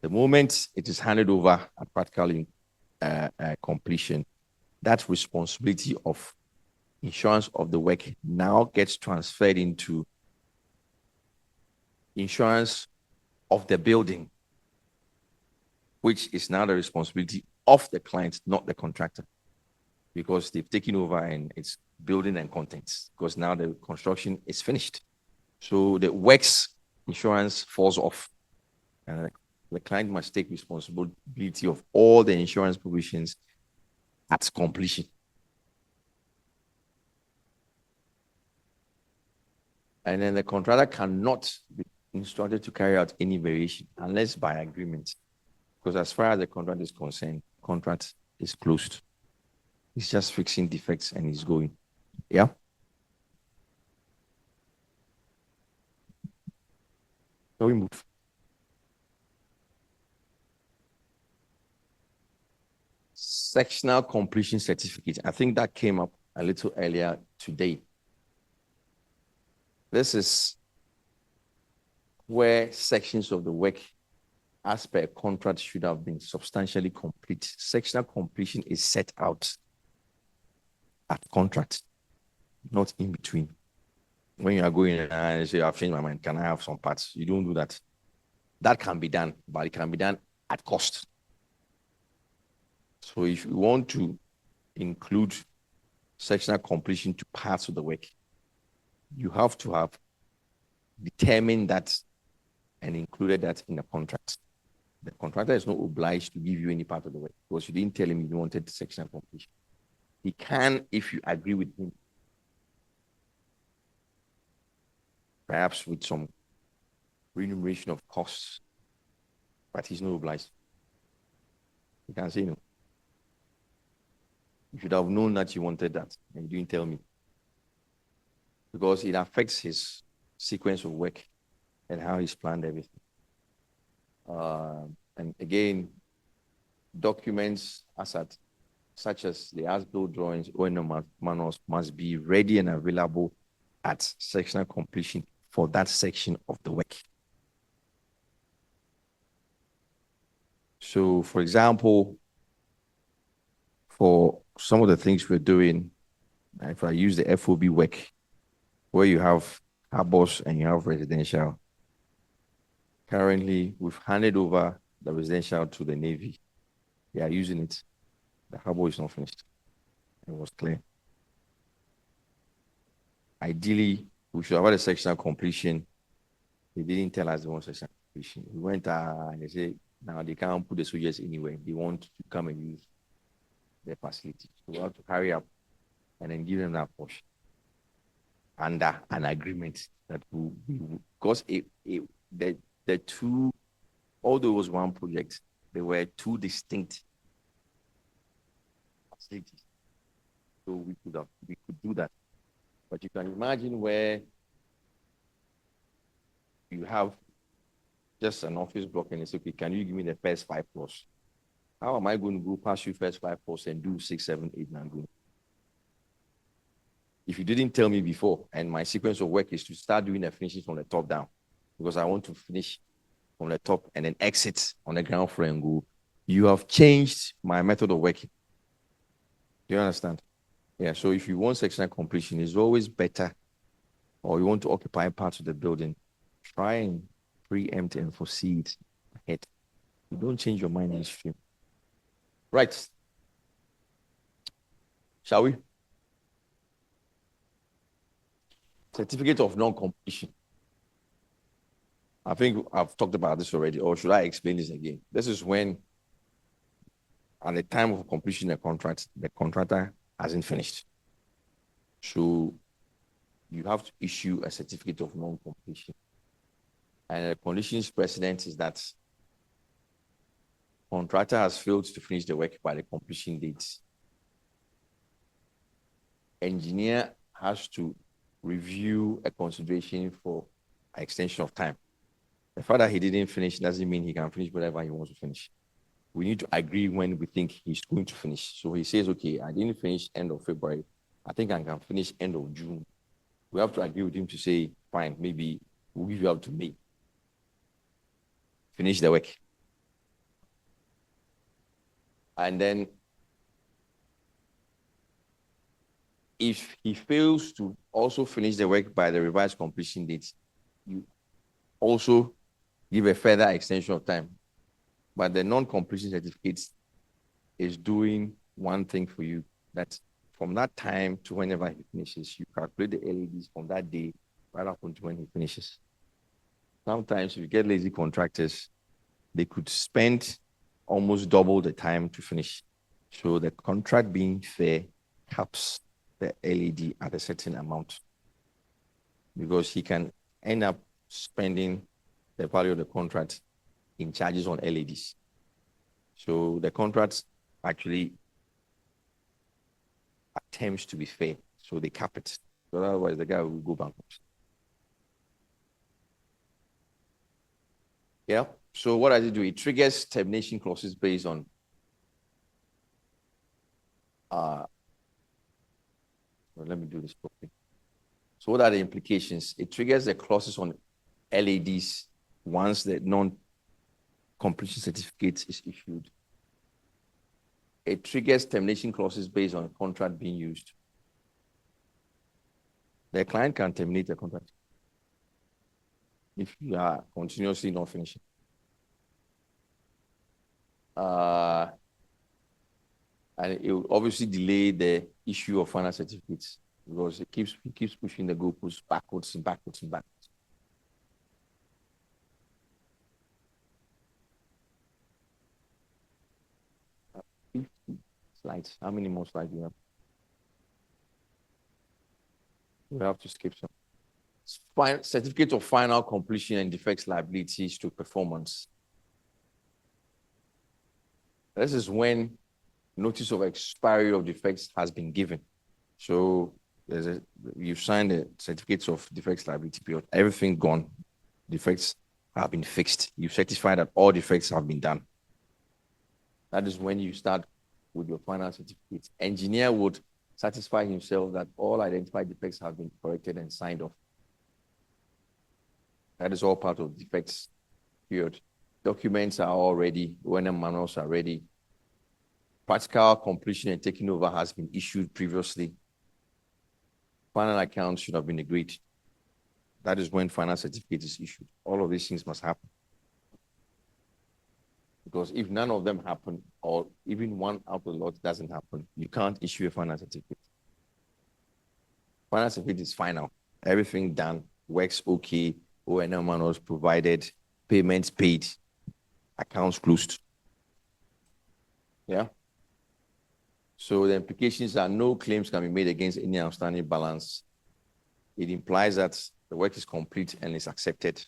[SPEAKER 1] The moment it is handed over at practical completion, that responsibility of insurance of the work now gets transferred into insurance of the building, which is now the responsibility of the client, not the contractor, because they've taken over and it's building and contents, because now the construction is finished. So the works insurance falls off. And the client must take responsibility of all the insurance provisions at completion. And then the contractor cannot be instructed to carry out any variation unless by agreement. Because as far as the contract is concerned, contract is closed. It's just fixing defects and it's going. Yeah. So we move. Sectional completion certificate. I think that came up a little earlier today. This is where sections of the work as per contract should have been substantially complete. Sectional completion is set out at contract, not in between. When you are going and say, I've changed my mind, can I have some parts? You don't do that. That can be done, but it can be done at cost. So if you want to include sectional completion to parts of the work, you have to have determined that and included that in the contract. The contractor is not obliged to give you any part of the work because you didn't tell him you wanted sectional completion. He can if you agree with him. Perhaps with some remuneration of costs, but he's not obliged. You can say no. You should have known that you wanted that and you didn't tell me. Because it affects his sequence of work and how he's planned everything. And again, documents such as the as-built drawings or manuals must be ready and available at sectional completion for that section of the work. So, for example, for some of the things we're doing, if I use the FOB work, where you have harbors and you have residential, currently we've handed over the residential to the Navy. They are using it. The harbor is not finished. It was clear. Ideally, we should have had a sectional completion. They didn't tell us they want sectional completion. We went and they said, now they can't put the soldiers anywhere. They want to come and use their facility. So we have to hurry up and then give them that portion under an agreement that will because the two, although it was one project, there were two distinct facilities. So we could do that. But you can imagine where you have just an office block and it's okay, can you give me the first 5 floors? How am I going to go past you first 5 floors and do 6, 7, 8, 9 going? If you didn't tell me before, and my sequence of work is to start doing the finishing from the top down, because I want to finish from the top and then exit on the ground floor and go, you have changed my method of working. Do you understand? Yeah, so if you want sectional completion, it's always better, or you want to occupy parts of the building, try and preempt and foresee it ahead. You don't change your mind in stream. Right. Shall we? Certificate of non-completion. I think I've talked about this already, or should I explain this again? This is when, at the time of completion of the contract, the contractor hasn't finished. So you have to issue a certificate of non-completion. And the conditions precedent is that contractor has failed to finish the work by the completion date. Engineer has to review a consideration for extension of time. The fact that he didn't finish doesn't mean he can finish whatever he wants to finish. We need to agree when we think he's going to finish. So he says, okay, I didn't finish end of February. I think I can finish end of June. We have to agree with him to say, fine, maybe we'll give you up to May. Finish the work. And then if he fails to also finish the work by the revised completion date, you also give a further extension of time. But the non-completion certificate is doing one thing for you, that from that time to whenever he finishes, you calculate the LEDs from that day right up until when he finishes. Sometimes if you get lazy contractors, they could spend almost double the time to finish. So the contract being fair caps the LED at a certain amount, because he can end up spending the value of the contract in charges on LEDs. So the contract actually attempts to be fair, so they cap it. So otherwise the guy will go bankrupt. Yeah. So what does it do? It triggers termination clauses based on well, let me do this properly. So what are the implications? It triggers the clauses on LEDs once the non-completion certificate is issued. It triggers termination clauses based on a contract being used. The client can terminate the contract if you are continuously not finishing. And it will obviously delay the issue of final certificates, because it keeps pushing the goalposts backwards and backwards and backwards. Slides. How many more slides do you have? We have to skip some. Certificate of final completion and defects liabilities to performance. This is when notice of expiry of defects has been given. So you've signed the certificates of defects liability period, everything gone, defects have been fixed. You certify that all defects have been done. That is when you start with your final certificate. Engineer would satisfy himself that all identified defects have been corrected and signed off. That is all part of defects period. Documents are all ready, O&M manuals are ready. Practical completion and taking over has been issued previously. Final accounts should have been agreed. That is when final certificate is issued. All of these things must happen. Because if none of them happen, or even one out of the lot doesn't happen, you can't issue a final certificate. Final certificate is final. Everything done, works okay, O&M manuals provided, payments paid, accounts closed. Yeah. So the implications are no claims can be made against any outstanding balance. It implies that the work is complete and is accepted.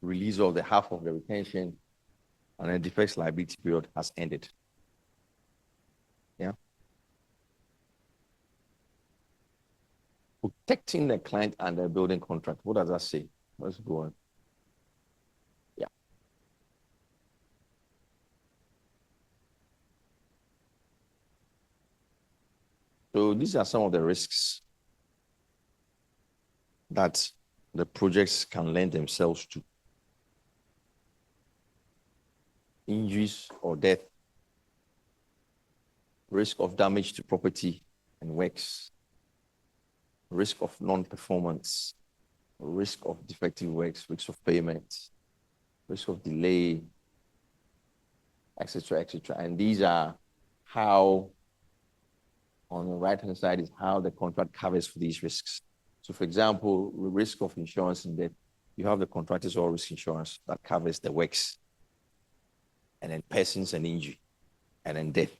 [SPEAKER 1] Release of the half of the retention and the defects liability period has ended. Yeah. Protecting the client under building contract. What does that say? Let's go on. Yeah. So these are some of the risks that the projects can lend themselves to. Injuries or death, risk of damage to property and works, risk of non-performance, risk of defective works, risk of payment, risk of delay, etc., etc. And these are how, on the right-hand side, is how the contract covers for these risks. So, for example, risk of insurance and death, you have the contractor's all risk insurance that covers the works, and then persons and injury, and then death.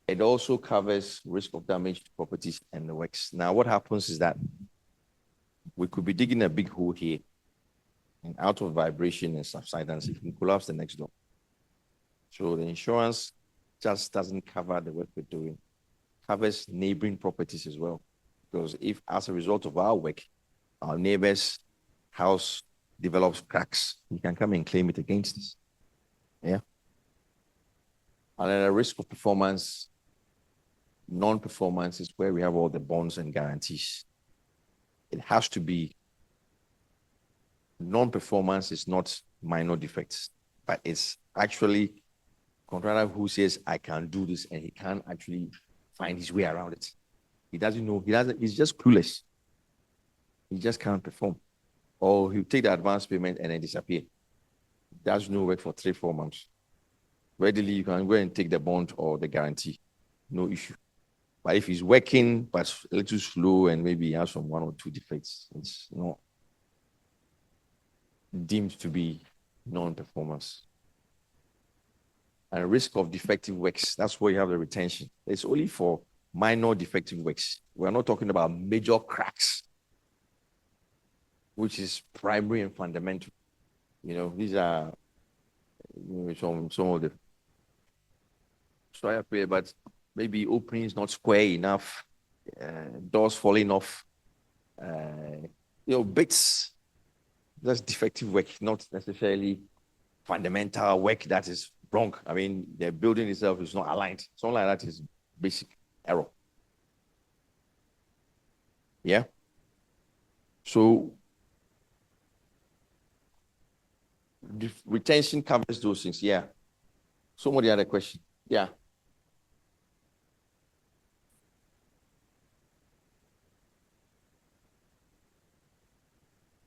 [SPEAKER 1] It also covers risk of damage to properties and the works. Now, what happens is that we could be digging a big hole here, and out of vibration and subsidence, it can collapse the next door. So the insurance just doesn't cover the work we're doing. It covers neighboring properties as well. Because if, as a result of our work, our neighbor's house develops cracks, you can come and claim it against us. Yeah. And then a risk of performance, non-performance is where we have all the bonds and guarantees. It has to be non-performance is not minor defects, but it's actually contractor who says, I can do this, and he can't actually find his way around it. He doesn't know, he's just clueless. He just can't perform. Or he'll take the advance payment and then disappear. Does no work for 3-4 months. Readily, you can go and take the bond or the guarantee. No issue. But if he's working, but a little slow and maybe he has some 1 or 2 defects, it's not deemed to be non-performance. And risk of defective works, that's where you have the retention. It's only for minor defective works. We're not talking about major cracks, which is primary and fundamental. You know, these are some of the but maybe opening is not square enough, doors falling off, bits. That's defective work, not necessarily fundamental work that is wrong. I mean, the building itself is not aligned. Something like that is basic error. Yeah. So retention covers those things. Yeah. Somebody had a question. Yeah.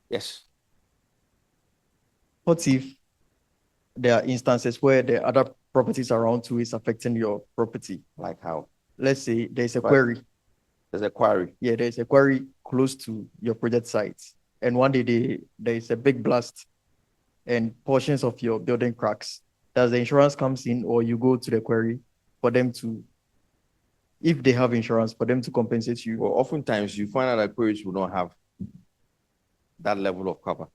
[SPEAKER 1] Yes.
[SPEAKER 14] What if there are instances where the other properties around too is affecting your property?
[SPEAKER 1] Like how?
[SPEAKER 14] Let's say there's a quarry.
[SPEAKER 1] There's a quarry.
[SPEAKER 14] Yeah, there's a quarry close to your project site. And one day there is a big blast and portions of your building cracks. Does the insurance comes in, or you go to the quarry for them to, if they have insurance, for them to compensate you?
[SPEAKER 1] Well, oftentimes you find out that quarries will not have that level of cover.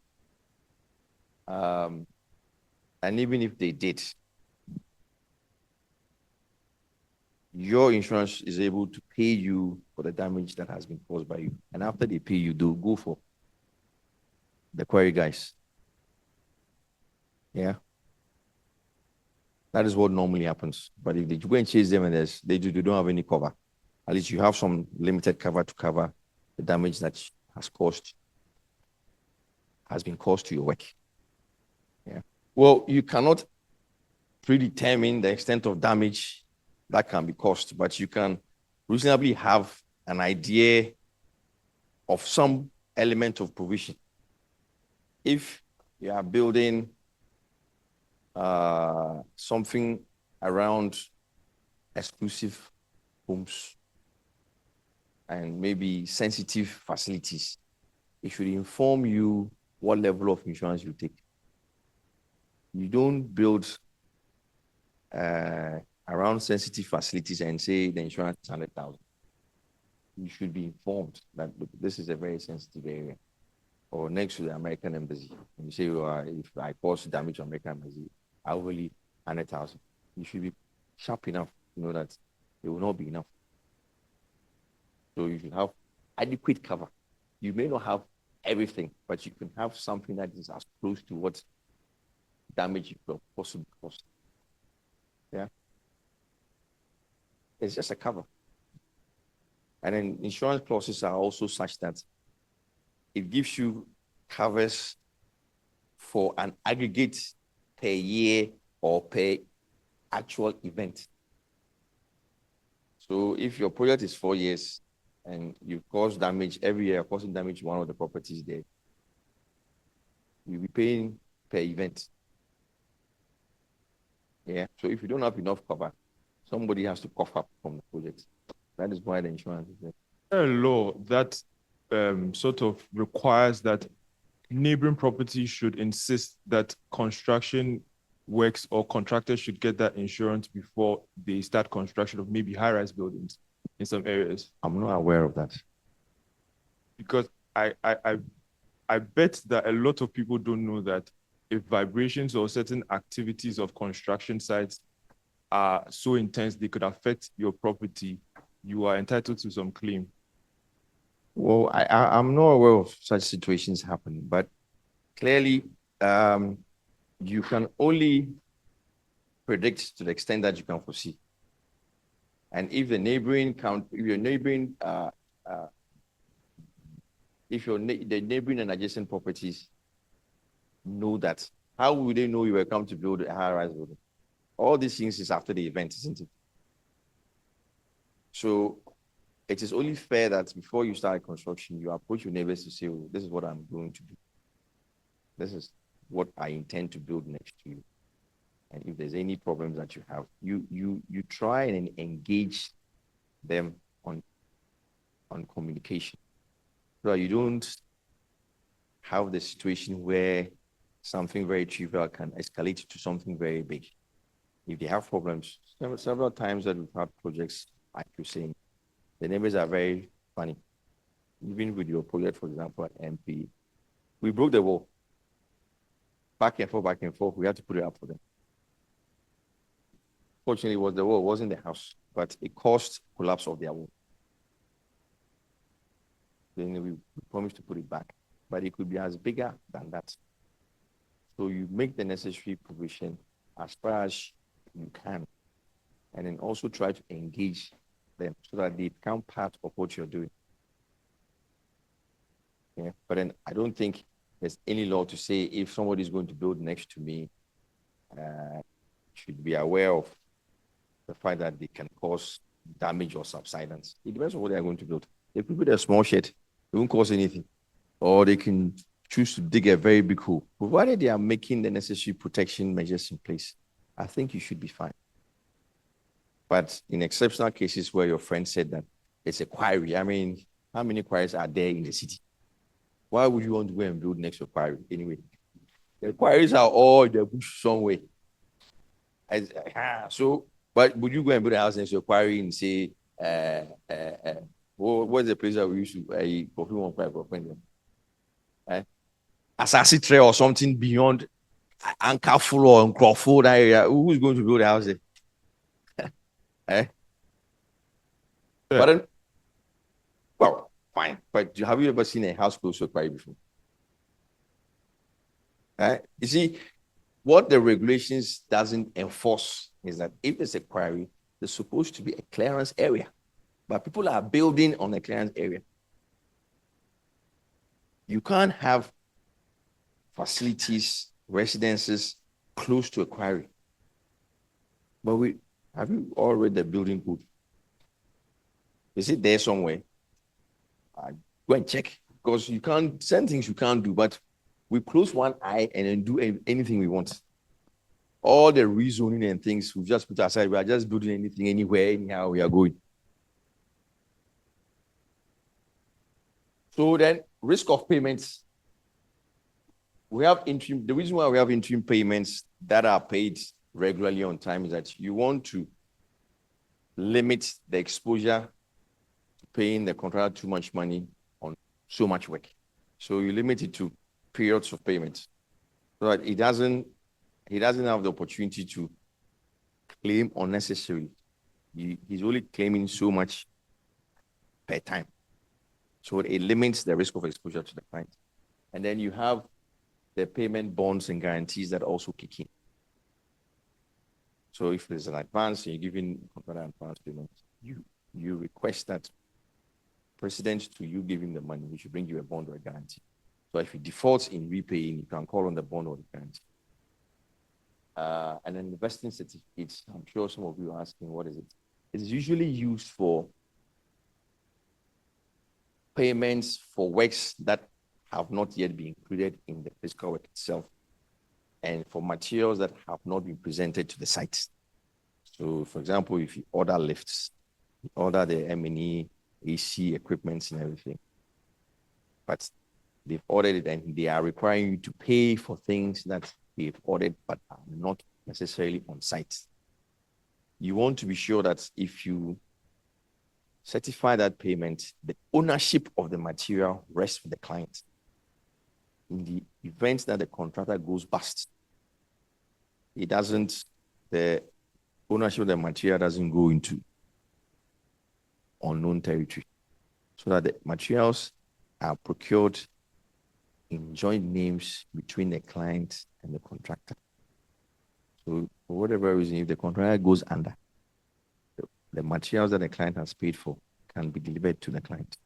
[SPEAKER 1] And even if they did, your insurance is able to pay you for the damage that has been caused by you. And after they pay you, they'll go for the quarry guys. Yeah. That is what normally happens. But if they go and chase them and they don't have any cover, at least you have some limited cover to cover the damage that has been caused to your work. Yeah. Well, you cannot predetermine the extent of damage that can be caused, but you can reasonably have an idea of some element of provision. If you are building something around exclusive homes and maybe sensitive facilities, it should inform you what level of insurance you take. You don't build around sensitive facilities and say the insurance is 100,000. You should be informed that look, this is a very sensitive area, or next to the American embassy. And you say, well, if I cause damage to American embassy, I will really 100,000. You should be sharp enough to know that it will not be enough. So you should have adequate cover. You may not have everything, but you can have something that is as close to what damage you could possibly cause. Yeah. It's just a cover. And then insurance clauses are also such that it gives you covers for an aggregate per year or per actual event. So if your project is 4 years and you cause damage every year, causing damage to one of the properties there, you'll be paying per event. Yeah. So if you don't have enough cover, somebody has to cough up from the project. That is why the insurance is there.
[SPEAKER 19] There is a law that sort of requires that neighboring properties should insist that construction works or contractors should get that insurance before they start construction of maybe high-rise buildings in some areas.
[SPEAKER 1] I'm not aware of that.
[SPEAKER 19] Because I bet that a lot of people don't know that if vibrations or certain activities of construction sites are so intense they could affect your property, you are entitled to some claim.
[SPEAKER 1] Well, I'm not aware of such situations happening, but clearly you can only predict to the extent that you can foresee. And if the neighboring the neighboring and adjacent properties know that, how would they know you were come to build a high-rise building? All these things is after the event, isn't it? So it is only fair that before you start construction, you approach your neighbors to say, oh, this is what I'm going to do. This is what I intend to build next to you. And if there's any problems that you have, you try and engage them on communication. So you don't have the situation where something very trivial can escalate to something very big. If they have problems, several times that we've had projects, like you're saying, the neighbors are very funny. Even with your project, for example, at MP, we broke the wall. Back and forth, we had to put it up for them. Fortunately, it was the wall, it wasn't the house, but it caused collapse of their wall. Then we promised to put it back, but it could be as bigger than that. So you make the necessary provision as far as you can, and then also try to engage them so that they become part of what you're doing. Yeah, but then I don't think there's any law to say if somebody is going to build next to me, should be aware of the fact that they can cause damage or subsidence. It depends on what they are going to build. They could build a small shed, it won't cause anything. Or they can choose to dig a very big hole. Provided they are making the necessary protection measures in place, I think you should be fine. But in exceptional cases where your friend said that it's a quarry, I mean, how many quarries are there in the city? Why would you want to go and build next to a quarry anyway? The quarries are all in the bush somewhere. But would you go and build a house next to a quarry and say, what's the place that we used to Assassin Trail or something beyond Anchorful or Crawford area? Who's going to build a house there? But then, well, fine. But have you ever seen a house close to a quarry before? You see, what the regulations doesn't enforce is that if there's a quarry, there's supposed to be a clearance area, but people are building on a clearance area. You can't have facilities, residences close to a quarry. But have you all read the building code? Is it there somewhere? Go and check, because you can't, certain things you can't do, but we close one eye and then do anything we want. All the rezoning and things we've just put aside. We are just building anything, anywhere, anyhow we are going. So then, risk of payments. We have interim. The reason why we have interim payments that are paid regularly on time is that you want to limit the exposure to paying the contractor too much money on so much work. So you limit it to periods of payment, so that he doesn't have the opportunity to claim unnecessarily. He's only claiming so much per time. So it limits the risk of exposure to the client. And then you have the payment bonds and guarantees that also kick in. So if there's an advance and you're giving contractor advance payment, you request that precedent to you giving the money, we should bring you a bond or a guarantee. So if he defaults in repaying, you can call on the bond or the guarantee. And then the vesting certificates, I'm sure some of you are asking, what is it? It's usually used for payments for works that have not yet been included in the physical work itself, and for materials that have not been presented to the site. So, for example, if you order lifts, you order the M&E, AC equipment and everything, but they've ordered it and they are requiring you to pay for things that they've ordered but are not necessarily on site. You want to be sure that if you certify that payment, the ownership of the material rests with the client. In the event that the contractor goes bust, the ownership of the material doesn't go into unknown territory, so that the materials are procured in joint names between the client and the contractor. So for whatever reason, if the contractor goes under, the materials that the client has paid for can be delivered to the client.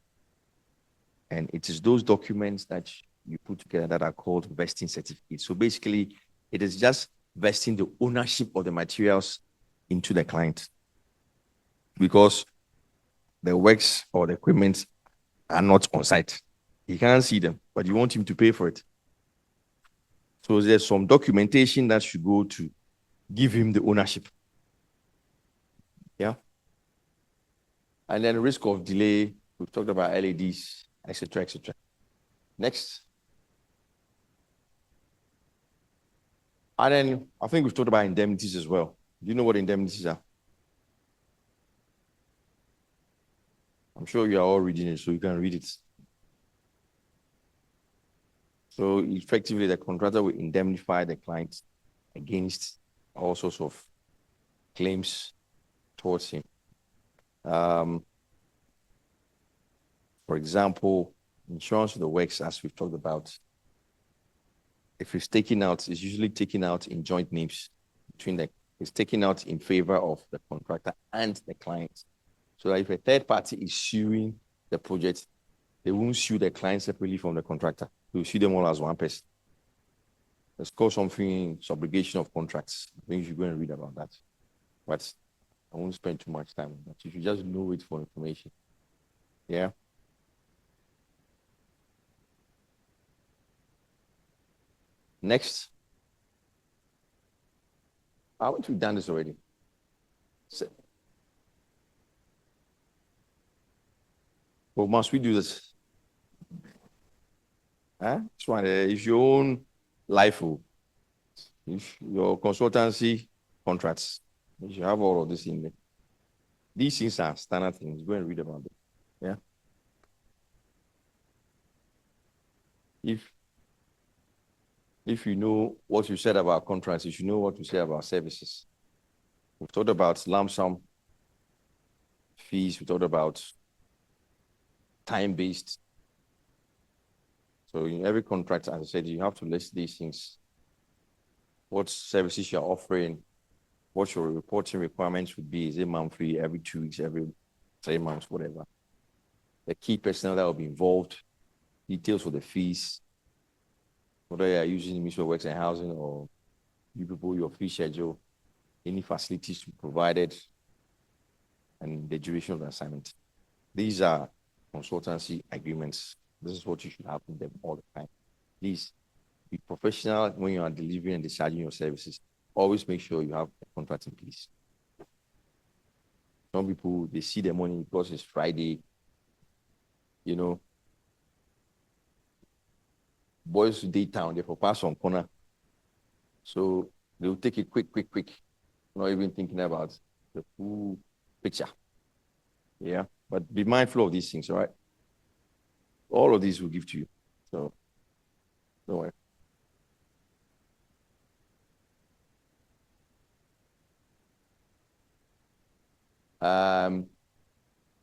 [SPEAKER 1] And it is those documents that you put together that are called vesting certificates. So basically, it is just vesting the ownership of the materials into the client, because the works or the equipment are not on site. He can't see them, but you want him to pay for it. So there's some documentation that should go to give him the ownership. Yeah. And then risk of delay, we've talked about LADs, etc., etc. Next. And then I think we've talked about indemnities as well. Do you know what indemnities are? I'm sure you are all reading it, so you can read it. So effectively, the contractor will indemnify the client against all sorts of claims towards him. For example, insurance for the works, as we've talked about, if it's taken out, it's usually taken out in joint names it's taken out in favor of the contractor and the client. So that if a third party is suing the project, they won't sue the client separately from the contractor. They'll sue them all as one person. It's called something, subrogation of contracts. I think you should go and read about that. But I won't spend too much time on that. You should just know it for information. Yeah. Next. I want to have done this already. Well, must we do this? Huh? It's one, if you own LIFO, if your consultancy contracts, you should have all of this in there. These things are standard things. Go and read about it. Yeah. If you know what you said about contracts, you should know what to say about services. We've talked about lump sum fees. We talked about time-based. So in every contract, as I said, you have to list these things what services you're offering, what your reporting requirements would be. Is it monthly, every 2 weeks, every 3 months, whatever. The key personnel that will be involved, details for the fees, whether you're using the Ministry of Works and Housing or you people, your fee schedule, any facilities to be provided, and the duration of the assignment. These are consultancy agreements. This is what you should have with them all the time. Please be professional when you are delivering and discharging your services. Always make sure you have a contract in place. Some people, they see the money because it's Friday, you know. Boys to daytown, they for pass on corner. So they'll take it quick, not even thinking about the full picture. Yeah, but be mindful of these things, all right? All of these will give to you. So don't worry.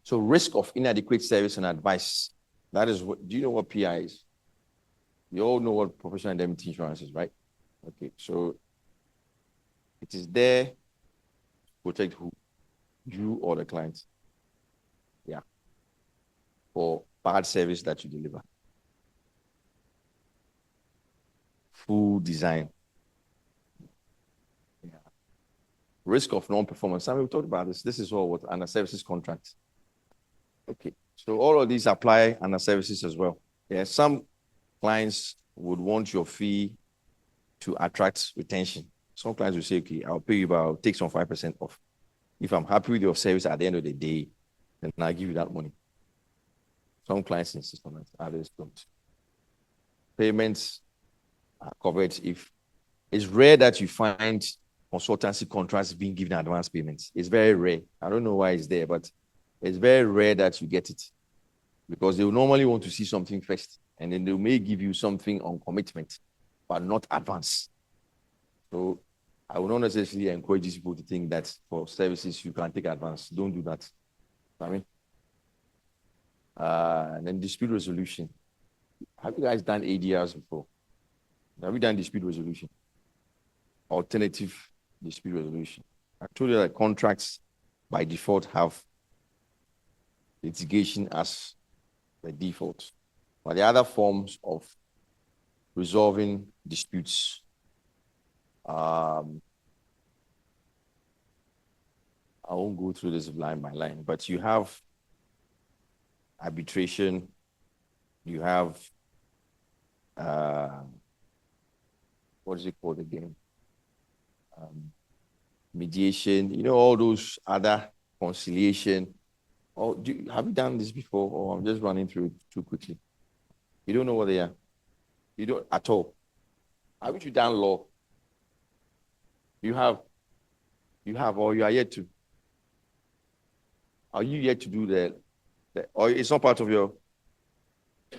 [SPEAKER 1] So risk of inadequate service and advice. That is what, do you know what PI is? You all know what professional indemnity insurance is, right? Okay, so it is there to protect who? You or the client. Yeah. For bad service that you deliver. Full design. Yeah. Risk of non-performance. Some we talked about this. This is all what under services contracts. Okay, so all of these apply under services as well. Yeah, some clients would want your fee to attract retention. Some clients will say, okay, I'll pay you, but I'll take some 5% off. If I'm happy with your service at the end of the day, then I'll give you that money. Some clients insist on that, others don't. Payments are covered if it's rare that you find consultancy contracts being given advance payments. It's very rare. I don't know why it's there, but it's very rare that you get it because they will normally want to see something first, and then they may give you something on commitment, but not advance. So I will not necessarily encourage these people to think that for services you can take advance. Don't do that. I mean, and then dispute resolution. Have you guys done ADRs before? Have you done dispute resolution? Alternative dispute resolution. I told you that contracts by default have litigation as the default. But the other forms of resolving disputes, I won't go through this line by line, but you have arbitration, you have, what is it called again? Mediation, you know, all those other conciliation. Oh, have you done this before? Or I'm just running through it too quickly. You don't know what they are. You don't at all. Haven't you done law? You have, or you are yet to. Are you yet to do or it's not part of your?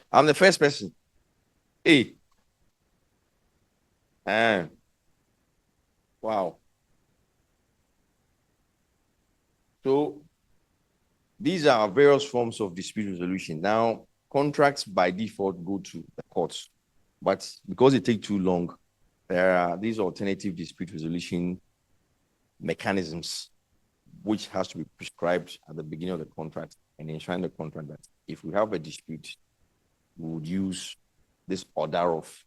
[SPEAKER 1] I'm the first person. Hey. Wow. So these are various forms of dispute resolution. Now, contracts by default go to the courts, but because they take too long, there are these alternative dispute resolution mechanisms, which has to be prescribed at the beginning of the contract and enshrine the contract that if we have a dispute, we would use this order of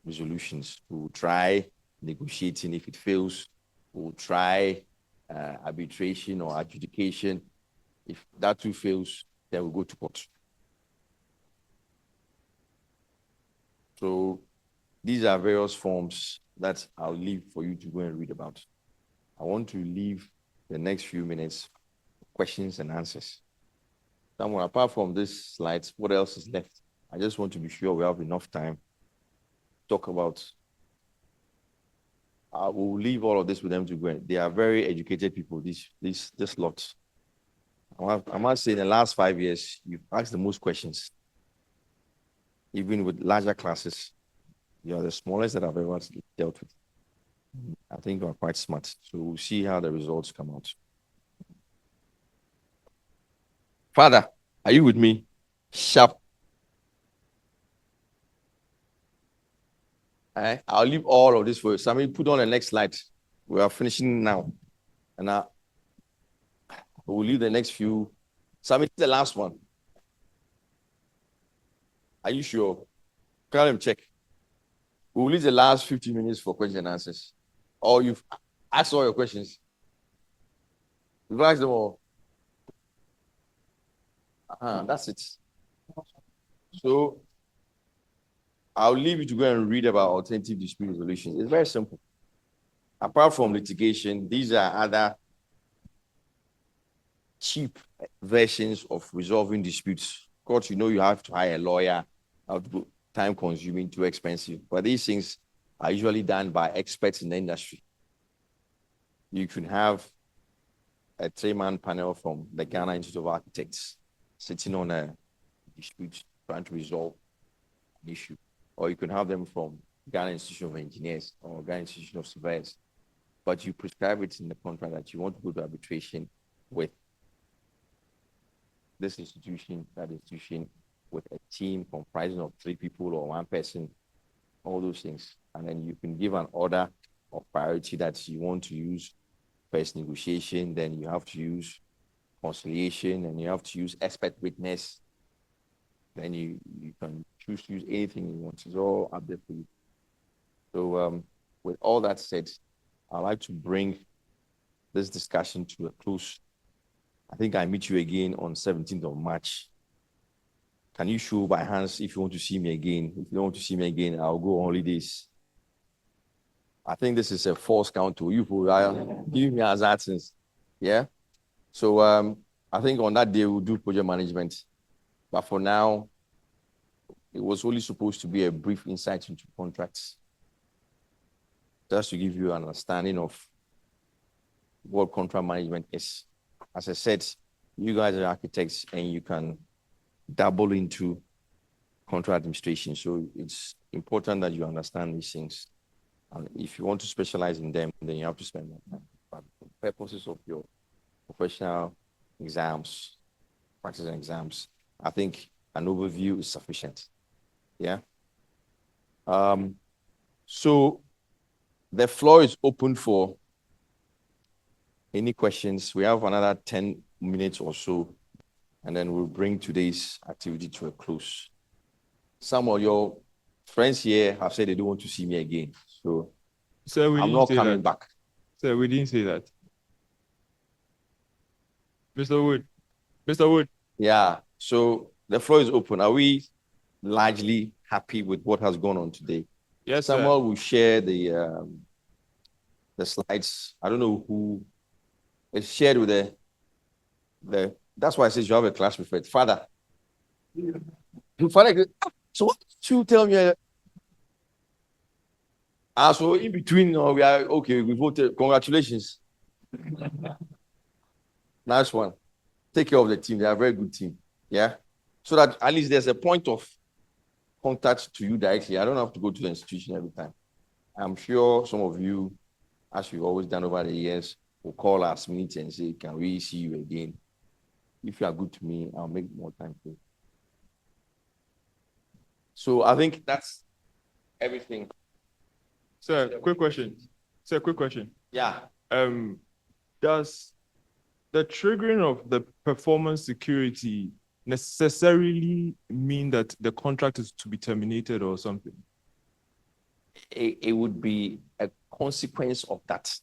[SPEAKER 1] resolutions. We will try negotiating. If it fails, we will try arbitration or adjudication. If that too fails, then we'll go to court. So these are various forms that I'll leave for you to go and read about. I want to leave the next few minutes for questions and answers. Someone, apart from these slides, what else is left? I just want to be sure we have enough time to talk about. We'll leave all of this with them to go in. They are very educated people, this lot. I must say in the last 5 years, you've asked the most questions. Even with larger classes, you are the smallest that I've ever dealt with. I think you are quite smart. So we'll see how the results come out. Father, are you with me? Sharp. I'll leave all of this for you. Sammy, put on the next slide. We are finishing now. And we'll leave the next few. Sammy, the last one. Are you sure? Call him check. We'll leave the last 15 minutes for question and answers. Or you've asked all your questions. You've asked them all. That's it. So I'll leave you to go and read about alternative dispute resolution. It's very simple. Apart from litigation, these are other cheap versions of resolving disputes. Of course, you know you have to hire a lawyer, have to go time consuming, too expensive. But these things are usually done by experts in the industry. You can have a 3-man panel from the Ghana Institute of Architects sitting on a dispute trying to resolve an issue. Or you can have them from Ghana Institute of Engineers or Ghana Institute of Surveyors. But you prescribe it in the contract that you want to go to arbitration with this institution, that institution, with a team comprising of 3 people or 1 person, all those things. And then you can give an order of priority that you want to use first negotiation, then you have to use conciliation, and you have to use expert witness. Then you can choose to use anything you want. It's all up there for you. So with all that said, I'd like to bring this discussion to a close. I think I meet you again on 17th of March. Can you show by hands if you want to see me again? If you don't want to see me again, I'll go on holidays. I think this is a false count to you who are giving me as absence. Yeah. So I think on that day we'll do project management. But for now, it was only supposed to be a brief insight into contracts. Just to give you an understanding of what contract management is. As I said, you guys are architects and you can dabble into contract administration. So it's important that you understand these things. And if you want to specialize in them, then you have to spend more time. But for purposes of your professional exams, practice and exams, I think an overview is sufficient. Yeah. So the floor is open for any questions. We have another 10 minutes or so, and then we'll bring today's activity to a close. Some of your friends here have said they don't want to see me again. So
[SPEAKER 19] Sir,
[SPEAKER 1] I'm not coming back.
[SPEAKER 19] Sir, we didn't say that. Mr. Wood. Mr. Wood.
[SPEAKER 1] Yeah. So the floor is open. Are we largely happy with what has gone on today?
[SPEAKER 19] Yes,
[SPEAKER 1] Someone will share the slides. I don't know who is shared with the that's why I said you have a class prefect. Father. Father, so what did you tell me? So in between, we are okay, we voted. Congratulations. Nice one. Take care of the team. They are a very good team. Yeah. So that at least there's a point of contact to you directly. I don't have to go to the institution every time. I'm sure some of you, as you've always done over the years, will call us minute and say, can we see you again? If you are good to me, I'll make more time for you. So I think that's everything.
[SPEAKER 19] Sir, quick question. Sir, quick question.
[SPEAKER 1] Yeah.
[SPEAKER 19] Does the triggering of the performance security necessarily mean that the contract is to be terminated or something?
[SPEAKER 1] It would be a consequence of that,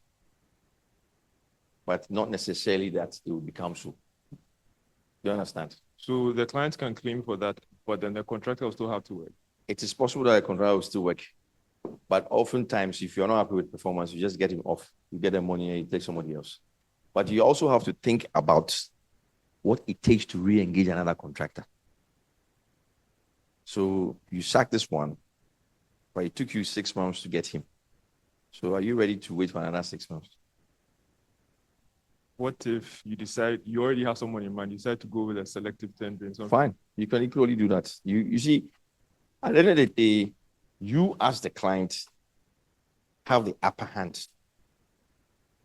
[SPEAKER 1] but not necessarily that it will become so. You understand?
[SPEAKER 19] So the client can claim for that, but then the contractor will still have to work.
[SPEAKER 1] It is possible that a contractor will still work, but oftentimes, if you're not happy with performance, you just get him off. You get the money and you take somebody else. But you also have to think about what it takes to re-engage another contractor. So you sack this one, but it took you 6 months to get him. So are you ready to wait for another 6 months?
[SPEAKER 19] What if you decide, you already have someone in mind, you decide to go with a selective tendering?
[SPEAKER 1] Fine. You can equally do that. You see, at the end of the day, you as the client have the upper hand.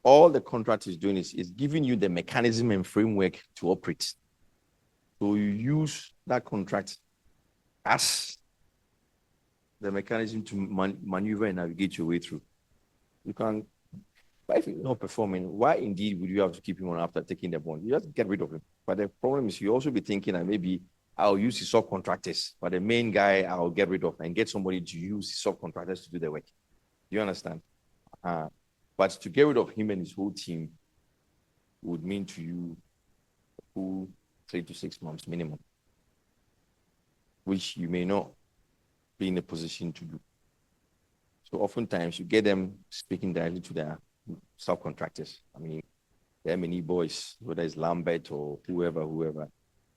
[SPEAKER 1] All the contract is doing is giving you the mechanism and framework to operate. So you use that contract as the mechanism to maneuver and navigate your way through. You can, but if he's not performing, why indeed would you have to keep him on after taking the bond? You just get rid of him. But the problem is you also be thinking that maybe I'll use his subcontractors, but the main guy I'll get rid of and get somebody to use his subcontractors to do the work. You understand? But to get rid of him and his whole team would mean to you a full 3 to 6 months minimum, which you may not be in a position to do. So oftentimes you get them speaking directly to their subcontractors. I mean, the M&E boys, whether it's Lambert or whoever,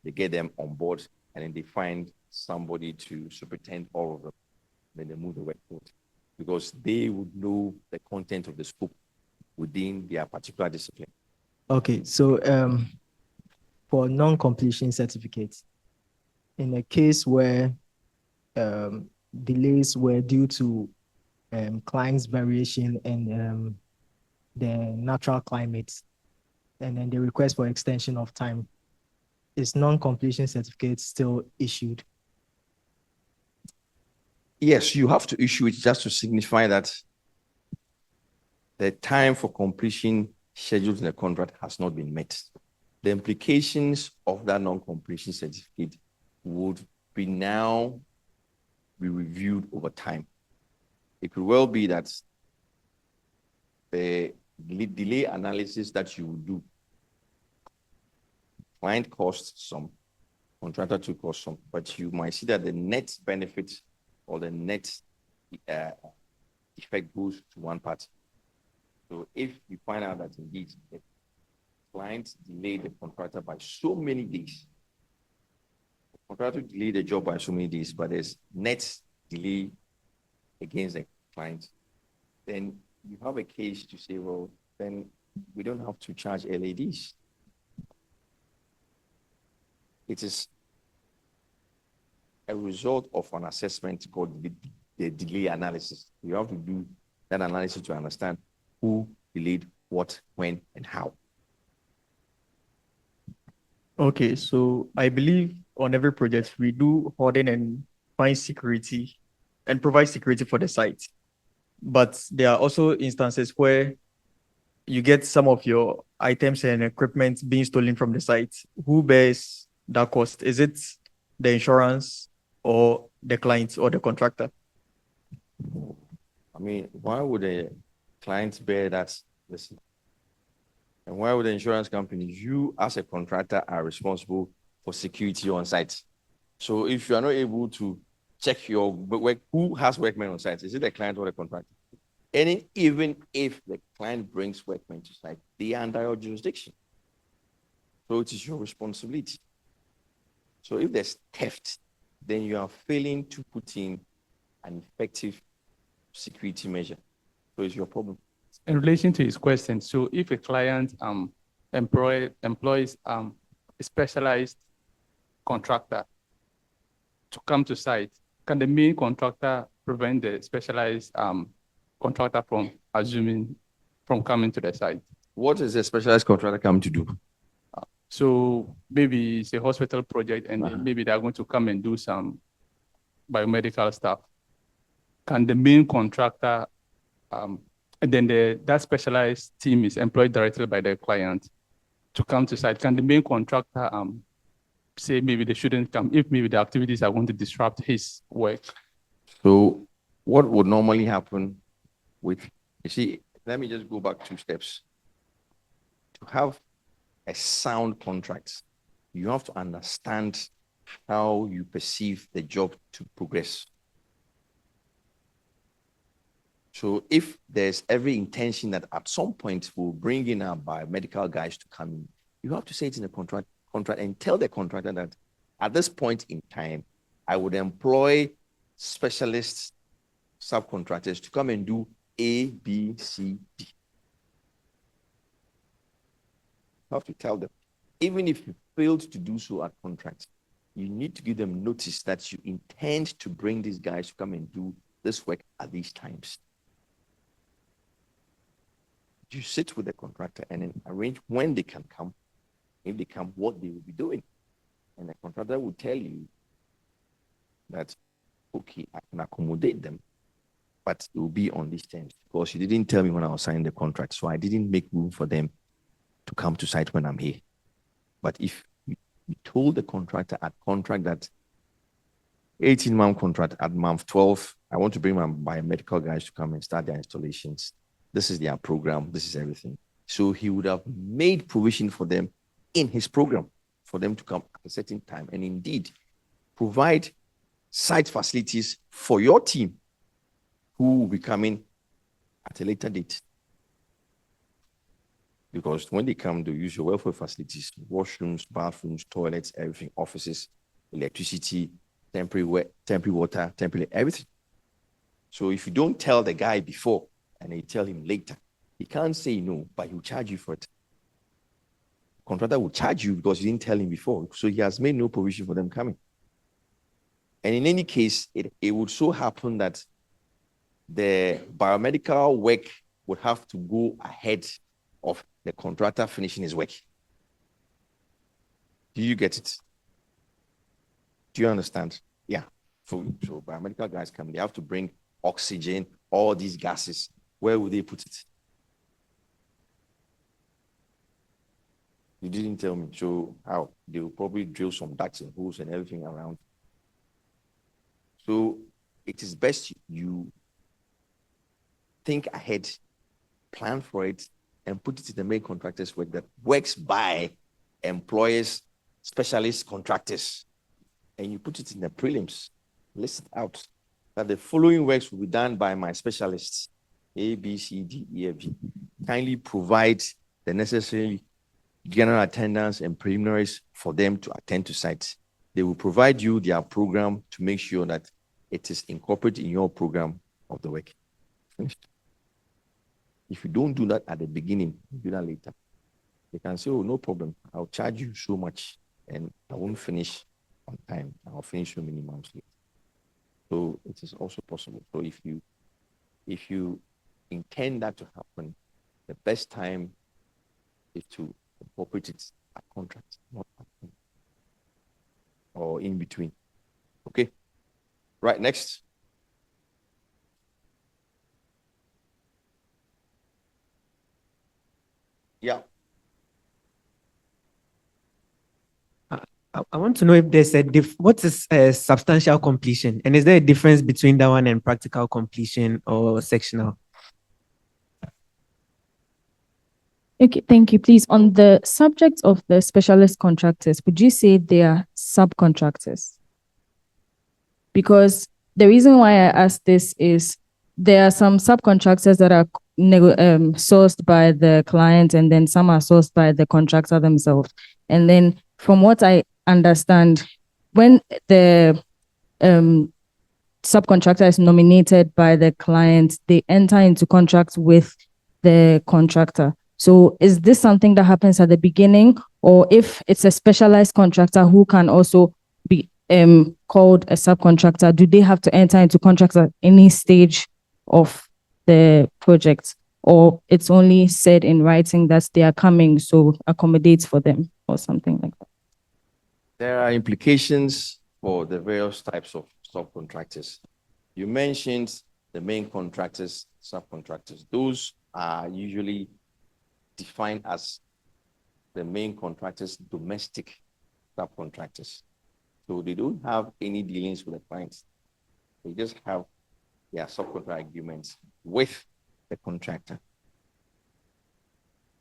[SPEAKER 1] they get them on board and then they find somebody to superintend all of them. Then they move the work forward because they would know the content of the scope within their particular discipline.
[SPEAKER 14] Okay, so for non-completion certificates, in a case where delays were due to client's variation in the natural climate, and then the request for extension of time, is non-completion certificate still issued?
[SPEAKER 1] Yes, you have to issue it just to signify that the time for completion scheduled in the contract has not been met. The implications of that non-completion certificate would be now be reviewed over time. It could well be that the delay analysis that you will do, client costs some, contractor to cost some, but you might see that the net benefit or the net effect goes to one party. So if you find out that indeed the client delayed the contractor by so many days, the contractor delayed the job by so many days, but there's net delay against the client, then you have a case to say, well, then we don't have to charge LADs. It is a result of an assessment called the delay analysis. You have to do that analysis to understand who delayed what, when, and how.
[SPEAKER 21] Okay, so I believe on every project we do harden and find security and provide security for the site. But there are also instances where you get some of your items and equipment being stolen from the site. Who bears that cost? Is it the insurance or the client or the contractor?
[SPEAKER 1] I mean, why would a client bear that? Listen, and why would the insurance company? You as a contractor are responsible for security on site. So if you are not able to check your work, who has workmen on site? Is it the client or the contractor? And even if the client brings workmen to site, they are under your jurisdiction. So it is your responsibility. So if there's theft, then you are failing to put in an effective security measure. So it's your problem.
[SPEAKER 7] In relation to his question, so if a client employs a specialized contractor to come to site, can the main contractor prevent the specialized contractor from coming to the site?
[SPEAKER 1] What is a specialized contractor coming to do?
[SPEAKER 7] So maybe it's a hospital project and then maybe they're going to come and do some biomedical stuff. Can the main contractor, and then that specialized team is employed directly by the client to come to site, can the main contractor say maybe they shouldn't come if maybe the activities are going to disrupt his work?
[SPEAKER 1] So what would normally happen with, you see, let me just go back 2 steps. To have a sound contract, you have to understand how you perceive the job to progress. So if there's every intention that at some point we'll bring in our biomedical guys to come in, you have to say it in the contract and tell the contractor that at this point in time, I would employ specialists, subcontractors to come and do A, B, C, D. You have to tell them. Even if you failed to do so at contract, you need to give them notice that you intend to bring these guys to come and do this work at these times. You sit with the contractor and then arrange when they can come, if they come, what they will be doing. And the contractor will tell you that okay, I can accommodate them, but it will be on these terms because you didn't tell me when I was signing the contract. So I didn't make room for them to come to site when I'm here. But if you told the contractor at contract that 18-month contract at month 12, I want to bring my biomedical guys to come and start their installations. This is their program. This is everything. So he would have made provision for them in his program for them to come at a certain time and indeed provide site facilities for your team who will be coming at a later date. Because when they come, they use your welfare facilities, washrooms, bathrooms, toilets, everything, offices, electricity, temporary water, temporary everything. So if you don't tell the guy before and you tell him later, he can't say no, but he'll charge you for it. Contractor will charge you because you didn't tell him before. So he has made no provision for them coming. And in any case, it would so happen that the biomedical work would have to go ahead of the contractor finishing his work. Do you get it? Do you understand? Yeah. So biomedical guys come, they have to bring oxygen, all these gases. Where would they put it? You didn't tell me. So how? They will probably drill some ducts and holes and everything around. So it is best you think ahead, plan for it, and put it in the main contractor's work that works by employers, specialists, contractors. And you put it in the prelims, list it out, that the following works will be done by my specialists, A, B, C, D, E, F, G. Kindly provide the necessary general attendance and preliminaries for them to attend to sites. They will provide you their program to make sure that it is incorporated in your program of the work. Finished. If you don't do that at the beginning, do that later. They can say, oh, no problem. I'll charge you so much and I won't finish on time. I'll finish so many months later. So it is also possible. So if you intend that to happen, the best time is to incorporate it at contract, not at home or in between. Okay. Right, next. Yeah.
[SPEAKER 10] I want to know if there's what is a substantial completion, and is there a difference between that one and practical completion or sectional?
[SPEAKER 18] Okay, thank you. Please, on the subject of the specialist contractors, would you say they are subcontractors? Because the reason why I ask this is there are some subcontractors that are sourced by the client, and then some are sourced by the contractor themselves. And then from what I understand, when the subcontractor is nominated by the client, they enter into contract with the contractor. So is this something that happens at the beginning, or if it's a specialized contractor who can also be called a subcontractor, do they have to enter into contracts at any stage of the project, or it's only said in writing that they are coming, so accommodates for them or something like that?
[SPEAKER 1] There are implications for the various types of subcontractors. You mentioned the main contractors, subcontractors. Those are usually defined as the main contractors, domestic subcontractors. So they don't have any dealings with the clients. They just have their subcontract agreements with the contractor.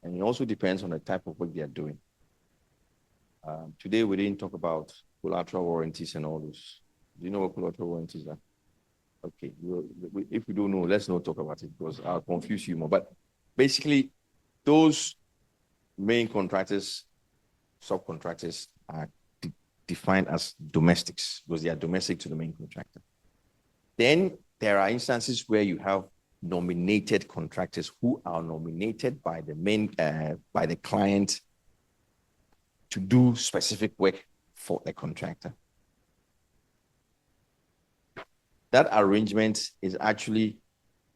[SPEAKER 1] And it also depends on the type of work they are doing. Today, we didn't talk about collateral warranties and all those. Do you know what collateral warranties are? Okay, if we don't know, let's not talk about it because I'll confuse you more. But basically, those main contractors, subcontractors are defined as domestics because they are domestic to the main contractor. Then there are instances where you have nominated contractors who are nominated by the main, by the client to do specific work for the contractor. That arrangement is actually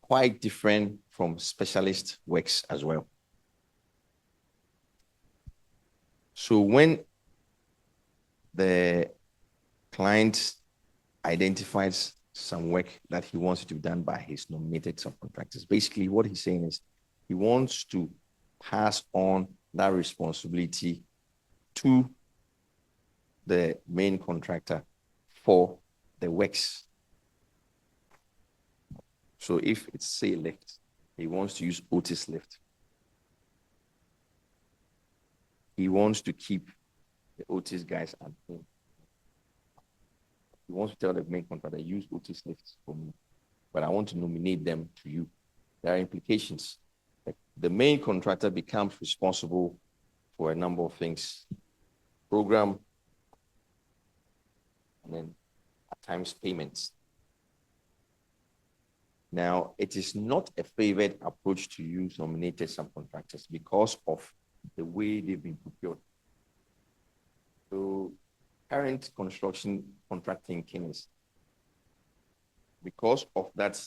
[SPEAKER 1] quite different from specialist works as well. So when the client identifies some work that he wants to be done by his nominated subcontractors. Basically, what he's saying is he wants to pass on that responsibility to the main contractor for the works. So if it's say lift, he wants to use Otis lift. He wants to keep the Otis guys at home. He wants to tell the main contractor, use Otis lifts for me, but I want to nominate them to you. There are implications. The main contractor becomes responsible for a number of things. Program, and then at times payments. Now, it is not a favored approach to use nominated subcontractors because of the way they've been procured. So current construction contracting kings, because of that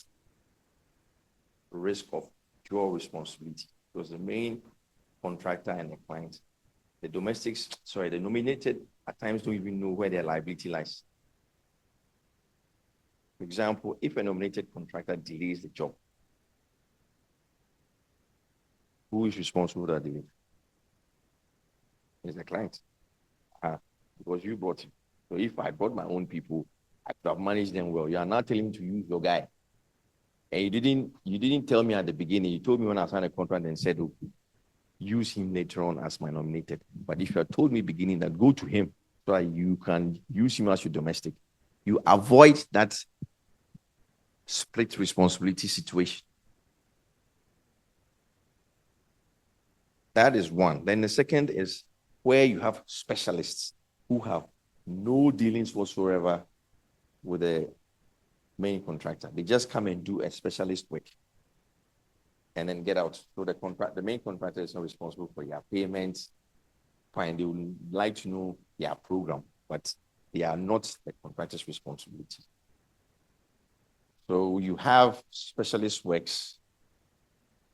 [SPEAKER 1] risk of dual responsibility, because the main contractor and the client, the domestics, sorry, the nominated at times don't even know where their liability lies. For example, if a nominated contractor delays the job, who is responsible for that delay? It's the client. Because you brought him. So if I brought my own people, I could have managed them well. You are now telling me to use your guy. And you didn't tell me at the beginning. You told me when I signed a contract and said, okay, use him later on as my nominated. But if you had told me beginning that go to him so that you can use him as your domestic, you avoid that split responsibility situation. That is one. Then the second is where you have specialists who have no dealings whatsoever with the main contractor. They just come and do a specialist work and then get out. So the main contractor is not responsible for your payments. Fine, they would like to know your program, but they are not the contractor's responsibility. So you have specialist works,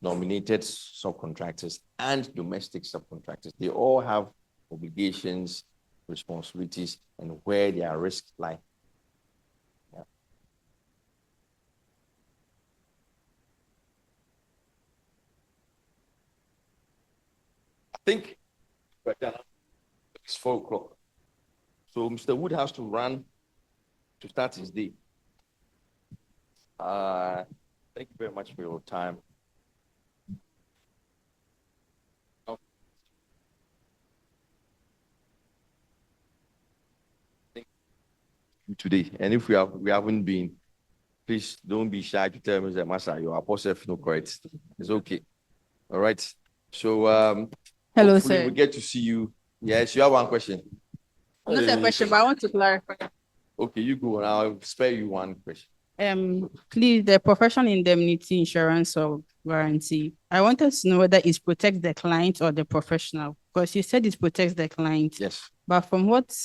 [SPEAKER 1] nominated subcontractors, and domestic subcontractors. They all have obligations, responsibilities, and where their risks lie. Yeah. I think it's 4 o'clock. So Mr. Wood has to run to start his day. Thank you very much for your time. Today, and if we haven't been, please don't be shy to tell me that Master, your apostle no correct. It's okay. All right. So
[SPEAKER 13] hello,
[SPEAKER 1] hopefully
[SPEAKER 13] sir.
[SPEAKER 1] we get to see you. Yes, you have one question.
[SPEAKER 13] Not a question, but I want to clarify.
[SPEAKER 1] Okay, you go and I'll spare you one question.
[SPEAKER 13] Please, the professional indemnity insurance or guarantee, I wanted to know whether it protects the client or the professional, because you said it protects the client.
[SPEAKER 1] Yes.
[SPEAKER 13] But from what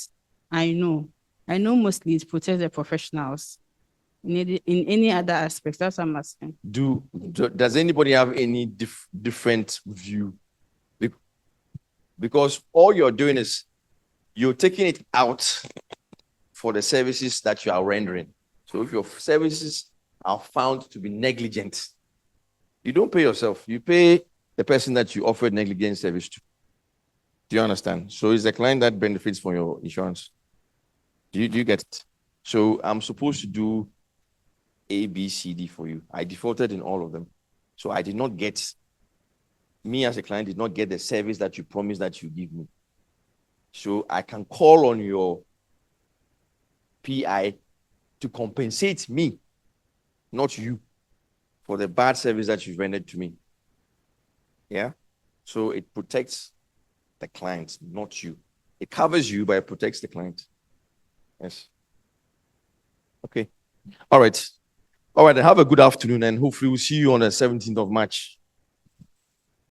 [SPEAKER 13] I know mostly it protects the professionals. In any other aspects, that's what I'm asking.
[SPEAKER 1] Does anybody have any different view? Because all you're doing is you're taking it out for the services that you are rendering. So if your services are found to be negligent, you don't pay yourself. You pay the person that you offered negligent service to. Do you understand? So it's the client that benefits from your insurance. Do you get it? So I'm supposed to do A, B, C, D for you. I defaulted in all of them. So I did not get, me as a client did not get the service that you promised that you give me. So I can call on your PI to compensate me, not you, for the bad service that you've rendered to me. Yeah? So it protects the client, not you. It covers you, but it protects the client. Yes. Okay. All right. All right. Have a good afternoon, and hopefully we'll see you on the 17th of March.